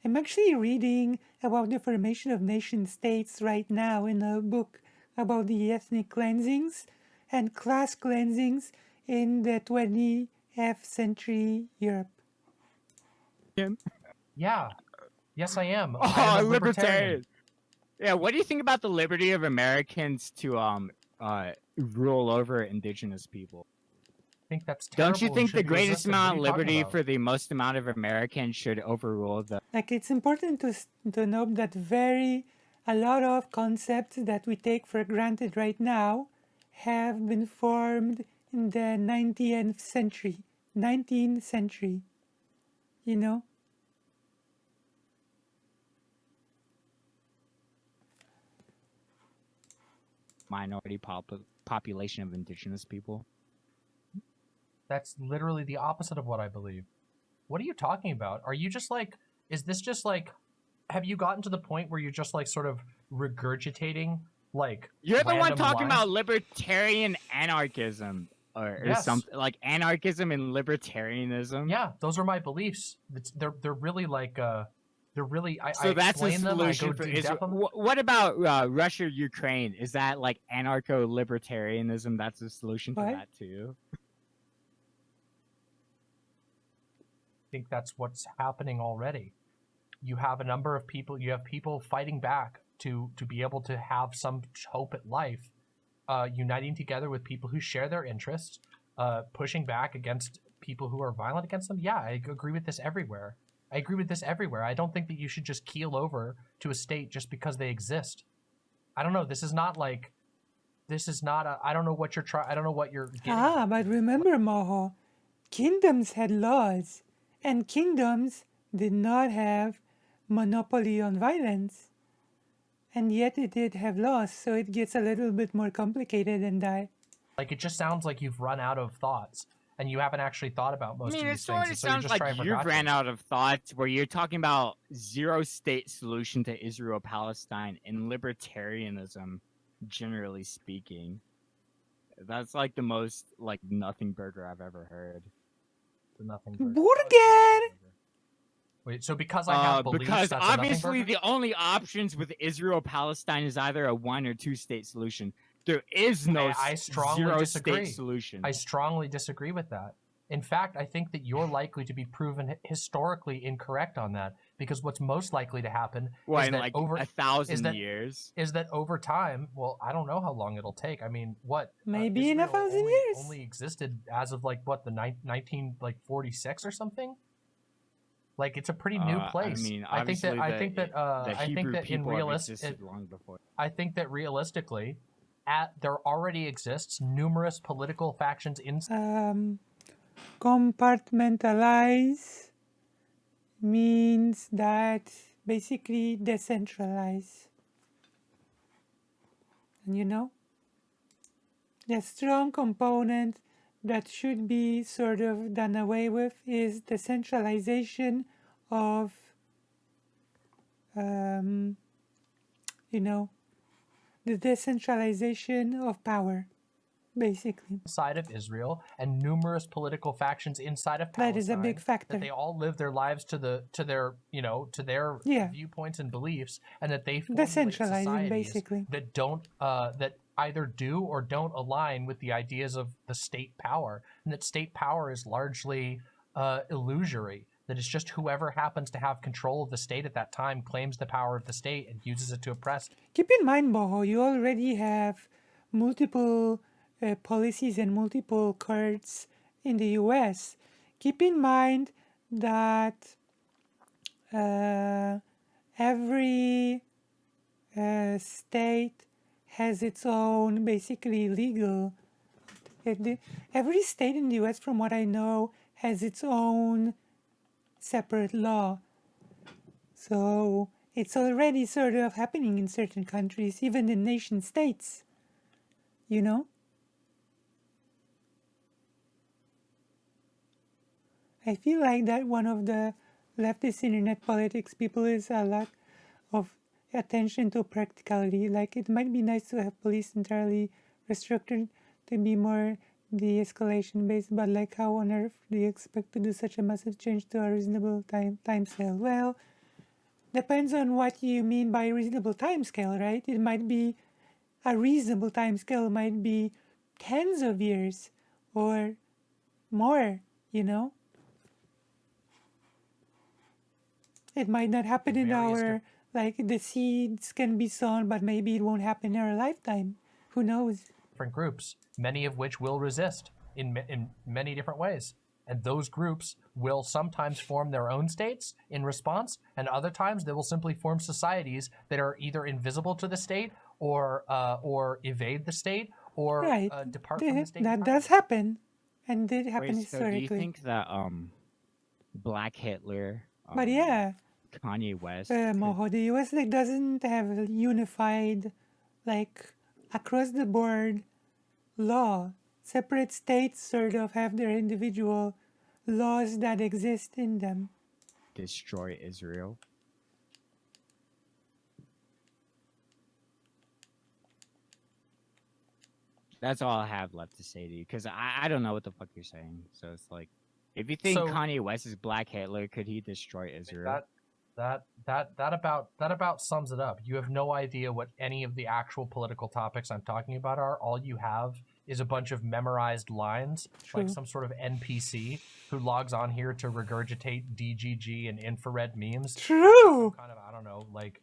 Speaker 1: I'm actually reading about the formation of nation states right now in a book about the ethnic cleansings and class cleansings in the 20th century Europe.
Speaker 2: Yeah. Yes, I am.
Speaker 4: Oh,
Speaker 2: I am a
Speaker 4: libertarian. Yeah, what do you think about the liberty of Americans to rule over indigenous people?
Speaker 2: I think that's terrible.
Speaker 4: Don't you
Speaker 2: and
Speaker 4: think
Speaker 2: should
Speaker 4: the
Speaker 2: be
Speaker 4: greatest
Speaker 2: resisted. What
Speaker 4: amount
Speaker 2: are
Speaker 4: of
Speaker 2: you talking
Speaker 4: liberty
Speaker 2: about?
Speaker 4: for the most amount of Americans should overrule the?
Speaker 1: Like, it's important to note that a lot of concepts that we take for granted right now have been formed in the 19th century, you know?
Speaker 4: Minority population of indigenous people.
Speaker 2: That's literally the opposite of what I believe. What are you talking about? Are you just like, is this just like, have you gotten to the point where you're just like sort of regurgitating like
Speaker 4: You're the one
Speaker 2: random
Speaker 4: talking
Speaker 2: lines?
Speaker 4: about libertarian anarchism or
Speaker 2: Yes.
Speaker 4: something like anarchism and libertarianism.
Speaker 2: Yeah, those are my beliefs. They're really like they're really I
Speaker 4: So that's a
Speaker 2: explain them. I
Speaker 4: solution
Speaker 2: go
Speaker 4: for
Speaker 2: in
Speaker 4: Israel.
Speaker 2: depth on them.
Speaker 4: What about Russia, Ukraine? Is that like anarcho-libertarianism? That's a solution to
Speaker 1: What?
Speaker 4: that too.
Speaker 2: I think that's what's happening already. You have a number of people. You have people fighting back to be able to have some hope at life, uniting together with people who share their interests, pushing back against people who are violent against them. Yeah, I agree with this everywhere. I don't think that you should just keel over to a state just because they exist. I don't know. This is not like. This is not a. I don't know what you're trying. I don't know what you're getting.
Speaker 1: Ah,
Speaker 2: at.
Speaker 1: but remember, Moho, kingdoms had laws, and kingdoms did not have monopoly on violence. And yet it did have laws, so it gets a little bit more complicated than that.
Speaker 2: Like, it just sounds like you've run out of thoughts and you haven't actually thought about most of
Speaker 4: it
Speaker 2: these
Speaker 4: sort
Speaker 2: things.
Speaker 4: of
Speaker 2: And so you're
Speaker 4: sounds
Speaker 2: just
Speaker 4: like
Speaker 2: trying for
Speaker 4: you've
Speaker 2: gotcha.
Speaker 4: ran out of thoughts where you're talking about zero-state solution to Israel-Palestine and libertarianism, generally speaking. That's like the most like nothing burger I've ever heard.
Speaker 2: The nothing.
Speaker 1: Burger!
Speaker 2: Wait, so because I have beliefs,
Speaker 4: because
Speaker 2: that's a nothing
Speaker 4: obviously
Speaker 2: burger?
Speaker 4: the only options with Israel-Palestine is either a 1 or 2 state solution. There is no
Speaker 2: I strongly
Speaker 4: zero-state
Speaker 2: disagree.
Speaker 4: solution.
Speaker 2: I strongly disagree with that. In fact, I think that you're likely to be proven historically incorrect on that, because what's most likely to happen
Speaker 4: Well,
Speaker 2: is
Speaker 4: in
Speaker 2: that
Speaker 4: like
Speaker 2: over
Speaker 4: 1,000 years.
Speaker 2: is that over time. Well, I don't know how long it'll take. I mean, what?
Speaker 1: Maybe in
Speaker 2: Israel
Speaker 1: 1,000 years.
Speaker 2: only existed as of like what, the 1946 or something. Like, it's a pretty new place.
Speaker 4: I mean,
Speaker 2: I think that
Speaker 4: the Hebrew
Speaker 2: in
Speaker 4: people have
Speaker 2: realistic,
Speaker 4: existed long before.
Speaker 2: I think that realistically, there already exists numerous political factions in.
Speaker 1: Compartmentalize means that basically decentralize. And you know, the strong component that should be sort of done away with is the centralization of, you know, the decentralization of power, basically.
Speaker 2: Inside of Israel, and numerous political factions inside of Palestine.
Speaker 1: That is a big factor.
Speaker 2: That they all live their lives to their viewpoints and beliefs, and that they formulate
Speaker 1: Decentralizing,
Speaker 2: societies
Speaker 1: basically.
Speaker 2: that don't that either do or don't align with the ideas of the state power, and that state power is largely illusory. That it's just whoever happens to have control of the state at that time claims the power of the state and uses it to oppress.
Speaker 1: Keep in mind, Boho, you already have multiple policies and multiple courts in the US. Keep in mind that every state has its own basically legal. Every state in the US, from what I know, has its own separate law. So it's already sort of happening in certain countries, even in nation states. you know? I feel like that one of the leftist internet politics people is a lack of attention to practicality. Like, it might be nice to have police entirely restructured to be more de-escalation based, but like, how on earth do you expect to do such a massive change to a reasonable time scale? Well, depends on what you mean by reasonable time scale, right? It might be a reasonable time scale might be tens of years or more, you know? It might not happen in our, like, the seeds can be sown, but maybe it won't happen in our lifetime. Who knows?
Speaker 2: Different groups, many of which will resist in many different ways. And those groups will sometimes form their own states in response, and other times they will simply form societies that are either invisible to the state or evade the state or
Speaker 1: Right.
Speaker 2: depart from the state.
Speaker 1: That
Speaker 2: entirely.
Speaker 1: does happen. And did happen
Speaker 4: Wait, so do
Speaker 1: historically.
Speaker 4: you think that Black Hitler,
Speaker 1: But yeah,
Speaker 4: Kanye West, could-
Speaker 1: Moho, the US like doesn't have a unified, like, across the board law. Separate states sort of have their individual laws that exist in them.
Speaker 4: destroy Israel? That's all I have left to say to you, because I don't know what the fuck you're saying. So it's like, if you think
Speaker 2: So-
Speaker 4: Kanye West is Black Hitler, could he destroy Israel?
Speaker 2: That about sums it up. You have no idea what any of the actual political topics I'm talking about are. All you have is a bunch of memorized lines,
Speaker 1: True.
Speaker 2: like some sort of NPC who logs on here to regurgitate DGG and infrared memes.
Speaker 1: True.
Speaker 2: Kind of, I don't know, like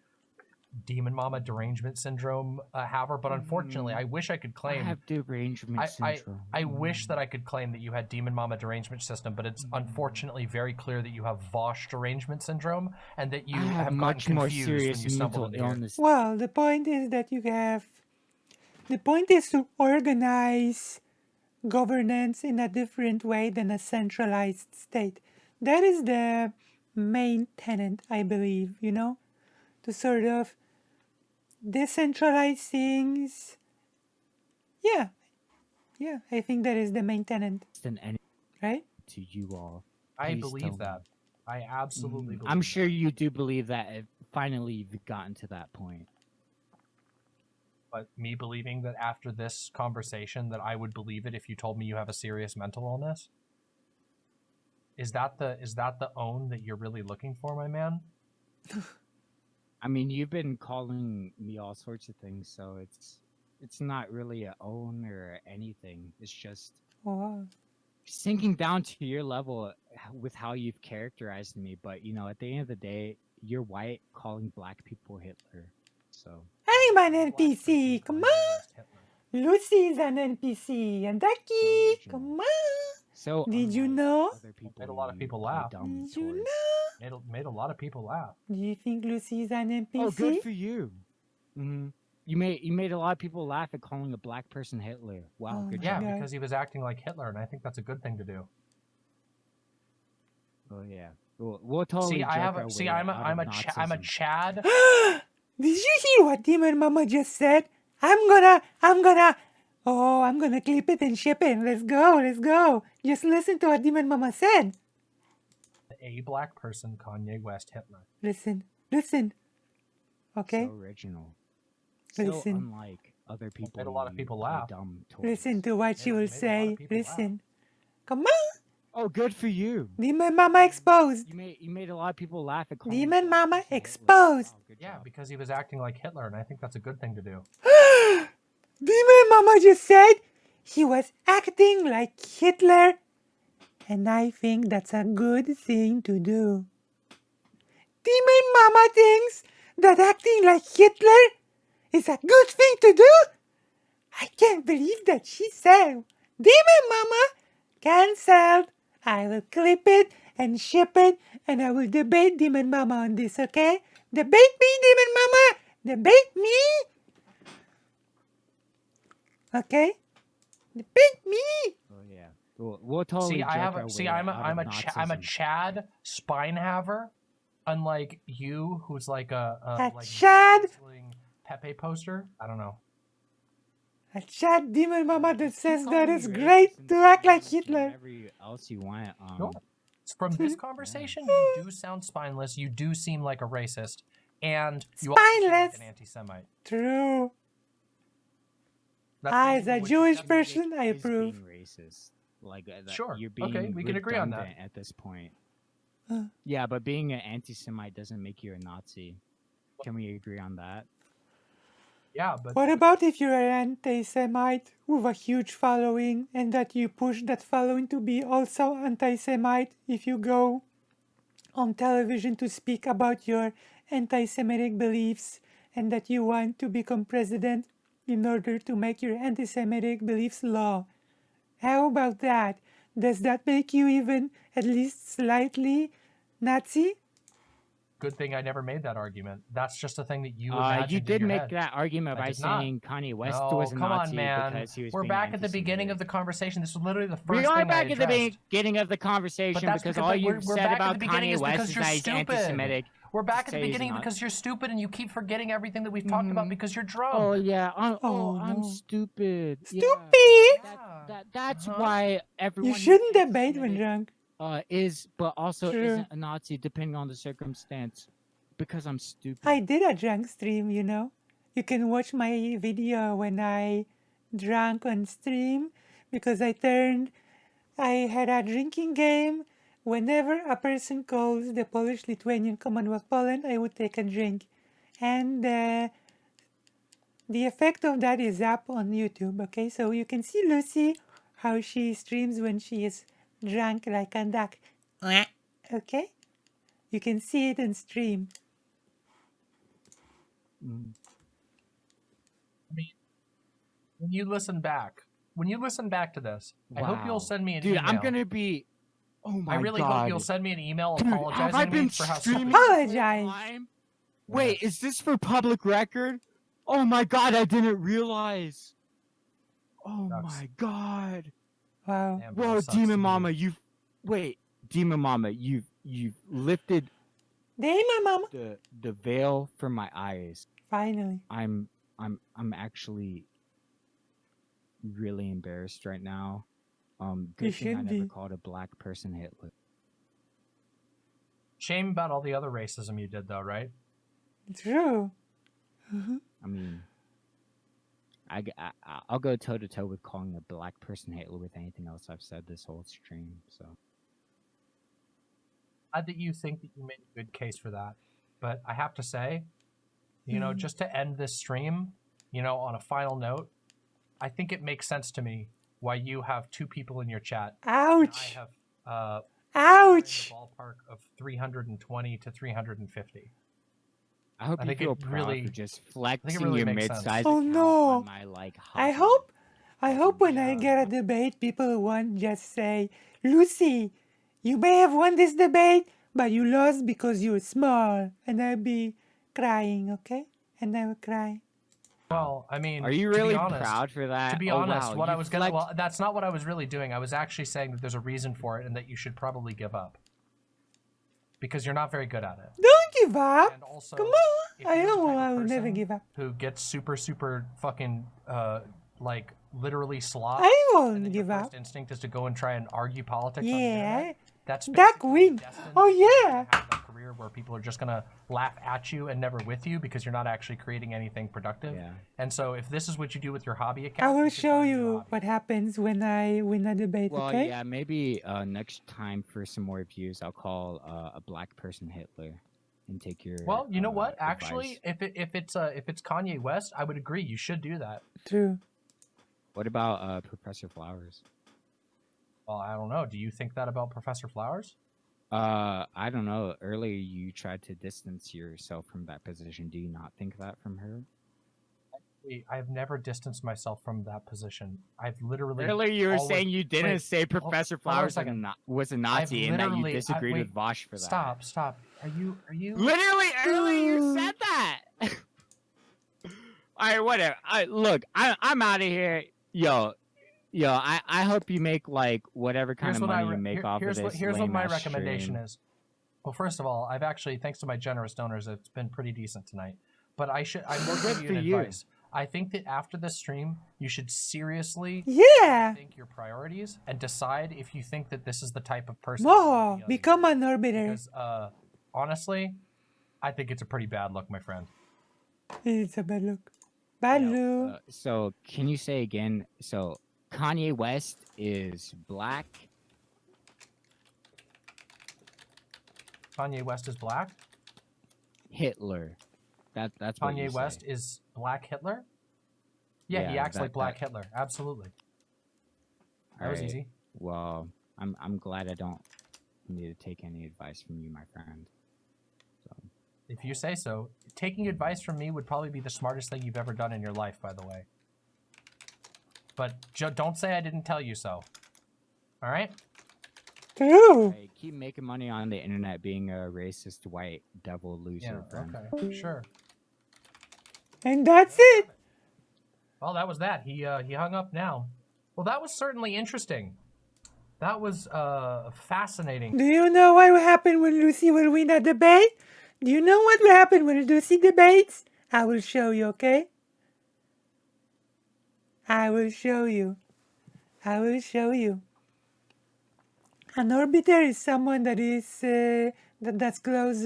Speaker 2: demon mama derangement syndrome haver. But unfortunately, I wish I could
Speaker 4: I
Speaker 2: claim.
Speaker 4: have derangement syndrome.
Speaker 2: I wish that I could claim that you had demon mama derangement system, but it's unfortunately very clear that you have Vosh derangement syndrome, and that you
Speaker 4: I have
Speaker 2: gotten
Speaker 4: much more
Speaker 2: confused
Speaker 4: serious
Speaker 2: when you stumbled
Speaker 4: mental
Speaker 2: into here.
Speaker 4: illness.
Speaker 1: Well, the point is that you have. The point is to organize governance in a different way than a centralized state. That is the main tenet, I believe, you know? To sort of decentralize things. Yeah. Yeah, I think that is the main tenet,
Speaker 4: Than any
Speaker 1: right?
Speaker 4: to you all.
Speaker 2: I
Speaker 4: Please tell
Speaker 2: believe
Speaker 4: me.
Speaker 2: that. I absolutely believe
Speaker 4: I'm
Speaker 2: that.
Speaker 4: sure you do believe that. If finally, you've gotten to that point.
Speaker 2: But me believing that after this conversation that I would believe it if you told me you have a serious mental illness? Is that the own that you're really looking for, my man?
Speaker 4: I mean, you've been calling me all sorts of things, so it's not really a own or anything. It's just
Speaker 1: Oh, wow.
Speaker 4: sinking down to your level with how you've characterized me. But you know, at the end of the day, you're white calling black people Hitler. So
Speaker 1: I'm an NPC, come on! Lucy's an NPC, and Ducky,
Speaker 4: original.
Speaker 1: come on!
Speaker 4: so
Speaker 1: Did you
Speaker 4: unlike
Speaker 1: know?
Speaker 4: other people
Speaker 2: Made a lot of
Speaker 4: you
Speaker 2: people
Speaker 4: play
Speaker 2: laugh.
Speaker 4: dumb
Speaker 1: Did you
Speaker 4: towards.
Speaker 1: know?
Speaker 2: Made a lot of people laugh.
Speaker 1: Do you think Lucy's an NPC?
Speaker 4: Oh, good for you. You made a lot of people laugh at calling a black person Hitler. Wow,
Speaker 1: Oh
Speaker 4: good
Speaker 1: my
Speaker 2: Yeah,
Speaker 4: job.
Speaker 1: God.
Speaker 2: because he was acting like Hitler, and I think that's a good thing to do.
Speaker 4: Oh yeah, we'll totally.
Speaker 2: See, I
Speaker 4: jerk
Speaker 2: have
Speaker 4: our
Speaker 2: a see.
Speaker 4: way
Speaker 2: I'm a
Speaker 4: out
Speaker 2: I'm
Speaker 4: of
Speaker 2: a I'm a
Speaker 4: Nazism.
Speaker 2: Chad.
Speaker 1: Did you hear what Demon Mama just said? I'm gonna clip it and ship it. Let's go. Just listen to what Demon Mama said.
Speaker 2: A black person, Kanye West, Hitler.
Speaker 1: Listen. Okay?
Speaker 4: So original. So
Speaker 1: Listen.
Speaker 4: unlike other people.
Speaker 2: Made a lot of
Speaker 4: you
Speaker 2: people
Speaker 4: play
Speaker 2: laugh.
Speaker 4: Dumb towards.
Speaker 1: Listen to what she
Speaker 2: Made a
Speaker 1: will
Speaker 2: lot of
Speaker 1: say.
Speaker 2: people laugh.
Speaker 1: Listen. Come on.
Speaker 4: Oh, good for you.
Speaker 1: Demon Mama exposed.
Speaker 4: You made a lot of people laugh at calling.
Speaker 1: Demon
Speaker 4: a black
Speaker 1: Mama
Speaker 4: person Hitler.
Speaker 1: exposed.
Speaker 4: Wow, good
Speaker 2: Yeah,
Speaker 4: job.
Speaker 2: because he was acting like Hitler, and I think that's a good thing to do.
Speaker 1: Demon Mama just said he was acting like Hitler. And I think that's a good thing to do. Demon Mama thinks that acting like Hitler is a good thing to do? I can't believe that she said, Demon Mama, cancelled. I will clip it and ship it, and I will debate Demon Mama on this, okay? Debate me, Demon Mama! Debate me! Okay? Debate me!
Speaker 4: Oh yeah. We'll totally.
Speaker 2: See, I
Speaker 4: jerk
Speaker 2: have
Speaker 4: our
Speaker 2: a see.
Speaker 4: way
Speaker 2: I'm a
Speaker 4: out
Speaker 2: I'm
Speaker 4: of
Speaker 2: a I'm a
Speaker 4: Nazism.
Speaker 2: Chad Spinehaver, unlike you, who's like
Speaker 1: A
Speaker 2: like
Speaker 1: Chad?
Speaker 2: whistling Pepe poster. I don't know.
Speaker 1: A chat demon mama that says
Speaker 4: Keep
Speaker 1: that
Speaker 4: calling
Speaker 1: it's
Speaker 4: me
Speaker 1: great
Speaker 4: racist and
Speaker 1: to act like
Speaker 4: spineless and
Speaker 1: Hitler.
Speaker 4: Whatever else you want.
Speaker 2: No. From this conversation, you do sound spineless. You do seem like a racist, and you also seem like
Speaker 1: Spineless.
Speaker 2: an anti-Semite.
Speaker 1: True.
Speaker 2: That's
Speaker 1: I,
Speaker 2: basically
Speaker 1: as a
Speaker 2: what you
Speaker 1: Jewish
Speaker 2: said.
Speaker 1: person, I
Speaker 4: Is
Speaker 1: approve.
Speaker 4: being racist. Like
Speaker 2: Sure.
Speaker 4: you're being
Speaker 2: Okay, we can agree on that.
Speaker 4: redundant at this point. Yeah, but being an anti-Semite doesn't make you a Nazi. Can we agree on that?
Speaker 2: Yeah, but
Speaker 1: What about if you're an anti-Semite with a huge following and that you push that following to be also anti-Semite if you go on television to speak about your anti-Semitic beliefs and that you want to become president in order to make your anti-Semitic beliefs law? How about that? Does that make you even at least slightly Nazi?
Speaker 2: good thing I never made that argument. That's just a thing that you
Speaker 4: You
Speaker 2: imagined in
Speaker 4: did
Speaker 2: your
Speaker 4: make
Speaker 2: head.
Speaker 4: that argument
Speaker 2: I
Speaker 4: by
Speaker 2: did not.
Speaker 4: saying Kanye West
Speaker 2: No,
Speaker 4: was a
Speaker 2: come
Speaker 4: Nazi
Speaker 2: on, man.
Speaker 4: because he was
Speaker 2: We're
Speaker 4: being
Speaker 2: back at the beginning of
Speaker 4: anti-Semitic.
Speaker 2: the conversation. This was literally the first
Speaker 4: We are
Speaker 2: thing I
Speaker 4: back at the
Speaker 2: addressed.
Speaker 4: beginning of the
Speaker 2: But
Speaker 4: conversation
Speaker 2: that's
Speaker 4: because
Speaker 2: because
Speaker 4: all
Speaker 2: we're
Speaker 4: you've
Speaker 2: back
Speaker 4: said
Speaker 2: at the
Speaker 4: about
Speaker 2: beginning
Speaker 4: Kanye
Speaker 2: is
Speaker 4: West
Speaker 2: because
Speaker 4: is
Speaker 2: you're
Speaker 4: that he's
Speaker 2: stupid.
Speaker 4: anti-Semitic.
Speaker 2: We're back
Speaker 4: to
Speaker 2: at the
Speaker 4: say he's
Speaker 2: beginning
Speaker 4: not.
Speaker 2: because you're stupid and you keep forgetting everything that we've talked about because you're drunk.
Speaker 4: Oh yeah.
Speaker 1: Oh,
Speaker 4: I'm
Speaker 1: no.
Speaker 4: stupid. Yeah.
Speaker 1: Stupid!
Speaker 4: That's
Speaker 2: Uh-huh.
Speaker 4: why everyone
Speaker 1: You
Speaker 4: who's
Speaker 1: shouldn't debate when
Speaker 4: anti-Semitic,
Speaker 1: drunk.
Speaker 4: is but also
Speaker 1: True.
Speaker 4: isn't a Nazi depending on the circumstance. Because I'm stupid.
Speaker 1: I did a drunk stream, you know. You can watch my video when I drank on stream because I had a drinking game. Whenever a person calls the Polish-Lithuanian Commonwealth Poland, I would take a drink. And the effect of that is up on YouTube, okay? So you can see Lucy, how she streams when she is drunk like a duck. Okay? You can see it on stream.
Speaker 2: I mean, when you listen back to this, I hope you'll
Speaker 4: Wow.
Speaker 2: send me an
Speaker 4: Dude,
Speaker 2: email.
Speaker 4: I'm gonna be. Oh my
Speaker 2: I really
Speaker 4: god.
Speaker 2: hope you'll send me an email
Speaker 4: Dude, have I
Speaker 2: apologizing to me
Speaker 4: been
Speaker 2: for how
Speaker 4: streaming
Speaker 2: stupid.
Speaker 4: this whole
Speaker 1: Apologize.
Speaker 4: time? Wait, is this for public record? Oh my god, I didn't realize. Oh
Speaker 2: Sucks.
Speaker 4: my god.
Speaker 1: Wow.
Speaker 2: Damn, bro,
Speaker 4: Whoa,
Speaker 2: sucks to
Speaker 4: Demon
Speaker 2: be
Speaker 4: Mama,
Speaker 2: you.
Speaker 4: Demon Mama, you've lifted
Speaker 1: Damon, mama.
Speaker 4: the veil from my eyes.
Speaker 1: Finally.
Speaker 4: I'm actually really embarrassed right now.
Speaker 1: You
Speaker 4: Good thing I
Speaker 1: should
Speaker 4: never
Speaker 1: be.
Speaker 4: called a black person Hitler.
Speaker 2: Shame about all the other racism you did, though, right?
Speaker 1: True.
Speaker 4: I mean, I'll go toe to toe with calling a black person Hitler with anything else I've said this whole stream. So
Speaker 2: Glad that you think that you made a good case for that, but I have to say, you know, just to end this stream, you know, on a final note, I think it makes sense to me why you have 2 people in your chat.
Speaker 1: Ouch.
Speaker 2: And I have
Speaker 1: Ouch.
Speaker 2: in the ballpark of 320 to 350.
Speaker 4: I hope
Speaker 2: I
Speaker 4: you
Speaker 2: think
Speaker 4: feel
Speaker 2: it
Speaker 4: proud
Speaker 2: really-
Speaker 4: for just flexing
Speaker 2: really
Speaker 4: your
Speaker 2: makes sense.
Speaker 4: mid-size
Speaker 1: Oh,
Speaker 4: account
Speaker 1: no.
Speaker 4: on my like.
Speaker 1: I
Speaker 4: hobby.
Speaker 1: hope when I get a debate, people won't just say, Lucy, you may have won this debate, but you lost because you're small. And I'll be crying, okay? And I will cry.
Speaker 2: Well, I mean,
Speaker 4: Are you
Speaker 2: to be
Speaker 4: really
Speaker 2: honest-
Speaker 4: proud for that?
Speaker 2: To be
Speaker 4: Oh,
Speaker 2: honest,
Speaker 4: wow,
Speaker 2: what I
Speaker 4: you
Speaker 2: was gonna
Speaker 4: flexed-
Speaker 2: well, that's not what I was really doing. I was actually saying that there's a reason for it and that you should probably give up. Because you're not very good at it.
Speaker 1: Don't give up.
Speaker 2: And also,
Speaker 1: Come on.
Speaker 2: if
Speaker 1: I
Speaker 2: you're the
Speaker 1: know
Speaker 2: type of
Speaker 1: I will never
Speaker 2: person
Speaker 1: give up.
Speaker 2: Who gets super fucking like literally sloth.
Speaker 1: I
Speaker 2: and
Speaker 1: won't
Speaker 2: then
Speaker 1: give
Speaker 2: your
Speaker 1: up.
Speaker 2: first instinct is to go and try and argue politics on the
Speaker 1: Yeah.
Speaker 2: internet. That's
Speaker 1: Duck
Speaker 2: basically
Speaker 1: win.
Speaker 2: destined
Speaker 1: Oh,
Speaker 2: that you're
Speaker 1: yeah.
Speaker 2: gonna have a career where people are just gonna laugh at you and never with you because you're not actually creating anything productive.
Speaker 4: Yeah.
Speaker 2: And so if this is what you do with your hobby account,
Speaker 1: I will
Speaker 2: you should
Speaker 1: show
Speaker 2: find your
Speaker 1: you
Speaker 2: hobby.
Speaker 1: what happens when I win a debate,
Speaker 4: Well,
Speaker 1: okay?
Speaker 4: yeah, maybe next time for some more views, I'll call a black person Hitler and take your.
Speaker 2: Well, you know what? Actually,
Speaker 4: advice.
Speaker 2: if it's Kanye West, I would agree. You should do that.
Speaker 1: True.
Speaker 4: What about Professor Flowers?
Speaker 2: Well, I don't know. Do you think that about Professor Flowers?
Speaker 4: I don't know. Earlier, you tried to distance yourself from that position. Do you not think that from her?
Speaker 2: I've never distanced myself from that position. I've literally.
Speaker 4: Earlier, you were
Speaker 2: always-
Speaker 4: saying you didn't
Speaker 2: Wait,
Speaker 4: say
Speaker 2: hold-
Speaker 4: Professor
Speaker 2: hold on a
Speaker 4: Flowers
Speaker 2: second.
Speaker 4: was a Nazi and that you
Speaker 2: literally-
Speaker 4: disagreed
Speaker 2: wait,
Speaker 4: with Vosh for that.
Speaker 2: Stop. Are you?
Speaker 4: Literally, earlier you said that. All right, whatever. Look, I'm out of here. Yo, I hope you make like whatever kind of money you make off of this.
Speaker 2: Here's what my
Speaker 4: lame-ass
Speaker 2: recommendation
Speaker 4: stream.
Speaker 2: is. Well, first of all, I've actually, thanks to my generous donors, it's been pretty decent tonight. But I'm going to
Speaker 4: Good
Speaker 2: give you
Speaker 4: for
Speaker 2: an
Speaker 4: you.
Speaker 2: advice. I think that after the stream, you should seriously
Speaker 1: Yeah.
Speaker 2: think your priorities and decide if you think that this is the type of person.
Speaker 1: Moho, become an orbiter.
Speaker 2: Because honestly, I think it's a pretty bad look, my friend.
Speaker 1: It's a bad look. Bad look.
Speaker 4: So can you say again? So Kanye West is black.
Speaker 2: Kanye West is black.
Speaker 4: Hitler. That's what you
Speaker 2: Kanye West
Speaker 4: say.
Speaker 2: is Black Hitler. Yeah, he
Speaker 4: Yeah,
Speaker 2: acts like Black Hitler. Absolutely. That was
Speaker 4: Alright.
Speaker 2: easy.
Speaker 4: Well, I'm glad I don't need to take any advice from you, my friend. So
Speaker 2: If you say so. Taking advice from me would probably be the smartest thing you've ever done in your life, by the way. But don't say I didn't tell you so. All right?
Speaker 1: True.
Speaker 4: hey, keep making money on the internet being a racist white devil loser, friend.
Speaker 2: Okay. Sure.
Speaker 1: And that's it.
Speaker 2: Well, that was that. He hung up now. Well, that was certainly interesting. That was fascinating.
Speaker 1: Do you know what will happen when Lucy will win a debate? Do you know what will happen when Lucy debates? I will show you, okay? I will show you. I will show you. An orbiter is someone that is that's close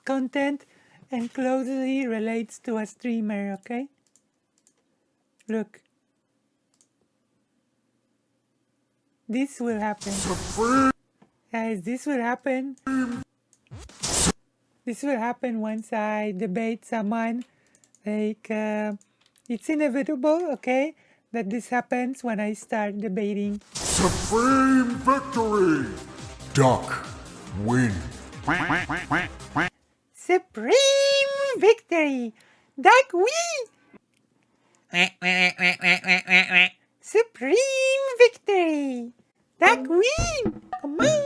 Speaker 1: content and closely relates to a streamer, okay? Look. This will happen. Guys, this will happen. This will happen once I debate someone. Like, it's inevitable, okay? That this happens when I start debating.
Speaker 8: Supreme victory! Duck, win.
Speaker 1: Supreme victory! Duck win! Supreme victory! Duck win! Come on!